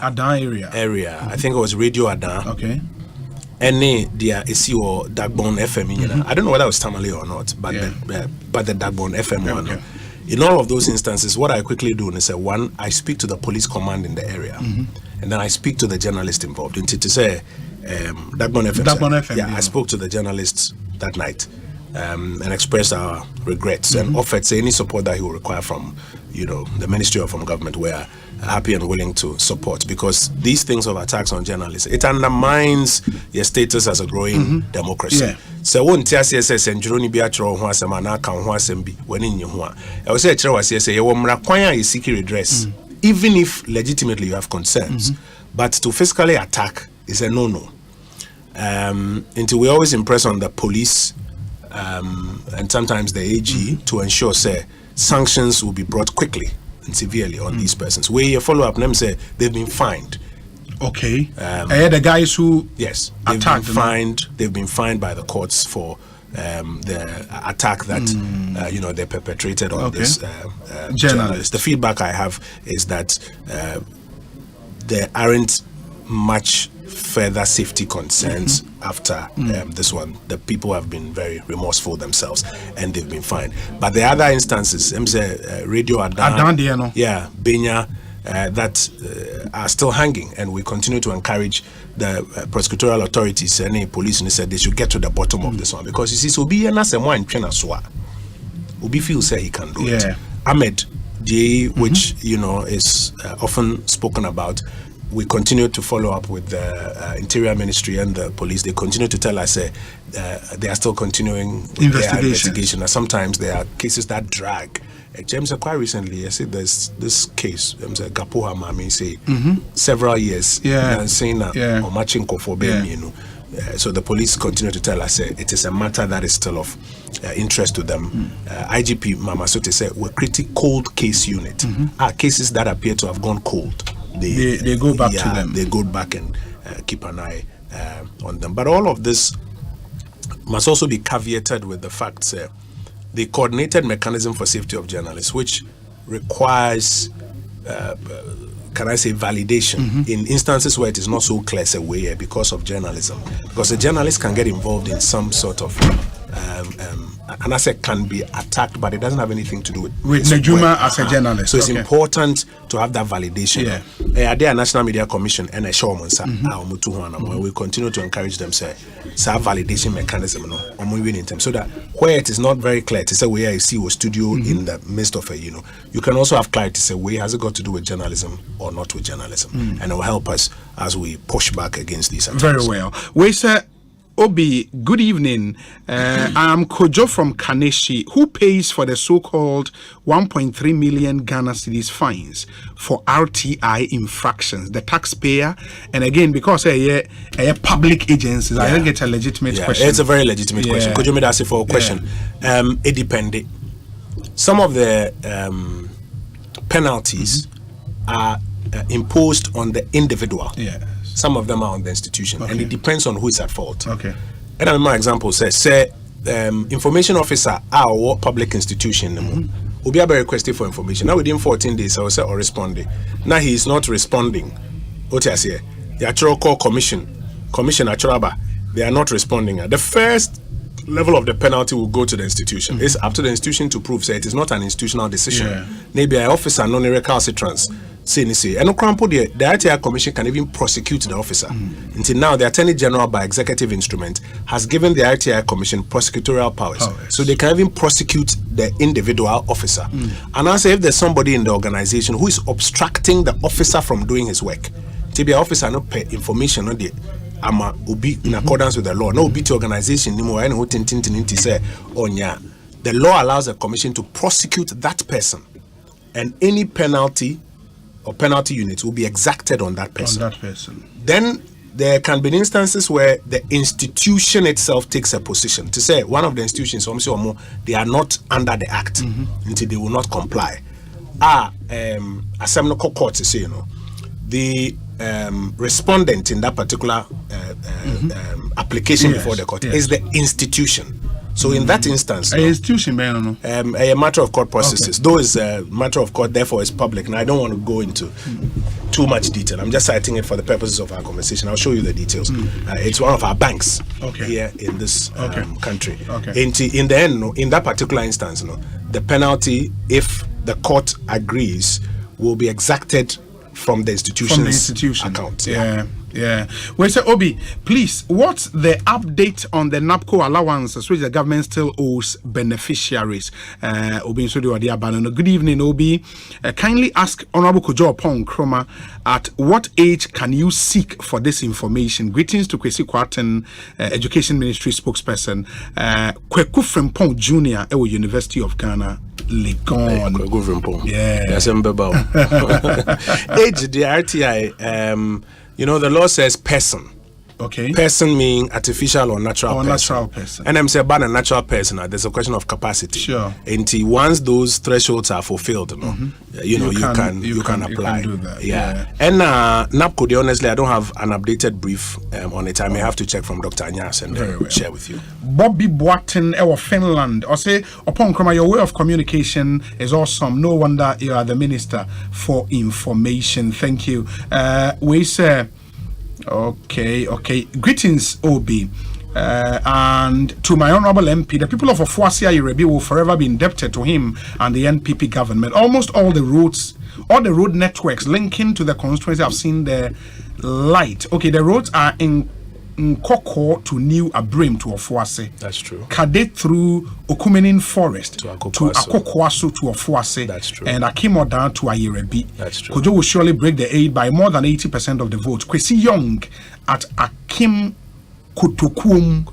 [SPEAKER 3] area. I think it was Radio Adan.
[SPEAKER 12] Okay.
[SPEAKER 3] And there is your Dagbon FM. I don't know whether it was Tamale or not, but the Dagbon FM one.
[SPEAKER 12] Okay.
[SPEAKER 3] In all of those instances, what I quickly do is say, one, I speak to the police command in the area. and then I speak to the journalist involved. And to say, Dagbon FM. I spoke to the journalists that night and expressed our regrets and offered any support that he will require from, the Ministry or from government. We are happy and willing to support, because these things of attacks on journalists, it undermines your status as a growing democracy. So one TSS and Jeroni Biatro Huasamana can Huasembi when in Yahua. I was say, you will require a seeking redress, even if legitimately you have concerns. But to physically attack is a no-no. Until we always impress on the police and sometimes the AG to ensure, sanctions will be brought quickly and severely on these persons. Where you follow up, them say they've been fined.
[SPEAKER 12] Okay. The guys who
[SPEAKER 3] attacked they've been fined by the courts for the attack that they perpetrated on this journalist. The feedback I have is that there aren't much further safety concerns after this one. The people have been very remorseful themselves and they've been fined. But the other instances, Radio Adan, Benya, that are still hanging, and we continue to encourage the prosecutorial authorities and the police, and they said they should get to the bottom of this one, because you see, Obi feels he can do it. Ahmed D, which is often spoken about, we continue to follow up with the Interior Ministry and the police. They continue to tell us they are still continuing their investigation. And sometimes there are cases that drag. James, quite recently, I said there's this case, Gapoha Mami, say several years, saying or matching for them, so the police continue to tell us it is a matter that is still of interest to them. IGP Mama Sote said we're pretty cold case unit. Cases that appear to have gone cold. They go back to them. They go back and keep an eye on them. But all of this must also be caveated with the fact the coordinated mechanism for safety of journalists, which requires, validation in instances where it is not so clear a way because of journalism. Because a journalist can get involved in some sort of an asset can be attacked, but it doesn't have anything to do with
[SPEAKER 12] Nejuma as a journalist.
[SPEAKER 3] So it's important to have that validation. There are National Media Commission and a showman, we continue to encourage them say validation mechanism so that where it is not very clear to say where I see a studio in the midst of you can also have clarity to say where has it got to do with journalism or not with journalism, and it will help us as we push back against these attacks.
[SPEAKER 12] Very well. We say Obi, good evening. I'm Kojo from Kaneshi, who pays for the so-called 1.3 million Ghana cedis fines for RTI infractions, the taxpayer. And again, because a public agencies, I think it's a legitimate question.
[SPEAKER 3] It's a very legitimate question. Kojo made us for a question. It depended. Some of the penalties are imposed on the individual. Some of them are on the institution, and it depends on who is at fault. And my example says, information officer our public institution will be requested for information. Now within 14 days, I will say or responding. Now he is not responding. What I say, the actual call commission Achoraba, they are not responding. The first level of the penalty will go to the institution. It's up to the institution to prove it is not an institutional decision. Maybe an officer non-recalcitrance. And the RTI Commission can even prosecute the officer. Until now, the Attorney General, by executive instrument, has given the RTI Commission prosecutorial powers. So they can even prosecute the individual officer. And also, if there's somebody in the organization who is obstructing the officer from doing his work, to be an officer not pay information on the in accordance with the law. No beat organization anymore. The law allows the commission to prosecute that person, and any penalty or penalty units will be exacted on that person. Then there can be instances where the institution itself takes a position to say one of the institutions, they are not under the act until they will not comply. Asempa court to say, the respondent in that particular application before the court is the institution. So in that instance,
[SPEAKER 12] a institution,
[SPEAKER 3] a matter of court processes. Though it's a matter of court, therefore it's public. And I don't want to go into too much detail. I'm just citing it for the purposes of our conversation. I'll show you the details. It's one of our banks here in this country. In the end, in that particular instance, the penalty, if the court agrees, will be exacted from the institution's account.
[SPEAKER 12] Yeah. Well, so Obi, please, what's the update on the NAPCO allowances which the government still owes beneficiaries? Obi, so good evening, Obi. Kindly ask Honorable Kojo Pong Kroma, at what age can you seek for this information? Greetings to Kwesi Kwarten, Education Ministry spokesperson, Kweku Frimpong Jr., University of Ghana. Legon.
[SPEAKER 3] Yeah. Age, the RTI, the law says person.
[SPEAKER 12] Okay.
[SPEAKER 3] Person meaning artificial or natural person.
[SPEAKER 12] Natural person.
[SPEAKER 3] And I'm saying about a natural person, there's a question of capacity.
[SPEAKER 12] Sure.
[SPEAKER 3] And once those thresholds are fulfilled, you can apply.
[SPEAKER 12] You can do that.
[SPEAKER 3] Yeah. And NAPCO, honestly, I don't have an updated brief on it. I may have to check from Dr. Anyas and share with you.
[SPEAKER 12] Bobby Boatin, Finland. I say, upon Kroma, your way of communication is awesome. No wonder you are the Minister for Information. Thank you. We say, okay. Greetings, Obi. And to my honorable MP, the people of Ofuasia Irebi will forever be indebted to him and the NPP government. Almost all the roads, all the road networks linking to the constituency have seen the light. Okay, the roads are in Nkoko to New Abrim to Ofuase.
[SPEAKER 3] That's true.
[SPEAKER 12] Kade through Okumenin Forest
[SPEAKER 3] to Akokwaso
[SPEAKER 12] to Ofuase.
[SPEAKER 3] That's true.
[SPEAKER 12] And Akimodan to Ayerebi.
[SPEAKER 3] That's true.
[SPEAKER 12] Kojo will surely break the aid by more than 80% of the votes. Kwesi Young at Akim Kutukum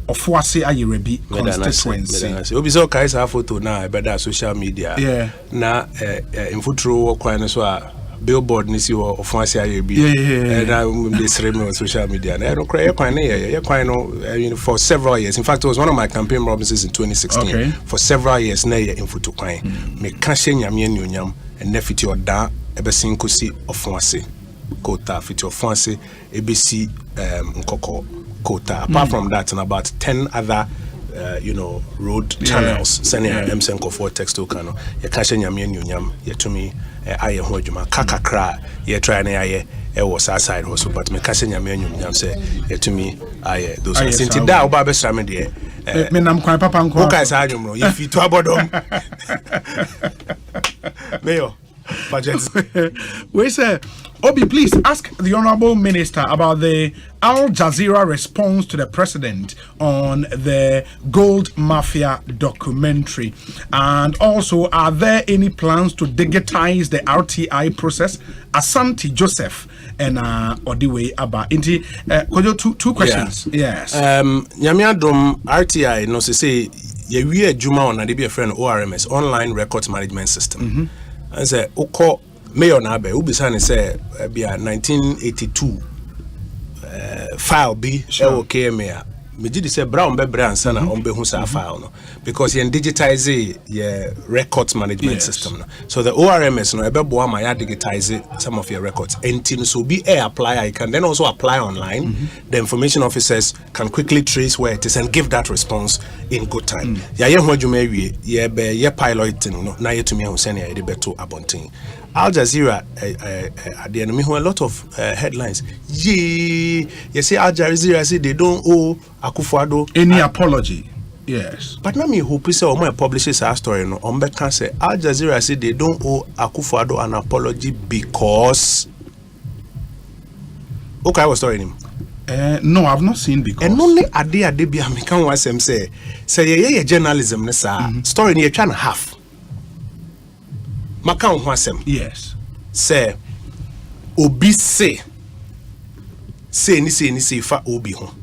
[SPEAKER 12] Ofuase Ayerebi constituency.
[SPEAKER 3] Obi so kai sa photo na better social media.
[SPEAKER 12] Yeah.
[SPEAKER 3] Na in photo kwan so billboard ni si Ofuase Ayebi. Na they stream on social media. Na no cry kwan for several years. In fact, it was one of my campaign promises in 2016.
[SPEAKER 12] Okay.
[SPEAKER 3] For several years na in photo kwan. Me ka hye nyame anyonyam and nefiti oda ebesin kosi Ofuase. Kota fiti Ofuase ebesi Nkoko Kota. Apart from that, and about 10 other road channels sending Msenko for text to Kano. Ya kashe nyame nyonyam ya tumi aye ho adwuma kakakra ya try na aye was aside also, but me kashe nyame nyonyam say ya tumi aye those since da oba be sra me de
[SPEAKER 12] me nam kwan papa nko
[SPEAKER 3] ka sa adwum no if to abodom mayo budget.
[SPEAKER 12] We say, Obi, please ask the Honorable Minister about the Al Jazeera response to the President on the Gold Mafia documentary. And also, are there any plans to digitize the RTI process? Asante Joseph and Odiwe Abba. Inti, two questions. Yes.
[SPEAKER 3] Nyamiadom RTI, no say, we Juma on a friend ORMS, Online Records Management System. And say, Oko Mayor Nabe, Ubisani say, be a 1982 file be okay, Mayor. Me did say Brown Bebre and Sana on Behusa file, no, because you digitize your records management system. No? So the ORMS, no, Ebeboa Maya digitize some of your records. And so be a apply, you can then also apply online. The information officers can quickly trace where it is and give that response in good time. Yeah, what you may be, yeah, pilot, no, na to me, Hussein, I beto abonting. Al Jazeera, the enemy who a lot of headlines. You say Al Jazeera say they don't owe Akufo-Addo
[SPEAKER 12] any apology. Yes.
[SPEAKER 3] But now me hope say my publishers our story no. Can say Al Jazeera say they don't owe Akufo-Addo an apology because. Okay, I was story him.
[SPEAKER 12] No, I've not seen because.
[SPEAKER 3] And only ade be American was him say yeah journalism ne sa story ni try na half. Maka Hwasem.
[SPEAKER 12] Yes.
[SPEAKER 3] Say Obi say ni fa Obi ho.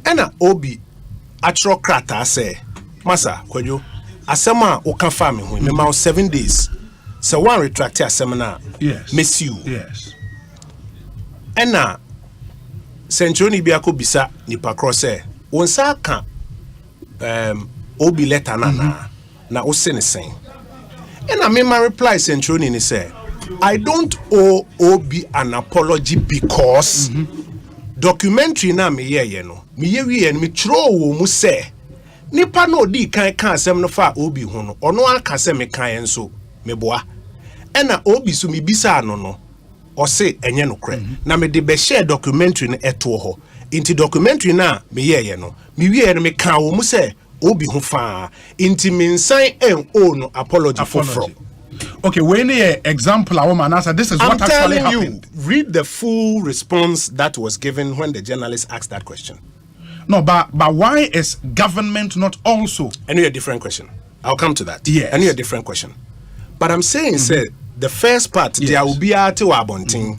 [SPEAKER 3] Ena Obi atrokrata say Masa Kwadwo asema o kan fa me ho me ma 7 days. So one retract asema na miss you.
[SPEAKER 12] Yes.
[SPEAKER 3] Ena Centroni bi akobisa nipa cross say wonsa ka Obi letter na o se ne sen. And I made my reply, Centroni, and say, I don't owe Obi an apology because documentary na me ye no. Me ye we and me throw mu say. Nipa no di kan asem no fa Obi ho no. Ono aka se me kan enso me boa. And na Obi so me bisa no. O say enye no kre. Na me de be share documentary no eto ho. Inti documentary na me ye no. Me we and me kan wo mu say Obi ho fa inti minsan en no apology for from.
[SPEAKER 12] Okay, when an example, a woman answer, this is what actually happened.
[SPEAKER 3] Read the full response that was given when the journalist asked that question.
[SPEAKER 12] No, but why is government not also?
[SPEAKER 3] I know a different question. I'll come to that.
[SPEAKER 12] Yes.
[SPEAKER 3] I know a different question. But I'm saying, say, the first part, there will be a Wabonting,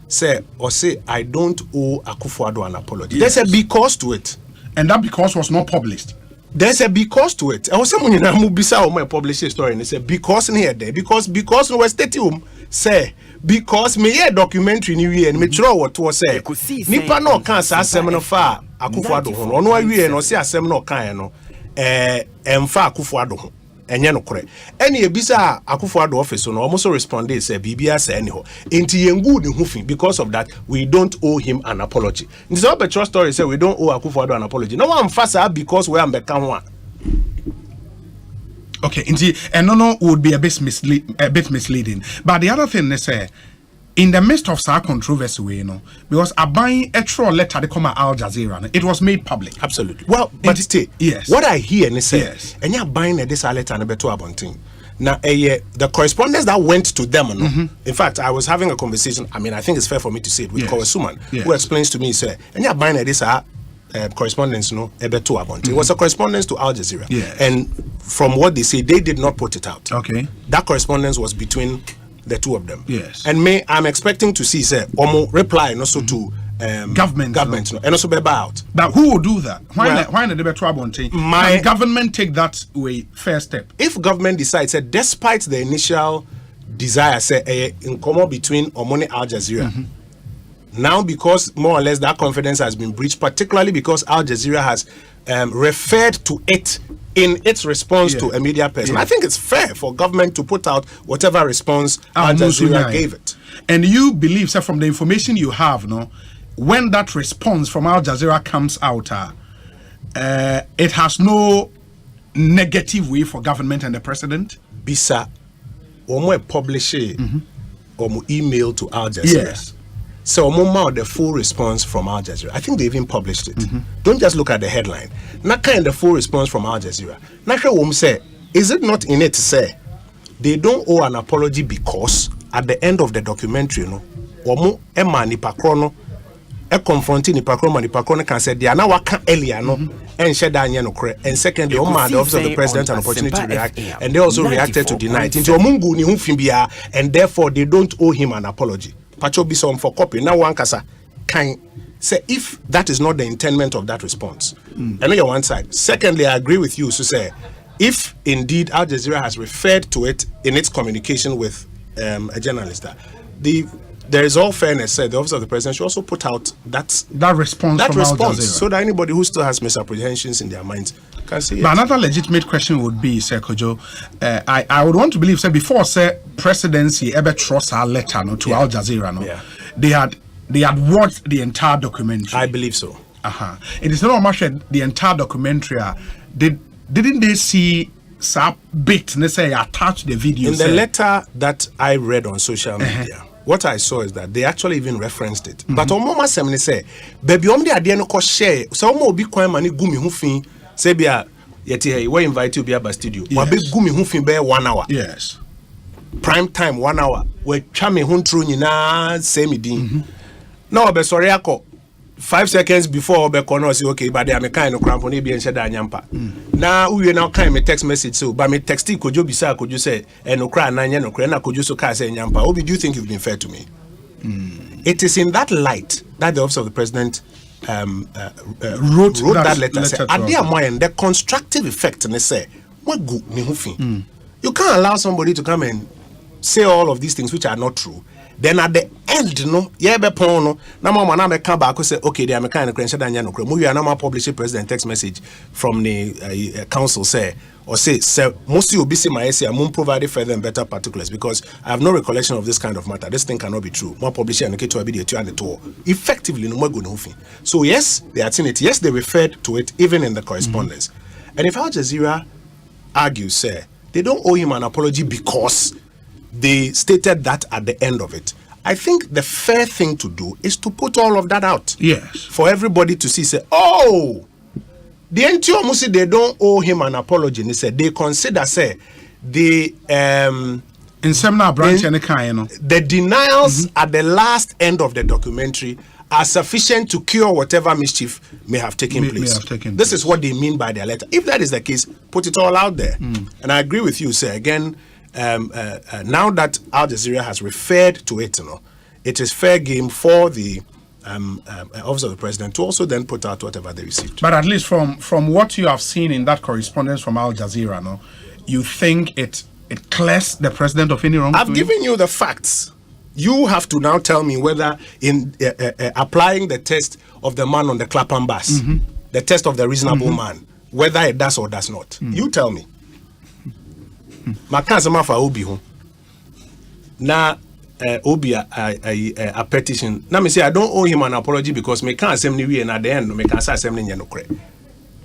[SPEAKER 3] say, or say, I don't owe Akufo-Addo an apology.
[SPEAKER 12] Yes.
[SPEAKER 3] There's a because to it.
[SPEAKER 12] And that because was not published.
[SPEAKER 3] There's a because to it. I was saying, I publish a story and they say, because in here, there, because no was stadium, say, because me a documentary new year and me throw what was say. Nipa no can say seminar fa Akufo-Addo ho. Ono awie no say seminar kan no emfa Akufo-Addo ho. Enye no kore. Ene ebisa Akufo-Addo office no almost responded say bibia say any ho. Enti yengu ni hufin because of that we don't owe him an apology. Nti so be true story say we don't owe Akufo-Addo an apology. No one fasa because we am beka ho.
[SPEAKER 12] Okay, and no would be a bit misleading. But the other thing is, in the midst of our controversy, because a buying a troll letter to come at Al Jazeera, it was made public.
[SPEAKER 3] Absolutely. Well, but
[SPEAKER 12] yes,
[SPEAKER 3] what I hear and say, and you're buying this letter and a better abonting. Now, the correspondence that went to them, in fact, I was having a conversation. I mean, I think it's fair for me to say it with Kowe Suman, who explains to me, say, and you're buying this correspondence, it was a correspondence to Al Jazeera, and from what they say, they did not put it out.
[SPEAKER 12] Okay,
[SPEAKER 3] that correspondence was between the two of them.
[SPEAKER 12] Yes,
[SPEAKER 3] and I'm expecting to see say Omo reply and also to government, and also be out.
[SPEAKER 12] But who will do that? Why not the trouble? Can government take that way first step?
[SPEAKER 3] If government decides that despite the initial desire, say in common between Omoni Al Jazeera. Now, because more or less that confidence has been breached, particularly because Al Jazeera has referred to it in its response to a media person. I think it's fair for government to put out whatever response Al Jazeera gave it.
[SPEAKER 12] And you believe, sir, from the information you have, when that response from Al Jazeera comes out, it has no negative way for government and the president?
[SPEAKER 3] Bisa, Omo publish Omo email to Al Jazeera.
[SPEAKER 12] Yes.
[SPEAKER 3] So, the full response from Al Jazeera. I think they even published it. Don't just look at the headline. Not kind of full response from Al Jazeera. Not say, is it not in it to say they don't owe an apology because at the end of the documentary, Omo Emma Nipakrono, confronting Nipakrono can say they are now waka earlier and shed and secondly, the office of the president an opportunity to react, and they also reacted to deny it. Into Omungu ni hufimbia, and therefore they don't owe him an apology. Pacho be some for copy. Now one kasa can say if that is not the intendment of that response. I know you're one side. Secondly, I agree with you to say if indeed Al Jazeera has referred to it in its communication with a journalist, there is all fairness. The office of the president should also put out that
[SPEAKER 12] response from Al Jazeera,
[SPEAKER 3] so that anybody who still has misapprehensions in their minds can see it.
[SPEAKER 12] But another legitimate question would be, Sir Kojo, I would want to believe, sir, before presidency ever trust our letter to Al Jazeera, they had watched the entire documentary.
[SPEAKER 3] I believe so.
[SPEAKER 12] It is not much the entire documentary. Didn't they see some bit? They say attach the video.
[SPEAKER 3] In the letter that I read on social media. What I saw is that they actually even referenced it. But Omoma Semini say, baby, the idea no ko share. So Omo obi kwan mani gumi hufin. Say bia yeti hey, we invite you bia ba studio. Wabe gumi hufin be 1 hour.
[SPEAKER 12] Yes.
[SPEAKER 3] Prime time 1 hour. We chame huntru nyina same din. Now obe sorry ako 5 seconds before obe kono say okay, but they am kind of cramp on e bi enche da nyampa. Na uye now kind me text message so but me texti Kojo bisa Kojo say enokra na nya nokra na Kojo so ka say nyampa. Obi, do you think you've been fair to me? It is in that light that the office of the president wrote that letter. Say the constructive effect and they say you can't allow somebody to come and say all of these things which are not true. Then at the end, come back and say, okay, they are kind of publish a president text message from the council say, or say, most you be my essay, I won't provide further and better particulars because I have no recollection of this kind of matter. This thing cannot be true. More publishing and to be the effectively no more good. So yes, they had seen it. Yes, they referred to it even in the correspondence. And if Al Jazeera argues, say, they don't owe him an apology because they stated that at the end of it. I think the fair thing to do is to put all of that out.
[SPEAKER 12] Yes.
[SPEAKER 3] For everybody to see, say, oh, the NTO Musi, they don't owe him an apology. They said they consider, say, the
[SPEAKER 12] In Semna branch and
[SPEAKER 3] the denials at the last end of the documentary are sufficient to cure whatever mischief may have taken place. This is what they mean by their letter. If that is the case, put it all out there. And I agree with you, sir. Again, now that Al Jazeera has referred to it, it is fair game for the office of the president to also then put out whatever they received.
[SPEAKER 12] But at least from what you have seen in that correspondence from Al Jazeera, you think it clears the president of any wrongdoing?
[SPEAKER 3] I've given you the facts. You have to now tell me whether in applying the test of the man on the Clapham bus, the test of the reasonable man, whether it does or does not. You tell me. Makazama for Obi ho. Na Obi a petition. Now me say I don't owe him an apology because me can't assembly we and at the end me can't say assembly nyano.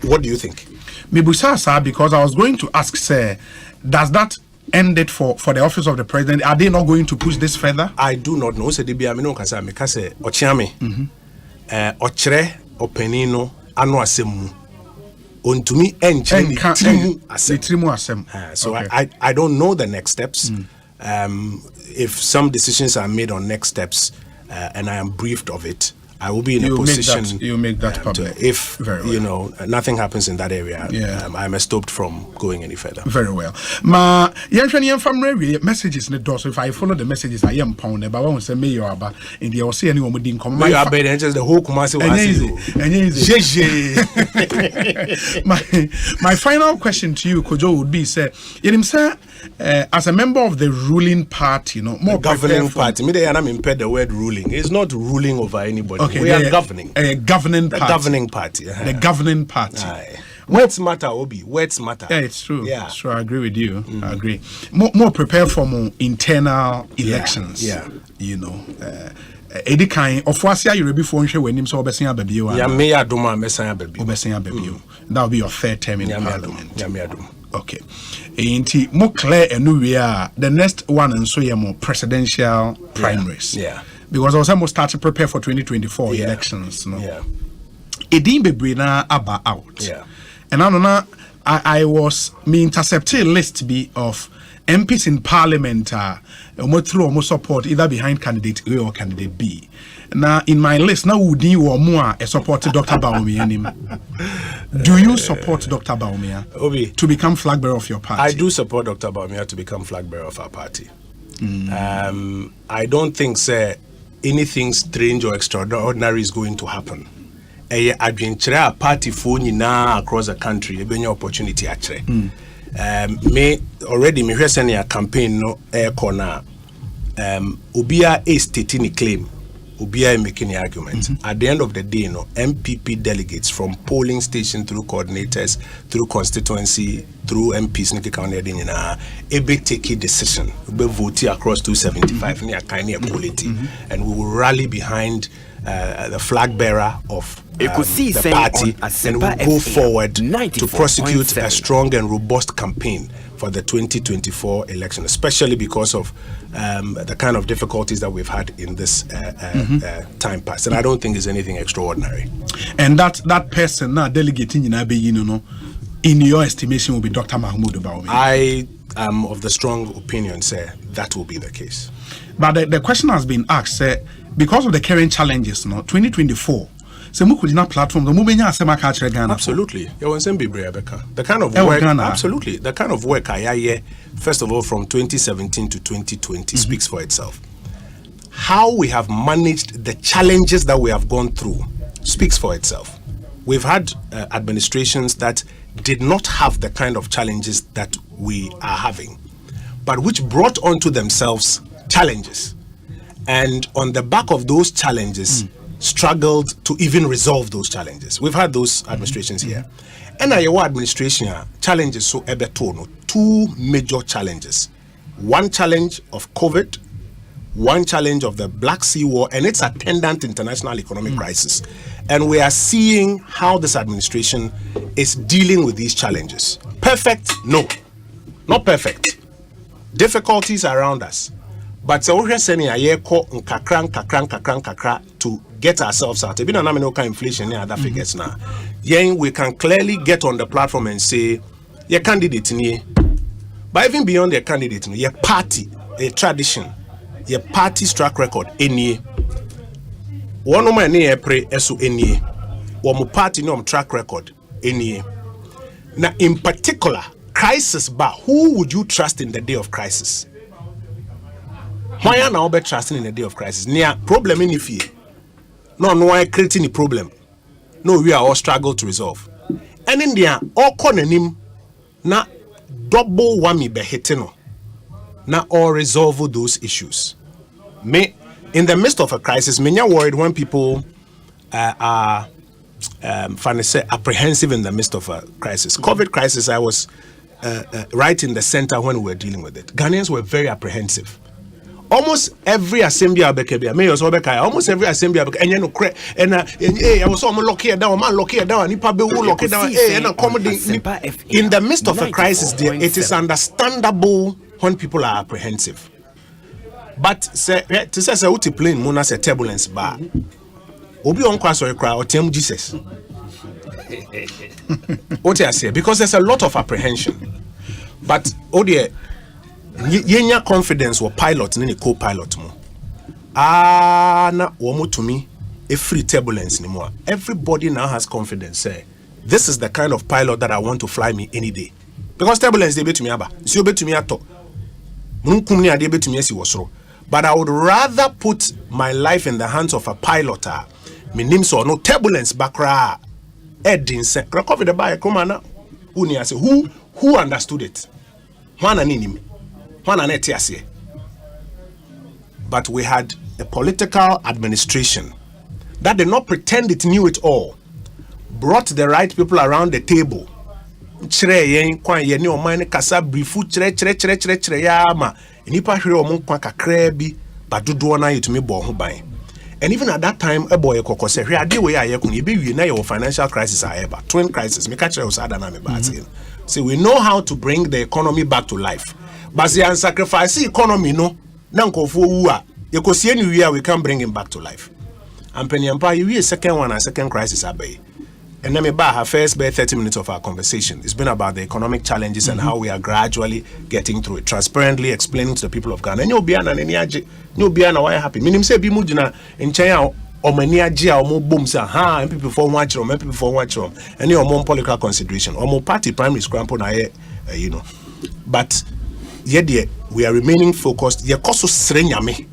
[SPEAKER 3] What do you think?
[SPEAKER 12] Me busa sir, because I was going to ask, sir, does that end it for the office of the president? Are they not going to push this further?
[SPEAKER 3] I do not know. Say they be amino kasa me kase ochiame. Ochre openino anu asemu. Ontumi enche
[SPEAKER 12] trimu asem.
[SPEAKER 3] So okay. I don't know the next steps. If some decisions are made on next steps and I am briefed of it, I will be in a position.
[SPEAKER 12] You make that public.
[SPEAKER 3] If nothing happens in that area, I'm stopped from going any further.
[SPEAKER 12] Very well. Ma yanhwani from messages in the door. So if I follow the messages, I am pound. But I won't say me you are in the Osei any woman didn't come.
[SPEAKER 3] You are better just the whole Kumasi
[SPEAKER 12] My final question to you, Kojo, would be say, as a member of the ruling party, more
[SPEAKER 3] governing party. Me they are impaired the word ruling. It's not ruling over anybody.
[SPEAKER 12] Okay,
[SPEAKER 3] we are governing.
[SPEAKER 12] A governing party.
[SPEAKER 3] The governing party.
[SPEAKER 12] The governing party.
[SPEAKER 3] Words matter, Obi. Words matter.
[SPEAKER 12] Yeah, it's true. Yeah. It's true. I agree with you. I agree. More prepared for more internal elections.
[SPEAKER 3] Yeah.
[SPEAKER 12] Edi kan ofwasia you before nhwe wanim so obesan ababi o.
[SPEAKER 3] Ya me adom amesan ababi.
[SPEAKER 12] Obesan ababi o. That will be your third term in parliament.
[SPEAKER 3] Ya me adom.
[SPEAKER 12] Okay. Enti mo clear enu we are the next one and so ye more presidential primaries.
[SPEAKER 3] Yeah.
[SPEAKER 12] Because I was almost started to prepare for 2024 elections.
[SPEAKER 3] Yeah.
[SPEAKER 12] Edin bebre na aba out.
[SPEAKER 3] Yeah.
[SPEAKER 12] And I was intercepting list be of MPs in parliament almost support either behind candidate A or candidate B. Now in my list now would you or more support Dr. Bawumia? Do you support Dr. Bawumia
[SPEAKER 3] Obi
[SPEAKER 12] to become flag bearer of your party?
[SPEAKER 3] I do support Dr. Bawumia to become flag bearer of our party. I don't think anything strange or extraordinary is going to happen. A party for now across the country, a opportunity actually. Me already me hear a campaign no air corner. Ubia is stating a claim. Ubia making an argument. At the end of the day, MPP delegates from polling station through coordinators, through constituency, through MPs, ebe take a decision. Ube vote across 275 near kind of quality, and we will rally behind the flag bearer of the party, and we will go forward to prosecute a strong and robust campaign for the 2024 election, especially because of the kind of difficulties that we've had in this time past. And I don't think there's anything extraordinary.
[SPEAKER 12] And that person now delegating in your estimation will be Dr. Mahmoud Bawumia.
[SPEAKER 3] I am of the strong opinion, that will be the case.
[SPEAKER 12] But the question has been asked, because of the current challenges, 2024. Platform,
[SPEAKER 3] absolutely. The kind of work, absolutely. The kind of work I first of all, from 2017 to 2020 speaks for itself. How we have managed the challenges that we have gone through speaks for itself. We've had administrations that did not have the kind of challenges that we are having, but which brought onto themselves challenges. And on the back of those challenges, struggled to even resolve those challenges. We've had those administrations here. And our administration challenges so ebetono, two major challenges. One challenge of COVID, one challenge of the Black Sea War and its attendant international economic crisis. And we are seeing how this administration is dealing with these challenges. Perfect? No. Not perfect. Difficulties around us. But to get ourselves out. Inflation and other figures now. We can clearly get on the platform and say, your candidate, but even beyond your candidate, your party a tradition, your party's track record, any. One of my near pray eso any. One party no track record, any. Now, in particular, crisis bar, who would you trust in the day of crisis? Why are now be trusting in the day of crisis? Near problem in fear. No, why creating a problem. No, we are all struggle to resolve. And in there, all corner him na double whammy be hitting na all resolve those issues. Me in the midst of a crisis, me are worried when people are apprehensive in the midst of a crisis. COVID crisis, I was right in the center when we were dealing with it. Ghanaians were very apprehensive. Almost every assembly almost every assembly and I was almost lock here down, man lock here down, in the midst of a crisis there, it is understandable when people are apprehensive. But to say uti plane muna say turbulence bar. Obi on kwasori cry or tell Jesus. What I say, because there's a lot of apprehension. But yenya confidence or pilot ni co-pilot mo. Na womo to me a free turbulence anymore. Everybody now has confidence. Say, this is the kind of pilot that I want to fly me any day. Because turbulence they be to me aba. Si obe to me ato. Munkum ni ade be to me si wasoro. But I would rather put my life in the hands of a pilot. Me name so no turbulence bakra. Edin se. Recover the buy komana. Uni say who understood it? Wana nini? But we had a political administration that did not pretend it knew it all, brought the right people around the table. And even at that time, a boy financial crisis, twin crisis. So we know how to bring the economy back to life. But the sacrifice economy no we can bring him back to life. And Penyampa, you second one and second crisis abay. And let me back her first 30 minutes of our conversation. It's been about the economic challenges and how we are gradually getting through it, transparently explaining to the people of Ghana. And you'll be an why happy. Meaning say be mujina in China or mania or more booms and people for watch room, people for watch room, and your more political consideration or more party primary scramble you know. But yet we are remaining focused. Ye koso srenyame.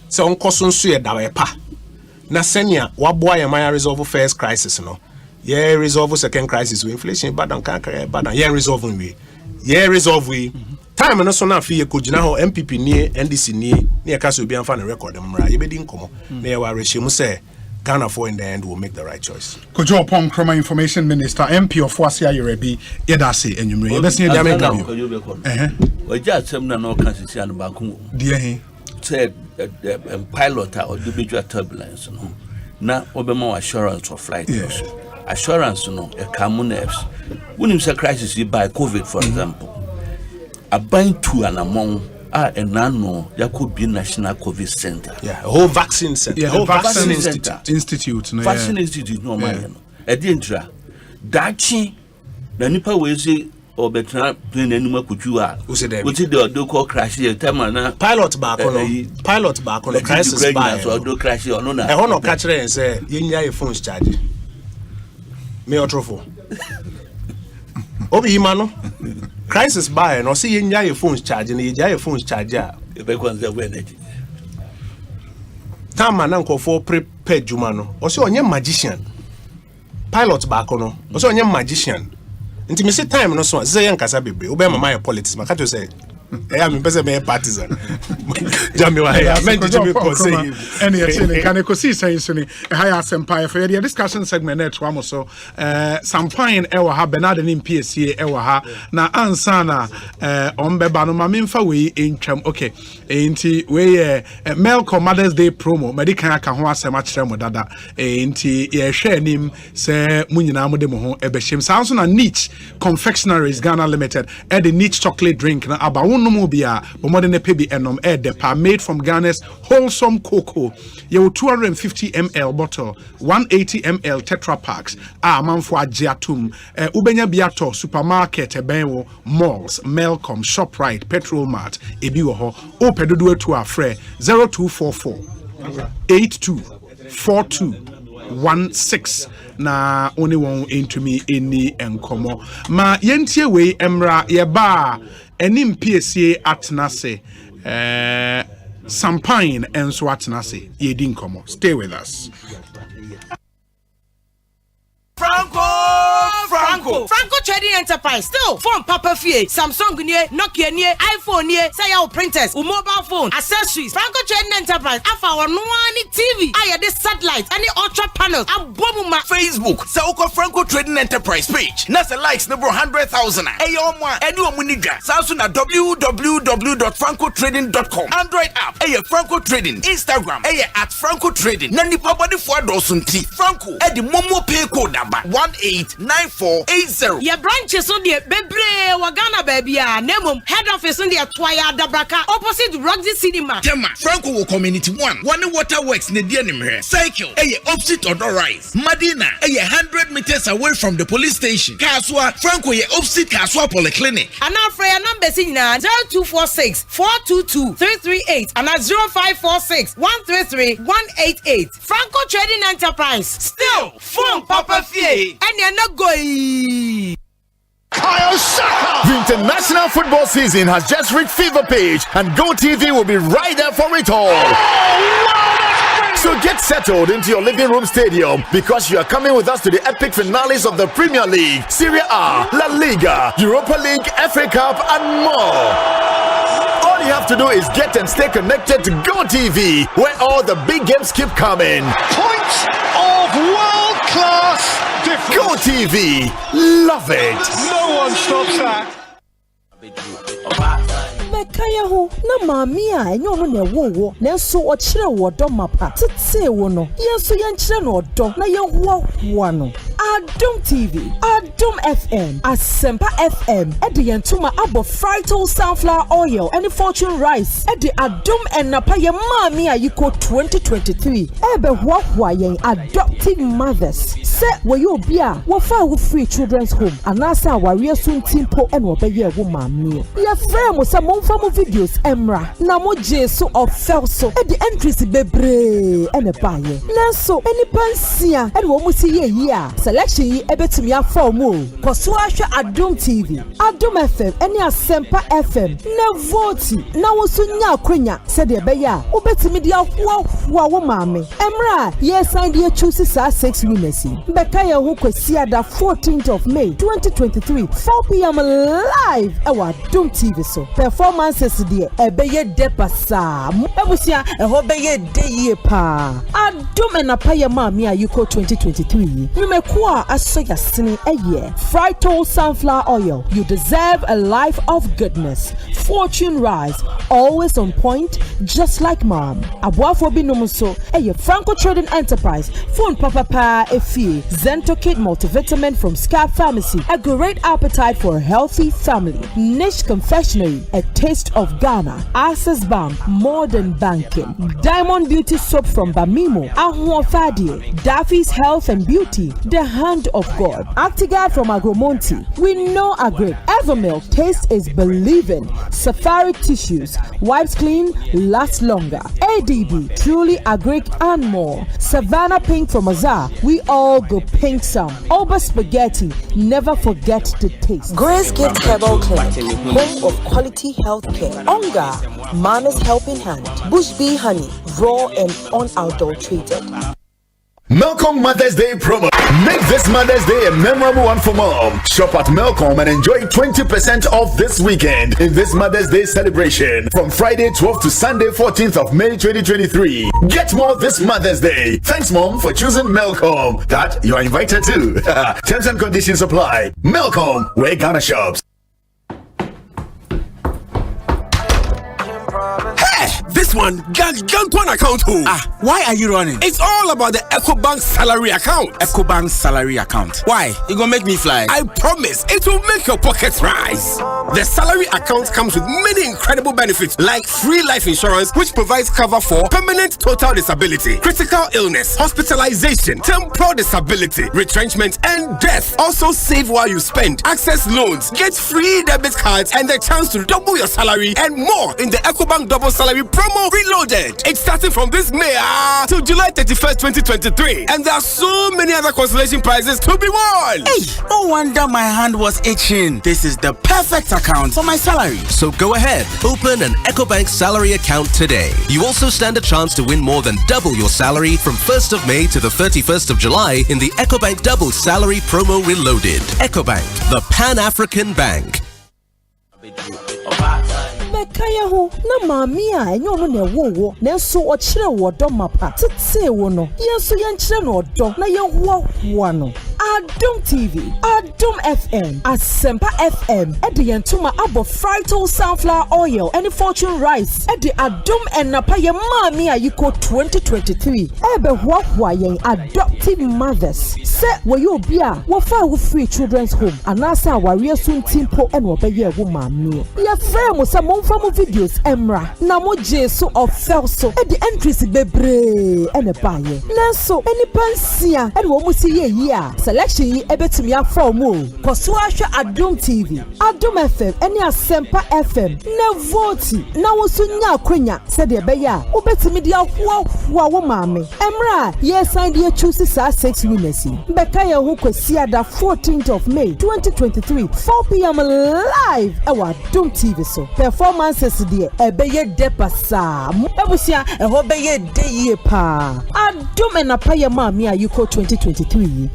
[SPEAKER 3] So on koso nsuye dawepa. Na senya waboa ya maya resolve first crisis no. Ye resolve second crisis with inflation bad and canker bad and ye resolve we. Ye resolve we. Time no so na fi ye kojina ho MPP ni NDC ni akaso obi amfa na record mra. Ye bedi nkomo. Na ye wa rehye say Ghana for in the end will make the right choice. Kojo Pong Kroma Information Minister MP of Wasia Yerebi Yedase Enyumre. Yebesi Edame Gabi.
[SPEAKER 9] Oja asem na no kan sisi an banku.
[SPEAKER 3] Die
[SPEAKER 9] said pilot or individual turbulence no. Na obema assurance of flight. Yes. Assurance no e common nerves. When you say crisis by COVID for example. A bind to an among and nano there could be national COVID center.
[SPEAKER 3] Yeah, a whole vaccine center.
[SPEAKER 9] Yeah,
[SPEAKER 3] whole vaccine
[SPEAKER 9] institute. No, vaccine institute no man. A dintra. Dachi the nipa we say or better plane anymore could you are. What's it do call crash here?
[SPEAKER 3] Pilot back on the crisis by
[SPEAKER 9] so do crash or no.
[SPEAKER 3] I want to catch her and say, your phone's charging. Me or trofo. Obi Imano. Crisis by and or see your phone's charging, your phone's charger. Tama nanko for prepared Jumano. Also on your magician. Pilot back on. Also on your magician. Intimacy time no so say yankasa bebe. Obey my politics. My cat say I am person be partisan. Jamie wa here. Men did you be say
[SPEAKER 12] any actually can Ekosiisen so ni high Asempa for the discussion segment net wa so sampine e wa ha Bernard ni PSC e wa ha na ansa na on beba no ma memfa we entwam okay enti we Melco Mother's Day promo medical aka ho asema kire mo dada enti ye hwe anim se munyina mo de mo ho e be hyem sanso na Niche Confectionaries Ghana Limited e the Niche chocolate drink na aba Wonomobia, Bomodene Pebi Enom Edepa, made from Ghana's wholesome cocoa. You 250 ml bottle, 180 ml Tetra packs. Manfwa Jiatum, Ubenya Biato, supermarket, Ebenwo, malls, Melcom, ShopRite, Petrol Mart, Ebiwoho, O Pedodo to our friend 0244 824216. Na only one into me any enkomo. Ma yentie we emra yeba enim PSA atnase Sampine enso atnase yedi nkomo. Stay with us.
[SPEAKER 10] Franco Trading Enterprise still phone Papa Fie, Samsung near, Nokia near, iPhone near, say our printers, mobile phone, accessories. Franco Trading Enterprise, afa our no TV, this satellite, any ultra panels, abomuma
[SPEAKER 14] Facebook, Sauko Franco Trading Enterprise page. Nasa likes number 100,000. Ayoma, Edu Munija, Samsung at www.francotrading.com. Android app, Franco Trading, Instagram, at Franco Trading. Nani Papa the Fua Dosunti, Franco, the Momo Pay code number 189480.
[SPEAKER 10] Your branches on the Bebre Wagana baby, Nemum, head office on the Twaya Dabraka, opposite Roxy Cinema.
[SPEAKER 14] Tema, Franco Community 1, One Waterworks Nedianime, Cycle, opposite Odor Rise, Madina, 100 meters away from the police station. Kaswa, Franco, opposite Kaswa Polyclinic.
[SPEAKER 10] And now for your numbers in 0246 422 338 and 0546 133 188. Franco Trading Enterprise. Still, phone Papa Fie, and you're not going.
[SPEAKER 16] The international football season has just reached fever pitch, and GoTV will be right there for it all. So get settled into your living room stadium, because you are coming with us to the epic finales of the Premier League, Serie A, La Liga, Europa League, FA Cup, and more. All you have to do is get and stay connected to GoTV, where all the big games keep coming.
[SPEAKER 17] Points of world-class difference.
[SPEAKER 16] GoTV, love it.
[SPEAKER 17] No one stops that.
[SPEAKER 18] Mekaya ho na maami a enyo no na ewo na so o kire wo do mapa tete wo no yenso yenkire no do na yehoahoa no Adom TV, Adom FM, Asempa FM, Edi Yentuma Abo Frito Sunflower Oil, and Fortune Rice, Edi Adom and Napaya Mami Ayiko 2023, Ebe Huahua Yen Adoptive Mothers. Se we bia, wafa wo free children's home, anasa warrior soon timpo and wabeye wo mami. Ya frame sa monfa mo videos emra, na mo jesu of felso, Edi entries bebre, and a baye. Naso, any pansia, and wo musi ye selection yi ebetumi afọ mu koso ahwe Adom TV Adom FM ene Asempa FM na vote na woso nya akwanya se de be ya obetumi de ahoahoa wo maame emra ye sign de choose sa 6 winners beka ye ho kwasi ada 14th of May 2023 4 p.m. live ewa Adom TV so performances de ebe ye depasa ebusia eho be ye de ye pa Adom enapa ye maame ayiko 2023 Asoya sini eye Frito Sunflower Oil. You deserve a life of goodness. Fortune Rice, always on point, just like mom. Abuafo binomuso eye Franco Trading Enterprise. Phone Papa Efi Zento Kid multivitamin from Scab Pharmacy. A great appetite for a healthy family. Niche Confectionery, a taste of Ghana. Access Bank, modern banking. Diamond Beauty Soap from Bamimo. Ahuo Fadie, Daffy's Health and Beauty. The Hand of God. Actigard from Agromonti. We know Agric. Evermilk, taste is believing. Safari Tissues. Wipes clean, last longer. ADB, truly Agric and more. Savannah Pink from Azar. We all go pink some. Oba Spaghetti. Never forget the taste. Grace Gift Herbal Clinic. Home of quality health care. Onga. Mama's Helping Hand. Bush Bee Honey. Raw and unadulterated.
[SPEAKER 16] Melcom Mother's Day promo. Make this Mother's Day a memorable one for mom. Shop at Melcom and enjoy 20% off this weekend in this Mother's Day celebration from Friday 12th to Sunday 14th of May 2023. Get more this Mother's Day. Thanks, Mom, for choosing Melcom. That you are invited to. Terms and conditions apply. Melcom, where Ghana shops.
[SPEAKER 14] This
[SPEAKER 15] this one, Gantuan account.
[SPEAKER 23] Why are you running?
[SPEAKER 15] It's all about the EcoBank salary account.
[SPEAKER 23] EcoBank salary account. Why? You gonna make me fly?
[SPEAKER 15] I promise, it will make your pockets rise. The salary account comes with many incredible benefits like free life insurance, which provides cover for permanent total disability, critical illness, hospitalization, temporal disability, retrenchment, and death. Also save while you spend, access loans, get free debit cards, and the chance to double your salary and more in the EcoBank Double Salary Promo Reloaded. It's starting from this May till July 31st, 2023. And there are so many other consolation prizes to be won.
[SPEAKER 23] Hey, no wonder my hand was itching. This is the perfect account for my salary.
[SPEAKER 24] So go ahead, open an EcoBank salary account today. You also stand a chance to win more than double your salary from 1st of May to the 31st of July in the EcoBank Double Salary Promo Reloaded. EcoBank, the Pan-African Bank.
[SPEAKER 18] Mekaya ho na mami a enyo no na wo na so o kire wo do mapa tete wo no yenso yenkire no do na yehoahoa no Adom TV, Adom FM, Asempa FM, Edi Yentuma Abo Frito Sunflower Oil, any fortune rice, Edi Adom and Napaya Mami Ayiko 2023, Ebe Huahua Yen adoptive mothers. Se wayo bia, wafa wu free children's home, anasa warrior soon timpo and wabeye wu mami. Ya frame sa monfamu videos emra, na mo jesu of felso, Edi entries bebre, ene baye. Naso, any pansia, and womusi ye selection yi ebetumi afọ mu koso ahwe Adom TV Adom FM eni Asempa FM na vote na woso nya akwanya se de beya obetumi de ahoahoa wo maame emra ye sign de choose sa 6 winners beka ye ho kwasi ada 14th of May 2023 4 p.m. live ewa Adom TV so performances de ebeye depasa ebusia eho beye de ye pa Adom enapaya maame ayiko 2023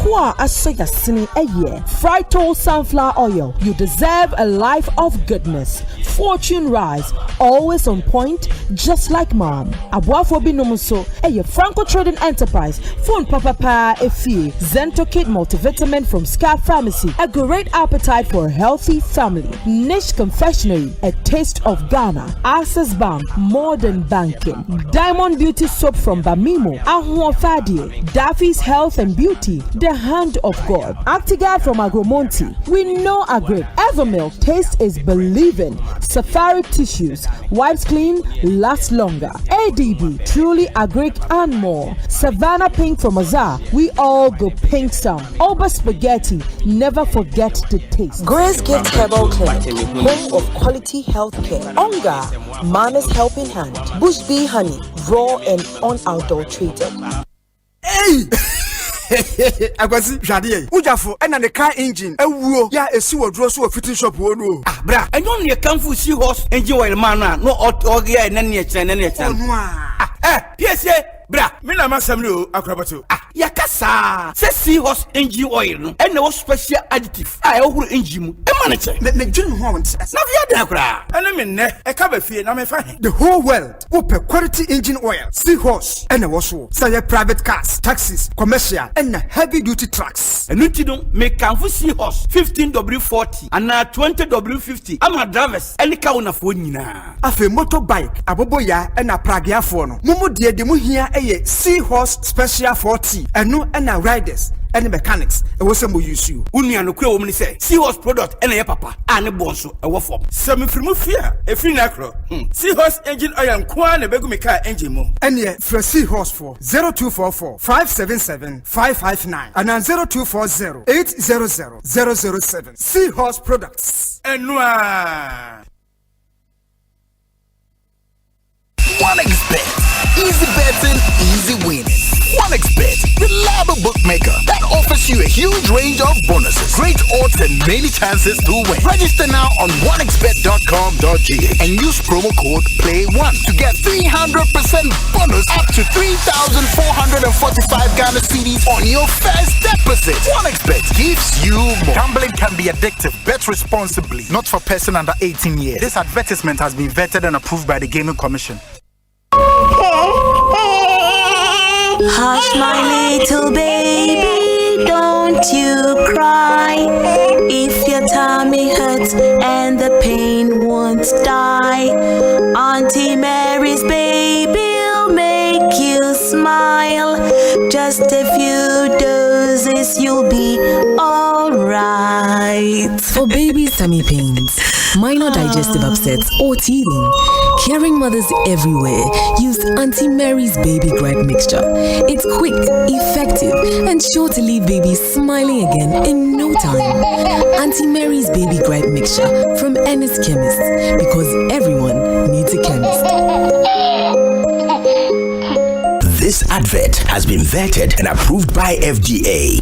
[SPEAKER 18] Kwa asoya sini eye Frito Sunflower Oil. You deserve a life of goodness. Fortune rise, always on point, just like mom. Abuafo binomuso eye Franco Trading Enterprise. Phone papa efi Zento Kid multivitamin from Scar Pharmacy. A great appetite for a healthy family. Niche Confectionery, a taste of Ghana. Access Bank, modern banking. Diamond Beauty Soap from Bamimo. Ahua Fadie. Daffy's Health and Beauty. The hand of God. Actigard from Agromonti. We know Agric. Evermilk, taste is believing. Safari tissues. Wipes clean, last longer. ADB, truly Agric and more. Savannah Pink from Azar. We all go pink some. Oba Spaghetti. Never forget the taste. Grace Gift Herbal Clinic, home of quality health care. Onga, Mama's Helping Hand. Bush Bee Honey, raw and unadulterated.
[SPEAKER 2] Hey! Agwasi Jadie. Ujafo ena ne car engine ewuo ya esi wodro so fitting shop wo no. Bra,
[SPEAKER 23] enyo ne kamfu si horse engine oil man no ogia ene ne kire ne ne kire. PSA bra, me na masam no akrabato. Yakasa. Se seahorse engine oil no. Ene wo special additive. Ehuru engine mu. E ma ne kire.
[SPEAKER 2] Ne dwun ho won.
[SPEAKER 23] Na via da kra. Ene me ne e ka ba fie na me fa.
[SPEAKER 2] The whole world open quality engine oil. Seahorse ene wo so. Say private cars, taxis, commercial and heavy duty trucks.
[SPEAKER 23] Enuti no me kanfu seahorse 15W40 and 20W50. Ama drivers any ka una fo nyina.
[SPEAKER 2] Afe motorbike aboboya and pragiafo no. Mumu de mu hia eye Seahorse Special 40 eno and riders and mechanics e wo sem use you.
[SPEAKER 23] Unua no kura wo mni say Seahorse product ena ye papa ane Bonsu e wo form. Semi frimu fia e free na kro. Seahorse engine oil kwa na begu me car engine mo.
[SPEAKER 2] Ene for Seahorse for 0244 577 559 and 0240 800 007. Seahorse products.
[SPEAKER 23] Enua.
[SPEAKER 16] OneXBet. Easy betting, easy winning. OneXBet, reliable bookmaker that offers you a huge range of bonuses, great odds, and many chances to win. Register now on onexbet.com.gh and use promo code PLAY1 to get 300% bonus up to 3,445 Ghana cedis on your first deposit. OneXBet gives you more.
[SPEAKER 6] Gambling can be addictive. Bet responsibly. Not for person under 18 years. This advertisement has been vetted and approved by the Gaming Commission.
[SPEAKER 7] Hush, my little baby, don't you cry. If your tummy hurts and the pain won't die, Auntie Mary's baby just a few doses, you'll be alright.
[SPEAKER 11] For babies' tummy pains, minor digestive upsets, or teething, caring mothers everywhere use Auntie Mary's Baby Gripe Mixture. It's quick, effective, and sure to leave babies smiling again in no time. Auntie Mary's Baby Gripe Mixture from Ennis Chemist, because everyone needs a chemist.
[SPEAKER 13] This advert has been vetted and approved by FDA.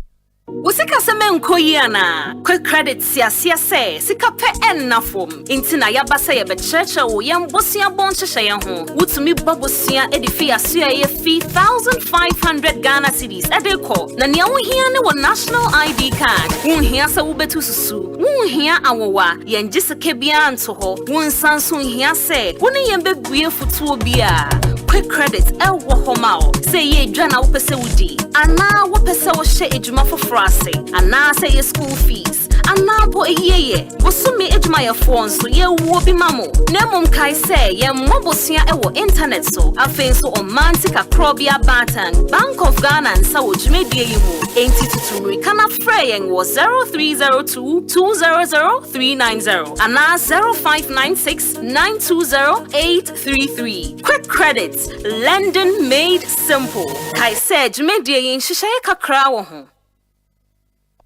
[SPEAKER 19] Usika semen koyana quick credit sia say sika pe enna fom intina ya basa ye be church wo yam bosia bon hye ho wutumi babosia edifi asia ye 3,500 Ghana cedis edeko na nia wo hia ne wo national ID card wo hia se wo betu susu wo hia awowa ye ngiseke bia nto ho wo nsanso hia se wo ne ye bebue futuo bia quick credit wo homao say ye dwana wo pese wudi ana wo pese wo hye ejuma foforo ana say your school fees ana po eyeye wosumi ejuma your phone so ye wo bi mamo na mum kai say ye mobosia e wo internet so afen so o mantika krobia batan Bank of Ghana and sa wo dwumedie yi mu enti tuturu kana freyen wo 0302200390 ana 0596920833 quick credit lending made simple kai say dwumedie yi nhyehyɛ kakra wo ho.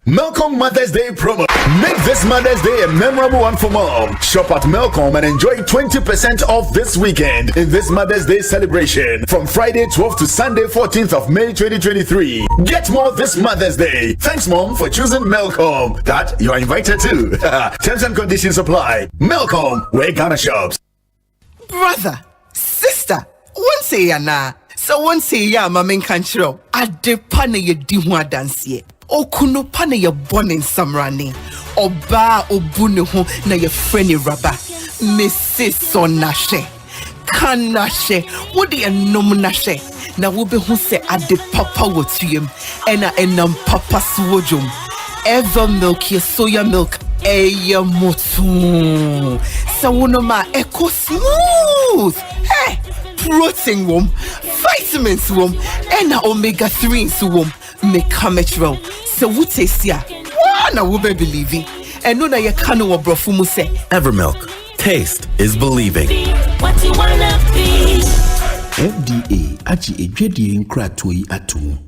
[SPEAKER 16] Melcom Mother's Day promo. Make this Mother's Day a memorable one for mom. Shop at Melcom and enjoy 20% off this weekend in this Mother's Day celebration from Friday 12th to Sunday 14th of May 2023. Get more this Mother's Day. Thanks, Mom, for choosing Melcom. Dad, you are invited too. Terms and conditions apply. Melcom, where Ghana shops.
[SPEAKER 2] Brother, sister, one say ya na. So one say ya mamen kanchiro. Adepane ye diwa dansie. Okuno pane ye born in Samrani. Oba obune ho na ye friendly raba. Mrs. Sonashe. Kanashe. What the nomunashe. Na wobe hu se ade papa wotuyem. Ena enam papa suwojum. Ever milk ye soya milk. Eye motu. Sawunoma eco smooth. Hey. Protein wom. Vitamins wom. Ena omega 3s wom. Mekametro. So what taste ya? Wana wube believing. And no na ye kanu wa brofumu se.
[SPEAKER 13] Evermilk. Taste is believing.
[SPEAKER 7] What you wanna be?
[SPEAKER 13] FDA achi ejedi nkratoi atu.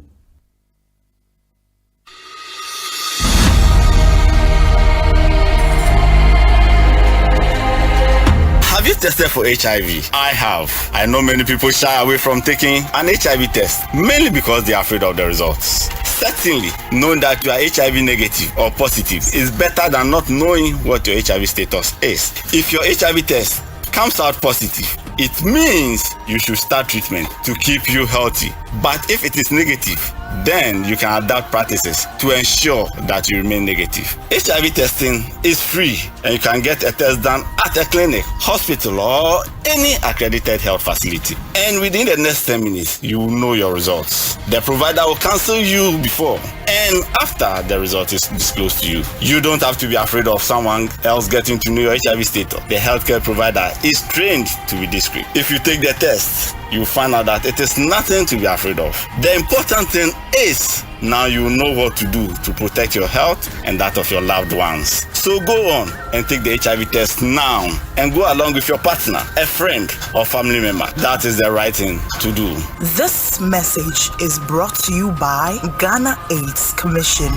[SPEAKER 20] Have you tested for HIV? I have. I know many people shy away from taking an HIV test, mainly because they are afraid of the results. Certainly, knowing that you are HIV negative or positive is better than not knowing what your HIV status is. If your HIV test comes out positive, it means you should start treatment to keep you healthy. But if it is negative, then you can adapt practices to ensure that you remain negative. HIV testing is free and you can get a test done at a clinic, hospital, or any accredited health facility. And within the next 10 minutes, you will know your results. The provider will cancel you before and after the result is disclosed to you. You don't have to be afraid of someone else getting to know your HIV status. The healthcare provider is trained to be discreet. If you take the test, you find out that it is nothing to be afraid of. The important thing is now you know what to do to protect your health and that of your loved ones. So go on and take the HIV test now and go along with your partner, a friend, or family member. That is the right thing to do.
[SPEAKER 21] This message is brought to you by Ghana AIDS Commission.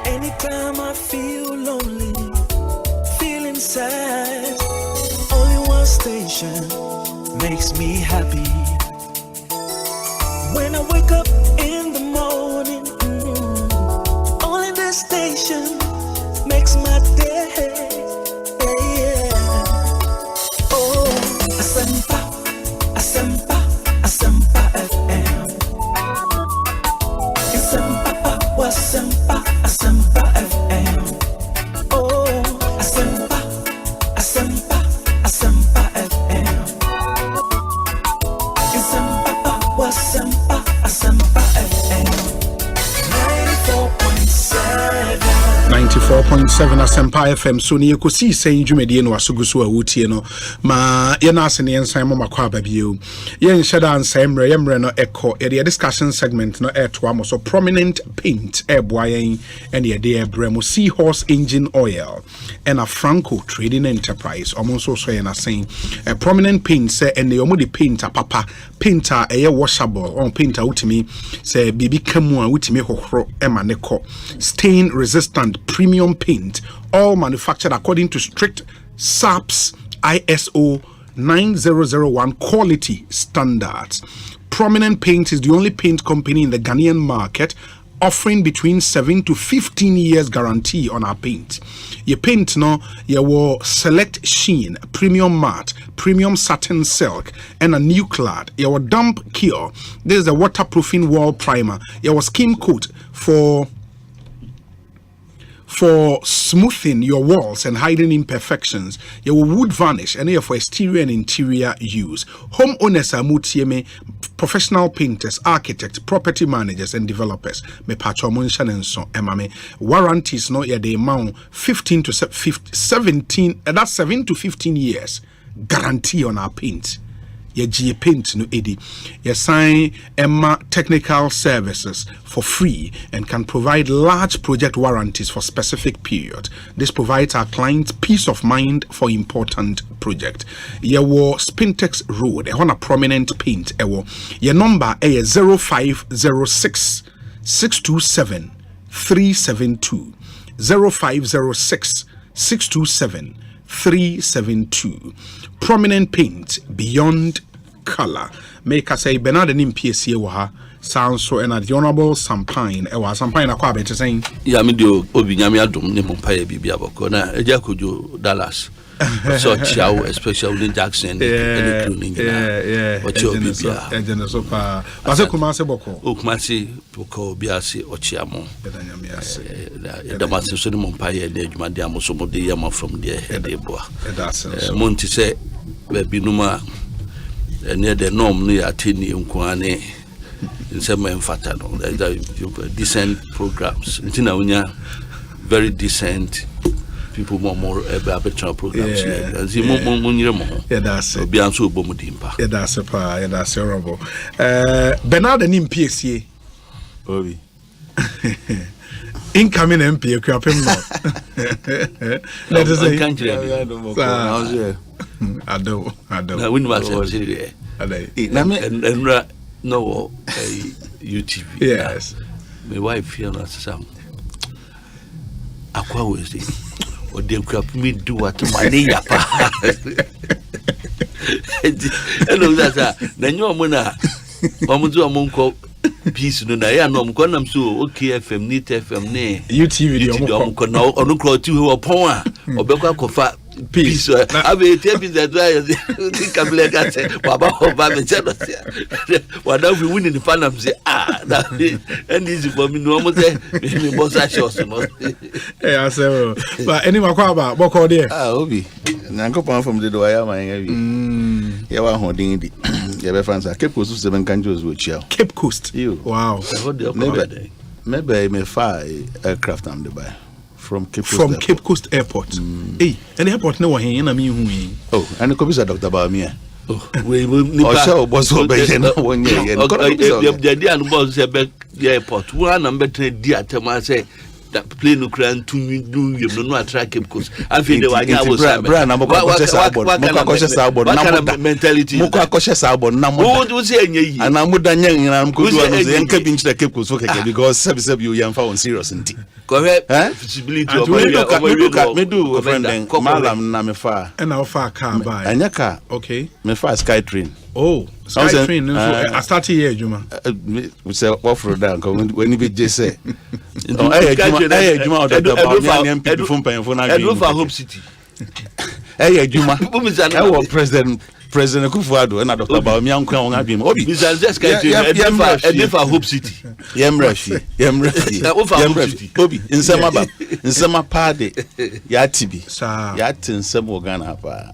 [SPEAKER 4] Anytime I feel lonely, feeling sad, only one station makes me happy. When I wake up in the morning, only this station makes my day. Oh, Asempa, Asempa, Asempa FM. Asempa, Asempa, Asempa FM. Oh, Asempa, Asempa, Asempa FM. Asempa, Asempa, Asempa FM. 94.7.
[SPEAKER 12] 94.7 94.7 Asempa FM. So ni Ekosiise Ndwumadi no asugusu a wutie no. Ma ye na ase ne nsan mo makwa babio. Ye nheda ansan yemre no eko. Ye discussion segment no to am so prominent paint eboa yen and ye de ebremo Seahorse engine oil and a Franco trading enterprise. Almost so ye na saying a prominent paint say and the omo de painter papa painter a washable on painter utimi say bibi kamu a utimi hohoro ema ne ko. Stain resistant premium paint, all manufactured according to strict SAPS ISO 9001 quality standards. Prominent Paint is the only paint company in the Ghanaian market offering between 7 to 15 years guarantee on our paint. Your paint no, your select sheen, premium matte, premium satin silk, and a new clad. Your damp cure. This is a waterproofing wall primer. Your skim coat for smoothing your walls and hiding imperfections. Your wood varnish and for exterior and interior use. Homeowners are mutieme, professional painters, architects, property managers and developers. Me pacho monshan and so emame. Warranties no ya de amount 15 to 17 that's 7 to 15 years guarantee on our paint. Ye G paint no edi. Ye sign Emma Technical Services for free and can provide large project warranties for specific period. This provides our clients peace of mind for important project. Ye wo Spintex Road, on a prominent paint. Ye number a 0506 627 372 0506 627 372. Prominent paint beyond color. Make us say Bernard and PSC waha sounds so and the honorable Sampine. Sampine akwa better saying.
[SPEAKER 9] Yeah, me do obi nyame adom ne mompaye bibia boko na eja kojo Dallas. So Chiao especially in Jackson and including Ocho bibia.
[SPEAKER 12] Ejene so pa. Base Kumase boko.
[SPEAKER 9] O Kumase boko biase Ochiamo. The master so mompaye ne adwuma de amoso de yama from there edeboa. Monti say be numa near the norm near Tini Nkwane in some enfata no decent programs. Ntina very decent people more better programs here. That's it. That's it. Bianso bomudimpa.
[SPEAKER 12] Yeah, that's it. Yeah, that's horrible. Bernard and PSC.
[SPEAKER 1] Obi.
[SPEAKER 12] Incoming MP, let us say. I don't.
[SPEAKER 9] I wouldn't watch it. No, UTV.
[SPEAKER 12] Yes.
[SPEAKER 9] My wife here not some. Aqua was it. Or they crap me do what my yapa. Hello, that's then you are mona. Omuzu amunko peace no na ya no mko nam so okay FM NIT FM ne
[SPEAKER 12] UTV
[SPEAKER 9] mko na onu kro ti ho opon a obekwa kofa peace abe te peace that why think kable gate baba oba me chelo wada we win in the panam say that and easy for me no mo say me boss shots no
[SPEAKER 12] I say but anyway kwa ba boko there
[SPEAKER 1] obi nankopon from the do ya man ya wa hodin di ya be fansa Cape Coast 7 kanjos wo chia
[SPEAKER 12] Cape Coast wow
[SPEAKER 1] maybe me fly aircraft am Dubai from
[SPEAKER 12] Cape Coast Airport. Hey, an airport no here na me hu.
[SPEAKER 1] Oh, and the Kobisa Dr. Bamia.
[SPEAKER 9] Oh, we show boss obey no 1 year. The dia no boss say be airport. One number 3 dia tema say that plane no kran to do you no attract Cape Coast. I feel the one was
[SPEAKER 1] brand na moko akoshe sabon na moda
[SPEAKER 9] mentality.
[SPEAKER 1] Moko akoshe sabon na moda.
[SPEAKER 9] Who say enye yi.
[SPEAKER 1] Ana moda nyen na mko do no say enka binch the Cape Coast okay because sabi you yam fa on serious nti.
[SPEAKER 9] Correct visibility of
[SPEAKER 1] me do friend malam na me fa.
[SPEAKER 12] And how far car by.
[SPEAKER 1] Anya car.
[SPEAKER 12] Okay.
[SPEAKER 1] Me fa Sky Train.
[SPEAKER 12] Oh, Sky Train I start here Juma.
[SPEAKER 1] We say off road down when you be just say. Oh, Juma that about me and MP phone pay phone
[SPEAKER 9] again. For Hope City.
[SPEAKER 1] Hey Juma. I was President Kufuado and Dr. Bawumi anko on abim. Obi.
[SPEAKER 9] Mr. Jessica Edin for Hope City.
[SPEAKER 1] Yemrefi. Obi nsema pade ya tibi. Ya tinsem Ghana pa.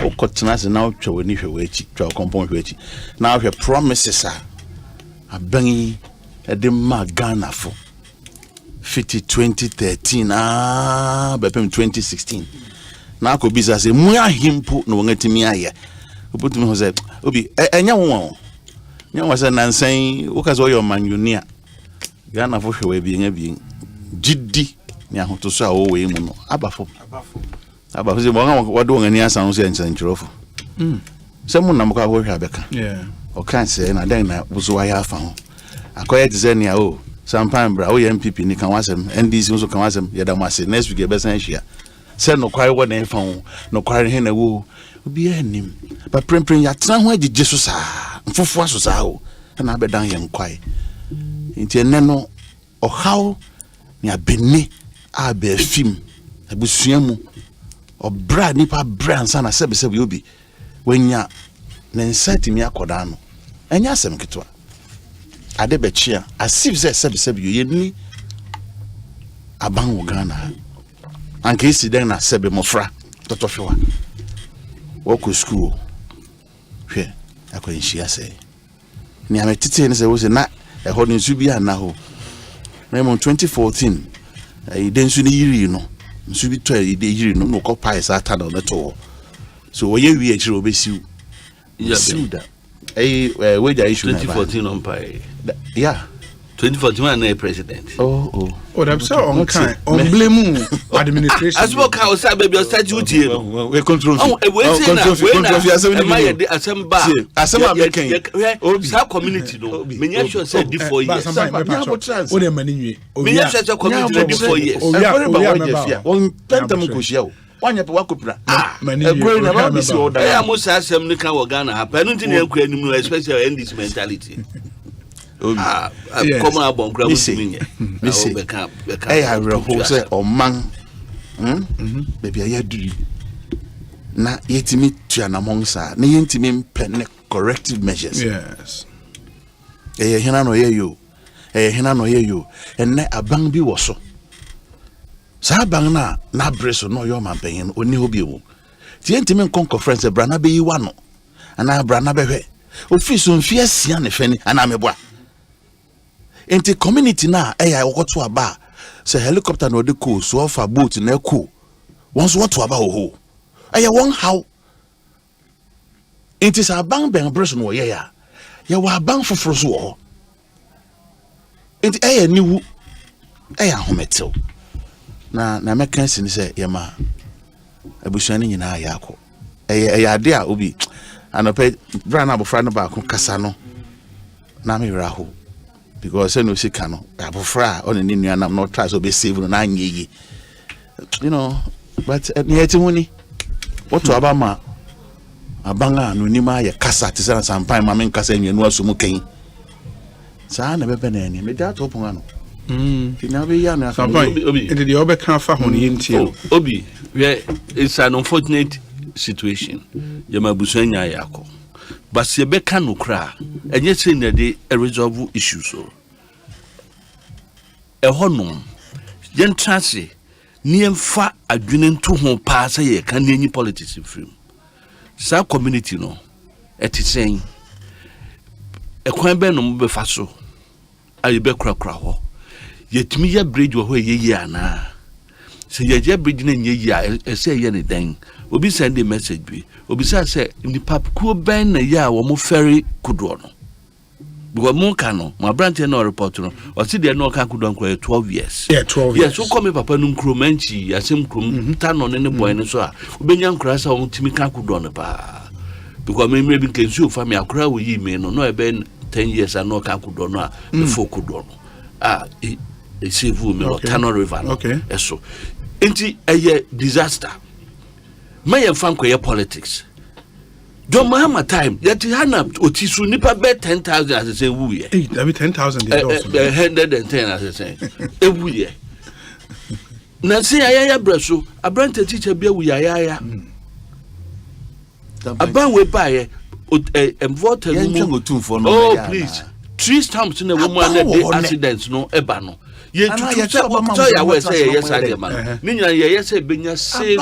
[SPEAKER 1] O kotena se na otwa wani hwe echi, twa compound hwe echi. Na hwe promises a aban e de ma Ghana fo. fiti 2013 bepem 2016 na ko bisa se mu ahimpo no ngatimi aye obutu me ho say obi enya wo nya wa say nansan wo ka so your manunia Ghana fo hwe bi nya bi jiddi ni ahoto so a wo we mu no abafo se mo nga wado ngani asan so enchirofo se mu nam ka wo hwe abeka o kan say na den na buzo wa ya afa ho akoye tizenia o Sampan bra o MPP ni kan wasem NDC nso kan wasem yeda mase next week e be san hia se no kware wo na efa ho no kware he na wo obi anim ba prempren ya tran ho agije so sa mfofo aso sa o na abedan ye nkwai nti ene no o haw ni abeni abe fim abusua mu o bra nipa bra ansa na sebe obi wanya na nsati mi akoda no enya asem ketwa ade bechia asif sebe ye ni aban Ghana anke isi den na sebe mofra totohwewa woko school hwe akonhia se ni ametete ne se wo se na eho nsu bi ana ho na mo 2014 densu ni yiri no nsu bi to yiri no no ko pai sa ta no to so wo ye wi e chiro obesiu da weja issue
[SPEAKER 9] 2014 on pie.
[SPEAKER 1] Yeah.
[SPEAKER 9] 2014 na president.
[SPEAKER 12] Oh, that's so on kind. On blame administration.
[SPEAKER 9] As well can say baby start duty.
[SPEAKER 1] We control.
[SPEAKER 9] We Asempa making. Sa community no. Menya sure say di 4 years.
[SPEAKER 12] O dey mani nwe.
[SPEAKER 9] Menya sure community di 4 years.
[SPEAKER 1] Everybody we dey fear. On pentam ko hia o. Wanya pe wakopra egro na ba bisi order
[SPEAKER 9] ya mo sa asem ni kan wo Ghana ha pa no tin na akura nim no especially in this mentality come on bon kra mutinye
[SPEAKER 1] bisi beka I reho say oman baby ya duri na yetimi tuana monsa na yentimi mpene corrective measures
[SPEAKER 12] yes
[SPEAKER 1] hena no ye yo enne aban bi wo so Sabang na breso no yo mampenyin oni hobi ewu ti entime nkon conference bra na be yi wa no ana bra na be hwe office mfie sia ne fani ana meboa enti community na eya wokoto aba se helicopter no de ko so ofa boat na ko won so woto aba ho eya won how enti sabang ben breso no ye ya wa ban foforo so wo enti eya niwu eya hometel na meka sin say yema abusuani nyina yakọ ade a obi anope brana abofra no ba ko kasa no na me raho because no sika no abofra on ni nuanam no try so be save no na anyeyi you know but nyeti huni woto abama abanga no nima ya kasa tisana sampan ma men kasa nwanu aso mu kan sa na bebe na ni me da to pon ano
[SPEAKER 9] Obi, it's an unfortunate situation. Yamabusuanya yako. But Sebeka no cry, and yet saying that they resolve issues. A honum, yen transi, near far adjoining to home pass a can any politics in film. Sa community no, at is saying a quamben no befaso. I be crack. Yet me ya bridge where ye na. Say ya bridge na ye say ye anything. Obi send a message be. Obi say in the pap ku ben na ya wo mo ferry kudro no. Because mo kan no, my branch no report no. O see there no kan kudro kwa 12 years.
[SPEAKER 12] Yeah, 12 years.
[SPEAKER 9] Yes, so come papa no nkromanchi, asem krom tan no ne boy no so a. Obenya nkra sa wo timi kan kudro no pa. Because me maybe can show for me akra wo yi me no no e ben 10 years and no kan kudro no a before kudro no. A civil Tano River.
[SPEAKER 12] Okay.
[SPEAKER 9] So, inti a disaster. May fan kwa politics. Don't mahama time. Yet hana otisu nipa bet 10,000 as I say we.
[SPEAKER 12] Hey, that be 10,000.
[SPEAKER 9] 110 as I say. Every year. Na say ayaya breso. Abrante teacher be we ayaya. Aban we buy vote. Oh please. 3 stamps in a woman that accidents no ebano. Ye to ya we say yes I man. Ninya ye say benya safe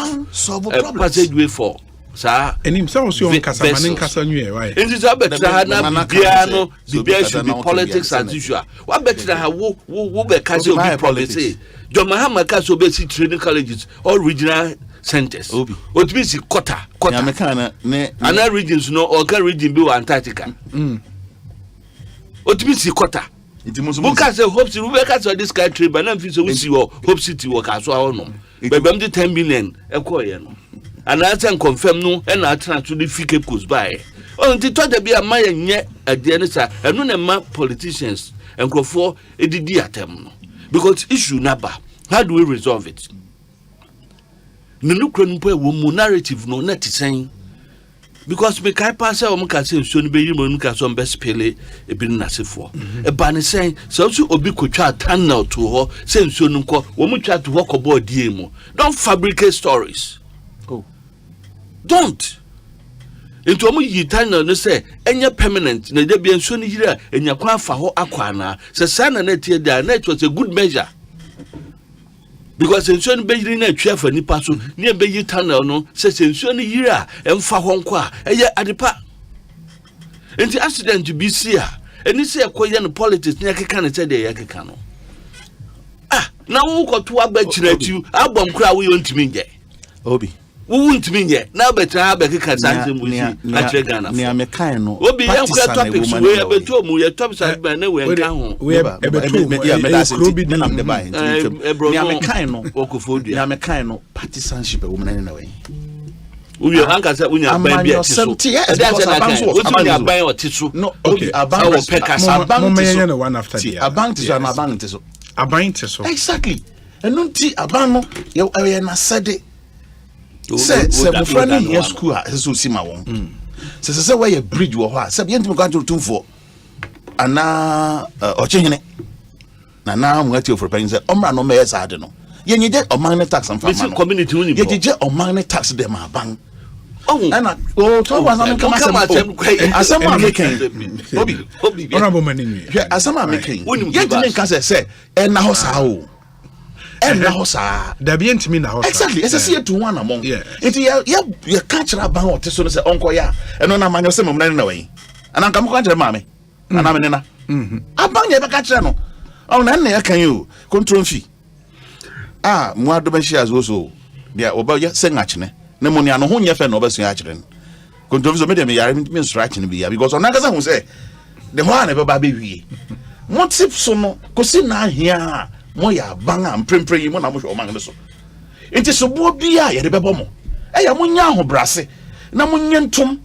[SPEAKER 9] passageway for sa
[SPEAKER 12] enim say also on kasa manin kasa nwe why
[SPEAKER 9] enti so betra na bia no bia should be politics as usual wa betra ha wo be kasa obi policy John Mahama kasa obi training colleges all regional centers otimi si quarter
[SPEAKER 1] ya mekana ne
[SPEAKER 9] ana regions no or can region be Antarctica otimi si quarter because hope city we kasa this country but na fit so we see hope city wo kaso awo no bebam de 10 million ekoye no and I can confirm no and I try to the fike coast by until to be a my nye ade sir and no na politicians and go for edidi atem no because issue number how do we resolve it no no kro npo e wo mu narrative no net saying because me kai pass e o ka say so no be yimo no ka so best pele e bi na sefo e ba ne saying so obi kotwa tunnel to ho say so no ko wo mu twa to ho ko board die mu don't fabricate stories. Don't. Into omu yitana no say enya permanent na de bia nso ni yira enya kwa fa ho akwa na se sana na tie da na it was a good measure because nso ni be yiri na atwa fa nipa so ne be yitana no se nso ni yira emfa ho nko a eye adepa enti accident bi si a eni se ekoye no politics ne akeka ne se de yakeka no na wo ko to agba chiratu agbom kra wo yo ntimi nge
[SPEAKER 1] obi
[SPEAKER 9] won't mean yet now better have a cancer with Ghana.
[SPEAKER 1] Near Mecano,
[SPEAKER 9] will be young topics we have been told your topics have been nowhere.
[SPEAKER 1] We have a Mecano partisanship a woman anyway.
[SPEAKER 9] We are anchors that we are buying a buy or tissue. No, okay, a bank
[SPEAKER 12] one after the
[SPEAKER 1] a bank is an abandon.
[SPEAKER 12] A bank so
[SPEAKER 1] exactly. And no tea abano, you are a Saturday. Say my friend in school so see my one. Say where a bridge wo ho say yent me kan to tumfo ana ochehene na na mo ati ofro pen say omra no me yesa ade no ye nyije oman tax am fama no
[SPEAKER 9] community uni
[SPEAKER 1] ye nyije oman tax dem aban ana to was am come asema making obi
[SPEAKER 12] honorable manin
[SPEAKER 1] asema making ye timi kan say na ho sa o na hosa
[SPEAKER 12] da bi ntimi na hosa
[SPEAKER 1] exactly ese see to one among it ya catch ban o teso no se onko ya eno na manyo se mamna na wen ana nka mko anjere maame ana me nena aban ya be catch no on na ya kan you control fee mu adoba shares also dia oba ya se ngachene na mo ni ano ho nya fe na oba su ya kire control so me dem ya me stretch ni bi ya because on akasa hu se the one na be ba be wie mo tip so no kosi na ahia moya banga mprempre yi mo na mo hwe o man so enti so bo bia ye de bebo mo eya mo nya ho brase na mo nye ntom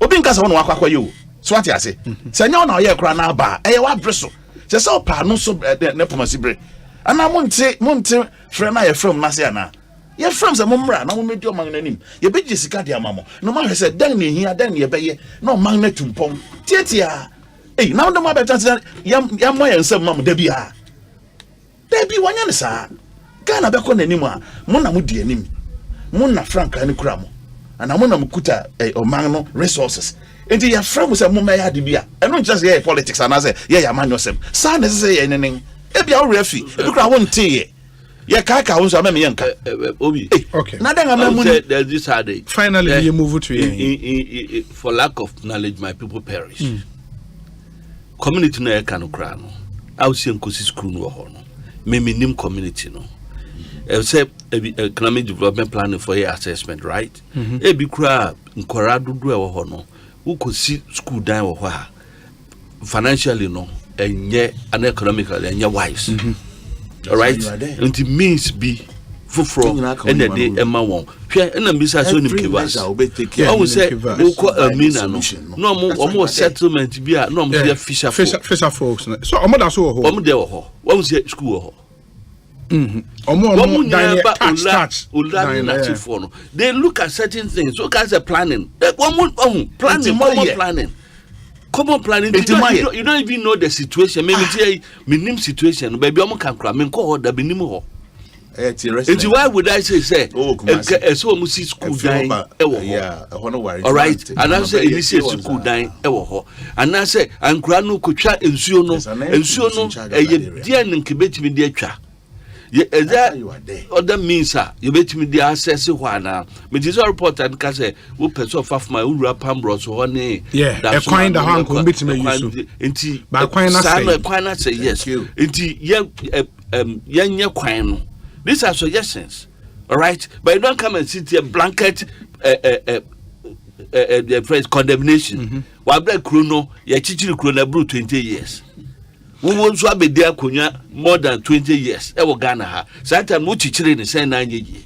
[SPEAKER 1] obi nka sa wo na wakwa ye o so ati ase se nya na ye kra na ba eya wa breso se se opa no so ne pomasi bre ana mo nte frɛ na ye from na se ana ye from se mo mra na mo medi o man nanim ye beji sika de amamo no ma hwe se dan ne hia dan ne ye beye na o man na tumpom tietia na ndo ma beta ya mo ye nsem ma mo da bia Debi wanya ne saa Ghana beko nanim a mo na mo di anim mo na franka ne kura mo ana mo na mo kuta oman no resources enti ya from se mo ma ya de bia eno just ye politics ana se ye ya man yosem saa na se ye nenen e bia wo refi e kura wo nte ye ka wo so ma me yanka
[SPEAKER 9] obi
[SPEAKER 12] okay
[SPEAKER 9] na den am there's this hard
[SPEAKER 12] finally you move to ye
[SPEAKER 9] for lack of knowledge my people perish community no e kan kura no awsi enkosi school no ho no nim community no say economic development planning for your assessment right e bi kura nkora dodo e wo ho no ukosi school dan wo ho a financially no enye and economically enye wise all right and it means be fufro and the day emma won hwe na mbisa so nim kebas o say uko amina no mo settlement bi a no mo dey fisher
[SPEAKER 12] folks so omo da so wo ho
[SPEAKER 9] omo dey wo ho wo say school wo ho
[SPEAKER 12] omo
[SPEAKER 9] touch they look at certain things so guys are planning common planning you don't even know the situation maybe say minim situation baby omo kan kra me ko order minim ho it's why would I say so mu see school dan e wo ho all right and I say initiate school dan e wo ho and I say ankra no kotwa ensuo no e ye dia nkebetimi de atwa is that other means you bet me the access one which is a report and can say who person of my ura pambros honey
[SPEAKER 12] a kind of hand could be me
[SPEAKER 9] into
[SPEAKER 12] but
[SPEAKER 9] quite say yes into young quine. These are suggestions, all right, but you don't come and sit here blanket the phrase condemnation. While black chrono ya chichiri chrono bro 20 years. We won't swap be there more than 20 years. Ewo Ghana ha. Sometimes we chichiri ni say 9 years.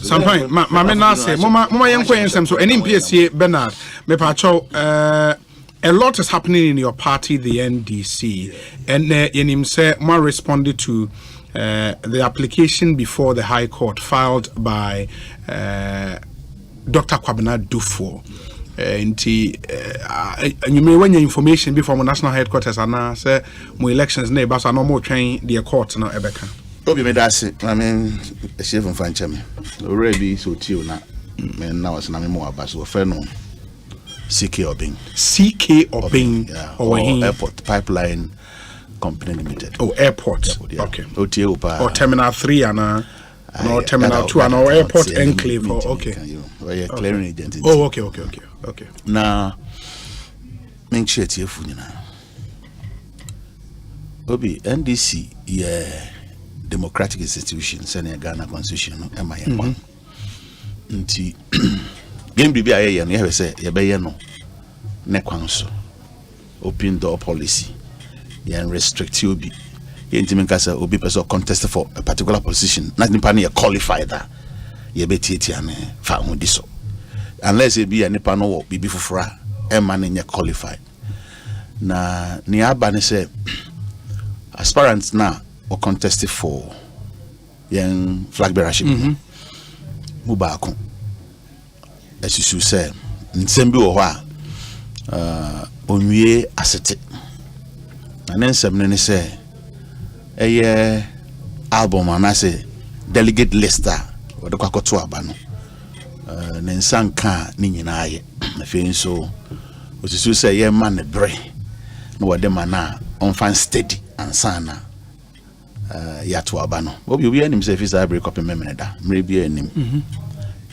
[SPEAKER 12] Sometimes my na say mama yenko ensem so any PSC Bernard me pa cho a lot is happening in your party the NDC and yenim say more responded to the application before the High Court filed by Dr. Kwabena Dufo. And you may want your information before my national headquarters and say my elections neighbors are no more train the court now Ebeka.
[SPEAKER 1] Obi me that's I mean a chef from Fanchami. Already so tio na me now as na me mo aba so fe no CK Obing
[SPEAKER 12] or
[SPEAKER 1] Airport Pipeline Company Limited.
[SPEAKER 12] Oh, airport. Okay.
[SPEAKER 1] Or
[SPEAKER 12] Terminal 3 and no Terminal 2 and our airport enclave. Okay.
[SPEAKER 1] Clearing agent.
[SPEAKER 12] Oh, okay.
[SPEAKER 1] Now, make sure it's your phone. Obi NDC, democratic institution, Senegal Ghana Constitution, MIM. Nti game bibi aye no ye say ye be no ne kwanso open door policy and restrict you be intimate kasa obi person contest for a particular position not nipa na qualified that ye betieti ane fa ho diso unless e be nipa no bibi fufura e man nye qualified na ni aba ne say aspirants na o contest for yen flag bearership mu ba ko esusu say nsem bi wo ho a onwie asete and then some say album and I say delegate lister or the kwakoto abano nensanka ni nyina aye afin so osusu say ye man bre no wade mana on fan steady ansana ya to abano obi anim say fi say break up memene da mre bi anim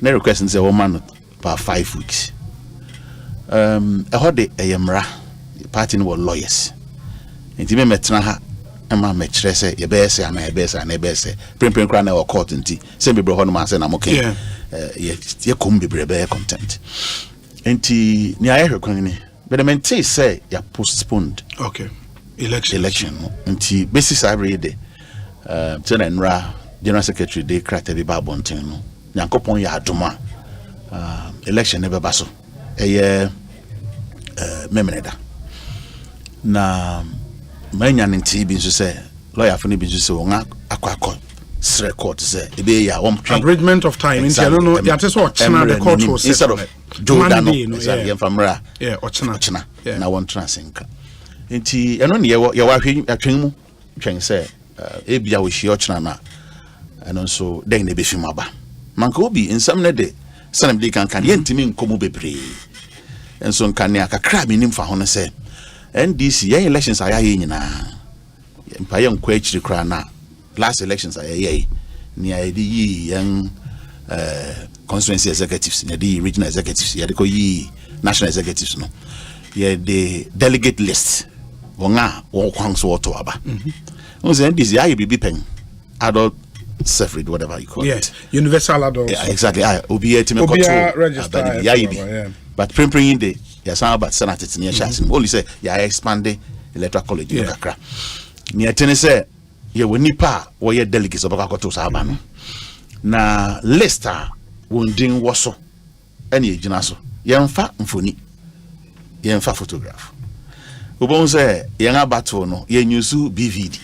[SPEAKER 1] na request say woman for 5 weeks e hode eyemra party no lawyers nti me metena ha ema me kire se ye be se ana ye be se ana ye be se prempren kra na e court nti se be bro ho no ma se na mo ke ye kom be be content nti ni aye hwekwan ni but the maintain say ya postponed election nti basis every day tena nra general secretary de krata bi ba bonten no nyankopon ya adoma election ne be baso eye memeneda na manya nti bi nso say lawyer for ni bi nso say won akwa sre court say e be ya won
[SPEAKER 12] abridgment of time nti I don't know ya tese ochina the court will
[SPEAKER 1] instead of Jordan no famra
[SPEAKER 12] ochina
[SPEAKER 1] na won transenka nti eno ne ye wa hwen mu twen say e bia wo hie ochina na eno nso den ne be fi maba manka obi nsam ne de sanam de kan ye ntimi nkomu bebre enso nka ne akakra bi nim fa ho no say NDC ye elections aya ye nyina mpa ye nkwa akiri kra na last elections aya ye ni aye di yan constituency executives ne di regional executives ye de ko yi national executives no ye the delegate list wonga wo kwan so to aba once NDC aye bibi pen adult suffrage whatever you call it
[SPEAKER 12] universal adult
[SPEAKER 1] exactly obi etime
[SPEAKER 12] register
[SPEAKER 1] but prempring the ya san about senate ni ya only say ya expand electoral college kakra ni atene say ye woni pa wo ye delegates obakakoto sa aba no na lista wondin woso ene egina so ye mfa mfoni ye mfa photograph obon say ye nga battle no ye nyusu BVD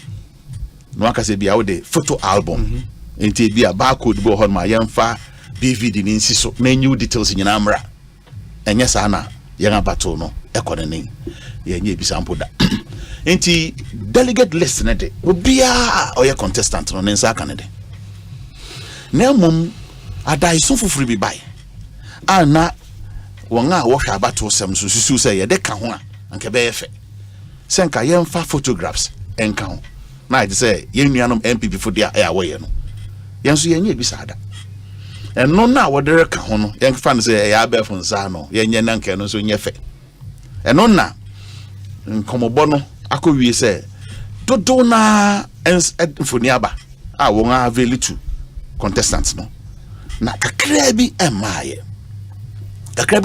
[SPEAKER 1] no aka say bia wo de photo album enti bia barcode bo hon ma ye mfa BVD ni nsiso na new details nyina amra enye sa na yang battle no economy ye nye bi sample da enti delegate list na de obia oye contestant no nsa aka ne de na mum adai so fufuri bi bai ana wonga wo hwa battle sem so susu say ye de ka ho a anke be ye fe senka ye mfa photographs enka ho na I say ye nuanom MPP for dia e awoye no yenso yenye bi sada eno na wodere ka ho no yen fa no say e abefo nsa no yenye na nke no so nyefe eno na nkomobo no akowie say dodo na mfoni aba a won aveli to contestants no na kakra bi emaye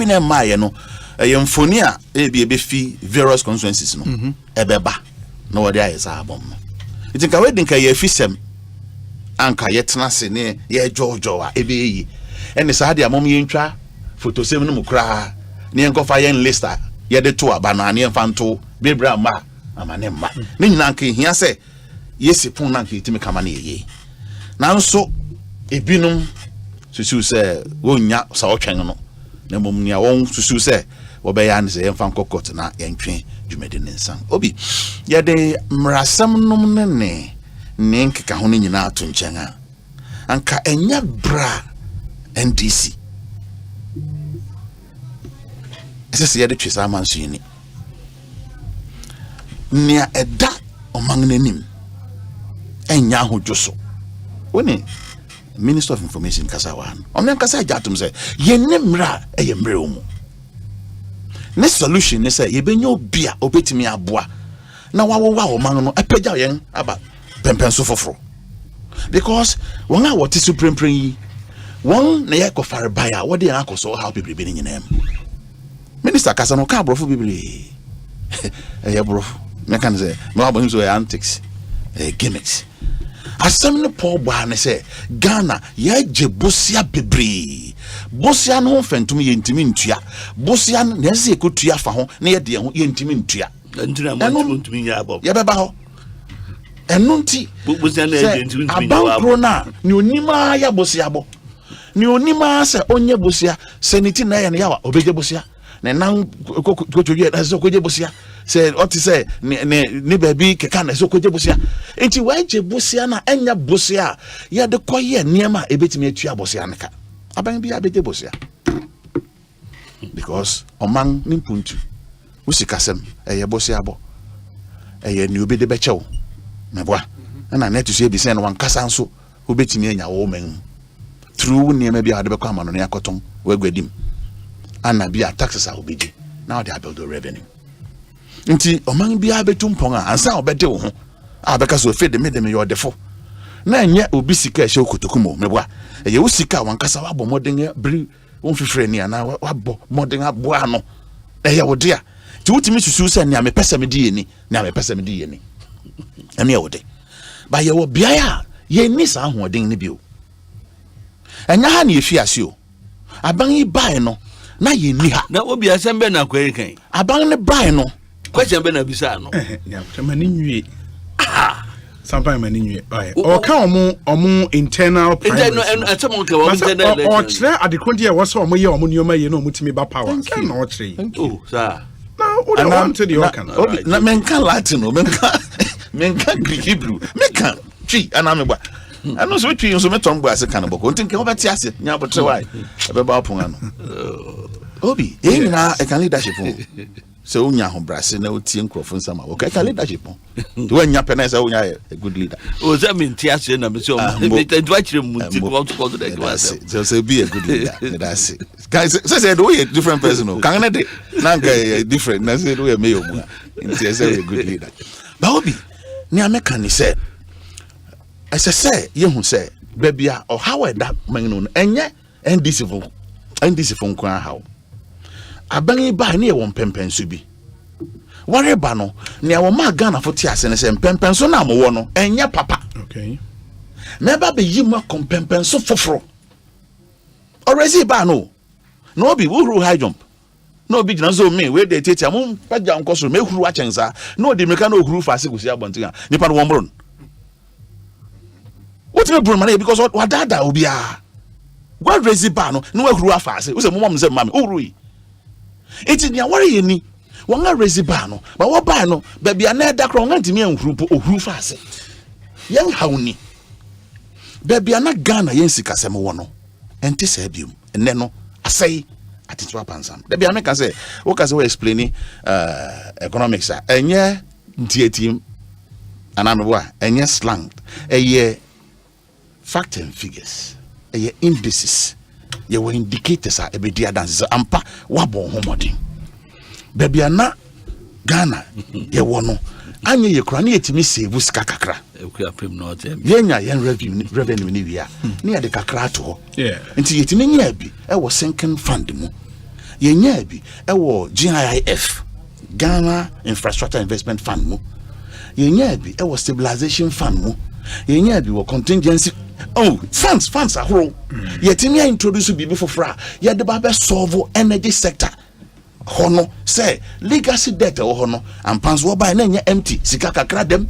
[SPEAKER 1] na emaye no ye mfoni a ebe fi various constituencies no ebeba na wode ayesa abom it nka we dinka ye fisem anka yetena se ne ye jojo a ebe yi ene sa de amom ye ntwa photosem no mukra ne enkofa ye lista ye de to aba na ne mfanto bebra ma amane ma ne nyina nka hia se yesi pon na nka itimi kama na ye nanso ebinum susu se wonya sa otwen no na mom nia won susu se wo be ya ne se yemfa nkokot na yentwen dwumede ne nsan obi ye de mrasam nom ne nkeka ho ne nyina ato nchen a anka enya bra NDC ese ye de twesa manso yini nia eda omang nanim enya hodwoso woni Minister of Information Kasawan on kasa jatum say ye nemra eye mre omu ne solution ne say ye benyo bia obetimi aboa na wawowa omang no apagya yen aba pempenso foforo because won a what supreme yi won na ye kofare baya what dey akoso how people be nyina Minister Kasa no ka brofo bibili eye brofo me kan say no abon so antics gimmicks asem ne Paul ba ne say Ghana ye je bosia bebre bosia no fentum ye ntimi ntua bosia ne se ekotua fa ho na ye de ho ye ntimi ntua
[SPEAKER 9] ntura mo ntimi nya abob
[SPEAKER 1] ye beba ho enu nti
[SPEAKER 9] bosia na ye ntimi nya
[SPEAKER 1] abankro na ni onima ya bosia bo ni onima se onye bosia seniti na ye ne yawa obeje bosia ne nan kotoje na se koje bosia se oti se ne baby keka na se koje bosia enti waje bosia na enya bosia ya de koye niema ebetimi atua bosia nka aban bi abeje bosia because omang nimpuntu usikasem eye bosia bo eye ni obede bechew meboa na netu se bi se no wankasa nso obetimi anya wo men through niema bi ade bekwa amano ne yakoton wagwadim ana bi taxes a obedi now they are building revenue nti omang bi abetum pon a ansa obede wo ho abeka so fe de me yo defo na enye obi sika ehye okotokumo meboa eye wo sika wankasa wabo modern bri won fifre ni ana wabo modern aboa no eye wo de a ti wutimi susu se ni amepesa me di yeni ni amepesa me di yeni emi e wo de ba ye wo bia ya ye ni sa ahoden ni bi o enya ha na efi ase o aban yi bae no na ye ni ha
[SPEAKER 9] na obi asembe na kwere kan
[SPEAKER 1] aban ne bae no
[SPEAKER 9] question be na bisa no
[SPEAKER 12] ya mani nwie sometimes mani nwie o ka omo internal
[SPEAKER 9] internal atemo ke wo internal
[SPEAKER 12] o kire adekonde e wo so omo ye omo nioma ye na omo timi ba power kan na o kire
[SPEAKER 9] oh sir
[SPEAKER 12] na o dey want to the okan
[SPEAKER 1] na menka Latino menka Greek Hebrew menka twi ana megba ano so twi so meton gba ase kan boko ntinke obeti ase nya botre wai ebe ba opon ano obi na e kan leadership so unya ho brase na otie nkrofo nsama wo ka leadership to wanya pena say unya a good leader
[SPEAKER 9] o za me ntia ase na me so me do akire mu nti go to call the class
[SPEAKER 1] so be a good leader that's it guys say we a different person kan na de na ga different na say we me yomu nti say a good leader ba obi ni ameka ni say say ye hu say babia or how that man no enye NDC fo nkwa how abani ba na e won pempenso bi ware ba no na wo ma Ghana fo ti ase ne se pempenso na mo wo no enye papa
[SPEAKER 12] okay
[SPEAKER 1] na ba be yima kompempenso foforo already ba no obi wuru high jump no obi jina so me we dey tetia mo paja nkoso me huru achensa no di meka no huru fa se kusi abontiga nipa no wonbron what me bro man because what dada obi a what raise ba no we huru afa se we say mo mom say mama huru yi enti nia ware ye ni won a raise ba no ba wo ba no ba bia na da kro won antimi anhuru po ohuru fa ase yen hawni ba bia na Ghana yen sikasem wo no enti sa bium enne no asai atitwa pansam da bia me ka say wo ka say we explaining economics enye ntietim and I'm what and yes slang a year fact and figures a year indices ye were indicators are a bit dances ampa wabo homodin baby ana Ghana ye wono anye ye kura na yetimi save sika kakra yenya yen revenue ni wia na ye de kakra to nti yetimi nya bi e wo sinking fund mu yenya bi e wo GIF Ghana Infrastructure Investment Fund mu yenya bi e wo stabilization fund mu yenya bi wo contingency funds ahoro yetimi introduce bi for fra ye de ba be solve energy sector hono say legacy debt hono and pans wo buy na nya empty sika kakra dem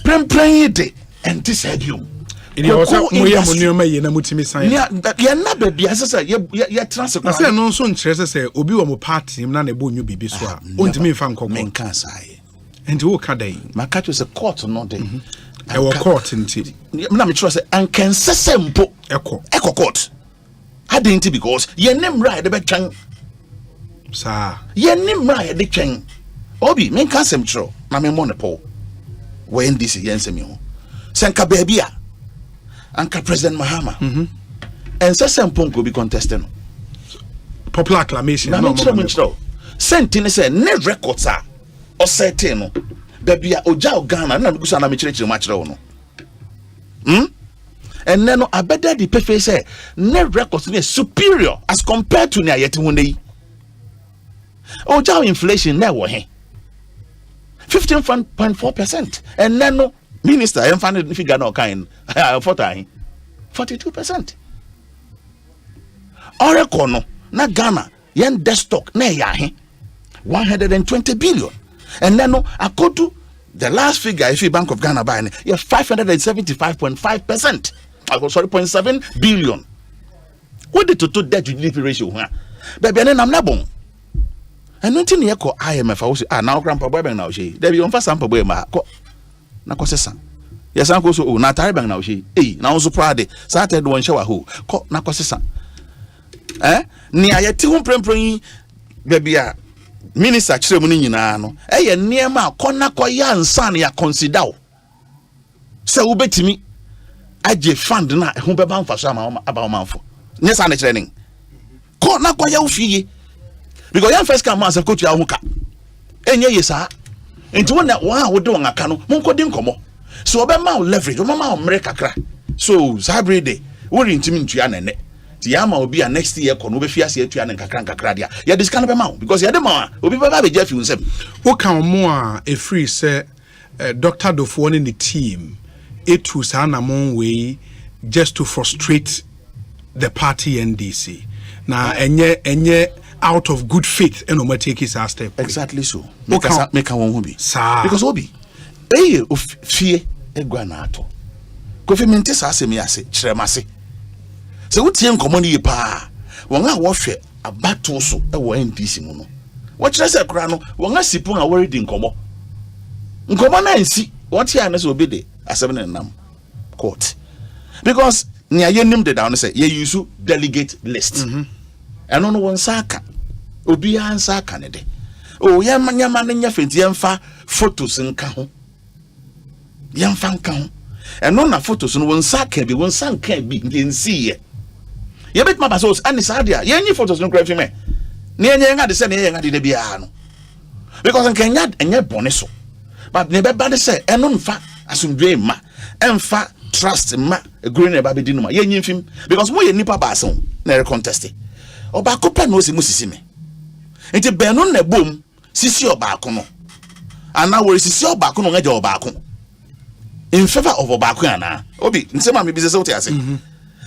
[SPEAKER 1] prem de enti stadium
[SPEAKER 12] ini osa moya monoma ye na mutimi sign
[SPEAKER 1] ya na ba bia say ye transfer
[SPEAKER 12] na say no so nkyerese say obi wo mo party na na bo nyu bibi so a ontimi fa nkoko
[SPEAKER 1] men kan sai
[SPEAKER 12] enti wo ka dai
[SPEAKER 1] maka to say court no dey
[SPEAKER 12] e wo court nti
[SPEAKER 1] na me tro say an kan sesempo eko court hadenti because ye nem right de be twan
[SPEAKER 12] sa
[SPEAKER 1] ye nim ra ye de twen obi men ka sem tro na me monopo when this yense me ho senka baabia anka President Mahama and sesem ponko be contesting
[SPEAKER 12] popular acclamation
[SPEAKER 1] na me tro sentine say ne records a o certain no baabia oja Ghana na me gusa na me kire ma kire no and then no abeda di pefe say ne records ne superior as compared to ne ayete ho nei inflation na wo he 15.4% and then no minister em find figure no kind 42%. Oreko no na Ghana yen destock na ya he 120 billion and then no according to the last figure if Bank of Ghana buy yeah 575.5%. Sorry 0.7 billion. What the total debt to GDP ratio huh? Baby na am na bon. And nothing here called IMF. I was now grandpa boy now she. There be on for sample boy ma na ko sesa. Yes, uncle so na tare bang now she. Na also proud. Started one shower who ko na ko sesa. Ni ayeti ho prempren baby a minister kire mu ni nyina no. Ye niema ko na ko ya nsa na ya consider. Se wo betimi aje fund na ho beba mfa so ama aba manfo. Nyesa na kire nin. Ko na ko ya wo fiye. Because yan first come as a coach ya huka enye yesa enti wona wa wo de won aka no mon kodi nkomo so obe ma leverage o ma mre kakra so hybrid day wo rentimi ntua na ne ti ya ma obi a next year ko no be fiase atua na kakra dia ya discount be ma because ya de ma obi baba be jafi unsem
[SPEAKER 12] wo kan mo a e free say Dr. Dofo and the team etu sa na mon way just to frustrate the party NDC na enye out of good faith and no take his step.
[SPEAKER 1] Exactly so. Make one hobby. Because hobby. Of fear a guanato. Coffee mintis asemi ase, tremase. So what team common pa? Wanga warfare a battle so a wine dissimono. What I say, Crano, wanga sipon a worried in como. Nkoma see what he has obeyed as 7 and num court. Because near your name the down say, ye use delegate list. And on one saka obi ansa kanede o yama nya fenti yemfa photos nka ho yemfa nka ho and on na photos no one saka bi one sanka bi nsi ye bet ma baso ani sadia yenyi photos no krafi me na yenye de se na yenye de bia no because nkanya enye bone so but ne beba de se eno mfa asumdwe ma emfa trust ma green e ba be dinuma yenyi mfim because mo ye nipa ba aso na contest Obako pa no si musisi me. Enti benu na bom sisi obako no. Ana wori sisi obako no ngeje obako. In favor of obako ana. Obi nsema me bizese wote ase.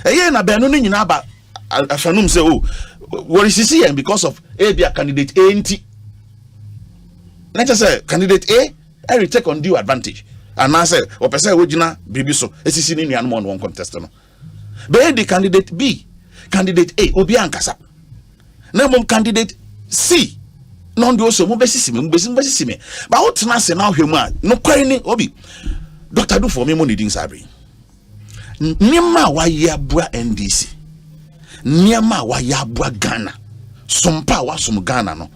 [SPEAKER 1] Eye na benu ni nyina ba afanum se o wori sisi and because of A be a candidate A enti. Let us say candidate A I take undue advantage. And I say o pese we gina bibi so esisi ni nuan mo one contest no. Be the candidate B, candidate A obi ankasa. Na mom candidate C non do so mo besisi me but what na say na hwemu a no kwari ni obi Dr. Do for me mo needing sabre niema wa ya bua NDC niema wa ya bua Ghana sompa wa som Ghana no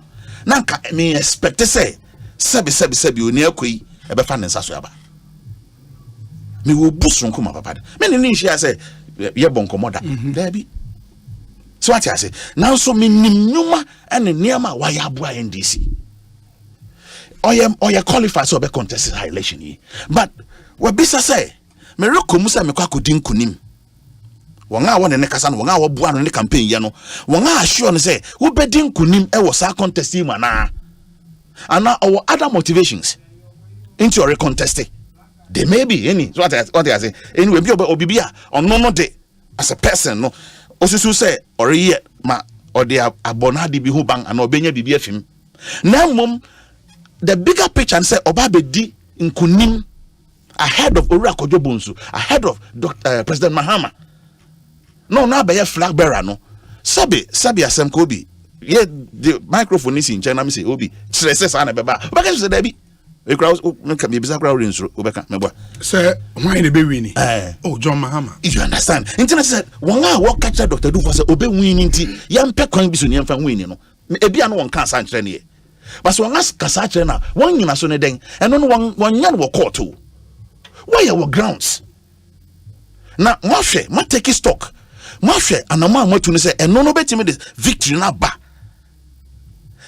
[SPEAKER 1] na nka me expect say sebi oni akoi e be fa nensa so aba me will boost from kuma papa me ni share say ye bon komoda there be so what I say now so me nnuma and niama wa ya aboa NDC or you qualify so be contest high election yi but we bisa say me rekomu say me kwa kodin kunim wonga won ne kasa no wonga wo boa no ne campaign ye no wonga assure no say wo bedin kunim e wo sa contest yi mana ana or other motivations into your contesting there may be any so what I say anyway be obibia on no de as a person no osusu say or ye ma or they abona di bi hu bang and obenya bibi afim na mom the bigger picture and say oba bedi nkunim ahead of Owura Kojo Bonsu ahead of President Mahama no na be flag bearer no sabi Asempa obi ye the microphone is in China me say obi stresses ana beba because say there be we crowd no can be bizarre crowd in so obeka me boy
[SPEAKER 12] say why dey be winning oh John Mahama
[SPEAKER 1] if you understand internet said one work catch Dr. Du for say obe winning ti yam pe kwan bi so ne mfa winning no e bia no won kan san kire ne but so one ask kasa kire na one nyina so ne den eno no one nya no court o why your grounds na mo hwe mo take stock mo hwe anama amatu ne say eno no betimi the victory na ba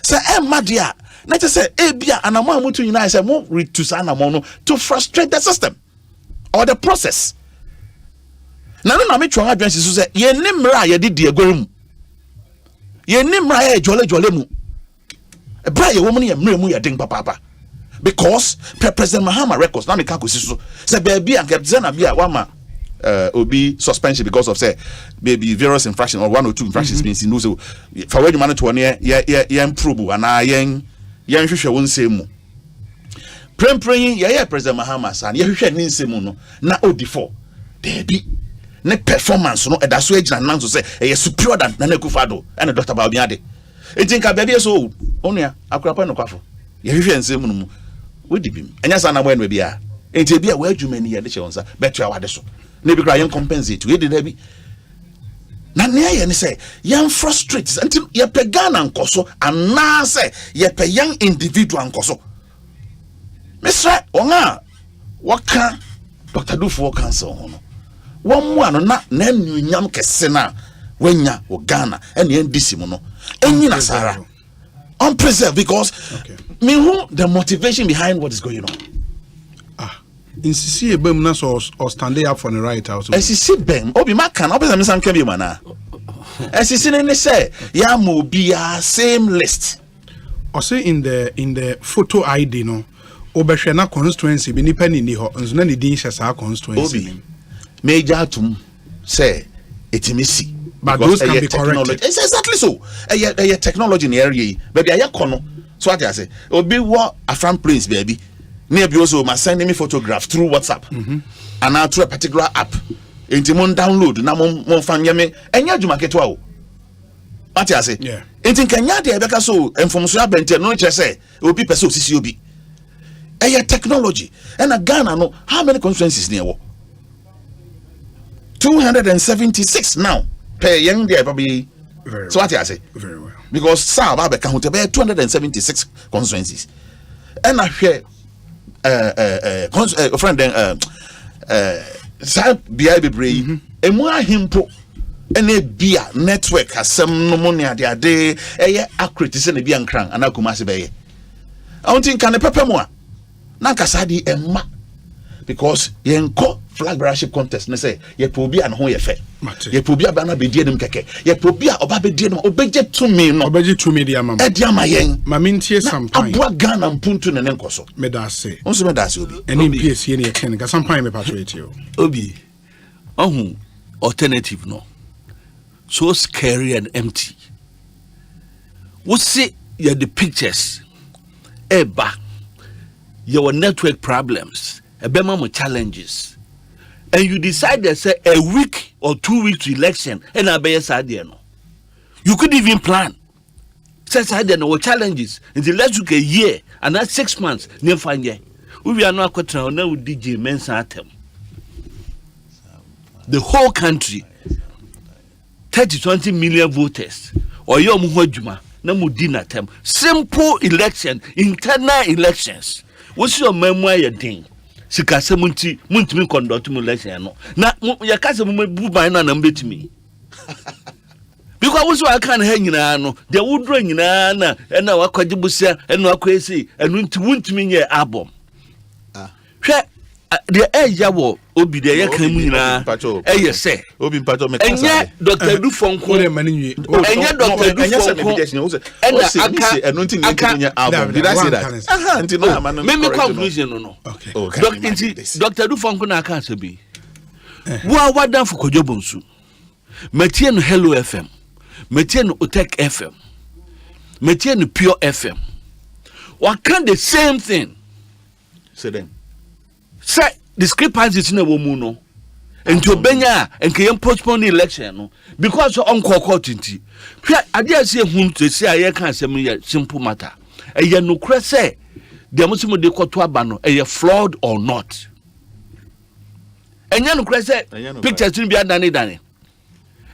[SPEAKER 1] say madia na just say ebia anamo amutu nyina say mo reduce anamo no to frustrate the system or the process na no na me twon adwansi so say ye nimra ye de agorem ye nimra ye jole mu ebra ye woman ye mra mu ye den papa because President Mahama records na me ka kosi so say baby an get na bia wama obi suspension because of say maybe various infraction or one or two infractions means you know so for when you manage to one ye improve and yen hwehwe won semu praying ye President Mahama san ye hwehwe ni nsemu no na odi4 there be ne performance no edaso agina nan so say e superior than na Akufo-Addo and Dr. Baobiade etinka baby so onua akurapa no kwafo ye hwehwe nsemu no mu wodi bim enya san na mo enu bia enti bia wa adwuma ni ye de che wonsa betu awade so na bi kra yen compensate we dey bi na ne ye ne say yan frustrate until ye pe Ghana nkoso ana say ye pe young individual nkoso Mr. Onga waka Dr. Dufo cancer hono won mu ano na nnunyam kese na wanya wo Ghana and the NDC mu no enyina sara unpreserved because me who the motivation behind what is going on
[SPEAKER 12] insisi ebem na so or stand up for the right house
[SPEAKER 1] insisi bem obi makan obi na misan kan bi mana insisi ne say ya mo bia same list
[SPEAKER 12] or say in the photo ID no obehwe na constituency bi nipa ni ho nso na ne din hye constituency
[SPEAKER 1] obi major tum say etimisi
[SPEAKER 12] but those can be corrected.
[SPEAKER 1] It's exactly so a technology in the area baby aye kono so what I say obi wo afran prince baby maybe also must send me photograph through WhatsApp and now through a particular app enti mon download na mon fan yeme enya djuma ketwa o what I say enti kanya de beka so information abente no che say obi person osisi obi technology and a Ghana no how many constituencies near 276 now per young there probably so what I say
[SPEAKER 12] very well
[SPEAKER 1] because sa ba beka ho te be 276 constituencies and I share friend then sa bia bebre emu ahimpo ene bia network asem no mo ne ade eye accurate se ne bia nkran anakuma se beye I don't think can pepper mo na kasa di emma because yenko flag bearership contest ne say ye probi an ho ye fe ye probi abana be die dem keke ye probi oba be die dem obeje to me no
[SPEAKER 12] obeje to me dia mama
[SPEAKER 1] e dia mayen
[SPEAKER 12] ma mentie sampan
[SPEAKER 1] abua Ghana mpuntu ne nkoso
[SPEAKER 12] me da se
[SPEAKER 1] onso me da se obi
[SPEAKER 12] eni PSC ne ye ken ga sampan me patriote o
[SPEAKER 9] obi ohun alternative no so scary and empty we see the pictures eba your network problems ebema challenges and you decide that say a week or 2 weeks to election and abeye sadie no you could even plan say sadie no challenges until let's look a year and that's 6 months near find we are not kwatra na we DJ mensa atem the whole country 30-20 million voters or your muhojuma na mudina atem simple election internal elections what's your memoir your thing sikase munti muntimi conduct mu election no na ya kase mu bu ban na mbetimi because we can hang nyina no de wudro nyina na na wakwaje busia na wakwesi enu nti wuntimi nye album hwe de eya wo obi de ye kan mu nyina eye se
[SPEAKER 1] obi mpacho me kasa
[SPEAKER 9] enye Dr. Dufonko enye Dr. Dufonko ena aka
[SPEAKER 1] enu nti nye album did I say that nti no ama no
[SPEAKER 9] me conclusion no Dr. Dufonko na aka sabi wa wadan for Kojo Bonsu metie no Hello FM metie no Otek FM metie no Pure FM what can the same thing
[SPEAKER 1] say them
[SPEAKER 9] say discrepancies in a woman no enti obenya enke yem postpone the election no because on court nti hwe ade ase ehun to say aye kan asem ye simple matter eye no kra say de musimo de koto aba no eye flawed or not enya no kra say pictures ni bi adane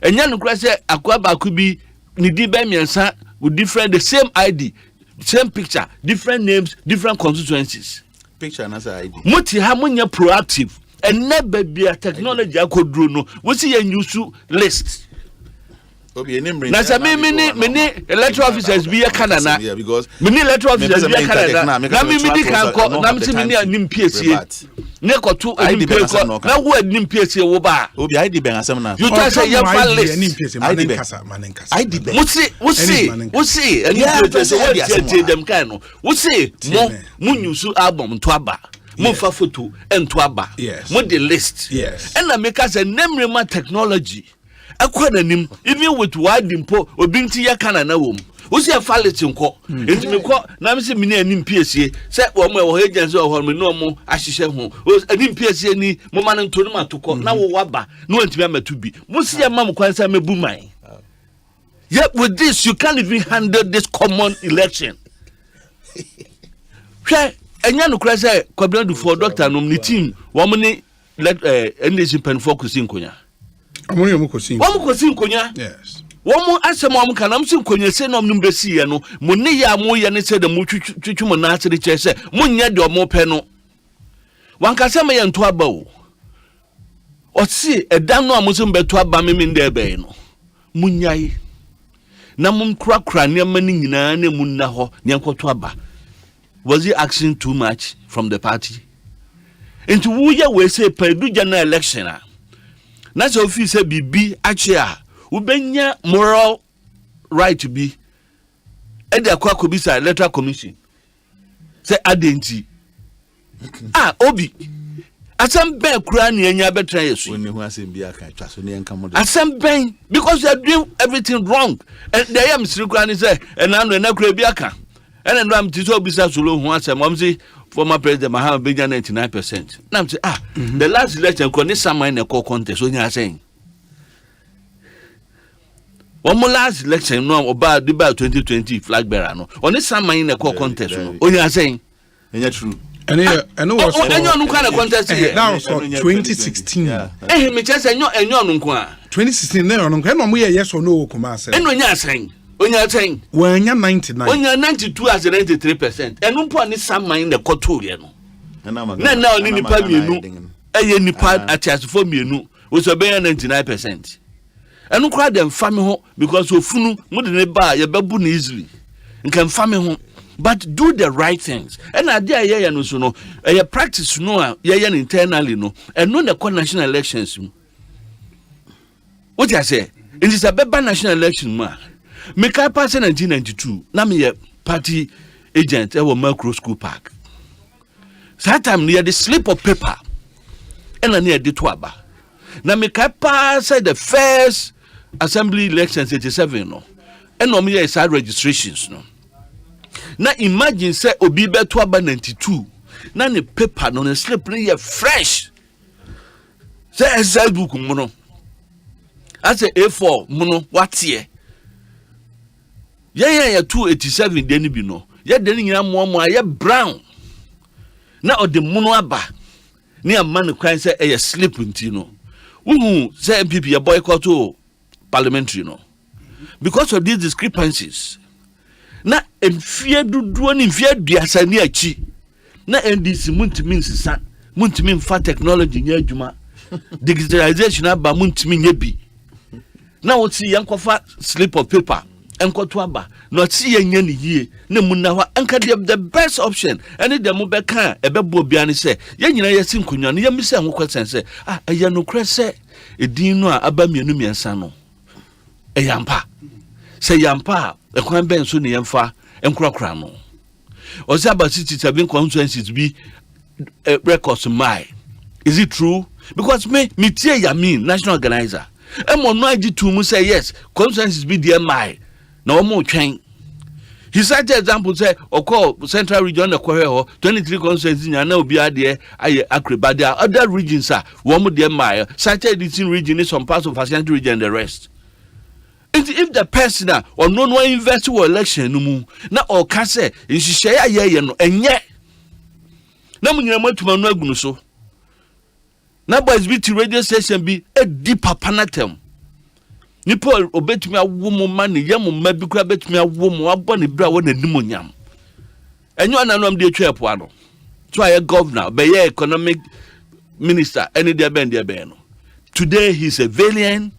[SPEAKER 9] enya no kra say akwaba ku bi ni di be miensa with different the same ID same picture different names different constituencies
[SPEAKER 1] picture na say ID
[SPEAKER 9] muti ha munya proactive and never be a technology akodro no we see yan use list
[SPEAKER 1] obi enim bring
[SPEAKER 9] na say me electoral officers bi Canada
[SPEAKER 1] because
[SPEAKER 9] me electoral officers bi Canada na me di kan ko na me me anim PSA ne ko to anim PSA na wo anim PSA wo ba
[SPEAKER 1] obi ID ben asem na
[SPEAKER 9] you try say your file list
[SPEAKER 12] ID ben
[SPEAKER 1] ID ben
[SPEAKER 9] we see and you just say them kind no we see mo use album to aba mo fa photo ento aba mo the list and na make us a name technology akwananim even with wide impo obinti ya kana na wom wosi afality nko entimi ko na me se me anim PSA se wo mo wo agency wo me no mo ahihye ho anim PSA ni mo ma nto no matoko na wo waba no entimi amatu bi wosi ya mam kwansa mebu man yet with this you can't even handle this common election hwe enya no kra say kwabrandu for doctor no ni team wo mo ni NDC pen focus nkonya
[SPEAKER 12] amoni omukosi
[SPEAKER 9] nkonya
[SPEAKER 12] yes
[SPEAKER 9] womu asem am kanam se nkonya se nom mbesi ye no mo ne ya mo ye ne se de mo twitwu mo na asere che se mo nya de omo pe no wanka se me ye nto aba o si edan no amuso mbeto aba me nde ebe no mo nyai na mo krakra ne mani nyina na mu na ho ne nkoto aba was he asking too much from the party into wo ye we say pedu general election na so fi say bibi ache a ubenya moral right to be e dey akwa komisa electoral commission say adenti obi asem ben kura na enya betra yesu
[SPEAKER 1] oni hu asem bi aka twa so ne enka mo
[SPEAKER 9] asem ben because you are doing everything wrong and they am siri kura ni say enano na kura bi aka ene ndo am ti so obisa solo hu asem am say former president Mahama Beja 99%. Now I'm saying, the last election, Kone Sama in a contest, when you are saying. One more last election, no, about the 2020 flag bearer, no. Only Sama in a contest, when you are saying.
[SPEAKER 1] And you're true.
[SPEAKER 12] And was
[SPEAKER 9] kind of contest here.
[SPEAKER 12] That was 2016.
[SPEAKER 9] Eh, me just say, and you're
[SPEAKER 12] 2016, no, no, yes or no, Kumasa.
[SPEAKER 9] And when you are saying. When you are saying
[SPEAKER 12] when you're 99,
[SPEAKER 9] when you're 92 as 93%, and no point is some in the Cotoriano. And now, Nipa Minu, a Nipa at chas for Minu was a bare 99%. And no cry them family because of Funu, Mudden bar, your baboon easily, and can family home, but do the right things. And I dare ya no so no, a practice no, yan internally no, and no the national elections. What I say, it is a better national election, ma. Make I pass in 1992. Na me party agent at Macro School Park. That time near the slip of paper, and near the Twaba. Na me I pass the first assembly elections 87 no, and no me side registrations no. Na imagine say obi be Twaba 92. Na the paper no the slip near fresh. Say Excel book mono. I say A4 mono what here? Yeah 287 deni bi no ya deni nyina mo ya brown na o de mono aba ne amman kwan say e slip nti no wuhu say MPP ya boycott parliamentary no because of these discrepancies na emfie duduo ni mfie aduasa ni achi na NDC muntimi nsisa muntimi mfa technology nya adwuma digitalization aba muntimi nya bi na woti yankofa slip of paper enkoto aba no ti yenya ne yie na munna ho anka the best option any dem be kan ebebo bia ne se yenyina yesi nkonwa no yemi se ho kwesen se eya no krese edin no aba mienu miensa no eyampa se yampa ekwan ben so ne yemfa enkrakra no Osei city 7 constituencies be records my. Is it true? Because me tie Yamin national organizer. Emo no agi to mu say yes, constituencies be there my. Na omo twen. He cited example say Oko Central Region ekwohe 23 constituencies na obi ade aye Akre there are other regions are wo mo there my. Cited this region is some parts of Ashanti region and the rest. If the person or no one invest in election no mu na or ka say nhihye aye no enye na munyina matuma no agunu so na boys be to radio station be a deep panatem nipo obetumi awo mo ma ne yam ma bi kura betumi awo mo abo ne bra wo na nimonyam enyo ananom de atwa epo ano so aye governor be ye economic minister any there ben no today he's a villain.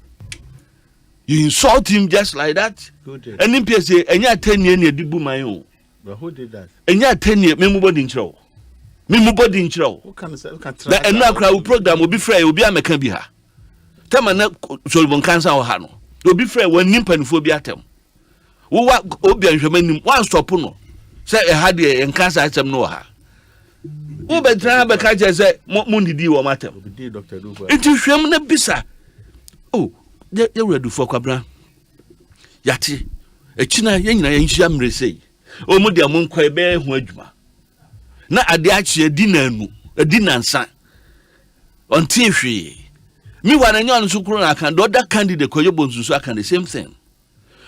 [SPEAKER 9] You insult him just like that. And in PSA, and you're 10 years near Dibu my own.
[SPEAKER 1] But who did that?
[SPEAKER 9] And you're 10 years, Mimubody in Chow. Mimubody in Chow.
[SPEAKER 1] Who can say,
[SPEAKER 9] and now crowd program will be fair, will be a Macambia. Tell me, Solomon Cancer or Hano. Will be fair when Nimpan phobia tem. Who what Obian Shaman one stop no. Say a hardy and cancer item no ha. Who better have a catch as a Mundi D or matter. It is Shamana Bissa. Oh. They ready for Cabra. Yati, a China yen and sham resay. O Modia Monquay bear Huajma. Na adiachi a dinner son. On Tiffy. Me one and yon Sukrona can do that candidate call your Bonsu can the same thing.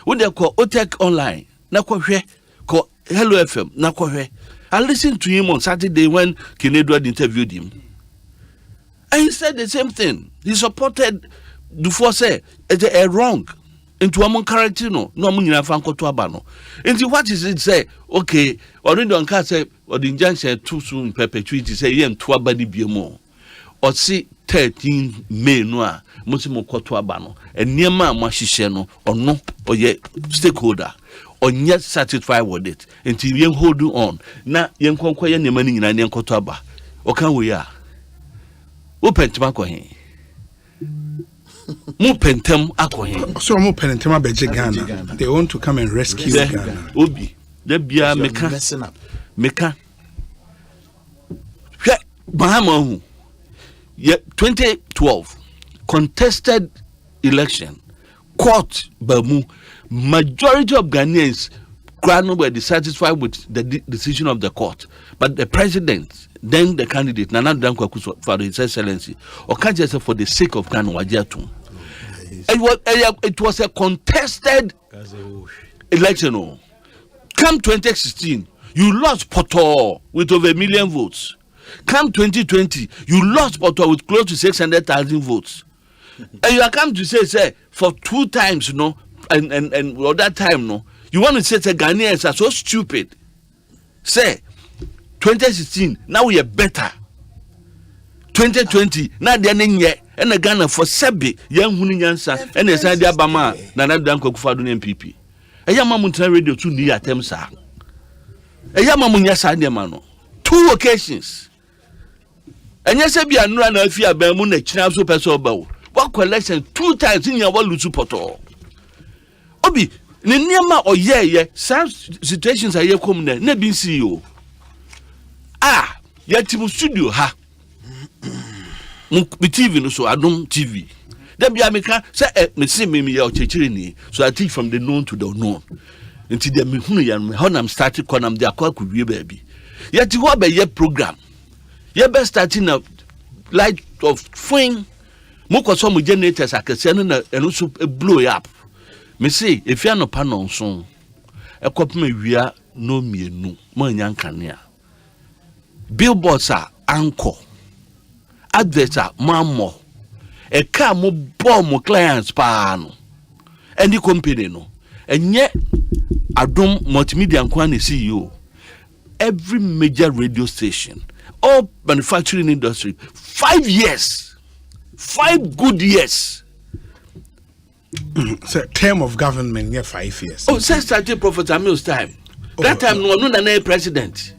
[SPEAKER 9] When they call Otek online, Nakwe, call Hello FM, Nakwe. I listened to him on Saturday when Kennedy interviewed him. And he said the same thing. He supported. Before say it's a wrong into a character no munyina fanko to abano. Into what is it say? Okay, already on cast say or the injunction too soon perpetuity say yem to abadi biemo. Or see 13 May no musimo koto abano. And near ma mwashishe no or no or ye stakeholder or yet satisfied with it until yen hold on. Na yen konkwa yen money in yen koto aba. Or can we are open to makohe. Mu pentem akohe
[SPEAKER 12] so mu pentem abeje Ghana they want to come and rescue Ghana
[SPEAKER 9] obi da bia meka hwe bahama hu 2012 contested election court bamu majority of Ghanaians were dissatisfied with the decision of the court but the president then the candidate Nana Dankwa for His Excellency or can't just for the sake of Ghana Wajatu. It was a contested election. Come 2016, you lost Poto with over 1 million votes. Come 2020, you lost Poto with close to 600,000 votes. And you are come to say for 2 times, and that time, you want to say the Ghanaians are so stupid. Say 2016, now we are better. 2020, now they are nye and the Ghana for Sebi, young Huninyansa, and the Sandia Bama, Nana Danko Fadun MPP. A Yamamunta radio 2 near Temsa. A Yamamunya Sandia Mano. 2 occasions. And yes, I be a run of fear Bermuna Chinazo Peso. What collection 2 times in your Walusu Poto. Obi, Ninyama or some situations are here coming there, never been CEO. Yetimu studio ha. TV no so Adom TV. There be America say me see me ya ochechiri ni. So I teach from the known to the unknown. Until they me hunu ya me how I'm starting kon am dey akwa kuwie baby. Yeti ho be ye program. Ye be starting a light of fing. Mo kwaso mo generators akese no na eno so blow up. Me say if you no pa no so. Ekopema wia no mienu. Mo nyankanea. Billboards are anchor. Adverts are mammo. A car mo bomb mo clients pano. Any company no. And yet Adom Multimedia and Kwane CEO. Every major radio station, all manufacturing industry 5 years, 5 good years.
[SPEAKER 12] So term of government, yeah, 5 years.
[SPEAKER 9] Oh, since started Prophet Amil's time. That time no president.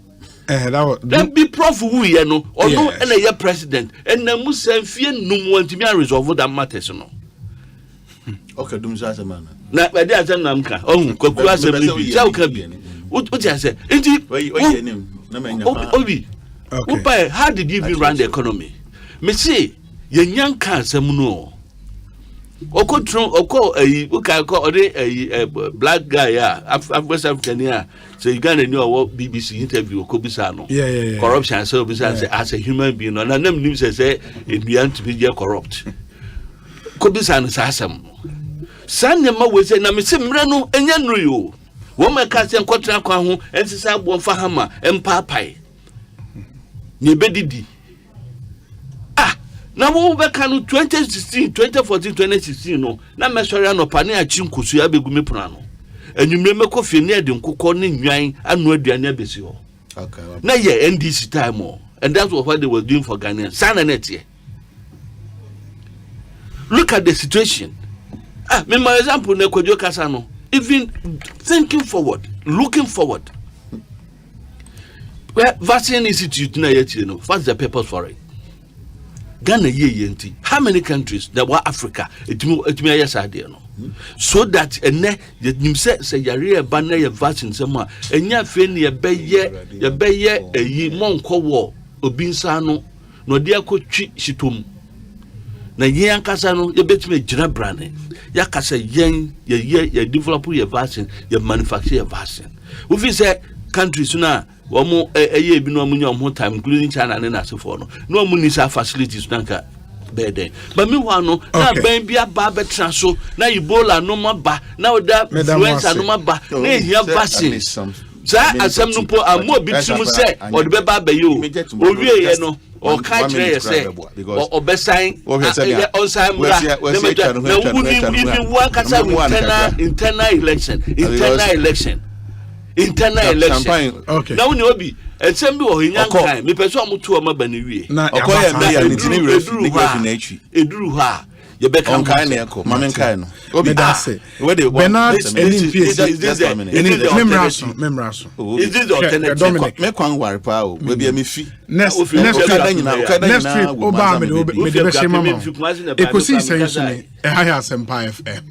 [SPEAKER 12] That
[SPEAKER 9] be prof who you know, or no any president, and the Muslim fear no want to be resolve that matters no.
[SPEAKER 1] Okay, do me man.
[SPEAKER 9] Na we dey asan nam ka. Oh, kwaku Asempa. Say ka bi. What you say? Enti
[SPEAKER 1] wait name. Na me nya.
[SPEAKER 9] Obi. Okay. How did you even run the economy? Me say ye nyan ka asem no. Black guy West African here. So you got a new BBC interview Kobisano.
[SPEAKER 12] Yeah.
[SPEAKER 9] Corruption so as a human being and them news say it began to be corrupt. Kobisano sasam. Sanyama we say na me se mra no enya nru yo. Wo ma ka se nkotra kwa ho ensisa bo fa hama empapai. Ni bedidi. Na wo be kanu 2016 2014 2016 no na me sori anopa ne achi nkosu ya begumi pona no enwumre mekofie ne ade nkokọ ne nwan anu aduane abesi ho okay na ye NDC time o and that's what they were doing for Ghana sana net here. Look at the situation. Me my example na Kwadwo Kasa no even thinking forward, looking forward. Well, vaccine institute na yet you know what's the purpose for it? Ghana ye how many countries there were Africa it me yes idea no so that ene nim say yare ba na ye vaccine sem a enya fe ne ye beye eyi monko wo obinsa no no de akotwi shitom na ye ankasa no ye betime gira brane ya kasa yen ye develop ye vaccine ye manufacture ye vaccine we feel say countries na womo eye bi no amunya omo time including China and asefo no omo nisa facilities nanka beden but me wa no na ben bia ba betra so na Ebola no maba na oda influenza no maba na ehia vaccine sa asem no po amo bitim se o de beba bayo owie ye no o ka kire ye se o besan on san bra na wuni even one kasa internal election. Okay. Now we know be ensem bi wo hinyan kan me pese o mutu o maba na wie.
[SPEAKER 1] Okoya me ya ntini refi
[SPEAKER 9] eduru ha ye be kan
[SPEAKER 1] kan na eko ma men kan no.
[SPEAKER 12] Obi dase. Bernard any piece memraso.
[SPEAKER 9] Is this the alternative?
[SPEAKER 1] Me kwan ware pa o. We be me fi.
[SPEAKER 12] Next trip oba me de be shema ma. Ekosiisen On Asempa FM.